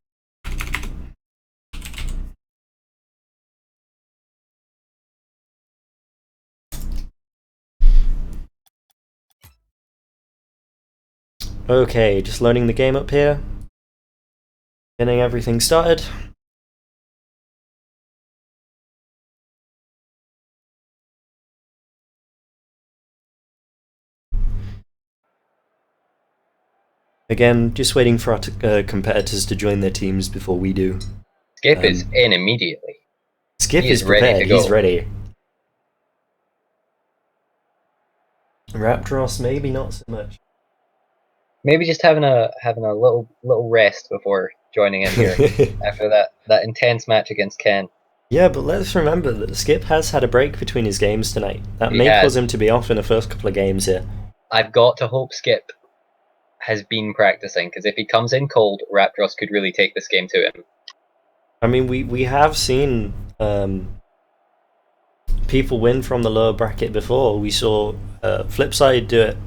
Okay, just loading the game up here. Getting everything started. Again, just waiting for our competitors to join their teams before we do. Skip is in immediately. Skip is prepared. He's ready. Raptros, maybe not so much. Maybe just having a little rest before joining in here after that intense match against Ken. Yeah, but let's remember that Skip has had a break between his games tonight. That may cause him to be off in the first couple of games here. I've got to hope Skip has been practicing, because if he comes in cold, Raptros could really take this game to him. I mean, we have seen people win from the lower bracket before. We saw Flipside do it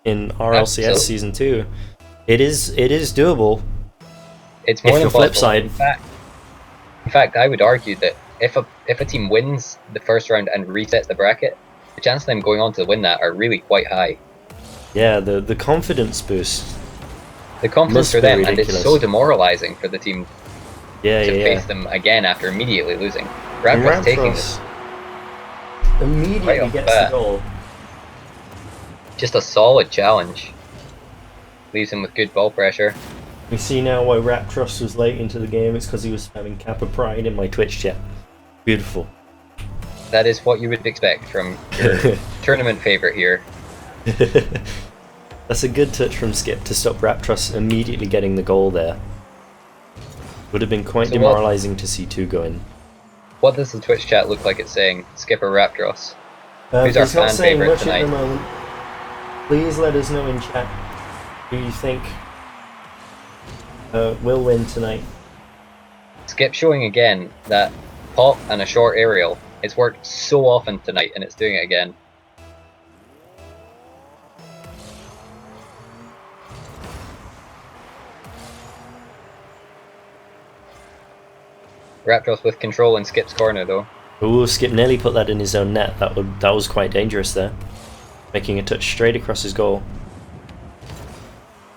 in RLCS Season 2. It is doable. It's more than Flipside. In fact, I would argue that if a team wins the first round and resets the bracket, the chances of them going on to win that are really quite high. Yeah, the confidence boost. The confidence for them, ridiculous. And it's so demoralizing for the team to face them again after immediately losing. Raptros taking this. Immediately gets the goal. Just a solid challenge. Leaves him with good ball pressure. We see now why Raptros was late into the game. It's because he was spamming Kappa Pride in my Twitch chat. Beautiful. That is what you would expect from your tournament favourite here. That's a good touch from Skip to stop Raptros immediately getting the goal there. Would have been quite demoralizing to see two go in. What does the Twitch chat look like it's saying? Skip or Raptros? Who's our fan favourite tonight? At the moment. Please let us know in chat who you think will win tonight. Skip showing again that pop and a short aerial. It's worked so often tonight, and it's doing it again. Raptros with control in Skip's corner though. Ooh, Skip nearly put that in his own net. That was quite dangerous there. Making a touch straight across his goal.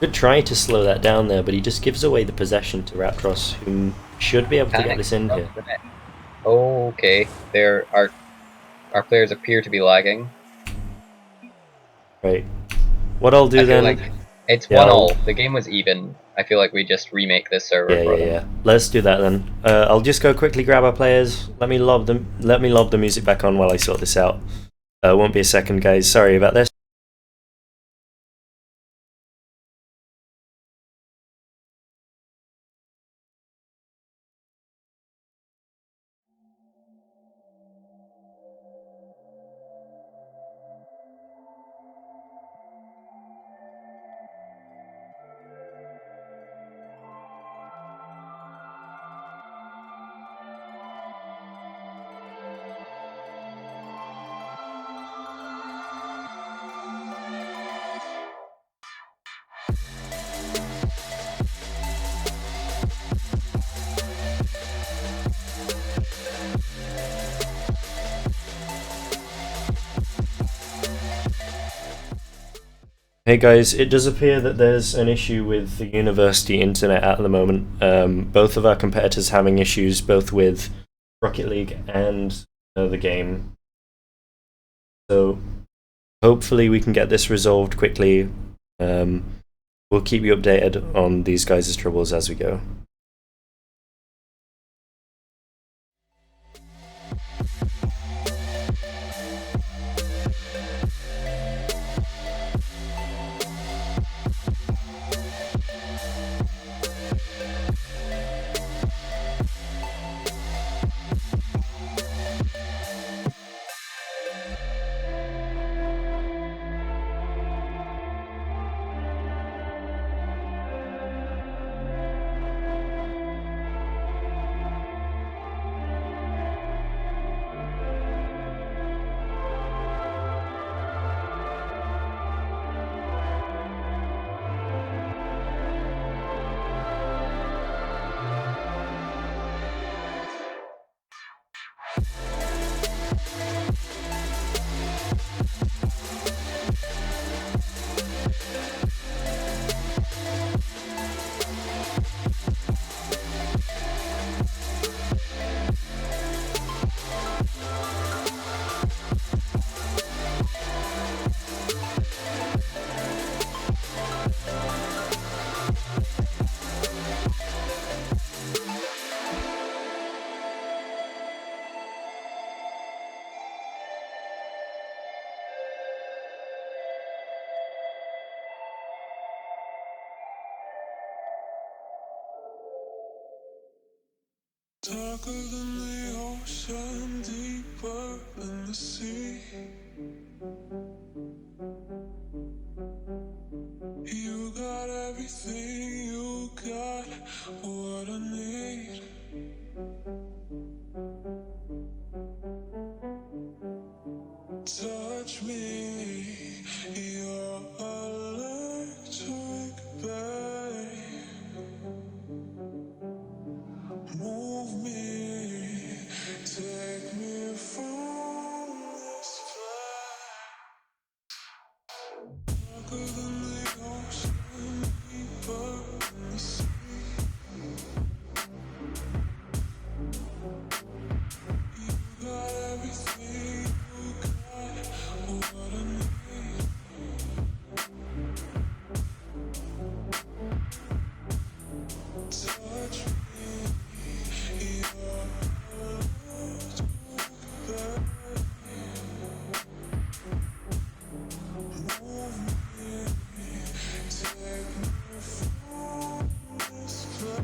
Could try to slow that down there, but he just gives away the possession to Raptros, who should be able to get this in here. Okay, our players appear to be lagging. Right. What I'll do then... Like it's 1-1. The game was even. I feel like we just remake this server for them. Yeah. Let's do that then. I'll just go quickly grab our players. Let me lob the music back on while I sort this out. Won't be a second, guys. Sorry about this. Hey guys, it does appear that there's an issue with the university internet at the moment. Both of our competitors having issues, both with Rocket League and the game. So hopefully we can get this resolved quickly. We'll keep you updated on these guys' troubles as we go. Darker than the ocean, deeper than the sea. You got everything, you got what I need. Touch me, you're electric, babe. Move me, take me from this place. Darker than the ocean, deeper than the sea. You got everything, you got what I need. Touch me, you're electric, babe. Move me, take me from this place.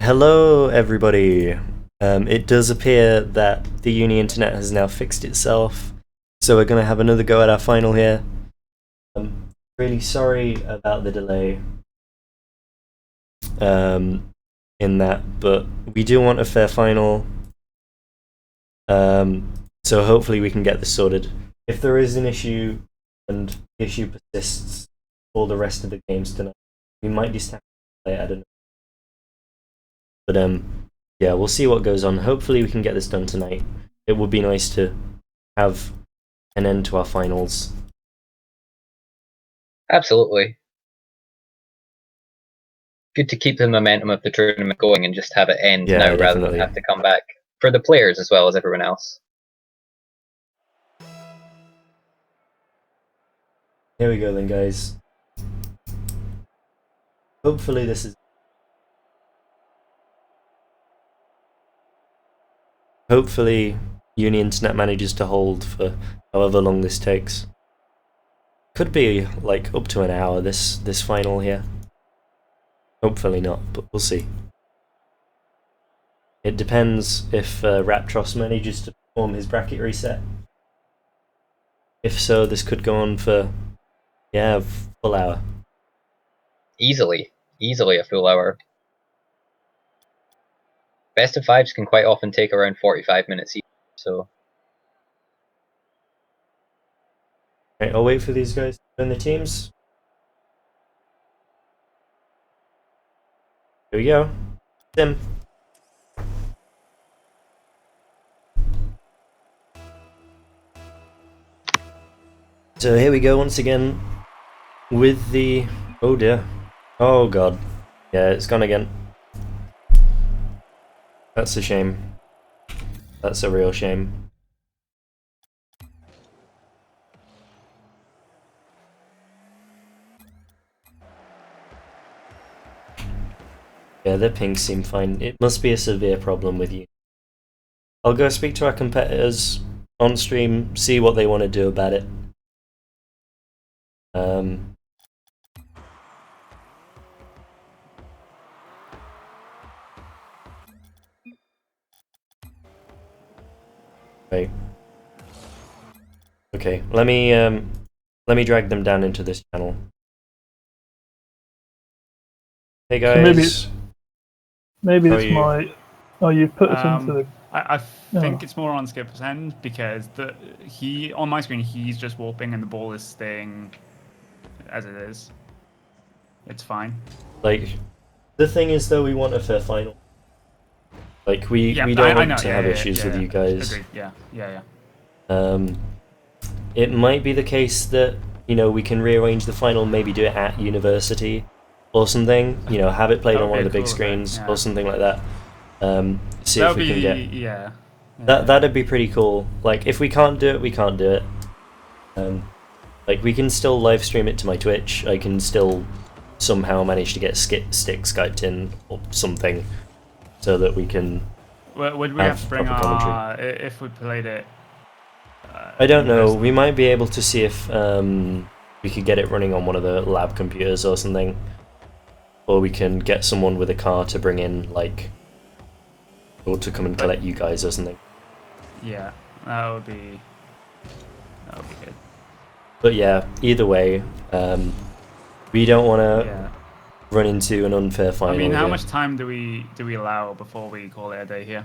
Hello, everybody. It does appear that the uni internet has now fixed itself, so we're going to have another go at our final here. Really sorry about the delay in that, but we do want a fair final. So hopefully we can get this sorted. If there is an issue and the issue persists for the rest of the games tonight, we might just have to play it, I don't know. But yeah, we'll see what goes on. Hopefully we can get this done tonight. It would be nice to have an end to our finals. Absolutely. Good to keep the momentum of the tournament going and just have it end Yeah, now rather definitely. than have to come back for the players as well as everyone else. Here we go then, guys. Hopefully this is... Hopefully Uni Internet manages to hold for however long this takes. Could be like up to an hour, this final here. Hopefully not, but we'll see. It depends if Raptros manages to perform his bracket reset. If so, this could go on for, yeah, a full hour. Easily a full hour. Best of fives can quite often take around 45 minutes each, so... Right, I'll wait for these guys to join the teams. Here we go. Sim. So here we go once again with the... Oh dear. Oh god. Yeah, it's gone again. That's a shame. That's a real shame. Yeah, their pings seem fine. It must be a severe problem with you. I'll go speak to our competitors on stream, see what they want to do about it. Right. Okay, let me drag them down into this channel. Hey guys. So maybe How this are you? might. Oh, you've put us into the. I think it's more on Skipper's end because on my screen he's just warping and the ball is staying as it is. It's fine. Like, the thing is though, we want a fair final. Like we don't want to have issues with you guys. Agreed. Yeah. It might be the case that, you know, we can rearrange the final, maybe do it at university or something. You know, have it played on one of the big screens or something like that. See if we can get. Yeah. That'd be pretty cool. Like, if we can't do it, we can't do it. Like, we can still live stream it to my Twitch. I can still somehow manage to get Stick Skyped in or something, so that we can. Would we have to bring our if we played it? I don't know. We might be able to see if we could get it running on one of the lab computers or something, or we can get someone with a car to bring in, like, or to come and collect you guys or something. Yeah, that would be good. But yeah, either way, we don't want to run into an unfair final. I mean, how much time do we allow before we call it a day here?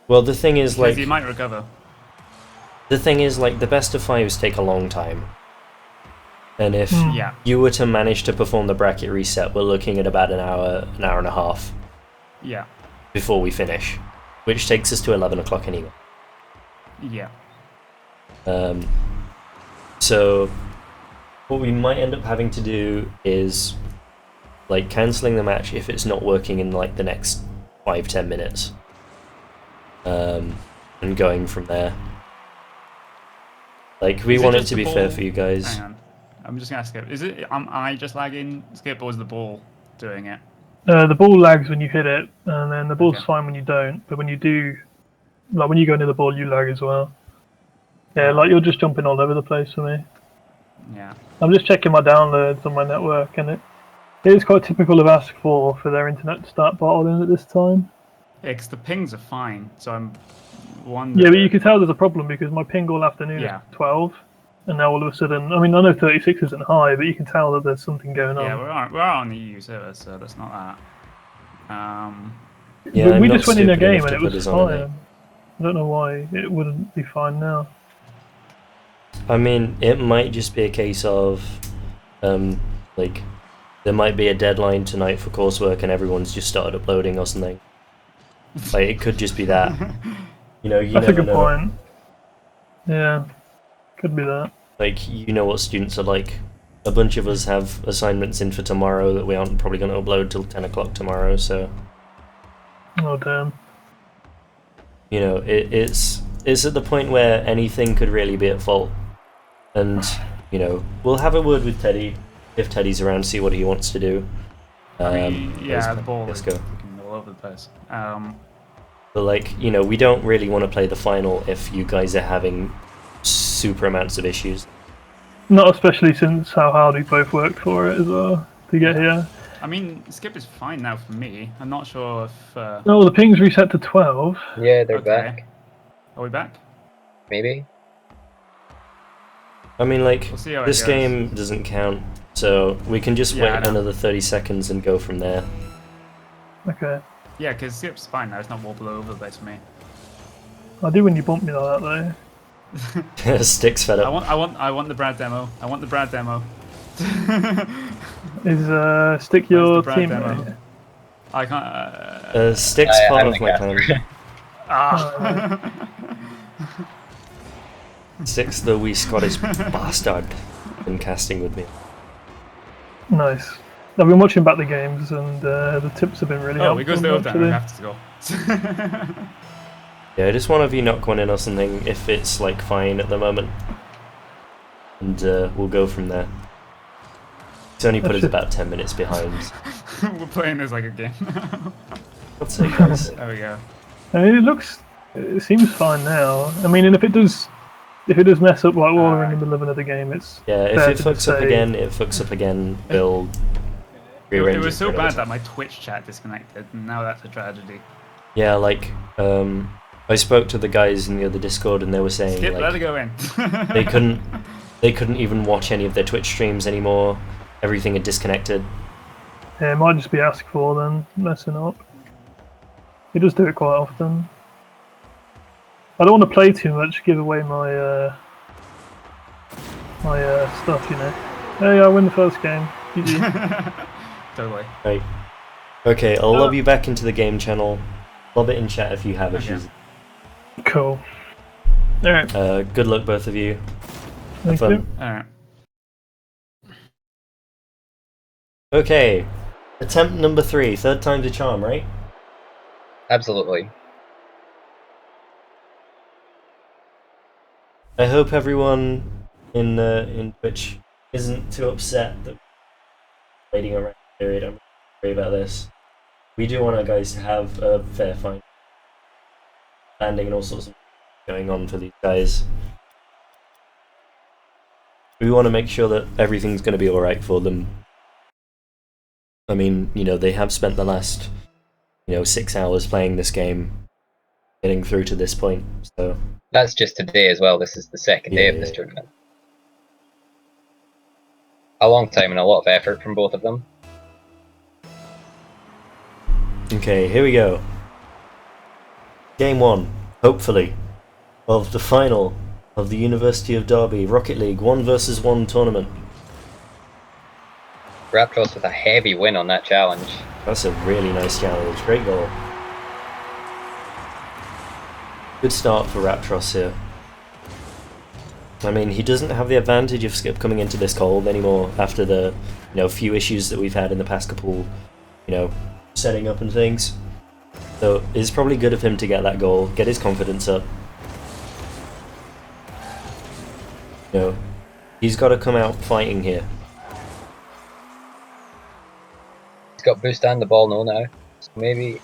Well, the thing is, because like, you might recover. The thing is, like, the best of fives take a long time. And if you were to manage to perform the bracket reset, we're looking at about an hour and a half. Yeah. Before we finish, which takes us to 11 o'clock anyway. Yeah. So what we might end up having to do is, like, cancelling the match if it's not working in, like, the next 5-10 minutes. And going from there. Like, we want it to be fair for you guys. Hang on. I'm just gonna skip. Am I just lagging, Skip, or is the ball doing it? The ball lags when you hit it, and then the ball's fine when you don't. But when you do, like when you go near the ball, you lag as well. Yeah, like you're just jumping all over the place for me. Yeah. I'm just checking my downloads on my network, and it is quite typical of Ask4 for their internet to start bottling at this time. Yeah, because the pings are fine, so I'm wondering. Yeah, but you can tell there's a problem because my ping all afternoon is 12, and now all of a sudden, I mean, I know 36 isn't high, but you can tell that there's something going on. Yeah, we're on the EU server, so that's not that. Yeah, we just went in a game and it was fine. I don't know why it wouldn't be fine now. I mean, it might just be a case of, like, there might be a deadline tonight for coursework and everyone's just started uploading or something. Like, it could just be that. You That's never a good know. point. Yeah, could be that. Like, you know what students are like. A bunch of us have assignments in for tomorrow that we aren't probably going to upload till 10 o'clock tomorrow, so... Oh damn. It's at the point where anything could really be at fault. And, we'll have a word with Teddy, if Teddy's around, see what he wants to do. I mean, yeah, the ball let's is go. fucking all over the place. But, like, we don't really want to play the final if you guys are having super amounts of issues. Not especially since how hard we both worked for it as well to get here. I mean, skip is fine now for me. I'm not sure if... Oh, the ping's reset to 12. Yeah, they're Okay. back. Are we back? Maybe. I mean, like, We'll see how it this goes. game doesn't count, so we can just Yeah, wait I know. another 30 seconds and go from there. Okay. Yeah, because skip's fine now. It's not wobble over the place for me. I do when you bump me like that though. Sticks fed up. I want the Brad demo. I want the Brad demo. Is stick Where's your the Brad teammate? demo? I can't. Sticks part I'm of the my caster. plan. Sticks, the wee Scottish bastard, been casting with me. Nice. I've been watching back the games and the tips have been really Oh, helpful. we go still down. actually. We have to go. Yeah, just one of you knock one in or something if it's like fine at the moment, and we'll go from there. It's only put us about 10 minutes behind. We're playing this like a game. Let's say, guys. There we go. I mean, it seems fine now. I mean, and if it does mess up like while we're in the middle of another game, it's Yeah, if fair it to fucks just up say- again, it fucks up again. We'll It rearrange was so for another bad time. that my Twitch chat disconnected, and now that's a tragedy. Yeah, like I spoke to the guys in the other Discord, and they were saying Skip, let it like go in. they couldn't even watch any of their Twitch streams anymore. Everything had disconnected. Yeah, it might just be asked for then, messing up. He does do it quite often. I don't want to play too much, give away my stuff, Hey, I win the first game. GG. Totally. Right. Okay, I'll lob you back into the game channel. Lob it in chat if you have issues. Cool. Alright, Good luck, both of you. thank fun. you. Alright. Okay, attempt number 3, third time's a charm, right? Absolutely. I hope everyone in Twitch isn't too upset that we're waiting around the period. I'm sorry about this. We do want our guys to have a fair fight. Landing and all sorts of going on for these guys. We want to make sure that everything's going to be alright for them. I mean, they have spent the last, 6 hours playing this game, getting through to this point, so... That's just today as well. This is the second day of this Yeah. tournament. A long time and a lot of effort from both of them. Okay, here we go. Game 1, hopefully, of the final of the University of Derby Rocket League 1 vs 1 tournament. Raptros with a heavy win on that challenge. That's a really nice challenge, great goal. Good start for Raptros here. I mean, he doesn't have the advantage of Skip coming into this cold anymore after the, few issues that we've had in the past couple, setting up and things. So it's probably good of him to get that goal, get his confidence up. He's got to come out fighting here. He's got boost and the ball now, so maybe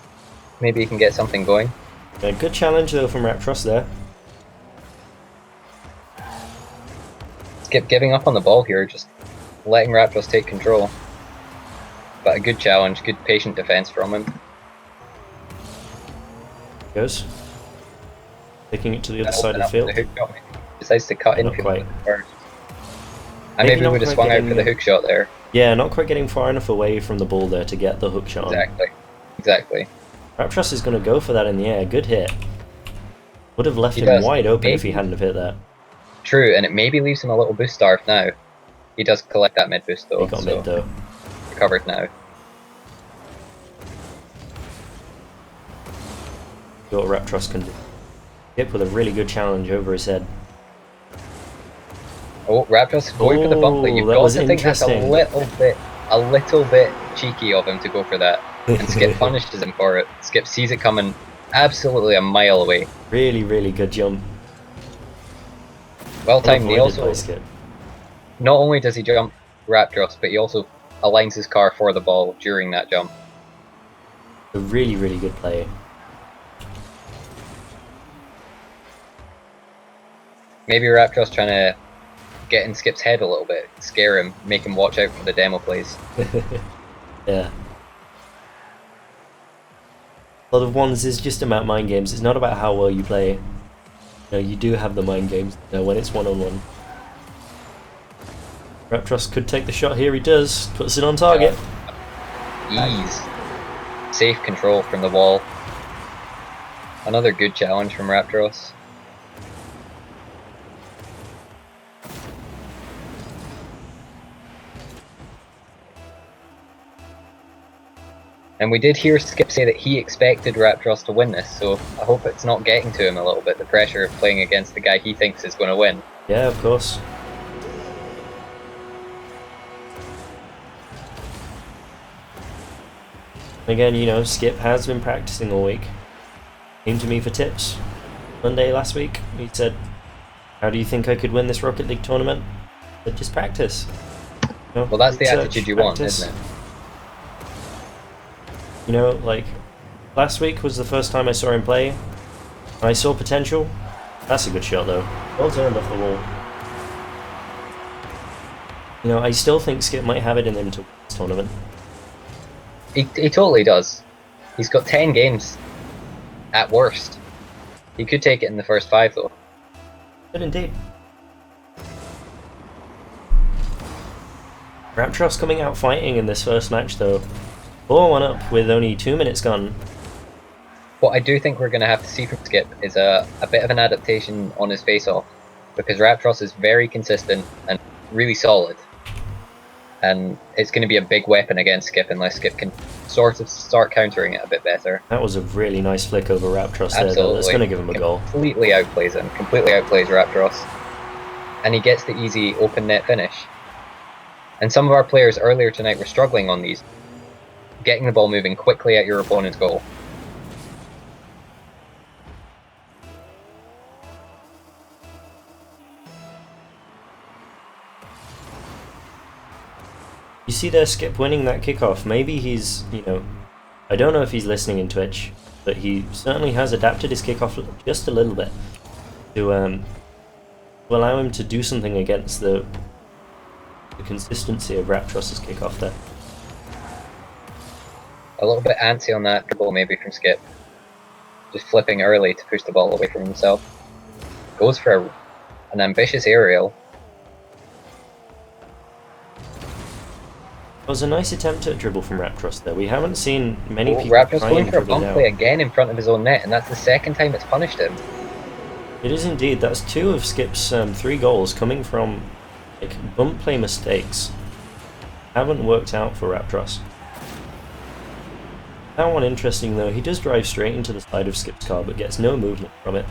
he can get something going. A good challenge though from Raptros there. Skip giving up on the ball here, just letting Raptros take control. But a good challenge, good patient defense from him. Goes. Taking it to the other Open side of the up field. for the hook shot. Decides to cut Not in quite. first. Maybe And maybe not would have quite swung out getting for the the- hook shot there. Yeah, not quite getting far enough away from the ball there to get the hook shot on. Exactly. Raptros is going to go for that in the air. Good hit. Would have left He him does. wide open if he Maybe. hadn't have hit that. True, and it maybe leaves him a little boost starved now. He does collect that mid boost though, He got so mid though. recovered now. Got Raptros can do. Skip with a really good challenge over his head. Oh, Raptros going for the bump play. You've that got was to think that's a interesting. little bit cheeky of him to go for that. And Skip punishes him for it. Skip sees it coming absolutely a mile away. Really, really good jump. Well timed. He Avoided by also, Skip. not only does he jump Raptros, but he also aligns his car for the ball during that jump. A really, really good play. Maybe Raptros trying to get in Skip's head a little bit, scare him, make him watch out for the demo plays. Yeah. A lot of ones is just about mind games. It's not about how well you play. You know, you do have the mind games, you know, when it's one-on-one. Raptros could take the shot here, he does. Puts it on target. Ease. Safe control from the wall. Another good challenge from Raptros. And we did hear Skip say that he expected Raptros to win this, so I hope it's not getting to him a little bit, the pressure of playing against the guy he thinks is going to win. Yeah, of course. Again, you know, Skip has been practicing all week. Came to me for tips Monday last week. He said, "How do you think I could win this Rocket League tournament?" I said, "Just practice." You know, Well, that's the research, attitude you want, practice. isn't it? You know, like, last week was the first time I saw him play. I saw potential. That's a good shot, though. Well turned off the wall. You know, I still think Skip might have it in him to win this tournament. He totally does. He's got 10 games at worst. He could take it in the first 5 though. Good indeed. Raptros coming out fighting in this first match, though. 4-1 up with only 2 minutes gone. What I do think we're going to have to see from Skip is a bit of an adaptation on his face-off, because Raptros is very consistent and really solid. And it's going to be a big weapon against Skip unless Skip can sort of start countering it a bit better. That was a really nice flick over Raptros there, though. Absolutely. That's going to give him a goal. Completely outplays him, completely outplays Raptros. And he gets the easy open net finish. And some of our players earlier tonight were struggling on these. Getting the ball moving quickly at your opponent's goal. You see there Skip winning that kickoff. Maybe he's, you know, I don't know if he's listening in Twitch, but he certainly has adapted his kickoff just a little bit to allow him to do something against the consistency of Raptros' kickoff there. A little bit antsy on that dribble maybe from Skip. Just flipping early to push the ball away from himself. Goes for an ambitious aerial. It was a nice attempt at a dribble from Raptros there. We haven't seen many people Raptros try going and for a dribble bump now. play again in front of his own net, and that's the second time it's punished him. It is indeed. That's 2 of Skip's 3 goals coming from like bump play mistakes. Haven't worked out for Raptros. That one interesting though. He does drive straight into the side of Skip's car, but gets no movement from it.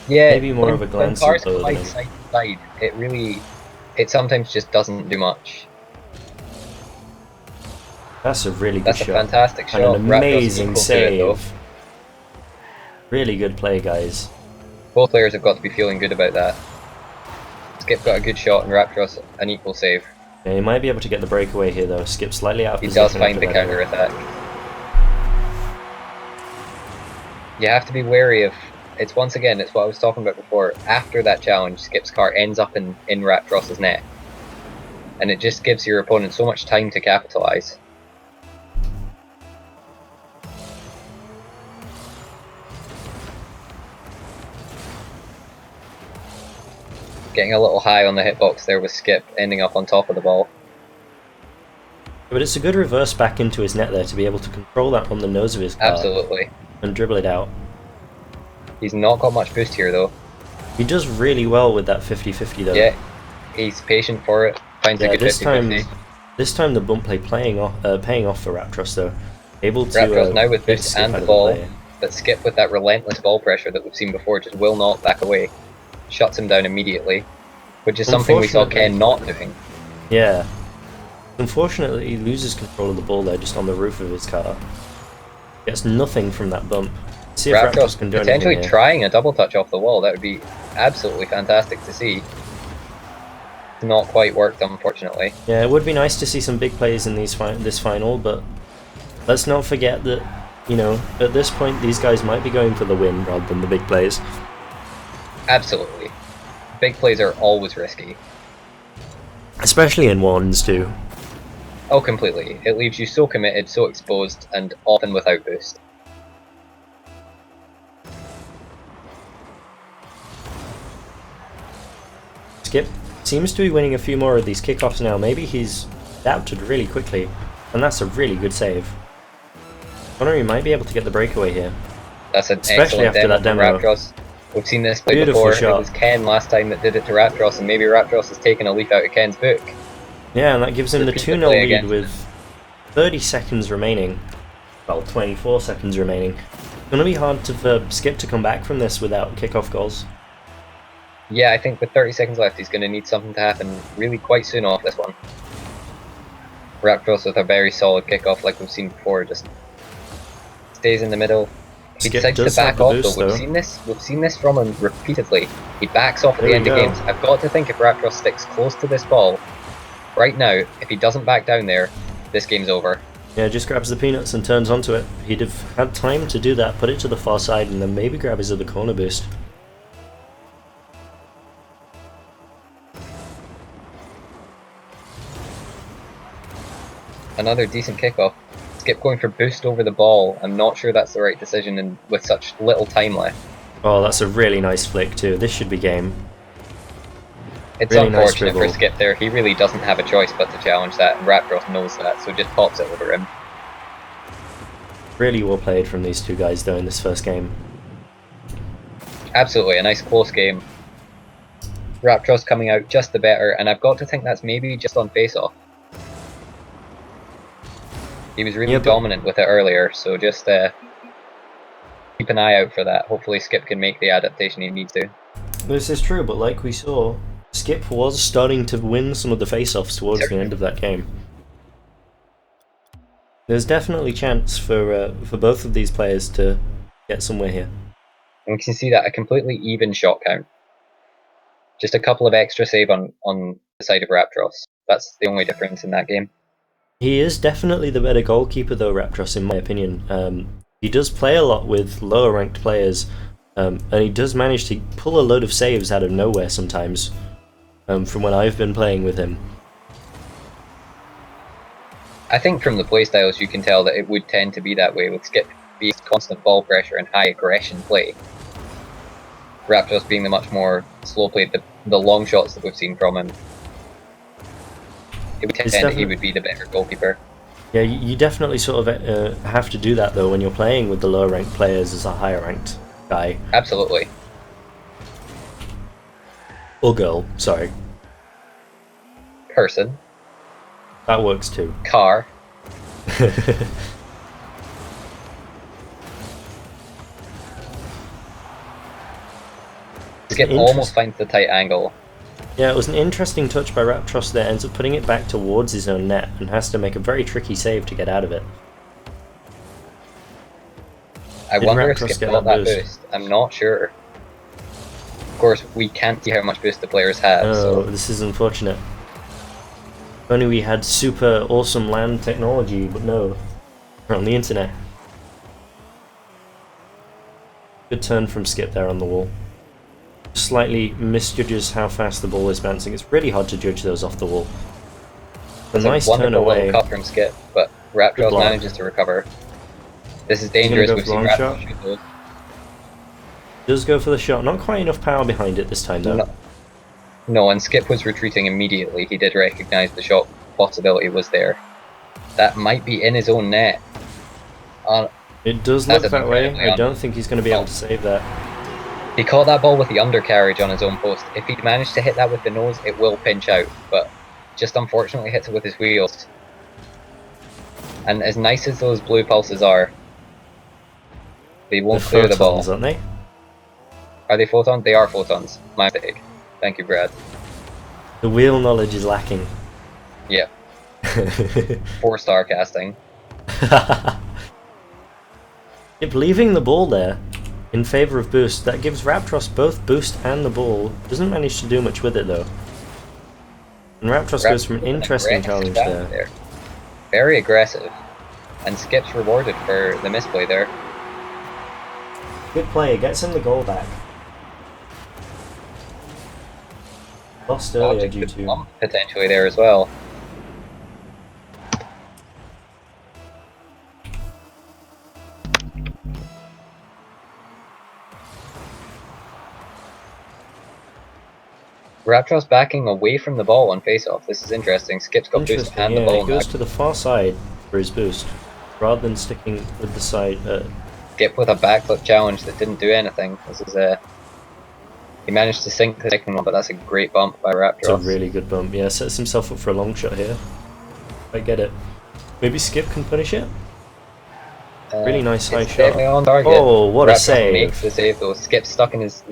Yeah, Maybe more when, of a when glancing cars blow than collide him. side to side, it sometimes just doesn't do much. That's a really good That's a shot. fantastic shot. And an Raptros amazing equal to it, though. save. Really good play, guys. Both players have got to be feeling good about that. Skip got a good shot and Raptros an equal save. Yeah, he might be able to get the breakaway here though. Skip slightly out of He position. does find after the that counter goal. attack. You have to be wary of. It's once again, it's what I was talking about before. After that challenge, Skip's car ends up in Raptros' net. And it just gives your opponent so much time to capitalise. Getting a little high on the hitbox there with Skip, ending up on top of the ball. But it's a good reverse back into his net there to be able to control that on the nose of his car Absolutely. and dribble it out. He's not got much boost here though. He does really well with that 50-50 though. Yeah, he's patient for it. Finds a Yeah, good this 50-50. time the bump play paying off for Raptros though. Able to Raptros now with get boost Skip and out the of ball, play. but Skip with that relentless ball pressure that we've seen before just will not back away. Shuts him down immediately, which is something we saw Ken not doing. Yeah. Unfortunately, he loses control of the ball there, just on the roof of his car. Gets nothing from that bump. See if Raptros can do potentially anything here. trying a double touch off the wall. That would be absolutely fantastic to see. Not quite worked, unfortunately. Yeah, it would be nice to see some big plays in this final, but let's not forget that, you know, at this point these guys might be going for the win rather than the big plays. Absolutely. Big plays are always risky. Especially in ones too. Oh, completely. It leaves you so committed, so exposed, and often without boost. Skip seems to be winning a few more of these kickoffs now. Maybe he's adapted really quickly, and that's a really good save. Connery might be able to get the breakaway here. That's an Especially excellent after demo that from demo. Raptros. We've seen this play Beautiful before. shot. It was Ken last time that did it to Raptros, and maybe Raptros has taken a leaf out of Ken's book. Yeah, and that gives him the Repeat the 2-0 play lead again. with 30 seconds remaining. Well, 24 seconds remaining. It's going to be hard for Skip to come back from this without kickoff goals. Yeah, I think with 30 seconds left, he's going to need something to happen really quite soon off this one. Raptros with a very solid kickoff like we've seen before, just stays in the middle. He Skip decides to does back have the off boost, though. though. We've seen this from him repeatedly. He backs off at There the we end of go. games. I've got to think if Raptros sticks close to this ball right now, if he doesn't back down there, this game's over. Yeah, just grabs the peanuts and turns onto it. He'd have had time to do that, put it to the far side, and then maybe grab his other corner boost. Another decent kickoff. Skip going for boost over the ball. I'm not sure that's the right decision and with such little time left. Oh, that's a really nice flick too. This should be game. It's Really nice unfortunate for dribble. Skip there. He really doesn't have a choice but to challenge that, and Raptros knows that, so just pops it over him. Really well played from these two guys though in this first game. Absolutely, a nice close game. Raptros coming out just the better, and I've got to think that's maybe just on face-off. He was really Yeah, but- dominant with it earlier, so just keep an eye out for that. Hopefully Skip can make the adaptation he needs to. This is true, but like we saw, Skip was starting to win some of the face-offs towards the end of that game. There's definitely chance for both of these players to get somewhere here. And we can see that a completely even shot count. Just a couple of extra save on the side of Raptros. That's the only difference in that game. He is definitely the better goalkeeper though, Raptros, in my opinion. He does play a lot with lower ranked players, and he does manage to pull a load of saves out of nowhere sometimes, from when I've been playing with him. I think from the playstyles you can tell that it would tend to be that way, with Skip being constant ball pressure and high aggression play. Raptors being the much more slow play, the long shots that we've seen from him. It would tend that he would be the better goalkeeper. Yeah, you definitely sort of have to do that though when you're playing with the lower ranked players as a higher ranked guy. Absolutely. Or girl, sorry. Person. That works too. Car. Skip almost finds the tight angle. Yeah, it was an interesting touch by Raptros there, ends up putting it back towards his own net and has to make a very tricky save to get out of it. I Did wonder if Raptros Skip get got that that boost? boost. I'm not sure. Of course, we can't see how much boost the players have, Oh, so this is unfortunate. If only we had super awesome land technology, but no. We're on the internet. Good turn from Skip there on the wall. Slightly misjudges how fast the ball is bouncing. It's really hard to judge those off the wall. A it's nice a turn wonderful away. little cut from Skip, but Raptors block. manages to recover. This is gonna dangerous. go We've for seen long Raptors shot. shoot those. Does go for the shot. Not quite enough power behind it this time though. No, and Skip was retreating immediately. He did recognise the shot possibility was there. That might be in his own net. It does That's look an that way. incredibly I don't think he's going to be able to save that. He caught that ball with the undercarriage on his own post. If he managed to hit that with the nose, it will pinch out, but just unfortunately hits it with his wheels. And as nice as those blue pulses are, they won't clear the ball. Photons, aren't they? Are they photons? They are photons. My mistake. Thank you, Brad. The wheel knowledge is lacking. Yeah. 4-star casting. Yep, leaving the ball there in favour of boost, that gives Raptros both boost and the ball. Doesn't manage to do much with it though. And Raptros goes for an interesting challenge there. Very aggressive. And Skip's rewarded for the misplay there. Good play, gets him the goal back. Lost earlier due to... bump potentially there as well. Raptros backing away from the ball on face-off. This is interesting. Skip's got boost and the ball he goes now. to the far side for his boost, rather than sticking with the side. Skip with a backflip challenge that didn't do anything. This is he managed to sink the second one, but that's a great bump by Raptros. It's a really good bump. Yeah, sets himself up for a long shot here. I get it. Maybe Skip can punish it? Really nice high shot. On target. Oh, what a Raptros save. makes the save though. Skip's stuck in his...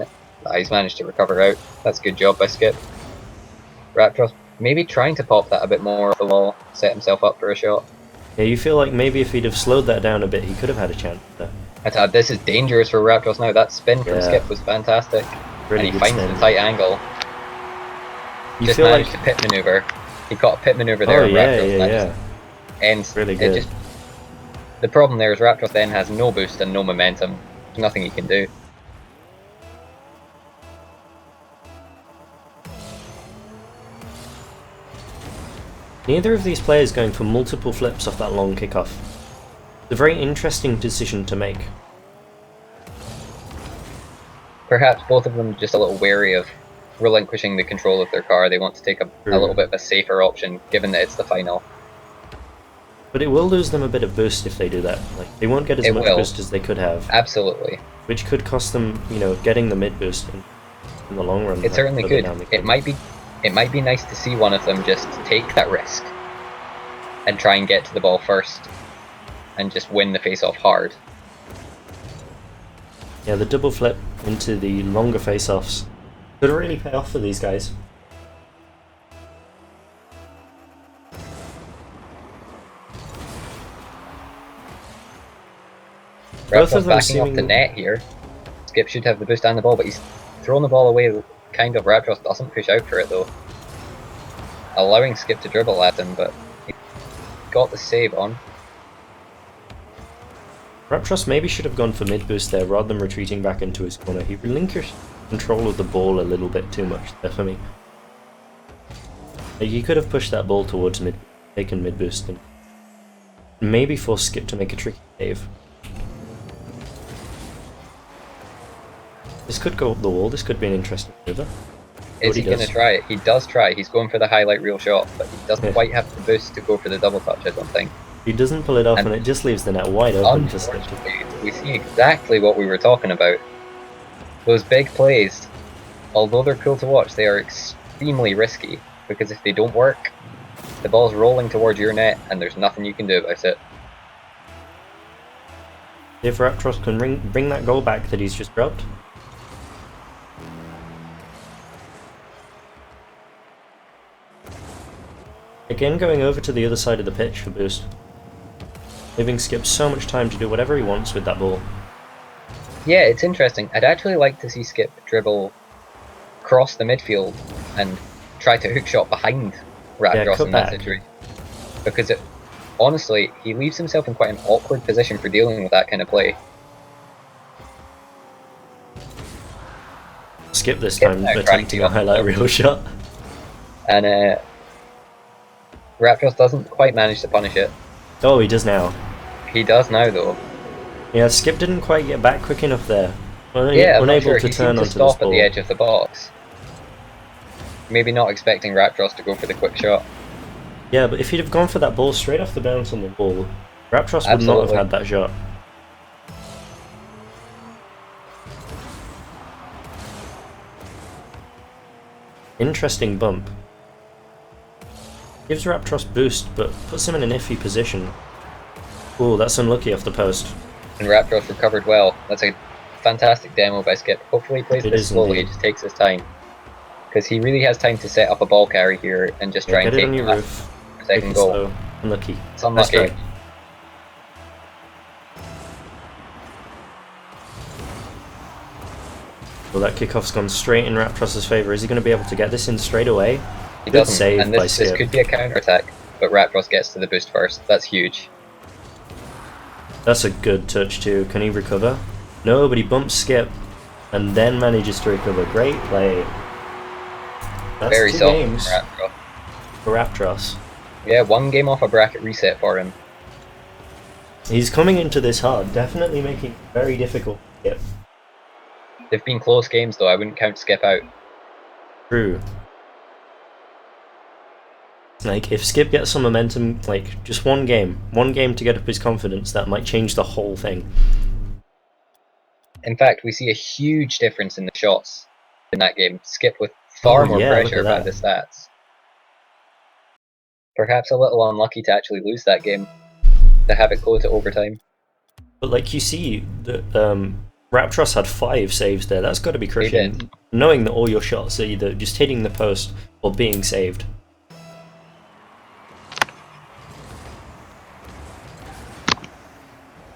he's managed to recover out. That's a good job by Skip. Raptros maybe trying to pop that a bit more off the wall, set himself up for a shot. Yeah, you feel like maybe if he'd have slowed that down a bit, he could have had a chance there. This is dangerous for Raptros now. That spin from Skip was fantastic. Really and he good finds spin. the tight angle. You Just feel managed like... to pit maneuver. He caught a pit maneuver there. Oh and yeah, Raptros yeah. ends. Really good. The problem there is Raptros then has no boost and no momentum. There's nothing he can do. Neither of these players going for multiple flips off that long kickoff. It's a very interesting decision to make. Perhaps both of them just a little wary of relinquishing the control of their car. They want to take a little bit of a safer option, given that it's the final. But it will lose them a bit of boost if they do that. Like, they won't get as much boost as they could have. Absolutely. Which could cost them, you know, getting the mid boost in the long run. It certainly could. It might be nice to see one of them just take that risk and try and get to the ball first and just win the face-off hard. Yeah, the double flip into the longer face-offs could really pay off for these guys. Both of them backing off the net here. Skip should have the boost and the ball, but he's thrown the ball away. Kind of. Raptros doesn't push out for it though, allowing Skip to dribble at him, but he got the save on. Raptros maybe should have gone for mid boost there rather than retreating back into his corner. He relinquished control of the ball a little bit too much there for me. He could have pushed that ball towards mid, taken mid boost, and maybe forced Skip to make a tricky save. This could go up the wall. This could be an interesting maneuver. Is he going to try it? He does try. He's going for the highlight reel shot, but he doesn't quite have the boost to go for the double touch, I don't think. He doesn't pull it off, and it just leaves the net wide open for Skip. We see exactly what we were talking about. Those big plays, although they're cool to watch, they are extremely risky, because if they don't work, the ball's rolling towards your net, and there's nothing you can do about it. If Raptros can bring that goal back that he's just dropped. Again, going over to the other side of the pitch for boost. Leaving Skip so much time to do whatever he wants with that ball. Yeah, it's interesting. I'd actually like to see Skip dribble cross the midfield and try to hook shot behind Raptros in that situation. Because honestly, he leaves himself in quite an awkward position for dealing with that kind of play. Skip this time attempting a highlight reel shot. And Raptros doesn't quite manage to punish it. Oh, he does now. He does now, though. Yeah, Skip didn't quite get back quick enough there. Unable to turn onto this ball. At ball. the edge of the box. Maybe not expecting Raptros to go for the quick shot. Yeah, but if he'd have gone for that ball straight off the bounce on the ball, Raptros would not have had that shot. Interesting bump. Gives Raptros boost, but puts him in an iffy position. Oh, that's unlucky off the post. And Raptros recovered well. That's a fantastic demo by Skip. Hopefully he plays It this is slowly, indeed. he just takes his time. Because he really has time to set up a ball carry here and just try Get and it take on your that roof. second Take it goal. slow. Unlucky. It's unlucky. Nice try. Well, that kickoff's gone straight in Raptros' favour. Is he going to be able to get this in straight away? He Good doesn't, save and by this Skip. could be a counter attack, but Raptros gets to the boost first. That's huge. That's a good touch too. Can he recover? No, but he bumps Skip and then manages to recover. Great play. That's Very 2 soft games for Raptros. for Raptros. Yeah, 1 game off a bracket reset for him. He's coming into this hard, definitely making it very difficult to Skip. They've been close games though, I wouldn't count Skip out. True. Like, if Skip gets some momentum, like, just one game to get up his confidence, that might change the whole thing. In fact, we see a huge difference in the shots in that game. Skip with far more yeah, look pressure at by that. the stats. Perhaps a little unlucky to actually lose that game, to have it go to overtime. But like you see, the Raptros had 5 saves there. That's got to be They crushing, did. knowing that all your shots are either just hitting the post or being saved.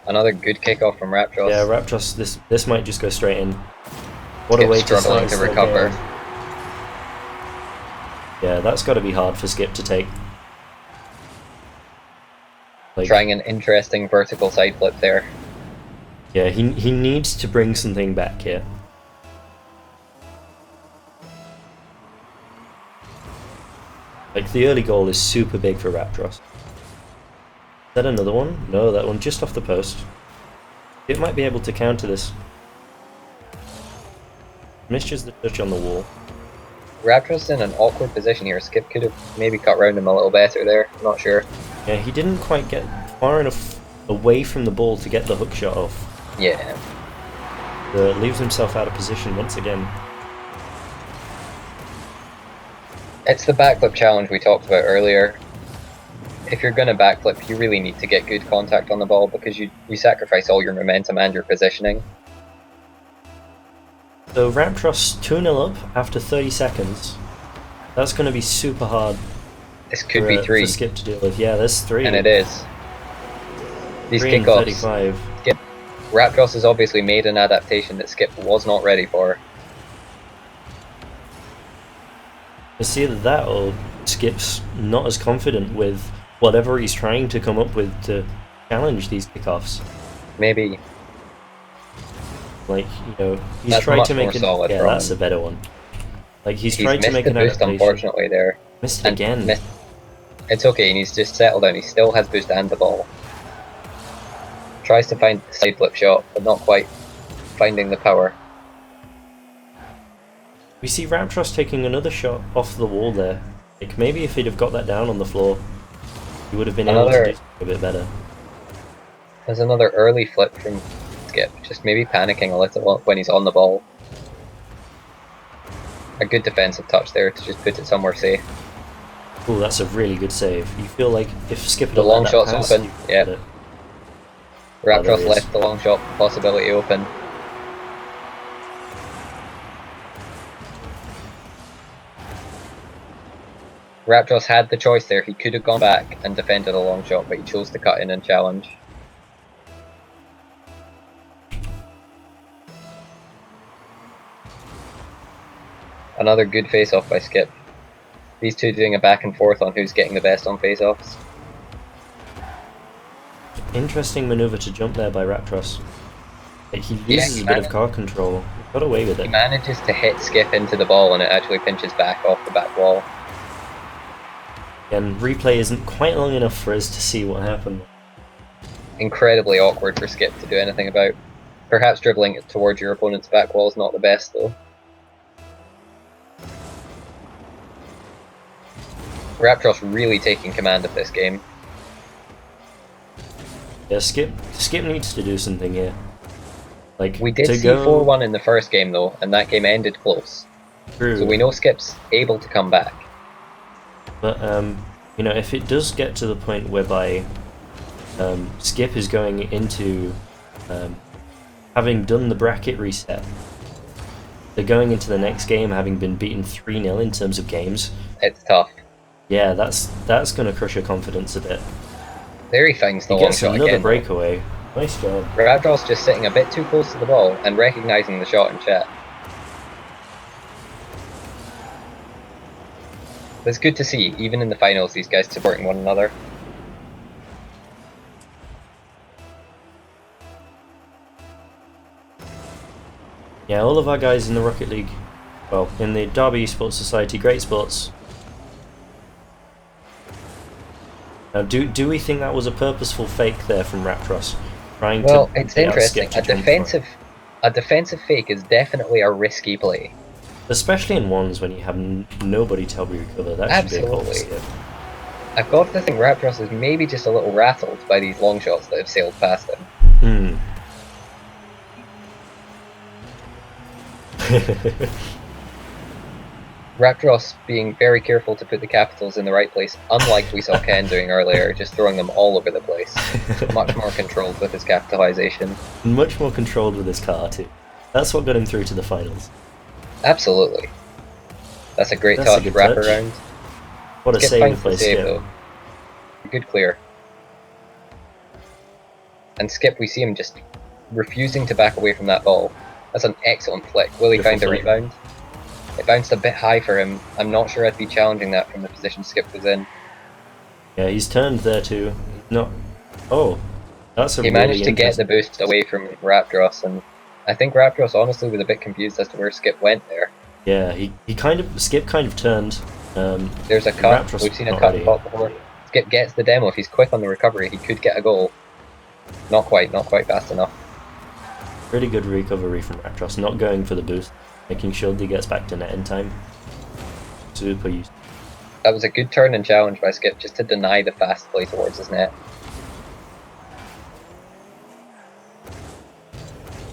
Another good kickoff from Raptros. Yeah, Raptros, this might just go straight in. What a Skip way to struggling start to his third recover. game. Yeah, that's got to be hard for Skip to take. Like, Trying an interesting vertical side flip there. yeah, he needs to bring something back here. Like, the early goal is super big for Raptros. Is that another one? No, that one just off the post. It might be able to counter this. Misses the touch on the wall. Raptros in an awkward position here. Skip could have maybe cut round him a little better there. I'm not sure. Yeah, he didn't quite get far enough away from the ball to get the hook shot off. Yeah. Leaves himself out of position once again. It's the backflip challenge we talked about earlier. If you're going to backflip, you really need to get good contact on the ball because you sacrifice all your momentum and your positioning. So Raptros 2-0 up after 30 seconds. That's going to be super hard This could for, be 3, for Skip to deal with. Yeah, there's 3. and it is. These 3 and kickoffs. 35. Skip. Raptros has obviously made an adaptation that Skip was not ready for. It's either that or Skip's not as confident with whatever he's trying to come up with to challenge these kickoffs. Maybe. Like, you know, he's That's tried much to make more it. solid Yeah, from that's him. a better one. Like, he's He's tried to missed make the an boost, adaptation. unfortunately, there. Missed it And again. missed- It's okay, and he's just settled down. He still has boost and the ball. Tries to find the side flip shot, but not quite finding the power. We see Raptros taking another shot off the wall there. Like, maybe if he'd have got that down on the floor, he would have been able Another- to do a bit better. There's another early flip from Skip, just maybe panicking a little when he's on the ball. A good defensive touch there to just put it somewhere safe. Oh, that's a really good save. You feel like if Skip had The let long that shot's pass, open, you could yeah. get it. there Raptros he is. left the long shot possibility open. Raptros had the choice there. He could have gone back and defended a long shot, but he chose to cut in and challenge. Another good face-off by Skip. These two doing a back and forth on who's getting the best on face-offs. Interesting maneuver to jump there by Raptros. Like, he Yeah, loses he a bit of managed- car control. He got away with He it. manages to hit Skip into the ball and it actually pinches back off the back wall. And replay isn't quite long enough for us to see what happened. Incredibly awkward for Skip to do anything about. Perhaps dribbling it towards your opponent's back wall is not the best though. Raptros really taking command of this game. Yeah, Skip needs to do something here. Like, We did to see go 4-1 in the first game though, and that game ended close. True. So we know Skip's able to come back. But if it does get to the point whereby Skip is going into having done the bracket reset, they're going into the next game having been beaten 3-0 in terms of games. It's tough. Yeah, that's going to crush your confidence a bit. There he finds the He long gets shot another again. breakaway. Nice job. Rapdros just sitting a bit too close to the ball and recognising the shot in chat. But it's good to see, even in the finals, these guys supporting one another. Yeah, all of our guys in the Rocket League, well, in the Derby eSports Society, great sports. Now, do we think that was a purposeful fake there from Raptros? Well, it's get interesting. Skip to jump for it? A defensive fake is definitely a risky play. Especially in ones when you have nobody to help you recover. That should be a call for Absolutely. Skip. I've got to think Raptros is maybe just a little rattled by these long shots that have sailed past him. Raptros being very careful to put the capitals in the right place, unlike we saw Ken doing earlier, just throwing them all over the place. Much more controlled with his capitalization. Much more controlled with his car too. That's what got him through to the finals. Absolutely. That's a great That's a touch, good wrap touch. around. What a Skip save finds by the save Skip. though. Good clear. And Skip, we see him just refusing to back away from that ball. That's an excellent flick. Will he find a Beautiful flick. rebound? It bounced a bit high for him. I'm not sure I'd be challenging that from the position Skip was in. Yeah, he's turned there too. Not. Oh, that's a He really managed to get the boost away from Raptros, and I think Raptros honestly was a bit confused as to where Skip went there. Yeah, Skip kind of turned. There's a cut. Raptros We've seen a not cut ready. before. Skip gets the demo. If he's quick on the recovery, he could get a goal. Not quite fast enough. Pretty good recovery from Raptros, not going for the boost, making sure that he gets back to net in time. Super useful. That was a good turn and challenge by Skip just to deny the fast play towards his net.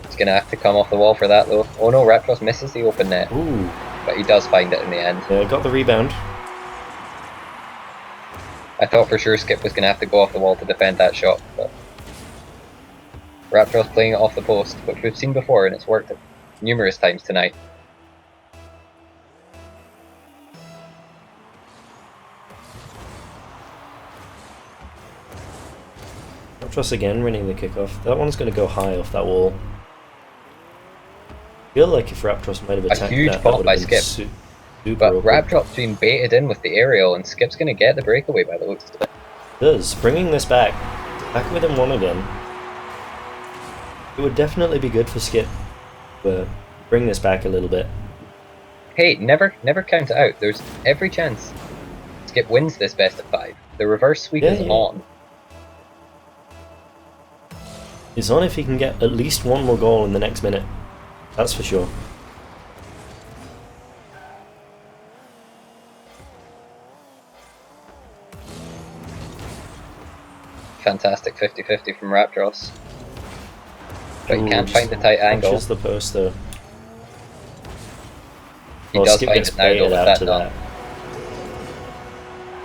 He's going to have to come off the wall for that though. Oh no, Raptros misses the open net. Ooh. But he does find it in the end. Yeah, got the rebound. I thought for sure Skip was going to have to go off the wall to defend that shot, but Raptros playing it off the post, which we've seen before and it's worked numerous times tonight. Raptros again winning the kickoff. That one's going to go high off that wall. I feel like if Raptros might have attacked huge that, pop would by have been Skip. super But awkward. Raptrop's being baited in with the aerial and Skip's going to get the breakaway by the looks of it. Does, bringing this back within one again. It would definitely be good for Skip to bring this back a little bit. Hey, never count it out. There's every chance Skip wins this best of 5. The reverse sweep is on. It's on if he can get at least one more goal in the next minute. That's for sure. Fantastic 50-50 from Raptros. But he can't Ooh, find the tight angle. Punches the post though. He does Skip find gets it now though baited with out that to done. that.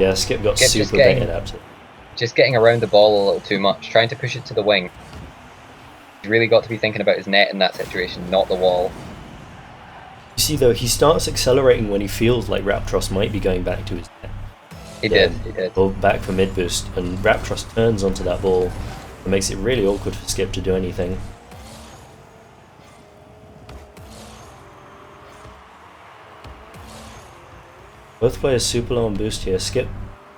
Yeah, Skip got Skip just super getting- baited out to it. Just getting around the ball a little too much, trying to push it to the wing. He's really got to be thinking about his net in that situation, not the wall. You see though, he starts accelerating when he feels like Raptros might be going back to his net. He did. Or back for mid boost, and Raptros turns onto that ball. It makes it really awkward for Skip to do anything. Both players super low on boost here. Skip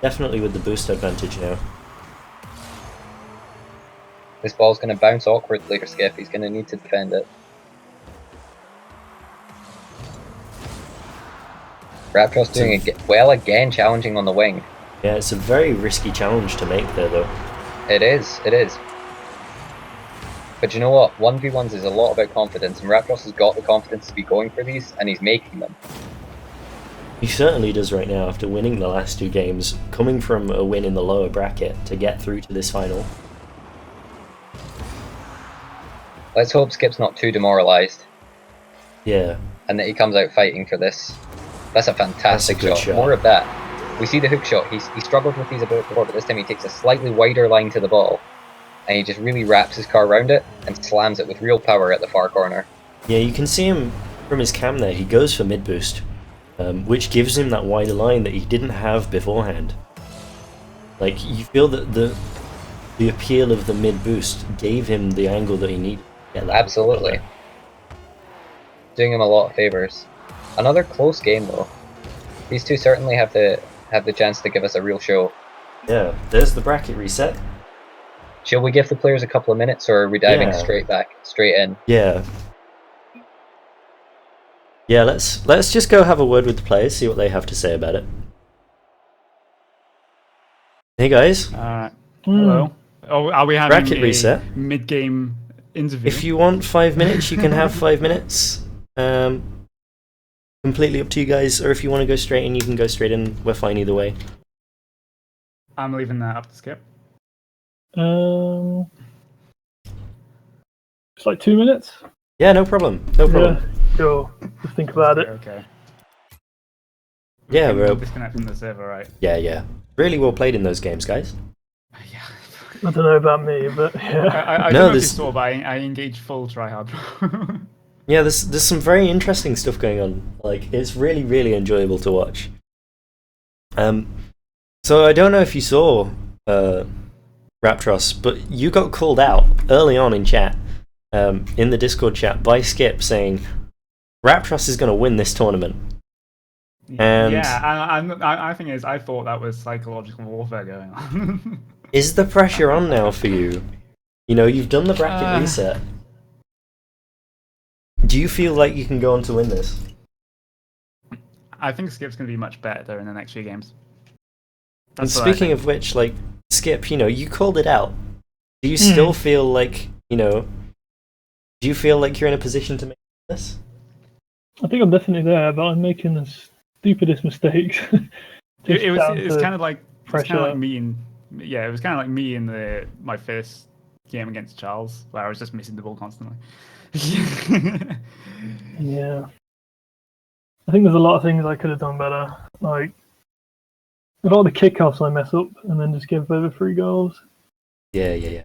definitely with the boost advantage now. This ball's going to bounce awkwardly for Skip. He's going to need to defend it. Raptros doing well again, challenging on the wing. Yeah, it's a very risky challenge to make there though. It is. But you know what? 1v1s is a lot about confidence, and Raptros has got the confidence to be going for these, and he's making them. He certainly does right now after winning the last 2 games, coming from a win in the lower bracket to get through to this final. Let's hope Skip's not too demoralised. Yeah, and that he comes out fighting for this. That's a fantastic That's a good shot. shot. More of that. We see the hook shot. He struggled with these a bit before, but this time he takes a slightly wider line to the ball, and he just really wraps his car around it and slams it with real power at the far corner. Yeah, you can see him from his cam there. He goes for mid boost, which gives him that wider line that he didn't have beforehand. Like, you feel that the appeal of the mid boost gave him the angle that he needed. To get that Absolutely. Doing him a lot of favours. Another close game though. These two certainly have the chance to give us a real show. Yeah, there's the bracket reset. Shall we give the players a couple of minutes, or are we diving Yeah. straight in? Yeah. Yeah, let's just go have a word with the players, see what they have to say about it. Hey guys, Hello. Oh, are we having Bracket a reset. mid-game interview? if you want 5 minutes, you can have 5 minutes. Completely up to you guys, or if you want to go straight in, you can go straight in. We're fine either way. I'm leaving that up to Skip. It's like 2 minutes. Yeah, no problem. No problem. Yeah, sure. Just think about it. Okay. Yeah, We'll bro. disconnect from the server, right? Yeah. Really well played in those games, guys. Yeah. I don't know about me, but yeah. I No, don't know if you this- saw, but I engaged full tryhard. Yeah, there's some very interesting stuff going on. Like, it's really, really enjoyable to watch. So I don't know if you saw Raptros, but you got called out early on in chat, in the Discord chat, by Skip saying Raptros is going to win this tournament. And I think I thought that was psychological warfare going on. is the pressure on now for you? You know, you've done the bracket reset. Do you feel like you can go on to win this? I think Skip's going to be much better in the next few games. And That's what I speaking think. of which, like, Skip, you know, you called it out. Do you still feel like, you know, do you feel like you're in a position to make this? I think I'm definitely there, but I'm making the stupidest mistakes. It's kind of like pressure. me in it was kind of like me in my first game against Charles, where I was just missing the ball constantly. Yeah. I think there's a lot of things I could have done better. Like, a lot of the kickoffs I mess up and then just give over 3 goals. Yeah.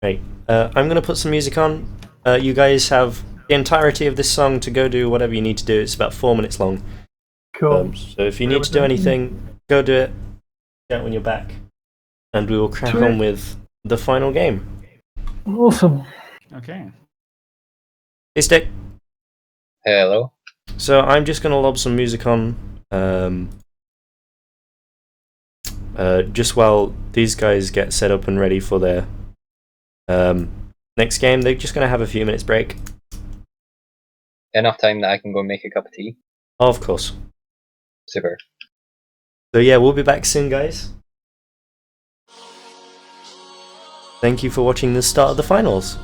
Right. I'm going to put some music on. You guys have the entirety of this song to go do whatever you need to do. It's about 4 minutes long. Cool. So if you need to do anything, go do it. Get when you're back. And we will crack on with the final game. Awesome. Okay. Hey, Stick. Hello. So I'm just going to lob some music on. Just while these guys get set up and ready for their next game. They're just going to have a few minutes break. Enough time that I can go make a cup of tea. Of course. Super. So yeah, we'll be back soon, guys. Thank you for watching the start of the finals.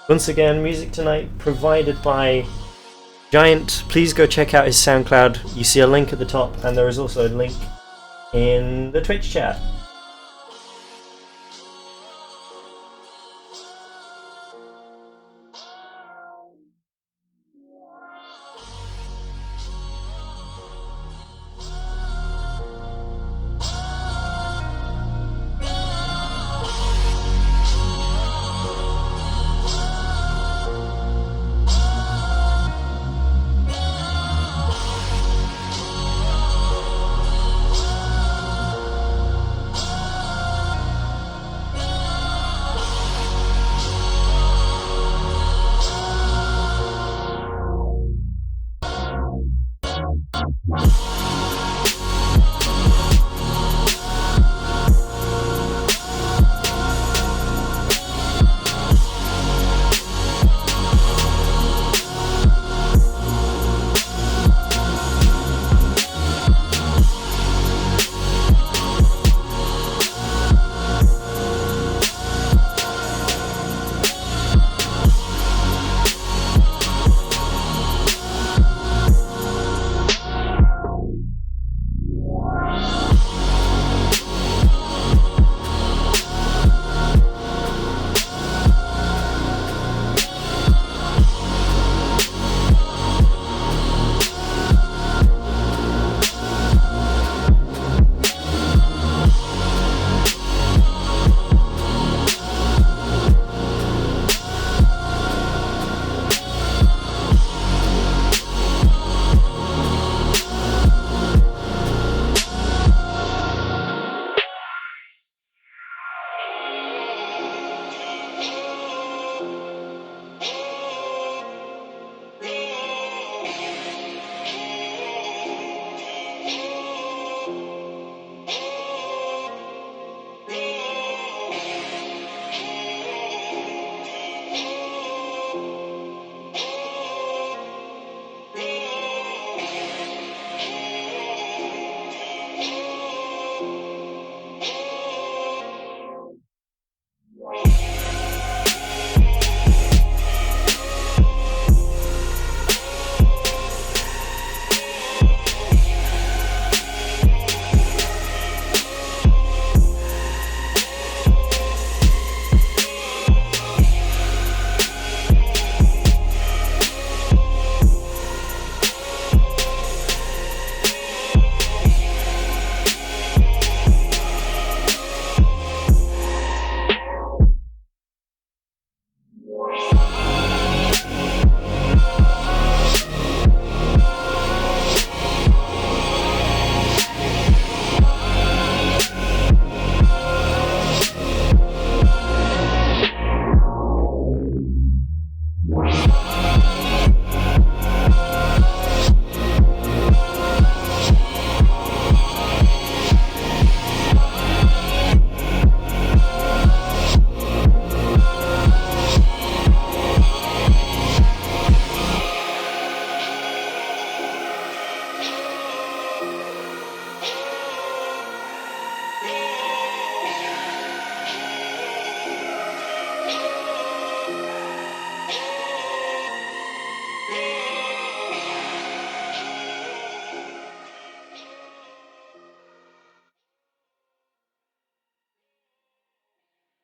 Once again, music tonight provided by Giant. Please go check out his SoundCloud. You see a link at the top, and there is also a link in the Twitch chat.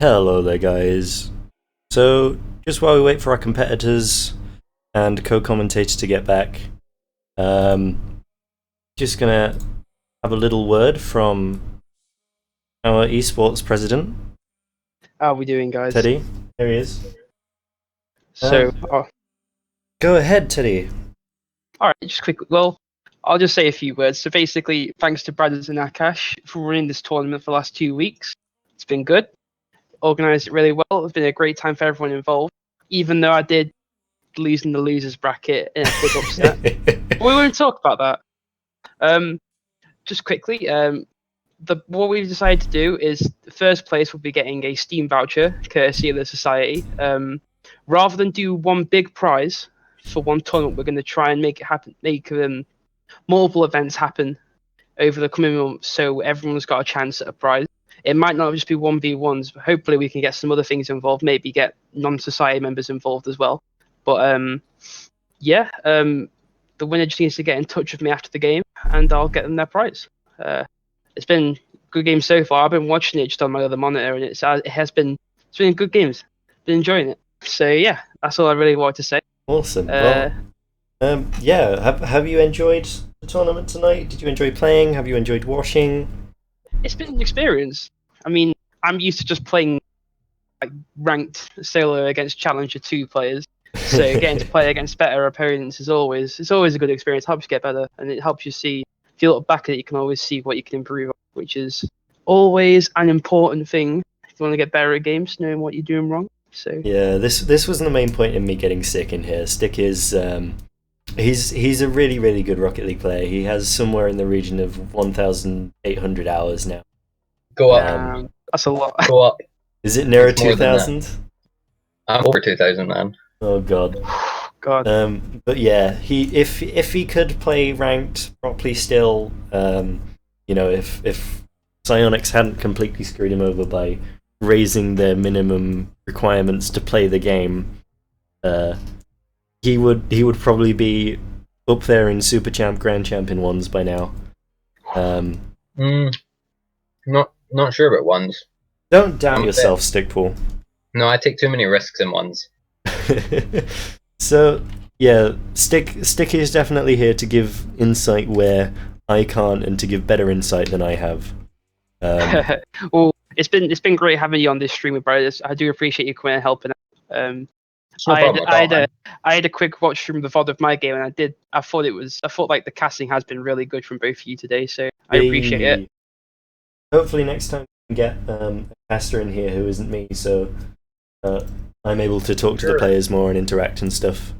Hello there, guys. So, just while we wait for our competitors and co-commentator to get back, just gonna have a little word from our eSports president, How are we doing, guys? Teddy. There he is. So, Go ahead, Teddy. all right, just quick. Well, I'll just say a few words. So basically, thanks to Brothers and Akash for running this tournament for the last 2 weeks. It's been good. Organised it really well. It's been a great time for everyone involved. Even though I did lose in the losers bracket in a big upset, but we won't talk about that. Just quickly, what we've decided to do is the first place will be getting a Steam voucher, courtesy of the society. Rather than do one big prize for one tournament, we're going to try and make it happen, make multiple events happen over the coming months, so everyone's got a chance at a prize. It might not just be 1v1s, but hopefully we can get some other things involved, maybe get non-society members involved as well. But the winner just needs to get in touch with me after the game, and I'll get them their prize. It's been a good game so far. I've been watching it just on my other monitor, and it's been good games. Been enjoying it. So yeah, that's all I really wanted to say. Awesome. Have you enjoyed the tournament tonight? Did you enjoy playing? Have you enjoyed watching? It's been an experience. I mean, I'm used to just playing like ranked solo against Challenger 2 players. So getting to play against better opponents is always a good experience. It helps you get better, and it helps you see. If you look back at it, you can always see what you can improve on, which is always an important thing if you want to get better at games, knowing what you're doing wrong. So yeah, this was the main point in me getting Stick in here. Stick is he's a really, really good Rocket League player. He has somewhere in the region of 1,800 hours now. Go up. That's a lot. Go up. Is it nearer It's more than 2,000? I'm over 2,000, man. Oh god. God. But yeah, if he could play ranked properly still, if Psyonix hadn't completely screwed him over by raising their minimum requirements to play the game, he would probably be up there in Super Champ, Grand Champion ones by now. Not sure about ones. Don't doubt yourself, Stickpool. No, I take too many risks in ones. So yeah, Stick is definitely here to give insight where I can't, and to give better insight than I have. Well, it's been great having you on this stream with brothers. I do appreciate you coming and helping out. I had a quick watch from the VOD of my game, and I thought like the casting has been really good from both of you today, so I appreciate it. Hopefully next time we can get a caster in here who isn't me, so I'm able to talk to the players more and interact and stuff.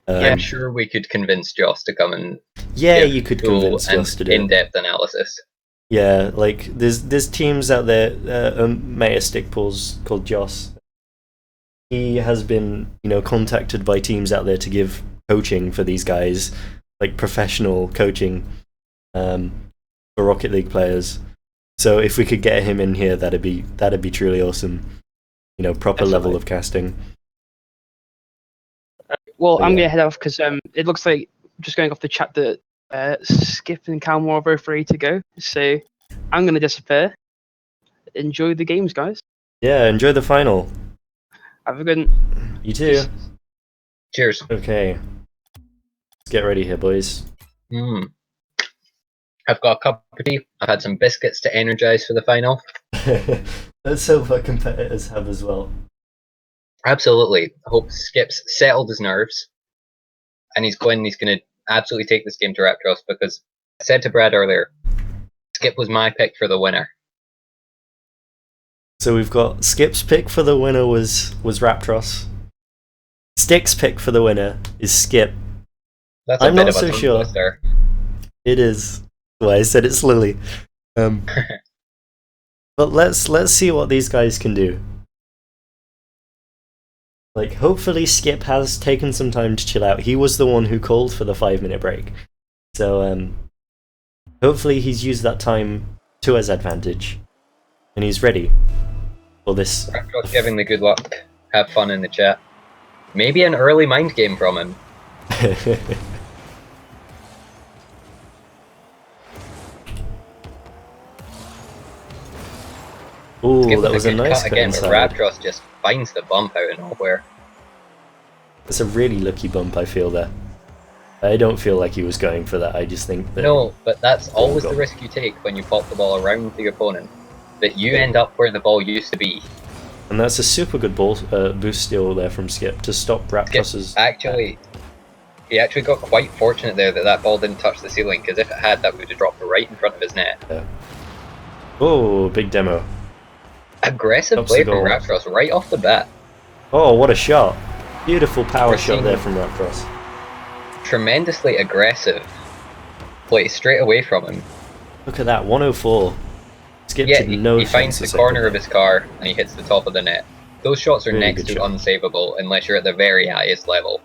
Yeah, sure, we could convince Joss to come and you could convince Joss to do in-depth analysis. Yeah, like there's teams out there. Mayor Stickpool's called Joss. He has been, contacted by teams out there to give coaching for these guys, like professional coaching, for Rocket League players. So if we could get him in here, that'd be truly awesome. Proper level of casting. Well, I'm gonna head off because it looks like, just going off the chat, that Skip and Calmore are both ready to go. So I'm gonna disappear. Enjoy the games, guys. Yeah, enjoy the final. Have a good one. You too. Cheers. Okay. Let's get ready here, boys. I've got a cup of tea. I've had some biscuits to energize for the final. Let's hope our competitors have as well. Absolutely. I hope Skip's settled his nerves, and he's going to absolutely take this game to Raptros, because I said to Brad earlier, Skip was my pick for the winner. So we've got Skip's pick for the winner was Raptros. Stick's pick for the winner is Skip. That's a I'm bit not of a so tongue sure. twister. It is. Well, I said it slowly. But let's see what these guys can do. Like, hopefully Skip has taken some time to chill out. He was the one who called for the 5-minute break. So, hopefully he's used that time to his advantage. And he's ready for this. Raptros giving the good luck. Have fun in the chat. Maybe an early mind game from him. Ooh, Skip that with was a a good nice cut cut again, but inside. Raptros just finds the bump out of nowhere. It's a really lucky bump, I feel there. I don't feel like he was going for that. I just think that No, but that's ball always got- the risk you take when you pop the ball around the opponent. That you end up where the ball used to be. And that's a super good ball boost steal there from Skip to stop Skip Raptros's. he actually got quite fortunate there that that ball didn't touch the ceiling, because if it had, that would have dropped right in front of his net. Oh, big demo. Aggressive Stops play the from goal. Raptros right off the bat. Oh, what a shot. Beautiful power We're shot there seeing- from Raptros. Tremendously aggressive play straight away from him. Look at that, 104. Skip Yeah, did no he finds chance the to corner save of his car and he hits the top of the net. Those shots are Really next good to shot. unsavable unless you're at the very highest level.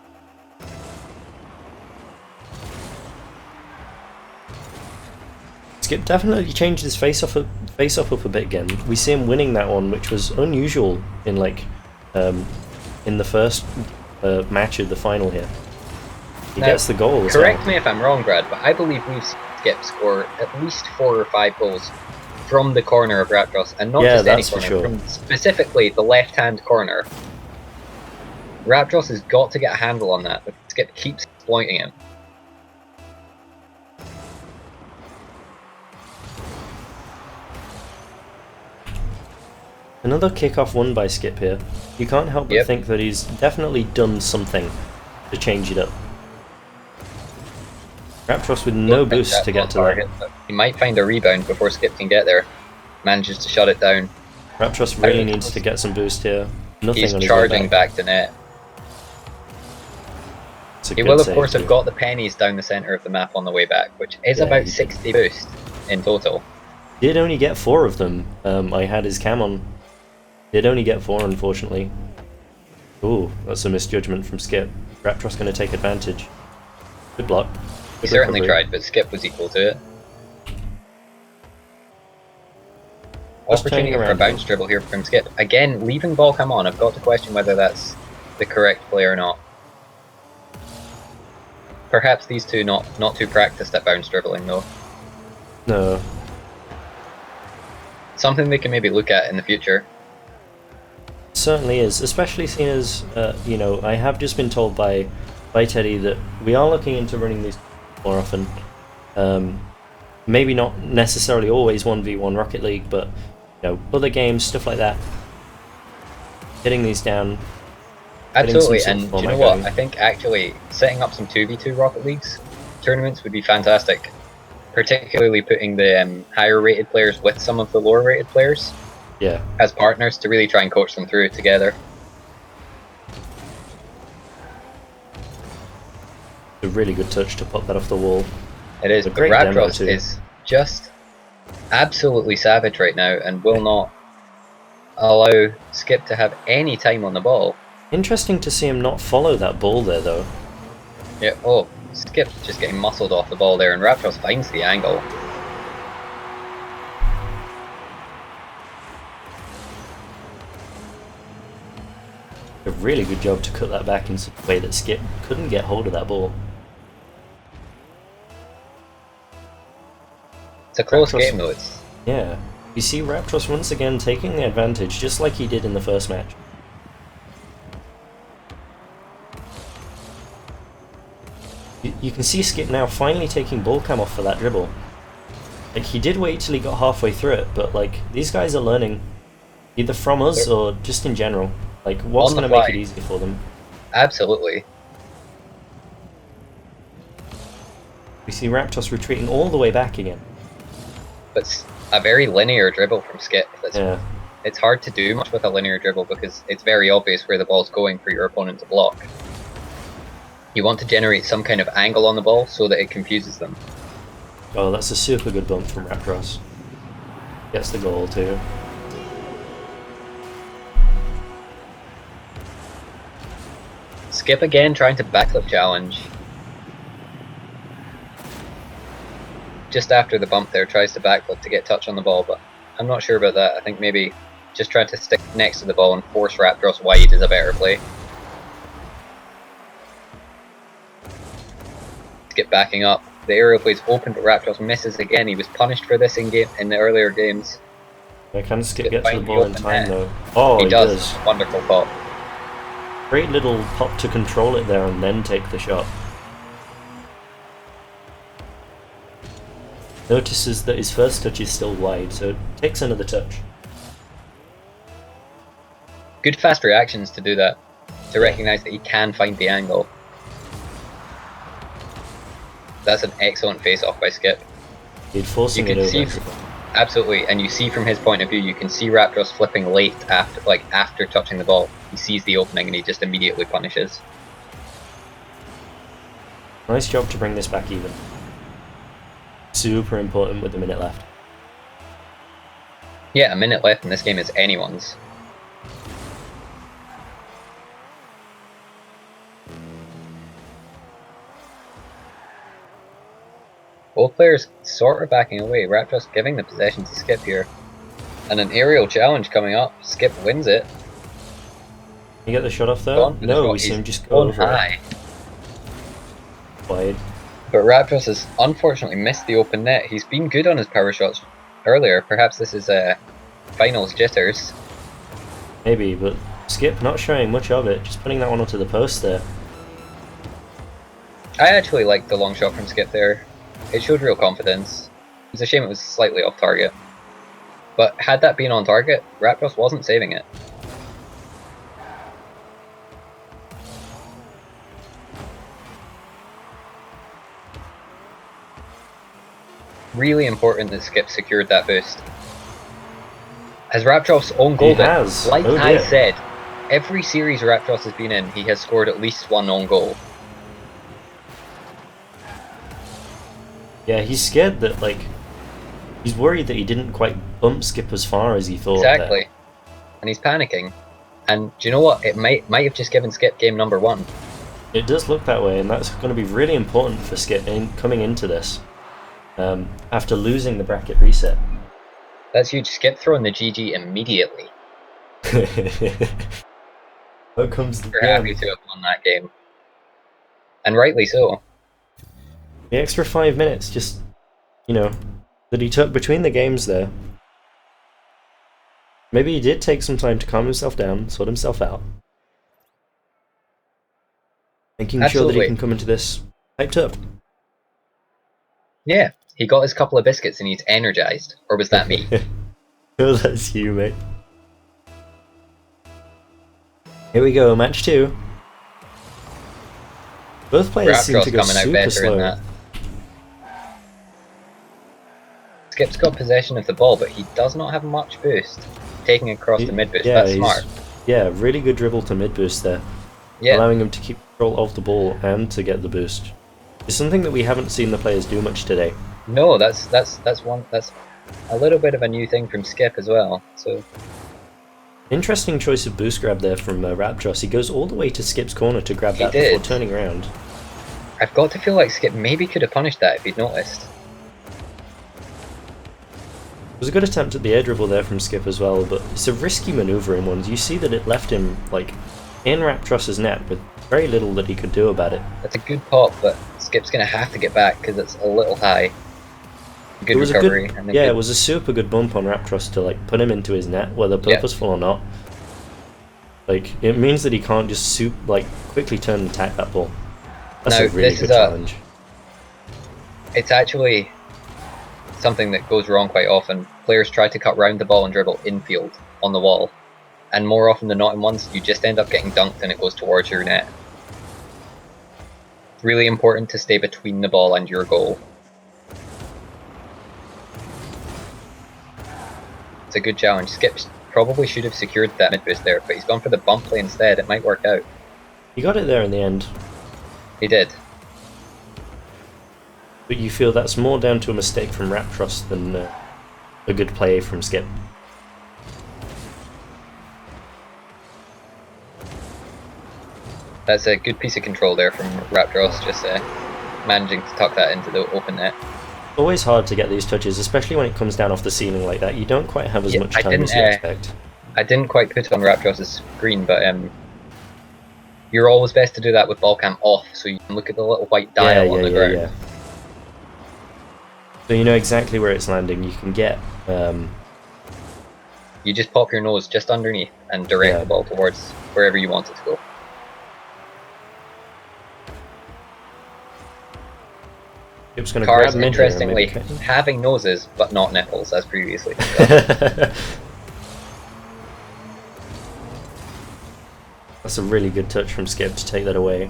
Skip definitely changed his face off up a bit again. We see him winning that one, which was unusual in in the first match of the final here. He Now, gets the goal as Correct well. me if I'm wrong, Brad, but I believe we've seen Skip score at least 4 or 5 goals from the corner of Raptros, and not Yeah, just any that's for corner, sure. from specifically the left-hand corner. Raptros has got to get a handle on that, but Skip keeps exploiting him. Another kickoff won by Skip here. You can't help but Yep. think that he's definitely done something to change it up. Raptros with no Don't think boost that's to on get to target, that. but he might find a rebound before Skip can get there. Manages to shut it down. Raptros really needs to get some boost here. Nothing He's on his way charging back. back to net. It's a He good will, of save course, have too. got the pennies down the centre of the map on the way back, which is Yeah, about he did. 60 boost in total. Did only get 4 of them. I had his cam on. Did only get 4, unfortunately. Ooh, that's a misjudgment from Skip. Raptros going to take advantage. Good block. He Good certainly recovery. tried, but Skip was equal to it. Just turning Opportunity for a around bounce here. dribble here from Skip. Again, leaving ball come on. I've got to question whether that's the correct play or not. Perhaps these two not too practiced at bounce dribbling though. No. Something they can maybe look at in the future. Certainly is, especially seeing as, you know, I have just been told by Teddy that we are looking into running these more often. Maybe not necessarily always 1v1 Rocket League, but, you know, other games, stuff like that. Getting these down. Getting some Absolutely, sort and of do you know format what? going. I think actually setting up some 2v2 Rocket Leagues tournaments would be fantastic. Particularly putting the higher rated players with some of the lower rated players Yeah. as partners to really try and coach them through together. A really good touch to pop that off the wall. It is, A but great demo Raptros too. is just absolutely savage right now and will not allow Skip to have any time on the ball. Interesting to see him not follow that ball there, though. Yeah, oh, Skip just getting muscled off the ball there, and Raptros finds the angle. A really good job to cut that back in such a way that Skip couldn't get hold of that ball. It's a close Raptros- game though. It's Yeah. You see Raptros once again taking the advantage, just like he did in the first match. You can see Skip now finally taking ball cam off for that dribble. Like, he did wait till he got halfway through it, but, like, these guys are learning, either from us or just in general. Like, what's On the going to make fly. it easy for them? absolutely. We see Raptors retreating all the way back again. But a very linear dribble from Skip. Yeah. It's hard to do much with a linear dribble because it's very obvious where the ball's going for your opponent to block. You want to generate some kind of angle on the ball so that it confuses them. Oh, that's a super good bump from Raptors. Gets the goal too. Skip again trying to backflip challenge. Just after the bump there, tries to backflip to get touch on the ball, but I'm not sure about that. I think maybe just trying to stick next to the ball and force Raptors wide is a better play. Skip backing up. The aerial play's open, but Raptors misses again. He was punished for this in the earlier games. Can Skip get to find the the ball in open time net. though? Oh, He he does. does. Wonderful pop. Great little pop to control it there and then take the shot. Notices that his first touch is still wide, so takes another touch. Good fast reactions to do that. To recognise that he can find the angle. That's an excellent face-off by Skip. He'd forcing You it can over see everything. Absolutely, and you see from his point of view, you can see Raptros flipping late after touching the ball. He sees the opening and he just immediately punishes. Nice job to bring this back even. Super important with a minute left. Yeah, a minute left in this game is anyone's. Both players sort of backing away. Raptros giving the possession to Skip here. And an aerial challenge coming up. Skip wins it. You get the shot off there? Gone for the No, shot. we see He's him just go gone over high. it. Wide. But Raptros has unfortunately missed the open net. He's been good on his power shots earlier. Perhaps this is finals jitters. Maybe, but Skip not showing much of it, just putting that one onto the post there. I actually liked the long shot from Skip there. It showed real confidence. It's a shame it was slightly off target. But had that been on target, Raptros wasn't saving it. Really important that Skip secured that boost. Has Raptros own goal? He has. Like Oh I dear. said, every series Raptros has been in, he has scored at least one own goal. Yeah, he's scared that, like, he's worried that he didn't quite bump Skip as far as he thought. Exactly. And he's panicking. And do you know what? It might have just given Skip game number 1. It does look that way, and that's going to be really important for Skip coming into this. After losing the bracket reset. That's huge. Skip throwing the GG immediately. How comes the We're happy to have won that game. And rightly so. The extra 5 minutes, just, you know, that he took between the games there. Maybe he did take some time to calm himself down, sort himself out. Making sure that he can come into this hyped up. Yeah, he got his couple of biscuits and he's energized. Or was that me? Oh, that's you, mate. Here we go, match 2. Both players seem Raptros to go coming out super better slow. in that. Skip's got possession of the ball, but he does not have much boost. Taking across the mid boost, that's smart. Yeah, really good dribble to mid boost there. Yeah. Allowing him to keep control of the ball and to get the boost. It's something that we haven't seen the players do much today. No, that's a little bit of a new thing from Skip as well. So Interesting choice of boost grab there from Raptros. He goes all the way to Skip's corner to grab He that did. before turning around. I've got to feel like Skip maybe could have punished that if he'd noticed. It was a good attempt at the air dribble there from Skip as well, but it's a risky manoeuvre in ones. You see that it left him, like, in Raptros' net with very little that he could do about it. That's a good pop, but Skip's going to have to get back because it's a little high. Good recovery. It was a super good bump on Raptros to, like, put him into his net, whether purposeful or not. Like, it means that he can't just quickly turn and attack that ball. That's a really good challenge. It's actually something that goes wrong quite often. Players try to cut round the ball and dribble infield on the wall. And more often than not in ones, you just end up getting dunked and it goes towards your net. It's really important to stay between the ball and your goal. It's a good challenge. Skip probably should have secured that mid boost there, but he's gone for the bump play instead. It might work out. He got it there in the end. He did. But you feel that's more down to a mistake from Raptros than a good play from Skip. That's a good piece of control there from Raptros, just managing to tuck that into the open net. Always hard to get these touches, especially when it comes down off the ceiling like that. You don't quite have as much time as you expect. I didn't quite put it on Raptros' screen, but you're always best to do that with ball cam off, so you can look at the little white dial on the ground. Yeah. So you know exactly where it's landing. You can get You just pop your nose just underneath and direct Yeah. the ball towards wherever you want it to go. Skip's going to Cars, grab mid here and interestingly, maybe having noses but not nipples, as previously discussed. That's a really good touch from Skip to take that away.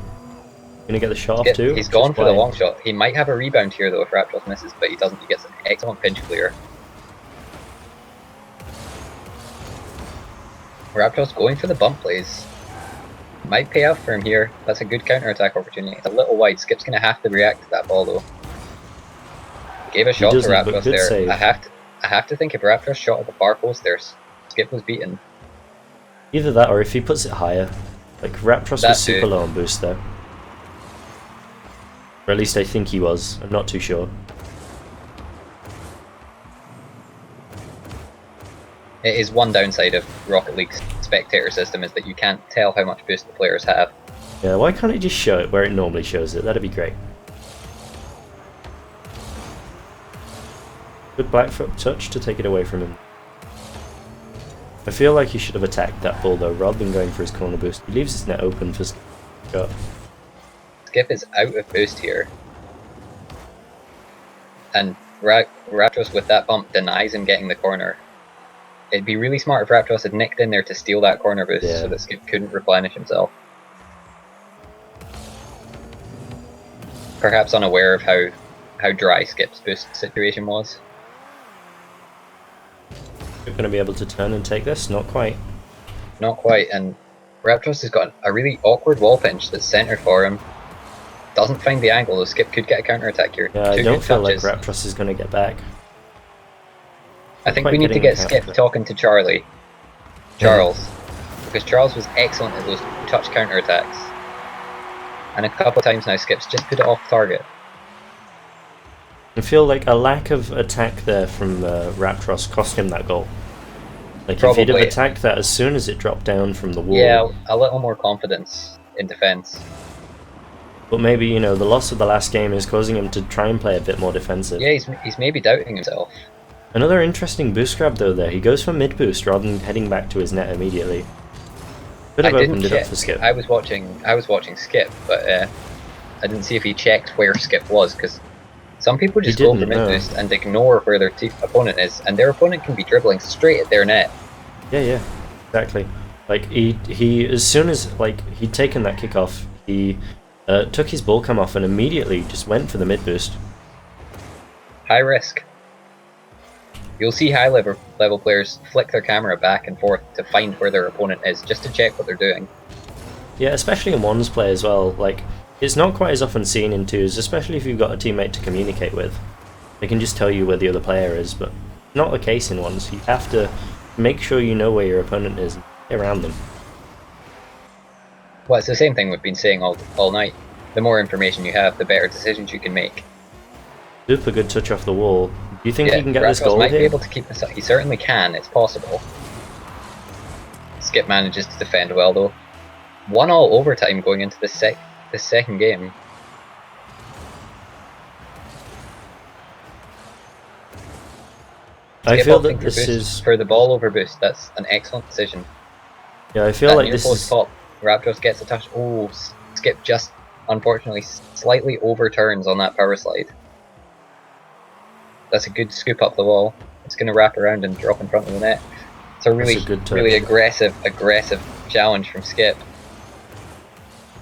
Gonna get the shot off Skip, too. he's gone Just for the wide. long shot. He might have a rebound here though if Raptors misses, but he doesn't. He gets an excellent pinch clear. Raptors going for the bump plays. Might pay off for him here. That's a good counter-attack opportunity. It's a little wide. Skip's going to have to react to that ball though. Gave a shot to doesn't, but Raptors good there. save. I have to think if Raptors shot at the far post there, Skip was beaten. Either that or if he puts it higher. Like Raptros That was super too. low on boost there. Or at least I think he was. I'm not too sure. It is one downside of Rocket League's spectator system is that you can't tell how much boost the players have. Yeah, why can't it just show it where it normally shows it? That'd be great. Good back foot touch to take it away from him. I feel like he should have attacked that ball though, rather than going for his corner boost. He leaves his net open for shot. Skip is out of boost here. And Raptors with that bump denies him getting the corner. It'd be really smart if Raptors had nicked in there to steal that corner boost so that Skip couldn't replenish himself. Perhaps unaware of how dry Skip's boost situation was. You're going to be able to turn and take this? Not quite. Not quite, and Raptors has got a really awkward wall pinch that's centered for him. Doesn't find the angle, though Skip could get a counter attack here. Yeah, I Two don't good feel like touches. Raptros is going to get back. I think quite we need to getting get the Skip counter. talking to Charles, because Charles was excellent at those touch counter attacks. And a couple of times now Skip's just put it off target. I feel like a lack of attack there from Raptros cost him that goal. Like if he'd have Probably. attacked that as soon as it dropped down from the wall. Yeah, a little more confidence in defense. But maybe, you know, the loss of the last game is causing him to try and play a bit more defensive. Yeah, he's maybe doubting himself. Another interesting boost grab though there. He goes for mid boost rather than heading back to his net immediately. Could have opened it up for Skip. I was watching Skip, but I didn't see if he checked where Skip was, because some people just go for didn't, mid no. boost and ignore where their opponent is, and their opponent can be dribbling straight at their net. Yeah, exactly. Like he as soon as like he'd taken that kickoff, he took his ball cam off and immediately just went for the mid boost. High risk. You'll see high level players flick their camera back and forth to find where their opponent is, just to check what they're doing. Yeah, especially in ones play as well. Like it's not quite as often seen in twos, especially if you've got a teammate to communicate with. They can just tell you where the other player is, but not the case in ones. You have to make sure you know where your opponent is and get around them. Well, it's the same thing we've been saying all night. The more information you have, the better decisions you can make. Super good touch off the wall. Do you think Yeah, he can get this Raptors goal might be here? able to keep this up. He certainly can, it's possible. Skip manages to defend well though. 1-1 overtime going into this second game. I Skip feel opting that for this boost, is... for the ball over boost. That's an excellent decision. Yeah, I feel That like near this post is... pop, Raptors gets a touch. Oh, Skip just unfortunately slightly overturns on that power slide. That's a good scoop up the wall. It's going to wrap around and drop in front of the net. It's a really, That's a good touch. really aggressive challenge from Skip.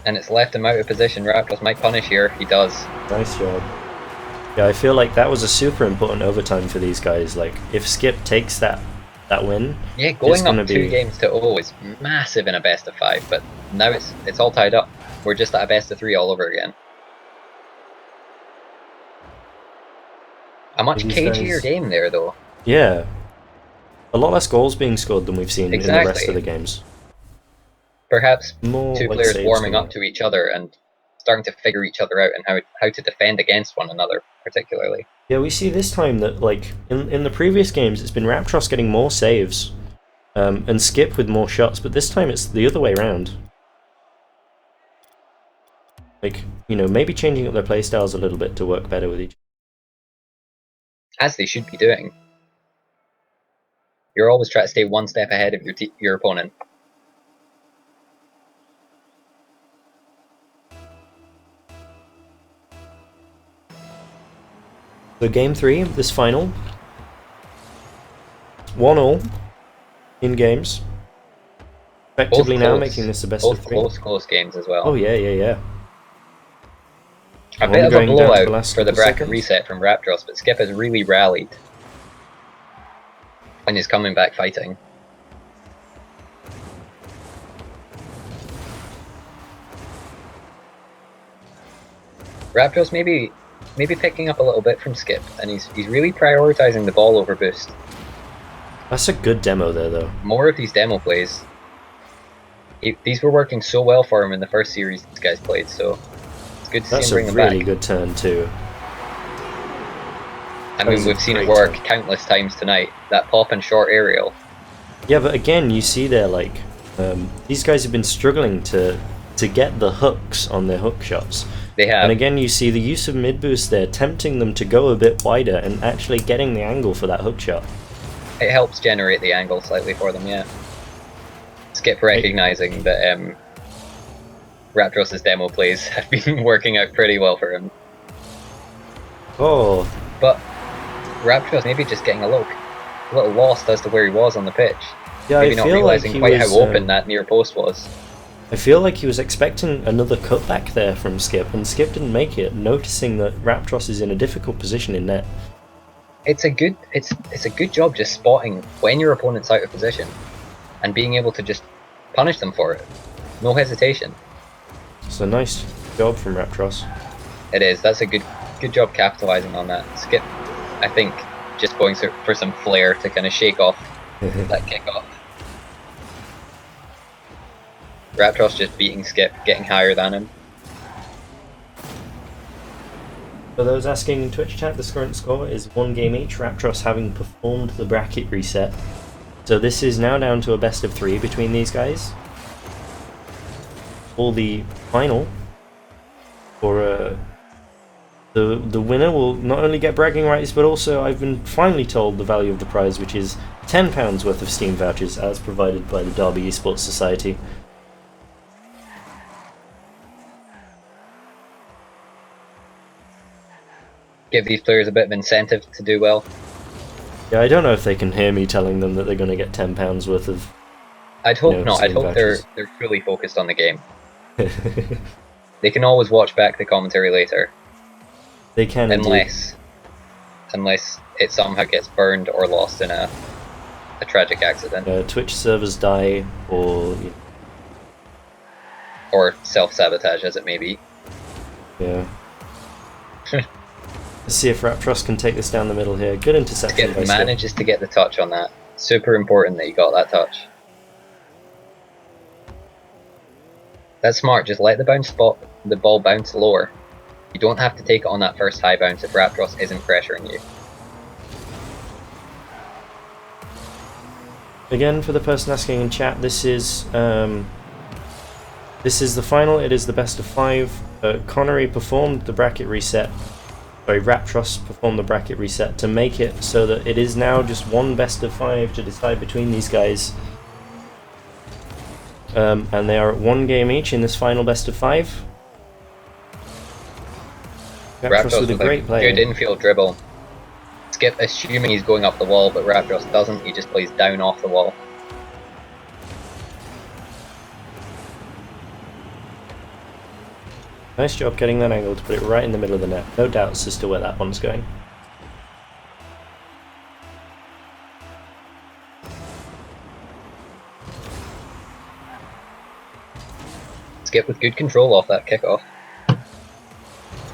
And it's left him out of position. Raptors might punish here. He does. Nice job. Yeah, I feel like that was a super important overtime for these guys. Like, if Skip takes that win, Yeah, going gonna up 2 games to 0 is massive in a best of 5, but now it's all tied up. We're just at a best of 3 all over again. A much These cagier guys- game there, though. yeah, a lot less goals being scored than we've seen in the rest of the games. Perhaps More two like players saves warming coming up to each other and starting to figure each other out and how to defend against one another, particularly. Yeah, we see this time that, like, in the previous games, it's been Raptros getting more saves and Skip with more shots, but this time it's the other way around. Like, you know, maybe changing up their playstyles a little bit to work better with each As they should be doing. You're always trying to stay one step ahead of your opponent. So game 3, this final. 1-all in games. Effectively now making this the best of 3. Both close games as well. Oh yeah. A bit of a going down to the blowout last for the couple bracket seconds. reset from Raptros, but Skip has really rallied. And he's coming back fighting. Raptros maybe picking up a little bit from Skip, and he's really prioritizing the ball over boost. That's a good demo there, though. More of these demo plays. These were working so well for him in the first series these guys played, so it's good to see him bring them back. That's a really good turn too. I mean, we've seen it work countless times tonight. That pop and short aerial. Yeah, but again, you see there, like, these guys have been struggling to get the hooks on their hook shots. They have. And again, you see the use of mid boost there, tempting them to go a bit wider and actually getting the angle for that hook shot. It helps generate the angle slightly for them, yeah. Skip recognizing that Raptros' demo plays have been working out pretty well for him. Oh. But Raptros maybe just getting a little lost as to where he was on the pitch. Yeah, maybe I not feel realizing like quite how open that near post was. I feel like he was expecting another cutback there from Skip, and Skip didn't make it, noticing that Raptros is in a difficult position in net. It's a good job just spotting when your opponent's out of position and being able to just punish them for it. No hesitation. It's a nice job from Raptros. It is. That's a good job capitalizing on that. Skip, I think, just going for some flair to kind of shake off that kickoff. Raptros just beating Skip, getting higher than him. For those asking in Twitch chat, the current score is 1 game each, Raptros having performed the bracket reset. So this is now down to a best of 3 between these guys. For the final, for the winner will not only get bragging rights, but also I've been finally told the value of the prize, which is £10 worth of Steam vouchers as provided by the Derby eSports Society. Give these players a bit of incentive to do well. Yeah, I don't know if they can hear me telling them that they're going to get £10 worth of. I'd hope not. I'd Steam hope vouchers. they're fully focused on the game. They can always watch back the commentary later. They can, unless it somehow gets burned or lost in a tragic accident. Twitch servers die, or self-sabotage, as it may be. Yeah. Let's see if Raptros can take this down the middle here. Good interception by Skip. Manages to get the touch on that. Super important that he got that touch. That's smart. Just let the ball bounce lower. You don't have to take it on that first high bounce if Raptros isn't pressuring you. Again, for the person asking in chat, this is the final. It is the best of 5. Connery performed the bracket reset. Sorry, Raptros performed the bracket reset to make it so that it is now just 1 best of 5 to decide between these guys. And they are at 1 game each in this final best of 5. Raptros with a great play. Good infield dribble. Skip assuming he's going up the wall, but Raptros doesn't. He just plays down off the wall. Nice job getting that angle to put it right in the middle of the net. No doubts as to where that one's going. Skip with good control off that kickoff.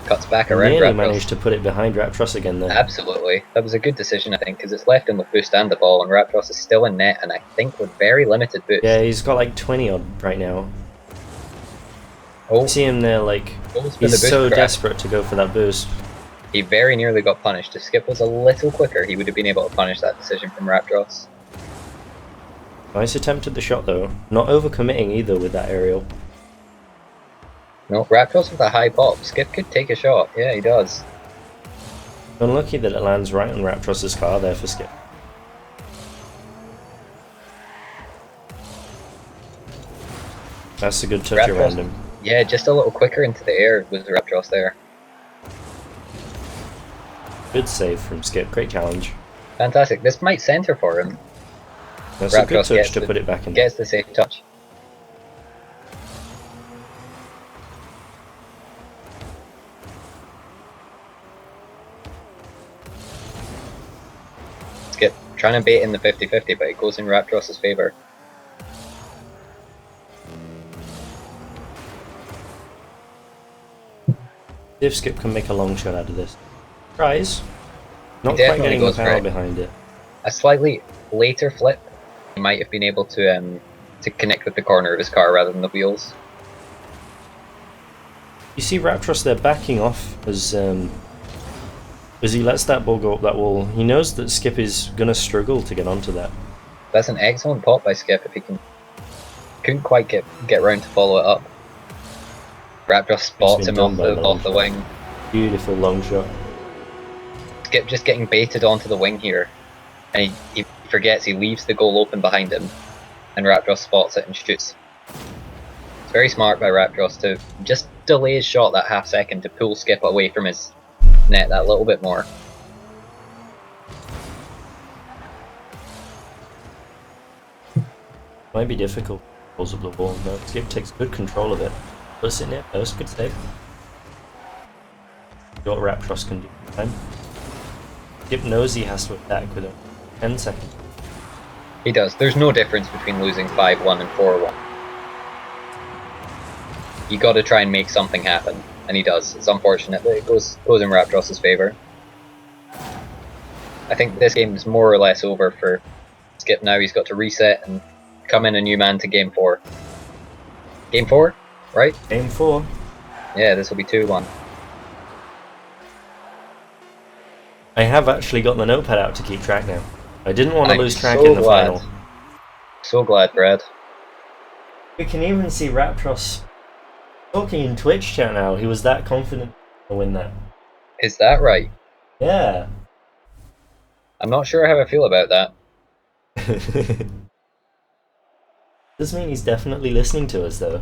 Cuts back around Nearly Raptros. Managed to put it behind Raptros again there. Absolutely. That was a good decision, I think, because it's left him with boost and the ball, and Raptros is still in net, and I think with very limited boost. Yeah, he's got like 20 odd right now. Oh, See him there, like, he's so desperate to go for that boost. He very nearly got punished. If Skip was a little quicker, he would have been able to punish that decision from Raptros. Nice attempt at the shot though. Not overcommitting either with that aerial. No, Raptros with a high pop. Skip could take a shot. Yeah, he does. Unlucky that it lands right on Raptros' car there for Skip. That's a good touch Raptros. around him. Yeah, just a little quicker into the air was Raptros there. Good save from Skip. Great challenge. Fantastic. This might center for him. That's a good Raptros touch to put it back in. Gets the safe touch. Skip trying to bait in the 50-50, but it goes in Raptros' favour. See if Skip can make a long shot out of this. Tries. Not He quite definitely getting the goes for power it. behind it. A slightly later flip, he might have been able to connect with the corner of his car rather than the wheels. You see Raptros there backing off as he lets that ball go up that wall. He knows that Skip is going to struggle to get onto that. That's an excellent pop by Skip if he couldn't quite get round to follow it up. Raptros spots him off the wing. Beautiful long shot. Skip just getting baited onto the wing here, and he forgets, he leaves the goal open behind him, and Raptros spots it and shoots. It's very smart by Raptros to just delay his shot that half second to pull Skip away from his net that little bit more. Might be difficult. Pulls up the wall. No, Skip takes good control of it. Puts it near post. Good save. See what Raptros can do this time. Skip knows he has to attack with 10 seconds. He does. There's no difference between losing 5-1 and 4-1. You got to try and make something happen, and he does. It's unfortunate that it goes in Raptros' favour. I think this game is more or less over for Skip now. He's got to reset and come in a new man to Game 4. Game 4, right? Game 4. Yeah, this will be 2-1. I have actually got the notepad out to keep track now. I didn't want to I'm lose track so in the glad. final. So glad, Brad. We can even see Raptros talking in Twitch chat now. He was that confident to win that. Is that right? Yeah. I'm not sure how I feel about that. Does mean he's definitely listening to us though.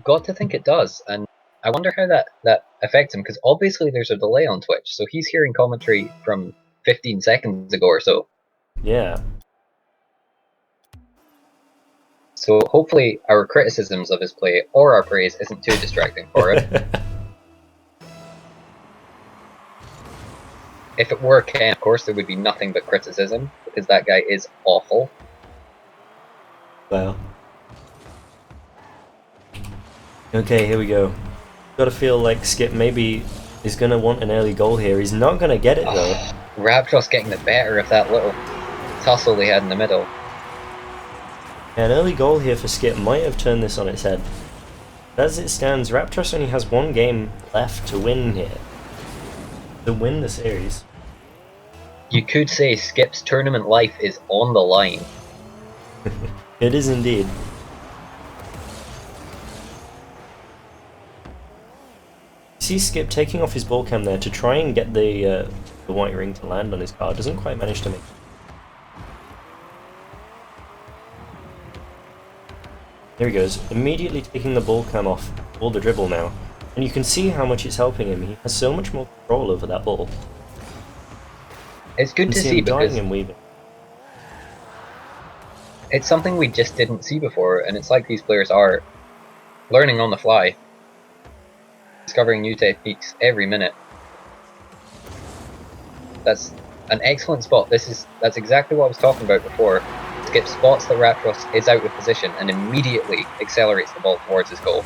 Got to think it does, and I wonder how that affects him, because obviously there's a delay on Twitch, so he's hearing commentary from 15 seconds ago or so. Yeah. So hopefully our criticisms of his play or our praise isn't too distracting for him. If it were Ken, of course there would be nothing but criticism, because that guy is awful. Well. Okay, here we go. Gotta feel like Skip maybe is gonna want an early goal here. He's not gonna get it though. Raptros getting the better of that little tussle they had in the middle. An early goal here for Skip might have turned this on its head. As it stands, Raptros only has one game left to win here. To win the series. You could say Skip's tournament life is on the line. It is indeed. See Skip taking off his ball cam there to try and get the white ring to land on his car. Doesn't quite manage to make it. There he goes, immediately taking the ball cam off, all the dribble now. And you can see how much it's helping him. He has so much more control over that ball. It's good You to can see him diving because and weaving. it's something we just didn't see before, and it's like these players are learning on the fly, discovering new techniques every minute. That's an excellent spot. That's exactly what I was talking about before. Skip spots that Raptros is out of position and immediately accelerates the ball towards his goal.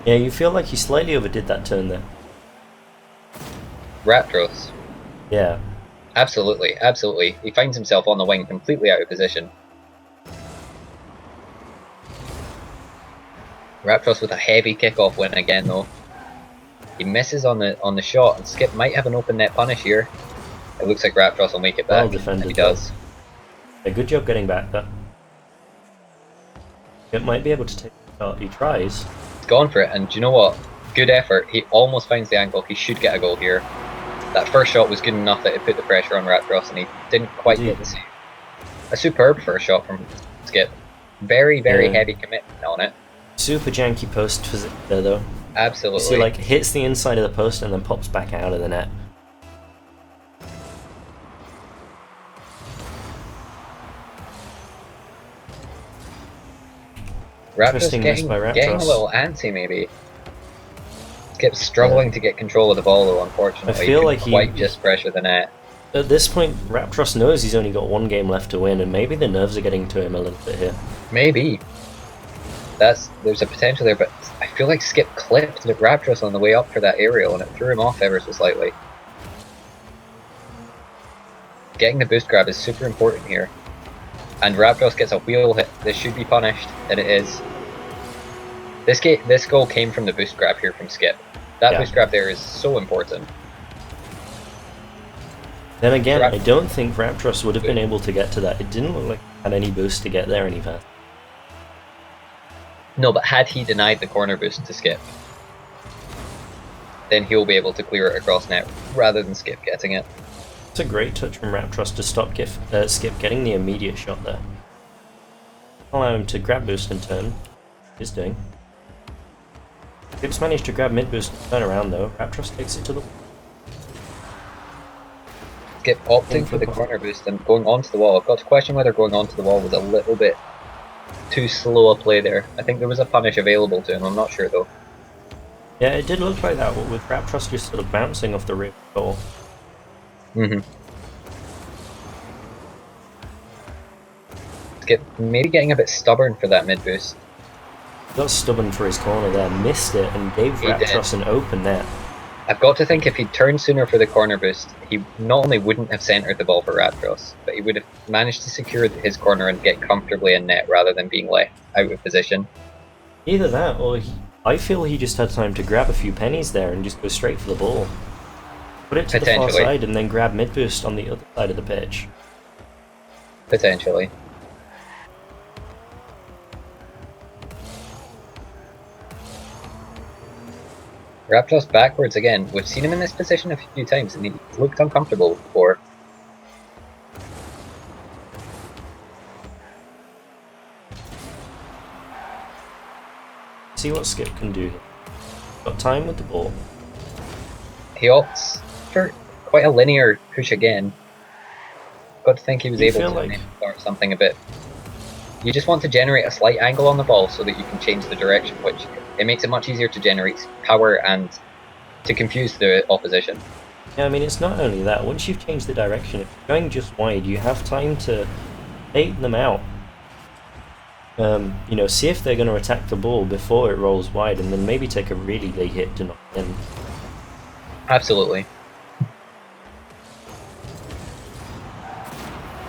Yeah, you feel like he slightly overdid that turn there. Raptros. Yeah. Absolutely, absolutely. He finds himself on the wing completely out of position. Raptros with a heavy kickoff win again though. He misses on the shot, and Skip might have an open net punish here. It looks like Raptros will make it back. Well defended, and he does. A good job getting back there. Skip might be able to take the shot. He tries. He's gone for it, and do you know what? Good effort. He almost finds the angle. He should get a goal here. That first shot was good enough that it put the pressure on Raptros, and he didn't quite get the save. A superb first shot from Skip. Very, very Yeah. heavy commitment on it. Super janky post physics there, though. Absolutely. You see, like, hits the inside of the post and then pops back out of the net. Raptors Interesting miss by getting a Raptros. little antsy, maybe. Skip's struggling to get control of the ball, though, unfortunately. I feel He like couldn't quite just pressure the net. At this point, Raptros knows he's only got one game left to win, and maybe the nerves are getting to him a little bit here. Maybe. There's a potential there, but I feel like Skip clipped the Raptros on the way up for that aerial, and it threw him off ever so slightly. Getting the boost grab is super important here. And Raptros gets a wheel hit. This should be punished, and it is. This goal came from the boost grab here from Skip. That boost grab there is so important. Then again, I don't think Raptros would have been able to get to that. It didn't look like he had any boost to get there any fast. No, but had he denied the corner boost to Skip, then he'll be able to clear it across net rather than Skip getting it. It's a great touch from Raptros to stop Skip getting the immediate shot there. Allow him to grab boost and turn. He's doing. Skip's managed to grab mid boost and turn around though. Raptros takes it to the. Skip opting for the corner boost and going onto the wall. I've got to question whether going onto the wall was a little bit too slow a play there. I think there was a punish available to him, I'm not sure though. Yeah, it did look like that, with Raptros just sort of bouncing off the rim goal. Skip maybe getting a bit stubborn for that mid boost. Got stubborn for his corner there, missed it, and gave Raptros an open net. I've got to think if he'd turned sooner for the corner boost, he not only wouldn't have centered the ball for Raptros, but he would have managed to secure his corner and get comfortably in net rather than being left out of position. Either that, or I feel he just had time to grab a few pennies there and just go straight for the ball. Put it to the far side and then grab mid boost on the other side of the pitch. Potentially. Raptros backwards again. We've seen him in this position a few times and he looked uncomfortable before. See what Skip can do. Got time with the ball. He opts for quite a linear push again. Got to think he was able to start something a bit. You just want to generate a slight angle on the ball so that you can change the direction, which it makes it much easier to generate power and to confuse the opposition. Yeah, I mean, it's not only that. Once you've changed the direction, if you're going just wide, you have time to bait them out. You know, see if they're going to attack the ball before it rolls wide, and then maybe take a really big hit to knock it in. Absolutely.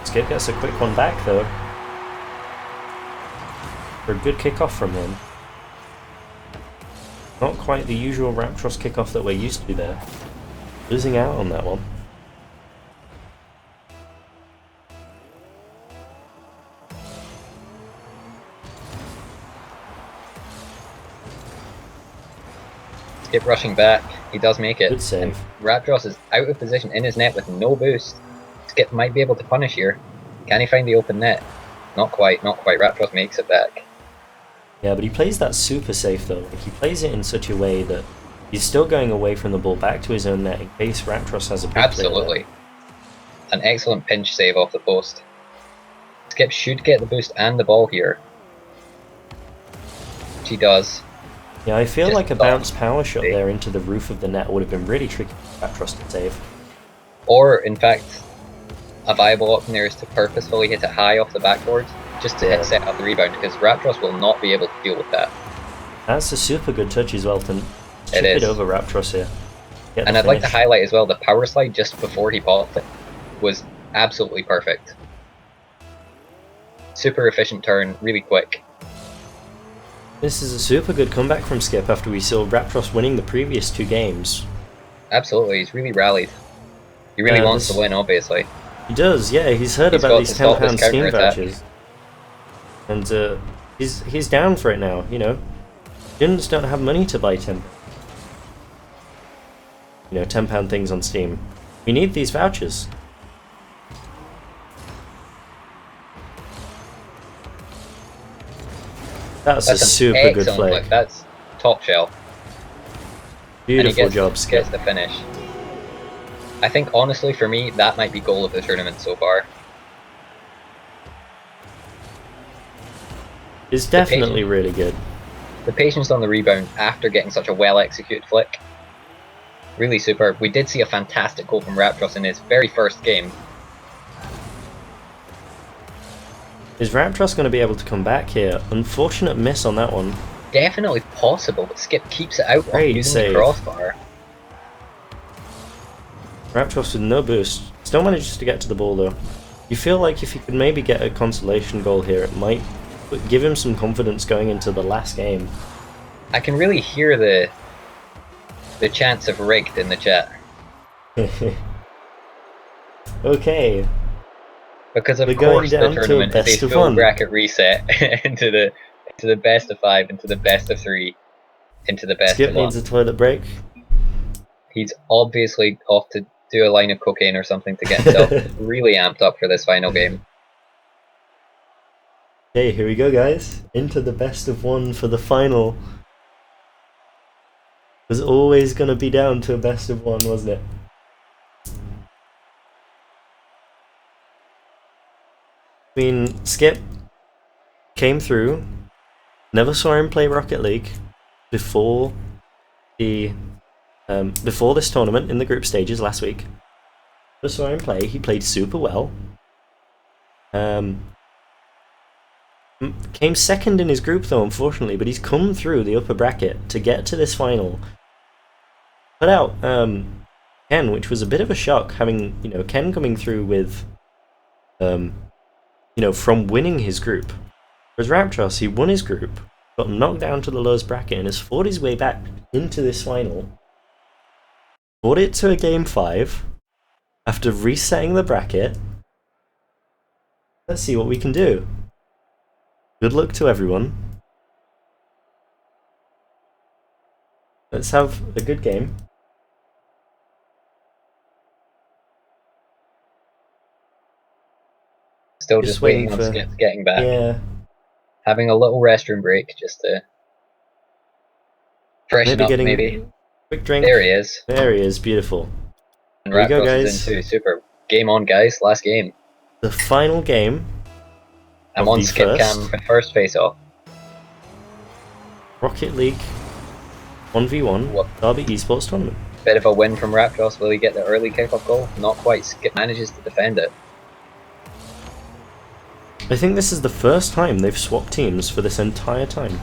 Skip gets a quick one back, though. For a good kickoff from him. Not quite the usual Raptros kickoff that we're used to there. Losing out on that one. Skip rushing back. He does make it. Good save. And Raptros is out of position in his net with no boost. Skip might be able to punish here. Can he find the open net? Not quite, not quite. Raptros makes it back. Yeah, but he plays that super safe though. Like, he plays it in such a way that he's still going away from the ball back to his own net in case Raptros has a big Absolutely. An excellent pinch save off the post. Skip should get the boost and the ball here. Which he does. Yeah, I feel Just like a bounce power shot there into the roof of the net would have been really tricky for Raptros to save. Or, in fact, a viable option there is to purposefully hit it high off the backboard, just to set up the rebound, because Raptros will not be able to deal with that. That's a super good touch as well to chip is. it over Raptros here. And I'd like to highlight as well, the power slide just before he popped it was absolutely perfect. Super efficient turn, really quick. This is a super good comeback from Skip after we saw Raptros winning the previous two games. Absolutely, he's really rallied. He really wants to win, obviously. He does, yeah, he's heard about these £10 Steam vouchers. And he's down for it now, you know. Students don't have money to buy £10 things on Steam. We need these vouchers. That's a an super good excellent flick. flick. That's top shelf. And he Beautiful gets, job, gets Skip. the finish. I think honestly for me that might be goal of the tournament so far. It's definitely really good. The patience on the rebound after getting such a well executed flick. Really superb. We did see a fantastic goal from Raptros in his very first game. Is Raptros going to be able to come back here? Unfortunate miss on that one. Definitely possible, but Skip keeps it out Great using save. the crossbar. Raptros with no boost. Still manages to get to the ball though. You feel like if he could maybe get a consolation goal here, it might give him some confidence going into the last game. I can really hear the chants of rigged in the chat. Okay. Because of We're going course the down to a tournament is best a of full one. bracket reset into the best of 5, into the best of 3, into the best Skip of 1. needs a toilet break. He's obviously off to do a line of cocaine or something to get himself really amped up for this final game. Okay, here we go guys. Into the best of one for the final. It was always going to be down to a best of one, wasn't it? I mean, Skip came through, never saw him play Rocket League before the before this tournament in the group stages last week. Never saw him play. He played super well. Came second in his group though, unfortunately, but he's come through the upper bracket to get to this final. Put out Ken, which was a bit of a shock, having Ken coming through with from winning his group. Whereas Raptros, he won his group, got knocked down to the lowest bracket, and has fought his way back into this final. Brought it to a game 5 after resetting the bracket. Let's see what we can do. Good luck to everyone. Let's have a good game. Still just waiting on Skip getting back. Yeah. Having a little restroom break just to freshen Maybe up, getting maybe. quick drink. There he is. There he is, beautiful. And There you go, Raptros guys. is in too. Super. Game on, guys. Last game. The final game. I'm of on the Skip Cam for first face off. Rocket League 1v1 Derby eSports tournament. Bit of a win from Raptros. Will he get the early kickoff goal? Not quite. Skip manages to defend it. I think this is the first time they've swapped teams for this entire time.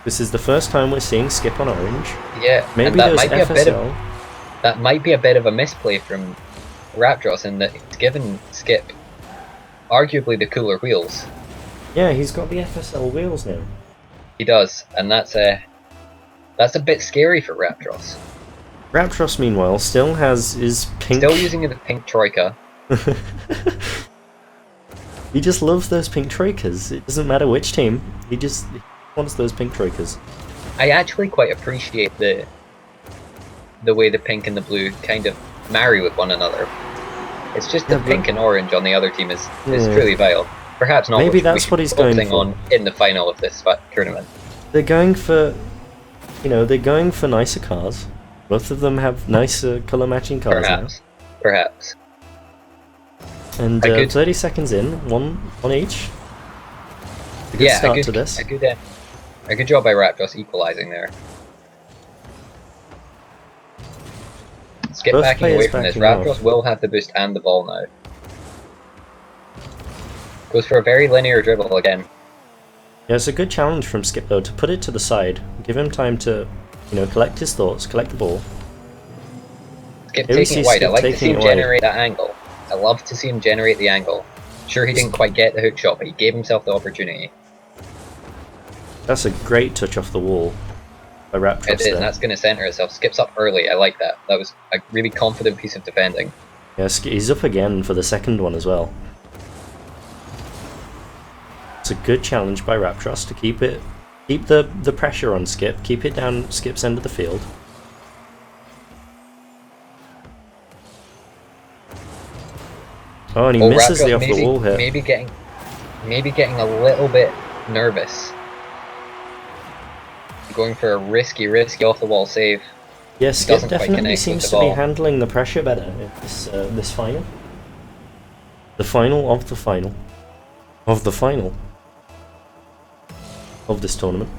This is the first time we're seeing Skip on orange. Yeah, Maybe and there's FSL. That might be a bit of a misplay from Raptros in that it's given Skip arguably the cooler wheels. Yeah, he's got the FSL wheels now. He does, and that's a bit scary for Raptros. Raptros, meanwhile, still has his pink. Still using the pink troika. He just loves those pink troikas. It doesn't matter which team. He wants those pink troikas. I actually quite appreciate the way the pink and the blue kind of marry with one another. It's just the pink and orange on the other team is truly vile. Perhaps not. Maybe that's what he's going on in the final of this tournament. They're going for, they're going for nicer cars. Both of them have nicer color matching cars Perhaps. And 30 seconds in, one on each. A good start to this. A good job by Raptros equalising there. Skip backing away from this. Raptros will have the boost and the ball now. Goes for a very linear dribble again. Yeah, it's a good challenge from Skip though, to put it to the side, give him time to, collect his thoughts, collect the ball. Skip taking it wide. I like to see him generate that angle. I love to see him generate the angle. Sure, he didn't quite get the hook shot, but he gave himself the opportunity. That's a great touch off the wall by Raptros. It is, and that's going to centre itself. Skips up early. I like that. That was a really confident piece of defending. Yeah, he's up again for the second one as well. It's a good challenge by Raptros to keep the pressure on Skip, keep it down Skip's end of the field. Oh, and he misses the off the wall hit. Maybe getting a little bit nervous going for a risky off the wall save. Yeah, Skip Doesn't quite definitely connect with seems the to be ball. handling the pressure better in this final. The final of the final of the final of this tournament.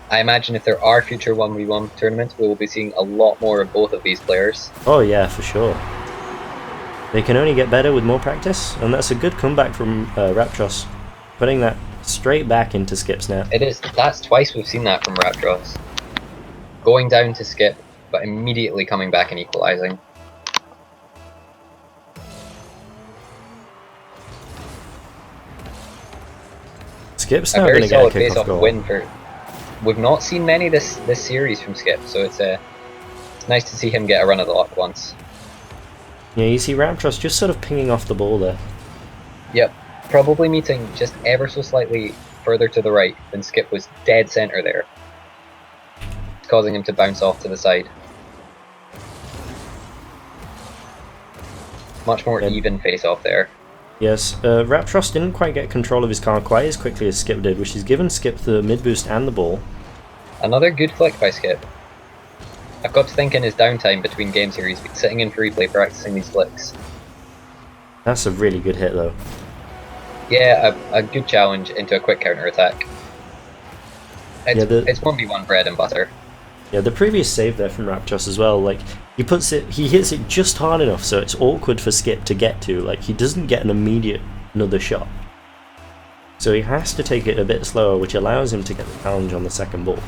I imagine if there are future 1v1 tournaments, we will be seeing a lot more of both of these players. Oh yeah, for sure. They can only get better with more practice, and that's a good comeback from Raptros, putting that straight back into Skip's net. It is. That's twice we've seen that from Raptros. Going down to Skip, but immediately coming back and equalising. Skip's A now very going to get a solid kickoff face-off goal. win for. We've not seen many this series from Skip, so it's nice to see him get a run of the luck once. Yeah, you see Raptros just sort of pinging off the ball there. Yep, probably meeting just ever so slightly further to the right than Skip was dead centre there, causing him to bounce off to the side. Much more even face-off there. Yes, Raptros didn't quite get control of his car quite as quickly as Skip did, which has given Skip the mid boost and the ball. Another good flick by Skip. I've got to think in his downtime between games here, he's been sitting in for replay practicing these flicks. That's a really good hit though. Yeah, a good challenge into a quick counter attack. It's, Yeah, it's 1v1 bread and butter. Yeah, the previous save there from Raptros as well, like, he hits it just hard enough so it's awkward for Skip to get to, like, he doesn't get an immediate another shot. So he has to take it a bit slower, which allows him to get the challenge on the second ball.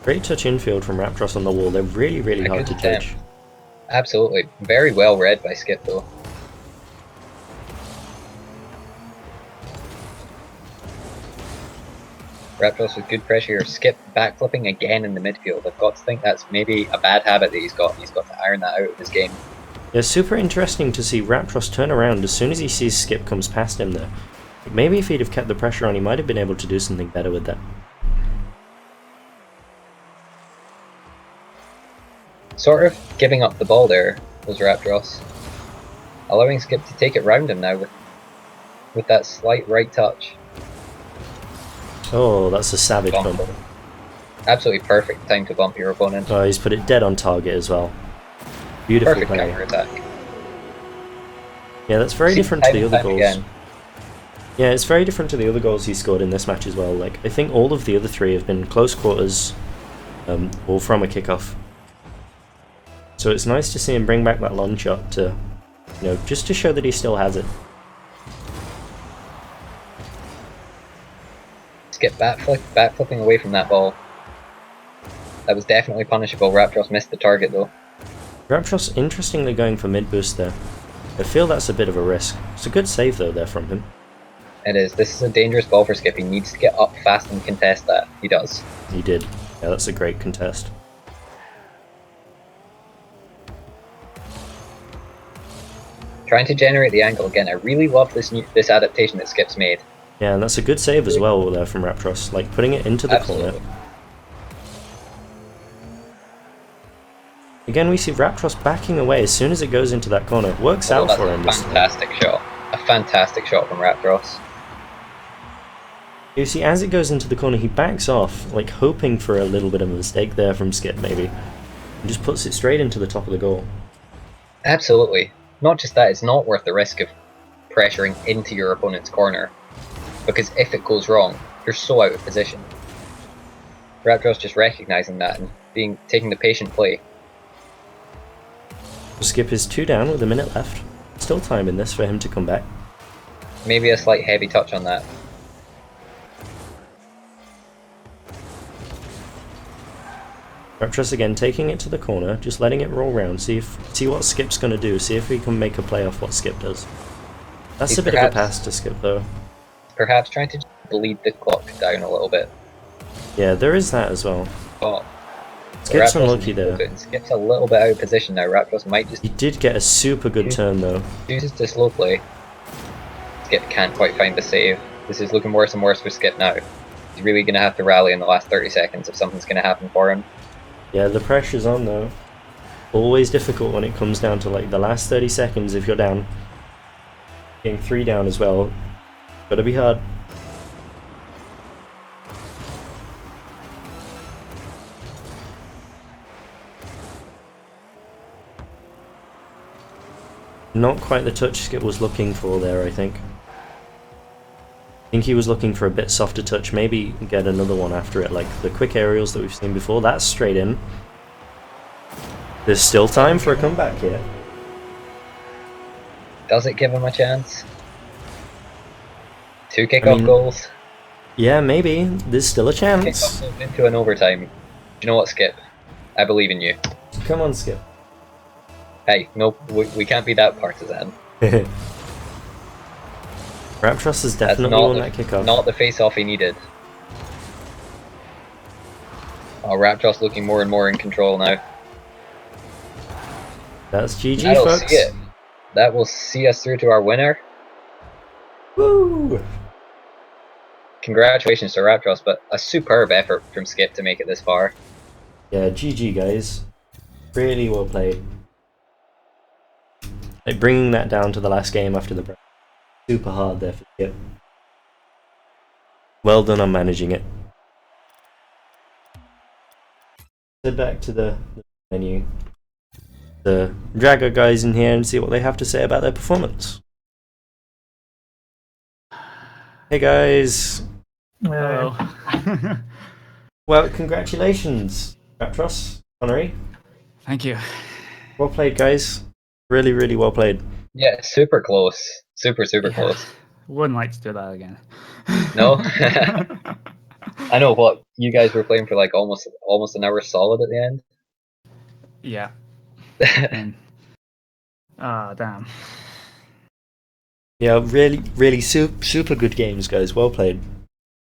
Great touch infield from Raptros on the wall, they're really A hard good to judge. attempt. Absolutely. Very well read by Skip though. Raptors with good pressure here. Skip backflipping again in the midfield. I've got to think that's maybe a bad habit that he's got, and he's got to iron that out of his game. Yeah, super interesting to see Raptros turn around as soon as he sees Skip comes past him there. Maybe if he'd have kept the pressure on, he might have been able to do something better with that. Sort of giving up the ball there was Raptros. Allowing Skip to take it round him now with that slight right touch. Oh, that's a savage Bump. bump. Absolutely perfect time to bump your opponent. Oh, he's put it dead on target as well. Beautiful Perfect play. counter attack. Yeah, that's very Seen different to time the and other time goals. again. Yeah, it's very different to the other goals he scored in this match as well. Like, I think all of the other three have been close quarters, or from a kickoff. So it's nice to see him bring back that long shot to, you know, just to show that he still has it. Skip backflipping away from that ball. That was definitely punishable. Raptros missed the target though. Raptros interestingly going for mid boost there. I feel that's a bit of a risk. It's a good save though there from him. It is. This is a dangerous ball for Skip. He needs to get up fast and contest that. He does. He did. Yeah, that's a great contest. Trying to generate the angle again. I really love this adaptation that Skip's made. Yeah, and that's a good save as well there from Raptros, like putting it into the Absolutely. corner. Again, we see Raptros backing away as soon as it goes into that corner. It works Oh, out that's for a him this time. fantastic shot. A fantastic shot from Raptros. You see, as it goes into the corner, he backs off, like hoping for a little bit of a mistake there from Skip, maybe. And just puts it straight into the top of the goal. Absolutely. Not just that, it's not worth the risk of pressuring into your opponent's corner. Because if it goes wrong, you're so out of position. Raptros just recognising that and taking the patient play. Skip is 2 down with a minute left. Still time in this for him to come back. Maybe a slight heavy touch on that. Raptros again taking it to the corner, just letting it roll round, see what Skip's going to do, see if he can make a play off what Skip does. That's He's a bit of a perhaps- pass to Skip though. Perhaps trying to bleed the clock down a little bit. Yeah, there is that as well. But Skip's Raptros unlucky is there. good. Skip's a little bit out of position now. Raptros might just He did get a super good turn though. chooses to slow play. Skip can't quite find the save. This is looking worse and worse for Skip now. He's really going to have to rally in the last 30 seconds if something's going to happen for him. Yeah, the pressure's on though. Always difficult when it comes down to like the last 30 seconds if you're down. Getting 3 down as well. Gotta be hard. Not quite the touch Skip was looking for there, I think. I think he was looking for a bit softer touch, maybe get another one after it, like the quick aerials that we've seen before. That's straight in. There's still time for a comeback here. Does it give him a chance? 2 kickoff goals. Yeah, maybe. There's still a chance. Kickoff goals into an overtime. Do you know what, Skip? I believe in you. Come on, Skip. Hey, nope, we can't be that partisan. Raptros has definitely won that kickoff. Not the face-off he needed. Oh, Raptros looking more and more in control now. That's GG, That'll folks. see it. That will see us through to our winner. Woo! Congratulations to Raptros, but a superb effort from Skip to make it this far. Yeah, GG, guys. Really well played. Like, bringing that down to the last game after the break. Super hard there for Skip. Well done on managing it. Head back to the menu. The Dragger guys in here and see what they have to say about their performance. Hey guys. Hello. Well, congratulations, Raptros, Connery. Thank you. Well played, guys. Really, really well played. Yeah, super close. Super close. Wouldn't like to do that again. No? I know, what, you guys were playing for like almost an hour solid at the end? Yeah. Damn. Yeah, really, really super good games, guys. Well played.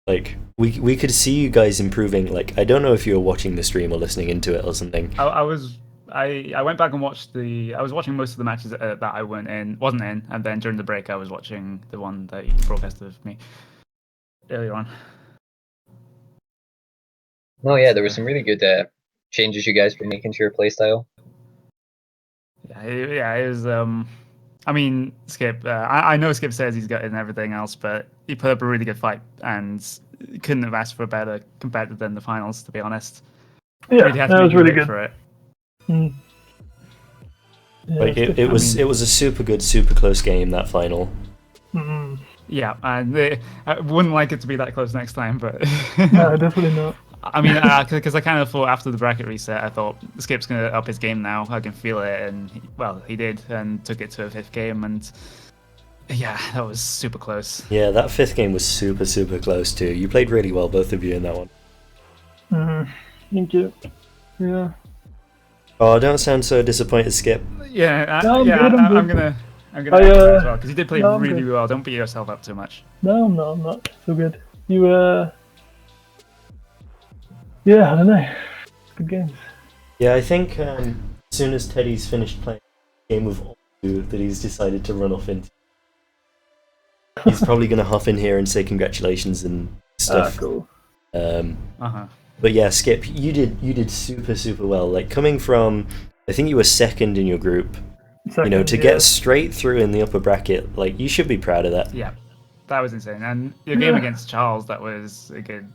Like, we could see you guys improving. Like, I don't know if you were watching the stream or listening into it or something. I went back and watched I was watching most of the matches that I wasn't in, and then during the break I was watching the one that you broadcasted with me earlier on. Oh yeah, there were some really good changes you guys were making to your playstyle. Yeah, it was. I mean, Skip. I know Skip says he's got it and everything else, but he put up a really good fight and couldn't have asked for a better competitor than the finals, to be honest. Yeah, that was really good. For it. Mm. Yeah, Like it was a super good, super close game, that final. Mm. Yeah, and I wouldn't like it to be that close next time, but No, definitely not. I mean, because I kind of thought after the bracket reset, I thought Skip's going to up his game now. I can feel it, and he did, and took it to a 5th game, and yeah, that was super close. Yeah, that 5th game was super close too. You played really well, both of you, in that one. Thank you. Yeah. Oh, don't sound so disappointed, Skip. Yeah, I'm gonna as well, because you did play really well. Don't beat yourself up too much. No, I'm not so good. You yeah, I don't know. Good games. Yeah, I think as soon as Teddy's finished playing Game of All that he's decided to run off into. He's probably going to hop in here and say congratulations and stuff. Cool. But yeah, Skip, you did super well. Like, coming from, I think you were 2nd in your group. To get straight through in the upper bracket, like, you should be proud of that. Yeah. That was insane, and your game against Charles, that was a good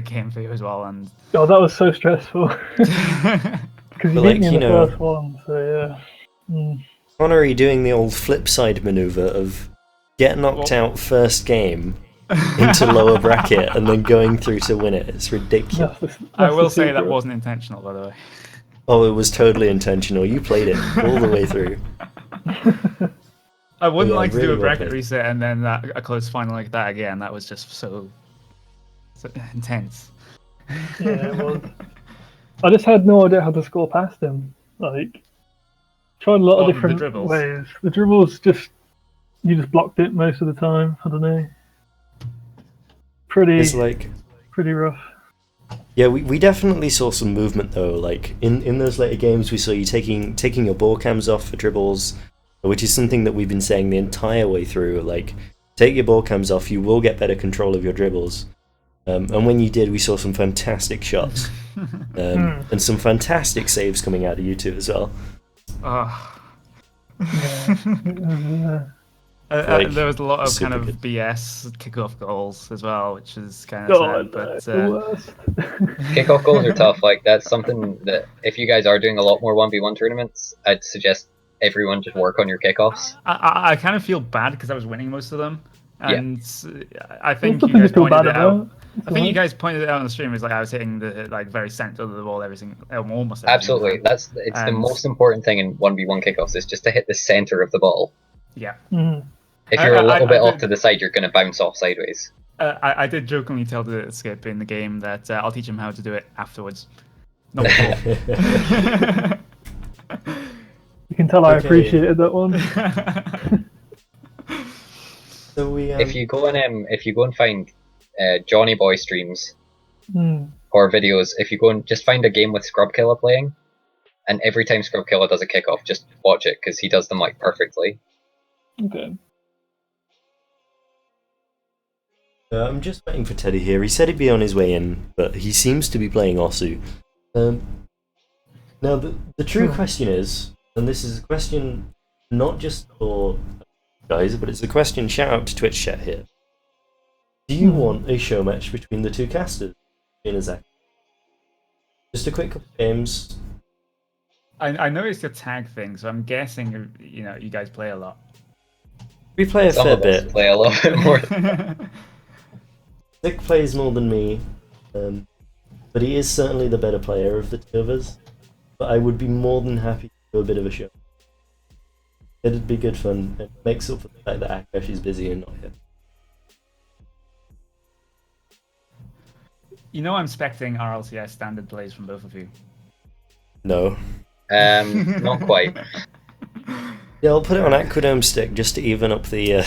game for you as well. And that was so stressful because you beat me in the first one. So yeah. Connery doing the old flip side maneuver of get knocked out first game into lower bracket and then going through to win it. It's ridiculous. I will say that wasn't intentional, by the way. Oh, it was totally intentional. You played it all the way through. I wouldn't like to do a bracket reset and then a close final like that again. That was just so intense. Yeah, it was. I just had no idea how to score past him. Like, tried a lot of different ways. The dribbles you just blocked it most of the time. I don't know. Pretty rough. Yeah, we definitely saw some movement though. Like in those later games, we saw you taking your ball cams off for dribbles, which is something that we've been saying the entire way through. Like, take your ball cams off, you will get better control of your dribbles. And when you did, we saw some fantastic shots and some fantastic saves coming out of you two as well. There was a lot of kind of good. BS kickoff goals as well, which is kind of sad. But the worst. Kickoff goals are tough. Like that's something that if you guys are doing a lot more 1v1 tournaments, I'd suggest everyone just work on your kickoffs. I kind of feel bad because I was winning most of them, and I think There's you nothing guys to feel pointed bad it out. about. I think you guys pointed it out on the stream. Is like I was hitting the very center of the ball, almost every Absolutely, single time. it's the most important thing in 1v1 kickoffs is just to hit the center of the ball. Yeah. If you're a little bit off to the side, you're going to bounce off sideways. I did jokingly tell the Skip in the game that I'll teach him how to do it afterwards. Not before. You can tell I appreciated that one. So we, if you go and find Johnny Boy streams or videos, if you go and just find a game with Scrub Killer playing, and every time Scrub Killer does a kickoff, just watch it because he does them like perfectly. Okay. I'm just waiting for Teddy here. He said he'd be on his way in, but he seems to be playing Osu. Now, the true question is, and this is a question not just for guys, but it's a question, shout out to Twitch chat here. Do you want a show match between the two casters, in a Zach? Just a quick couple of games. I noticed your tag thing, so I'm guessing you guys play a lot. We play a Some fair of us bit. play a lot more. Nick plays more than me, but he is certainly the better player of the two of us. But I would be more than happy to do a bit of a show. It'd be good fun. It makes up for the fact that Akash is busy and not here. I'm expecting RLCS standard plays from both of you. No. Not quite. Yeah, I'll put it on Aquadome stick just to even up the.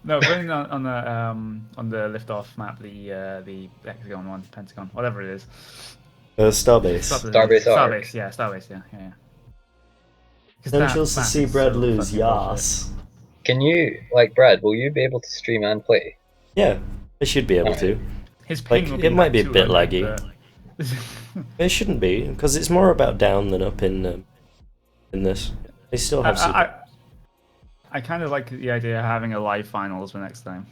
No, putting on the liftoff map, the hexagon one, pentagon, whatever it is. Starbase. Starbase, yeah, Starbase, yeah. Potentials to see Brad lose, yes. Can you, Brad, will you be able to stream and play? Yeah, I should be able to. His ping will be it might be a bit 200, laggy. It shouldn't be, because it's more about down than up in this. They still have super. I kind of like the idea of having a live finals for next time.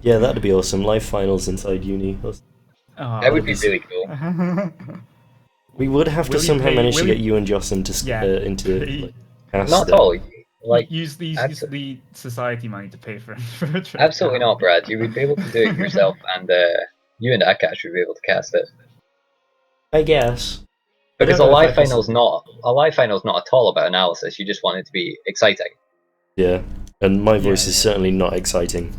Yeah, that'd be awesome. Live finals inside uni. That would be really cool. We would have to somehow manage to get you and Joss into cast. Not at all. Use the society money to pay for a trip. Absolutely not, Brad. You would be able to do it yourself, and you and Akash would be able to cast it. I guess. Because a live final's not at all about analysis. You just want it to be exciting. Yeah, and my voice is certainly not exciting.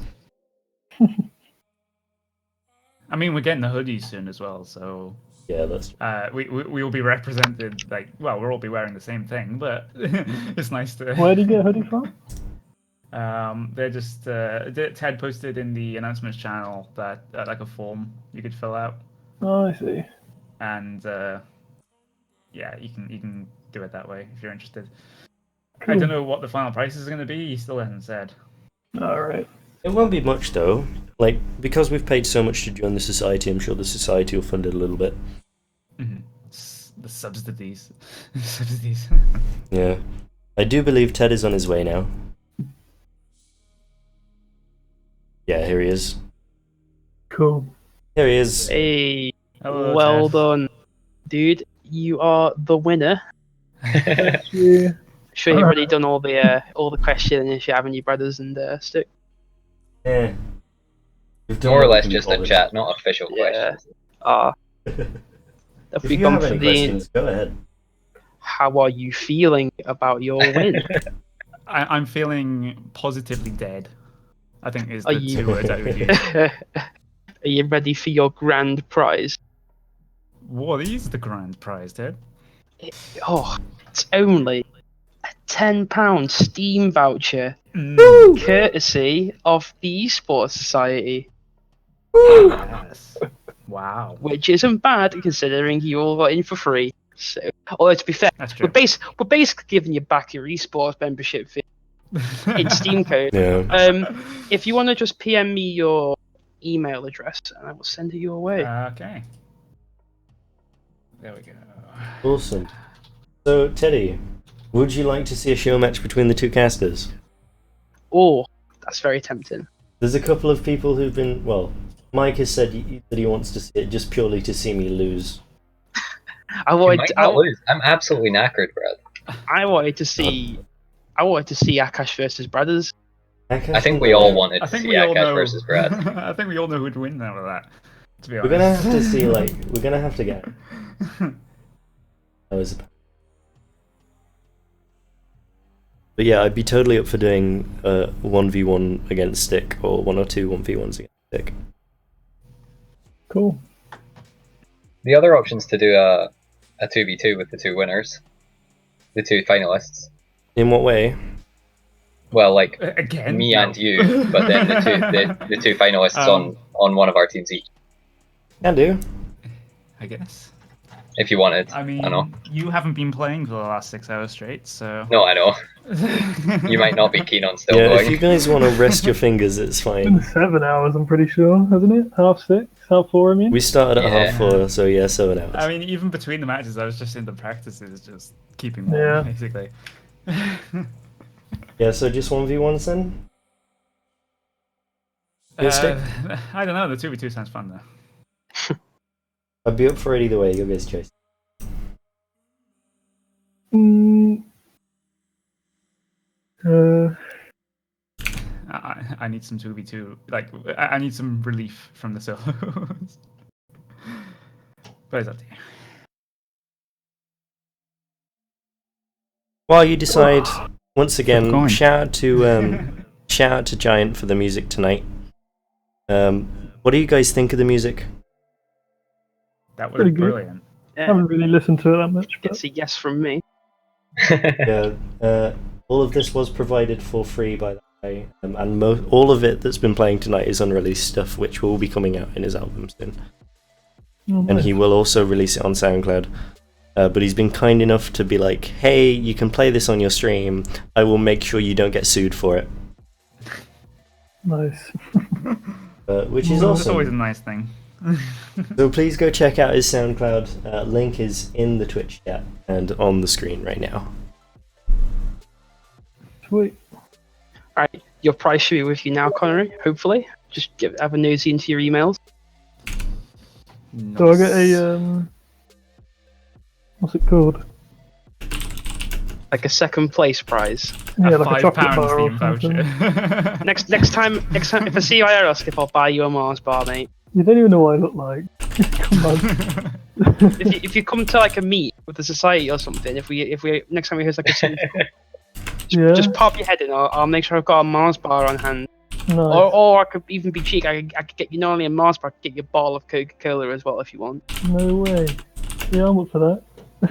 I mean, we're getting the hoodies soon as well, so yeah, that's. We will be represented we'll all be wearing the same thing, but it's nice to. Where did you get a hoodie from? They're just Ted posted in the announcements channel that like a form you could fill out. Oh, I see. And yeah, you can do it that way if you're interested. Cool. I don't know what the final price is going to be. He still hasn't said. All right. It won't be much though. Because we've paid so much to join the society, I'm sure the society will fund it a little bit. Mm-hmm. The subsidies. Subsidies. Yeah. I do believe Ted is on his way now. Yeah, here he is. Cool. Here he is. Hey, Hello, well Ted. done, dude. You are the winner. Thank you. Sure, you've already done all the questioning if you haven't, your brothers and stuff. Yeah. More or less just a chat, not official Yeah. questions. Have If we you gone have for any the? questions, go ahead. How are you feeling about your win? I'm feeling positively dead. I think is Are the you- two words I would use. Are you ready for your grand prize? What is the grand prize, Ted? Oh, it's only a £10 Steam voucher, courtesy of the eSports Society. Yes. Wow. Which isn't bad considering you all got in for free. So, although to be fair, That's true. we're basically giving you back your esports membership fee. It's Steam code. Yeah. If you want to just PM me your email address, and I will send it your way. Okay. There we go. Awesome. So, Teddy, would you like to see a show match between the two casters? Oh, that's very tempting. There's a couple of people who've been. Well, Mike has said that he wants to see it just purely to see me lose. I You wanted, might not lose. I'm absolutely knackered, Brad. I wanted to see Akash versus Brothers. Akash I think and we all Brad. wanted I to think see we all Akash know. versus Brad. I think we all know who'd win out of that. To be We're honest. gonna have to see, like, we're gonna have to get. That was. But yeah, I'd be totally up for doing 1v1 against Stick, or 1 or 2 1v1s against Stick. Cool. The other option's to do a 2v2 with the two winners, the two finalists. In what way? Well, like Again? me No. and you, but then the two finalists on one of our teams each. Can do. I guess. If you wanted, I mean, I know. you haven't been playing for the last 6 hours straight, so. No, I know. You might not be keen on still Yeah, going. if you guys want to rest your fingers, it's Been fine. 7 hours, I'm pretty sure, hasn't it? Half 6, half 4. I mean. We started at Yeah. 4:30, so yeah, 7 hours. I mean, even between the matches, I was just in the practices, just keeping warm, Yeah. basically. Yeah, so just 1v1s then? Good Stick? I don't know, the 2v2 sounds fun though. I'd be up for it either way, your guys' choice. Mm, I need some 2v2, like, I need some relief from the solos. But it's up to you. While you decide, once Flip a again, coin. shout out to Giant for the music tonight. What do you guys think of the music? That was Pretty good. brilliant. I haven't really listened to it that much, but It's a yes from me. Yeah, all of this was provided for free by that guy, and all of it that's been playing tonight is unreleased stuff, which will be coming out in his album soon. And nice. he will also release it on SoundCloud. But he's been kind enough to be like, hey, you can play this on your stream. I will make sure you don't get sued for it. Nice. Which is It's always a awesome. nice thing. So please go check out his SoundCloud. Link is in the Twitch chat and on the screen right now. Sweet. Alright, your prize should be with you now, Connery, hopefully. Just have a nosy into your emails. So I get a what's it called? Like a second place prize. Yeah, a like a chocolate £5 bar or Steam something. voucher. Next time if I see you IRL, Skip, I'll buy you a Mars bar, mate. You don't even know what I look like. Come on. If you come to like a meet with the society or something, if we next time we host like a central, Yeah. just pop your head in. I'll make sure I've got a Mars bar on hand. Nice. Or I could even be cheeky. I could get you not only a Mars bar, I could get you a bottle of Coca-Cola as well if you want. No way. Yeah, I'm up for that.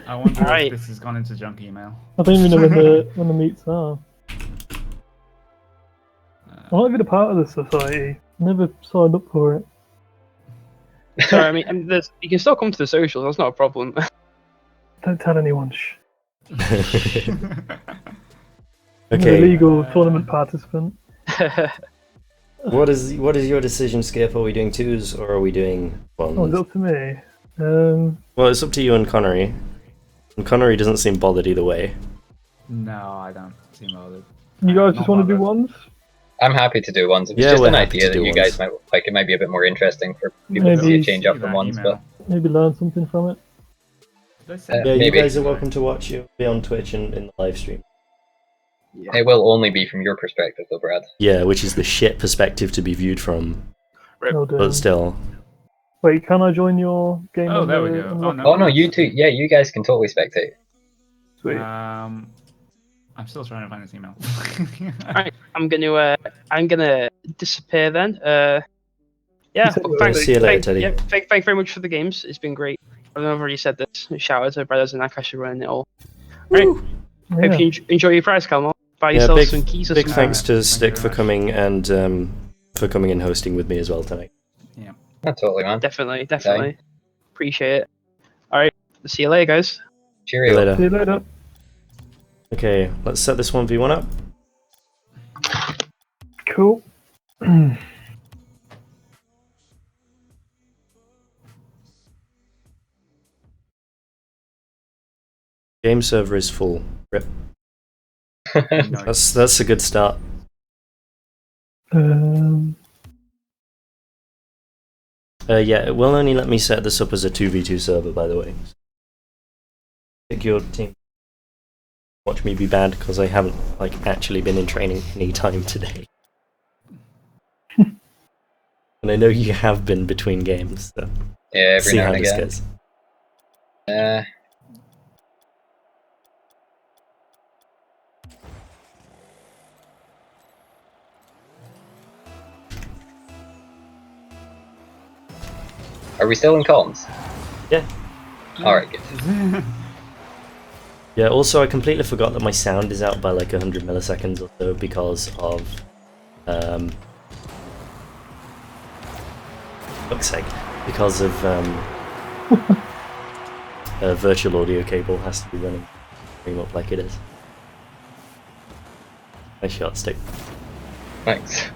I wonder Alright. if this has gone into junk email. I don't even know when the meets are. I might be a part of the society. Never signed up for it. So I mean, you can still come to the socials. That's not a problem. Don't tell anyone. Shh. I'm an Okay, illegal tournament participant. what is your decision, Skip? Are we doing 2s or are we doing 1s? Oh, it's up to me. Well, it's up to you and Connery. And Connery doesn't seem bothered either way. No, I don't seem bothered. You guys Not just want to do bothered. ones? I'm happy to do ones. It's Yeah, just we're an happy idea to that do you ones. guys might like. It might be a bit more interesting for people to see Maybe a change up see from that ones, email. Maybe learn something from it. Did I say Yeah, Yeah, maybe. you guys are welcome to watch it. Be on Twitch and in the live stream. Yeah. It will only be from your perspective, though, Brad. Yeah, which is the shit perspective to be viewed from. Well done. But still, Wait, can I join your game? Oh, on there the- we go. on the- Oh, no. Oh no, you two. Yeah, you guys can totally spectate. Sweet. I'm still trying to find this email. Alright, I'm gonna disappear then. Yeah, said but you thanks. See you later, Teddy. Yeah, thank you very much for the games. It's been great. I don't know if I've already said this. Shout out to Brothers and Akash for running it all. Right. Yeah. Hope you enjoy your prize, Calmo. Buy yeah, yourself some keys or big something. thanks to Thank you Stick very for much. coming and for coming and hosting with me as well tonight. Yeah, totally, man. Definitely. Appreciate it. Alright, see you later, guys. See Cheerio. you later. See you later. Okay, let's set this 1v1 up. Cool. Game server is full. Rip. Nice. That's a good start. Yeah, it will only let me set this up as a 2v2 server, by the way. Pick your team. Watch me be bad, because I haven't like actually been in training any time today. And I know you have been between games, so Yeah, every see now how and this again. goes. Are we still in comms? Yeah. Alright, good. Yeah, also I completely forgot that my sound is out by like 100 milliseconds or so because of fuck's sake, because of a virtual audio cable has to be running pretty much like it is. Nice shot, Stick. Thanks.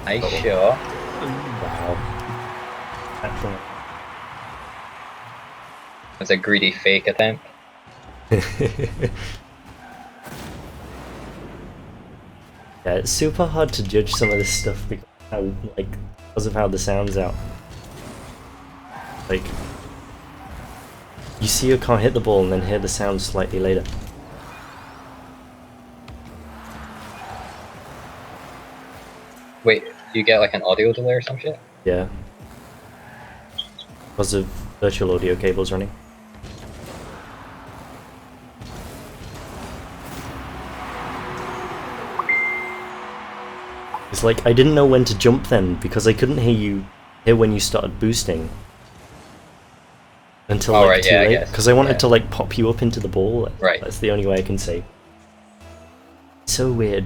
Nice shot. Wow. Excellent. That's a greedy fake attempt. Yeah, it's super hard to judge some of this stuff because of how the sound's out. Like, you see you can't hit the ball and then hear the sound slightly later. Wait, do you get like an audio delay or some shit? Yeah. Because of virtual audio cables running. It's like, I didn't know when to jump then, because I couldn't hear when you started boosting. Until Oh, like right, too yeah, I late. guess. Because I wanted Yeah. to like pop you up into the ball. Right. That's the only way I can say. So weird.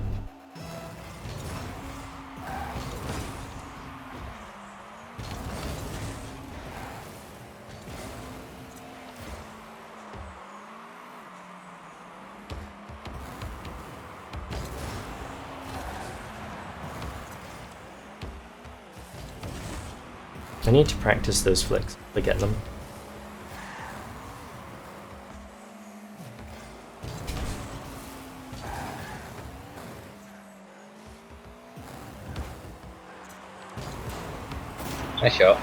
I need to practice those flicks. Forget them. Nice shot.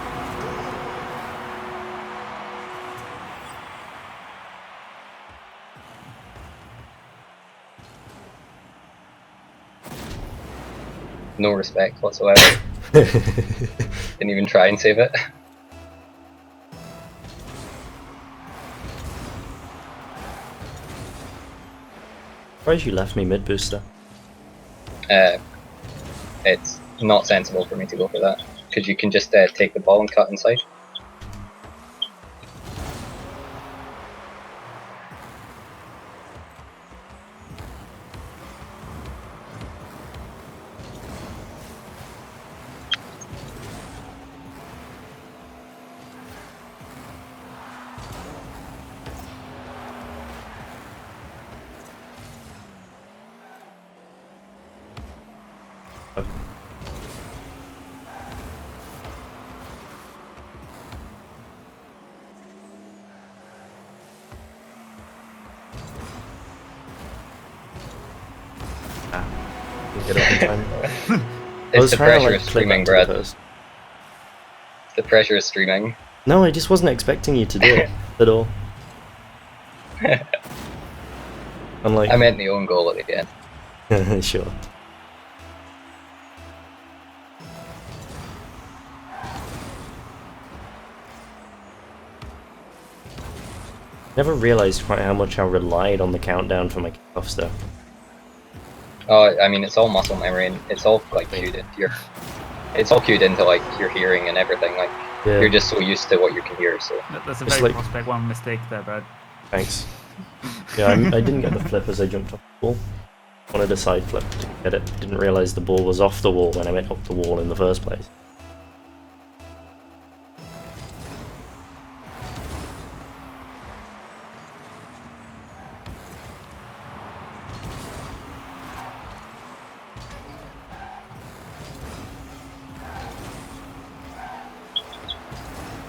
No respect whatsoever. Didn't even try and save it. Surprised you left me mid booster. It's not sensible for me to go for that, because you can just take the ball and cut inside. Get up in time. I It's was the trying to, pressure like, of click streaming, back to the Brad. post. The pressure of streaming. No, I just wasn't expecting you to do it at all. I'm like, I meant the own goal at the end. sure. Never realised quite how much I relied on the countdown for my kickoffs though. Oh, I mean, it's all muscle memory, and it's all like cued into your. It's all cued into like your hearing and everything. Like Yeah. you're just so used to what you can hear. So That's a It's very like- prospect one mistake there, Brad. Thanks. Yeah, I didn't get the flip as I jumped off the wall. Wanted a side flip to get it. Didn't realise the ball was off the wall when I went up the wall in the first place.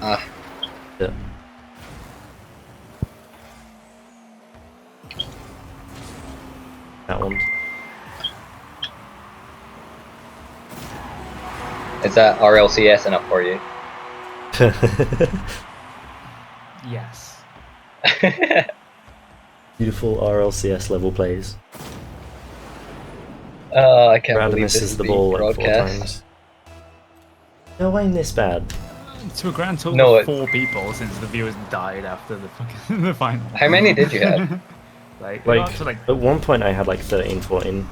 ah, Yeah. That one. is that RLCS enough for you? Yes. Beautiful RLCS level plays. Oh, I can't Brad believe this misses is the being ball like 4 broadcast. times. No, I'm this bad. To a grand total No, of 4 people since the viewers died after the fucking the final. How many did you have? like Like, up to like at one point I had like 13, 14.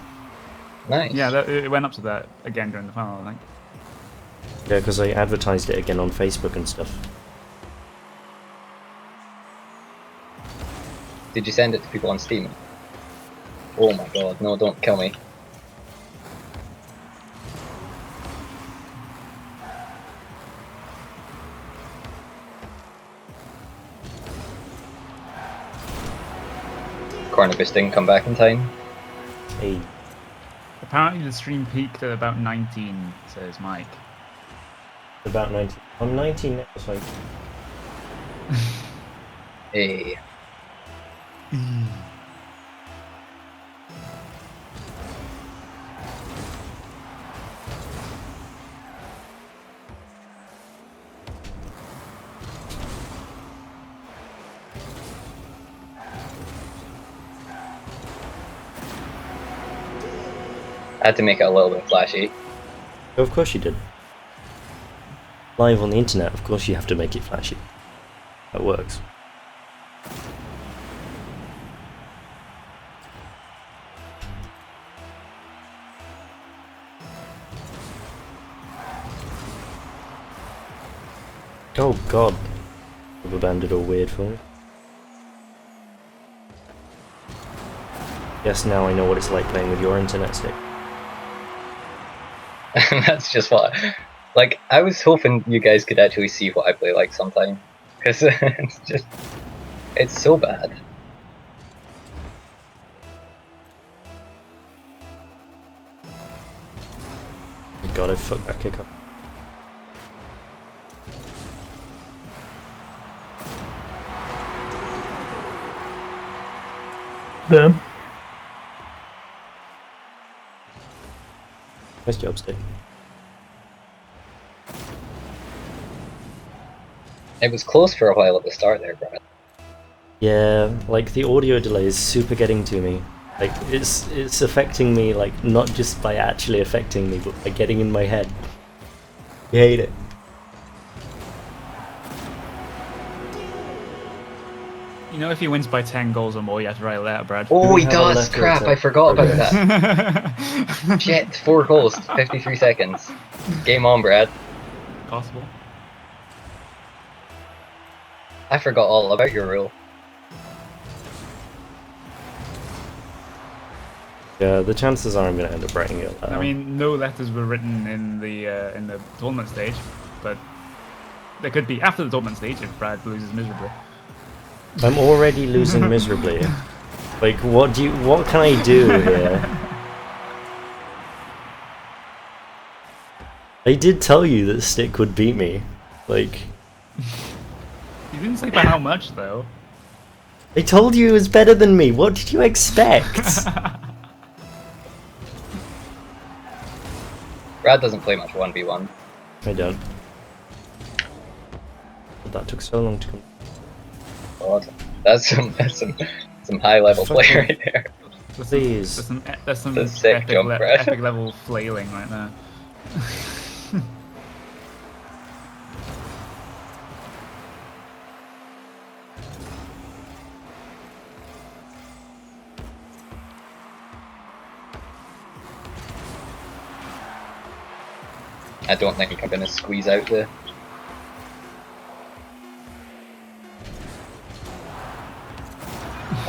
Nice. yeah, it went up to that again during the final. I think. Yeah, because I advertised it again on Facebook and stuff. Did you send it to people on Steam? Oh my god, no, don't kill me. Cornabus didn't come back in time. Hey, Apparently the stream peaked at about 19, says Mike. about 19. I'm 19 now, so Hey. I had to make it a little bit flashy. of course you did. Live on the internet, of course you have to make it flashy. That works. Oh god. Rubber banded all weird for me. Yes, now I know what it's like playing with your internet stick. That's just what. Like, I was hoping you guys could actually see what I play like sometime. Because it's just. It's so bad. God, I fucked that kick up. Them. Nice job, Stick. It was close for a while at the start there, Brad. Yeah, like the audio delay is super getting to me. Like it's affecting me, like not just by actually affecting me, but by getting in my head. You hate it. You know, if he wins by 10 goals or more, you have to write a letter, Brad. Oh, he have a does! letter Crap, to I forgot about progress. that. Shit, 4 goals, 53 seconds. Game on, Brad. Possible. I forgot all about your rule. Yeah, the chances are I'm gonna end up writing it. I mean, no letters were written in the tournament stage, but there could be after the tournament stage if Brad loses miserably. I'm already losing miserably. Like, what can I do here? I did tell you that Stick would beat me. Like, You didn't say by how much though. I told you it was better than me. What did you expect? Brad doesn't play much 1v1. I don't. But that took so long to come. God, that's some high level play Fucking- right there. Please. There's some That's a sick epic, jump, Brad. epic level flailing right now. I don't think I'm gonna squeeze out the.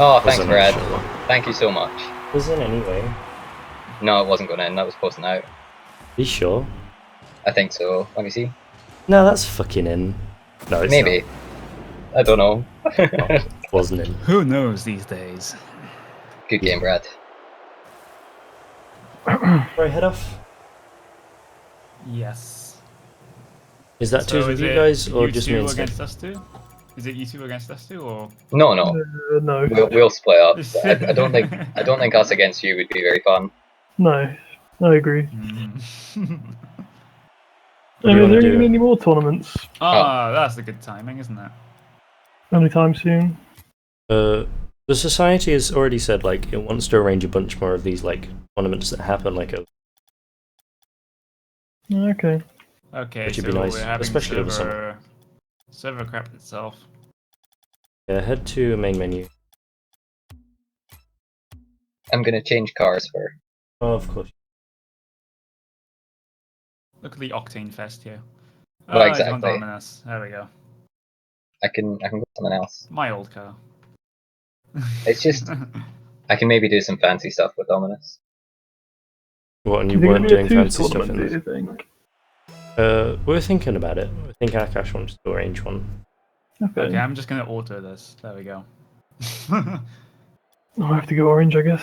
Oh, thanks, Wasn't Brad. actually. Thank you so much. Was in anyway. No, it wasn't going in. That was posting out. Be sure. I think so. Let me see. No, that's fucking in. No, it's Maybe. I don't know. not. Wasn't in. Who knows these days? Good game, Brad. Right, head off. Yes. Is that twos So with is you it guys or you just two me and against Steph? us two? Is it you two against us two, or? No, no. No. We'll split up. I don't think us against you would be very fun. No. I agree. Mm. What I do you mean, wanna are there do? going to be any more tournaments That's a good timing, isn't it? anytime soon? The society has already said like it wants to arrange a bunch more of these like tournaments that happen like a. Okay. Okay, Which would so be nice, we're having especially over summer. server crap itself. Yeah, head to main menu. I'm gonna change cars for. Oh, of course. Look at the Octane Fest here. Well, He's gone exactly. Dominus. There we go. I can go with something else. My old car. It's just I can maybe do some fancy stuff with Dominus. What? And Do you you think weren't it'll be doing a twos fancy stuff tournament, in do you this? think? We're thinking about it. I think Akash wants to arrange one. Okay. Okay, I'm just gonna auto this. There we go. I'll have to go orange, I guess.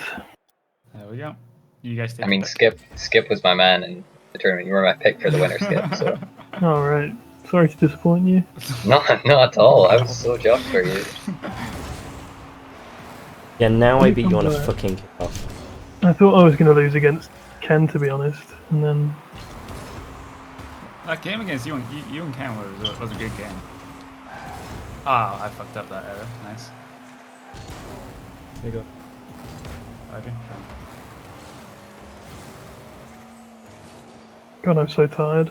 There we go. You guys take I mean, a pick. Skip was my man in the tournament. You were my pick for the winner, Skip. So Alright. Sorry to disappoint you. not at all. I was so chuffed for you. Yeah, now I beat you on a Alright. fucking kickoff. I thought I was going to lose against Ken, to be honest. And then... That game against you and Ken was a good game. Ah, I fucked up that error. Nice. There you go. Okay. God, I'm so tired.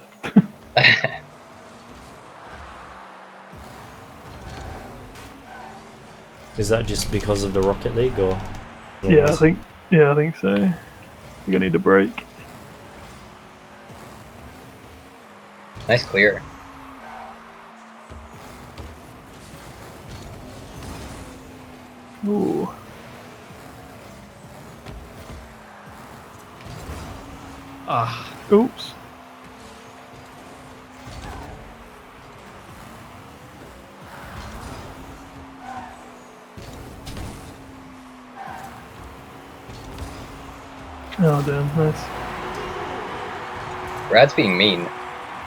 Is that just because of the Rocket League or? Yeah, I think so. You're gonna need a break. Nice clear. Ooh. Ah, Oops. Oh damn, nice. Brad's being mean.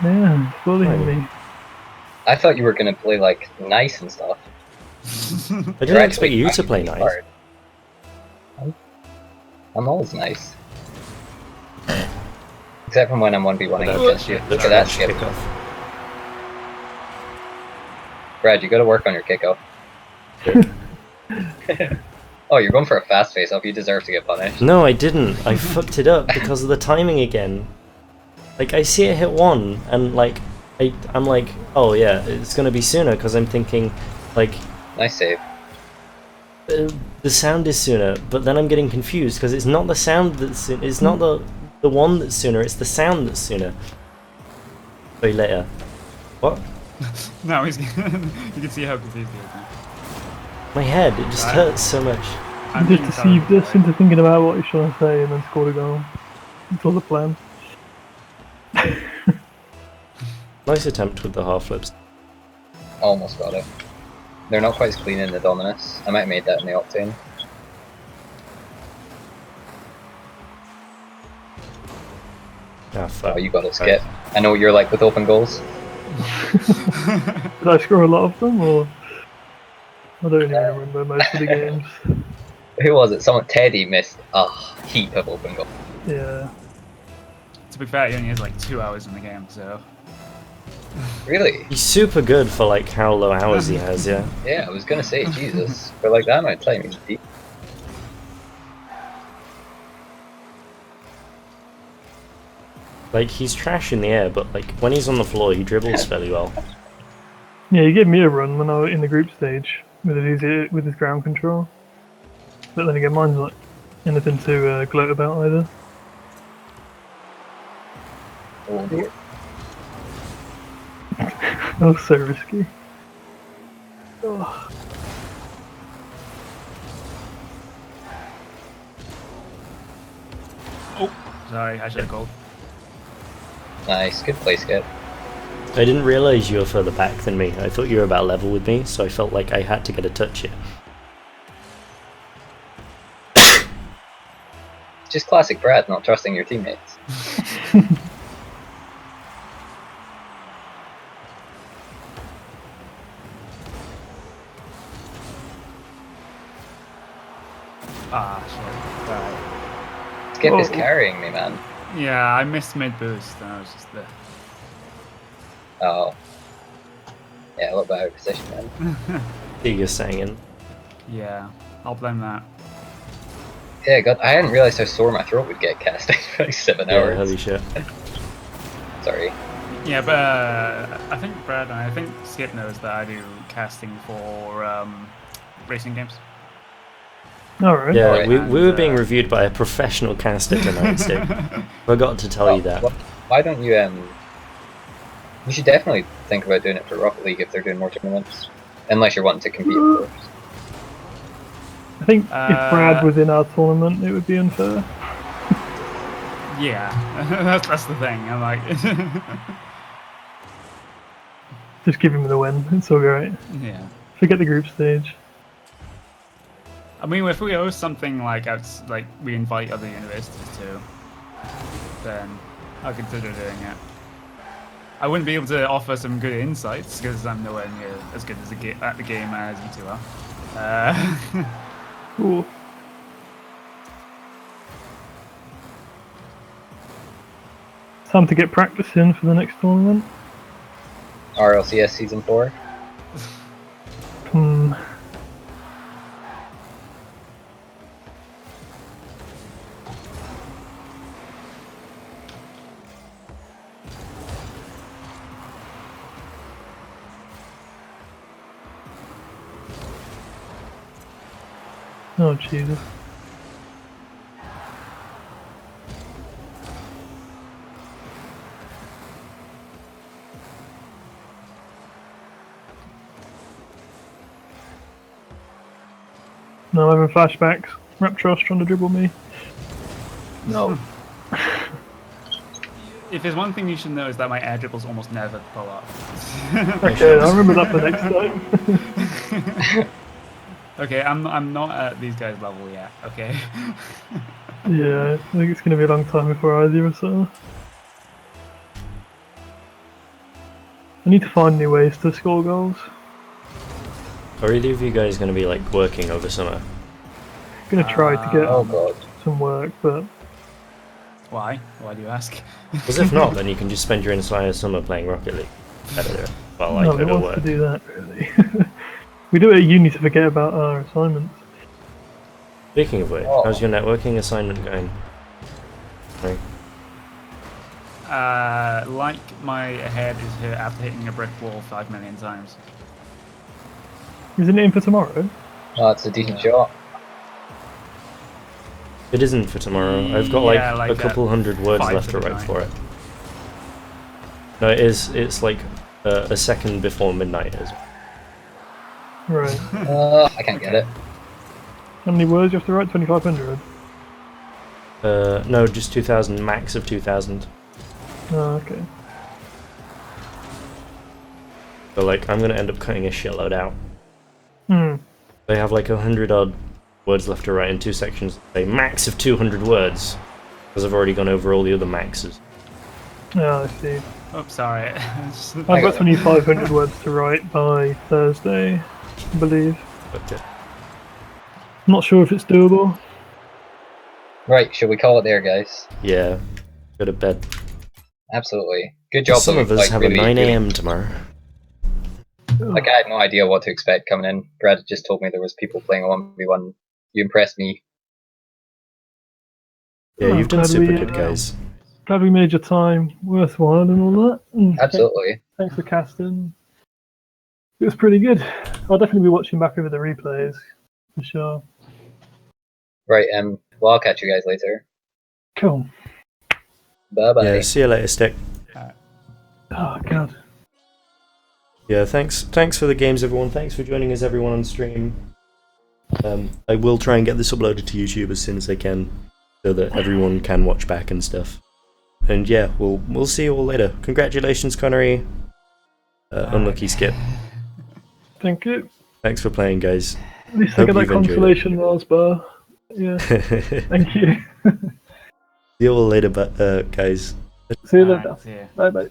Yeah, bullying Fine. me. I thought you were gonna play like nice and stuff. I didn't expect you to play nice. Hard. I'm always nice. Except from when I'm 1v1ing against you. Look at that Skip. Kickoff. Brad, you gotta work on your kickoff. Oh, you're going for a fast face up. You deserve to get punished. No, I didn't. I fucked it up because of the timing again. Like, I see it hit one, and like, I'm like, oh yeah, it's gonna be sooner because I'm thinking, like, Nice save. the sound is sooner, but then I'm getting confused because it's not the sound that's it's not the one that's sooner, it's the sound that's sooner. Wait, later. What? no, he's. You can see how confused he is now. My head, it just hurts so much. I'm You being just deceived terrible. us into thinking about what he's trying to say and then scored a goal. It's all the plan. Nice attempt with the half flips. Almost got it. They're not quite as clean in the Dominus. I might have made that in the Octane. Ah, fuck. Oh, you got it, Skip. I know what you're like with open goals. Did I score a lot of them, or I don't even remember most of the games. Who was it? Teddy missed a heap of open goals. Yeah. To be fair, he only has like 2 hours in the game, so. Really? He's super good for like how low hours he has, yeah. Yeah, I was gonna say, Jesus. For like that amount of time, he's deep. Like, he's trash in the air, but like when he's on the floor, he dribbles fairly well. Yeah, he gave me a run when I was in the group stage with his ground control. But then again, mine's not anything to gloat about either. Oh dear. That was so risky. Oh. Sorry, I should have called. Nice, good play, Skip. I didn't realise you were further back than me. I thought you were about level with me, so I felt like I had to get a touch here. Just classic Brad, not trusting your teammates. Shit. Right. Skip is carrying me, man. Yeah, I missed mid boost, and I was just there. Oh. Yeah, a little bit out of position, man. You're saying. Yeah, I'll blame that. Yeah, God, I hadn't realised how sore my throat would get casting for like 7 hours. Holy shit. Sorry. Yeah, but I think Brad and I think Skip knows that I do casting for racing games. Alright. Yeah, Alright. we were being reviewed by a professional caster tonight, Steve. Forgot to tell you that. Why don't you, you should definitely think about doing it for Rocket League if they're doing more tournaments. Unless you're wanting to compete, of course. I think if Brad was in our tournament, it would be unfair. Yeah, that's the thing. I'm like, Just give him the win. It's alright. yeah. Forget the group stage. I mean, if we host something like we invite other universities to, then I'll consider doing it. I wouldn't be able to offer some good insights because I'm nowhere near as good as at the game as you two are. Ooh. Time to get practice in for the next tournament. RLCS Season 4. Oh, Jesus. No, I'm having flashbacks. Raptros trying to dribble me. No. If there's one thing you should know is that my air dribbles almost never pull off. Okay, I'll remember that for next time. Okay, I'm not at these guys' level yet. Okay. Yeah, I think it's going to be a long time before either of us are. I need to find new ways to score goals. Are either of you guys going to be like working over summer? I'm going to try to get Oh god. some work, but Why? Why do you ask? Because if not, then you can just spend your entire summer playing Rocket League. Well, I no go one to wants work. to do that, really. We do it at uni to forget about our assignments. Speaking of which, how's your networking assignment going? Sorry. Like my head is hit after hitting a brick wall 5 million times. Isn't it in for tomorrow? Oh, it's a decent shot. It isn't for tomorrow. I've got Yeah, like a couple hundred words 5 left to to write midnight. for it. No, it is. It's like a second before midnight. Is Right. I can't get it. How many words do you have to write? 2,500? no, just 2,000, max of 2,000. Oh, okay. So like, I'm gonna end up cutting a shitload out. Hmm. They have like 100 odd words left to write in 2 sections. A max of 200 words, because I've already gone over all the other maxes. Oh, I see. Oh, sorry. I've got 2,500 words to write by Thursday, I believe. Okay. I'm not sure if it's doable. Right, should we call it there, guys? Yeah. Go to bed. Absolutely. Good job. Some though, of us like, have really, a 9 really- a.m. tomorrow. Like, I had no idea what to expect coming in. Brad just told me there was people playing a 1v1. You impressed me. Yeah, you've done glad super we, good, guys. Glad we made your time worthwhile and all that. And Absolutely. Thanks for casting. It was pretty good. I'll definitely be watching back over the replays, for sure. Right, well, I'll catch you guys later. Cool. Bye-bye. Yeah, see you later, Stick. Oh, God. Yeah, thanks for the games, everyone. Thanks for joining us, everyone, on stream. I will try and get this uploaded to YouTube as soon as I can, so that everyone can watch back and stuff. And yeah, we'll see you all later. Congratulations, Connery. Unlucky Skip. Thank you. Thanks for playing, guys. At least I get that consolation Mars bar. Yeah. Thank you. See you all later, guys. See you later. Bye bye.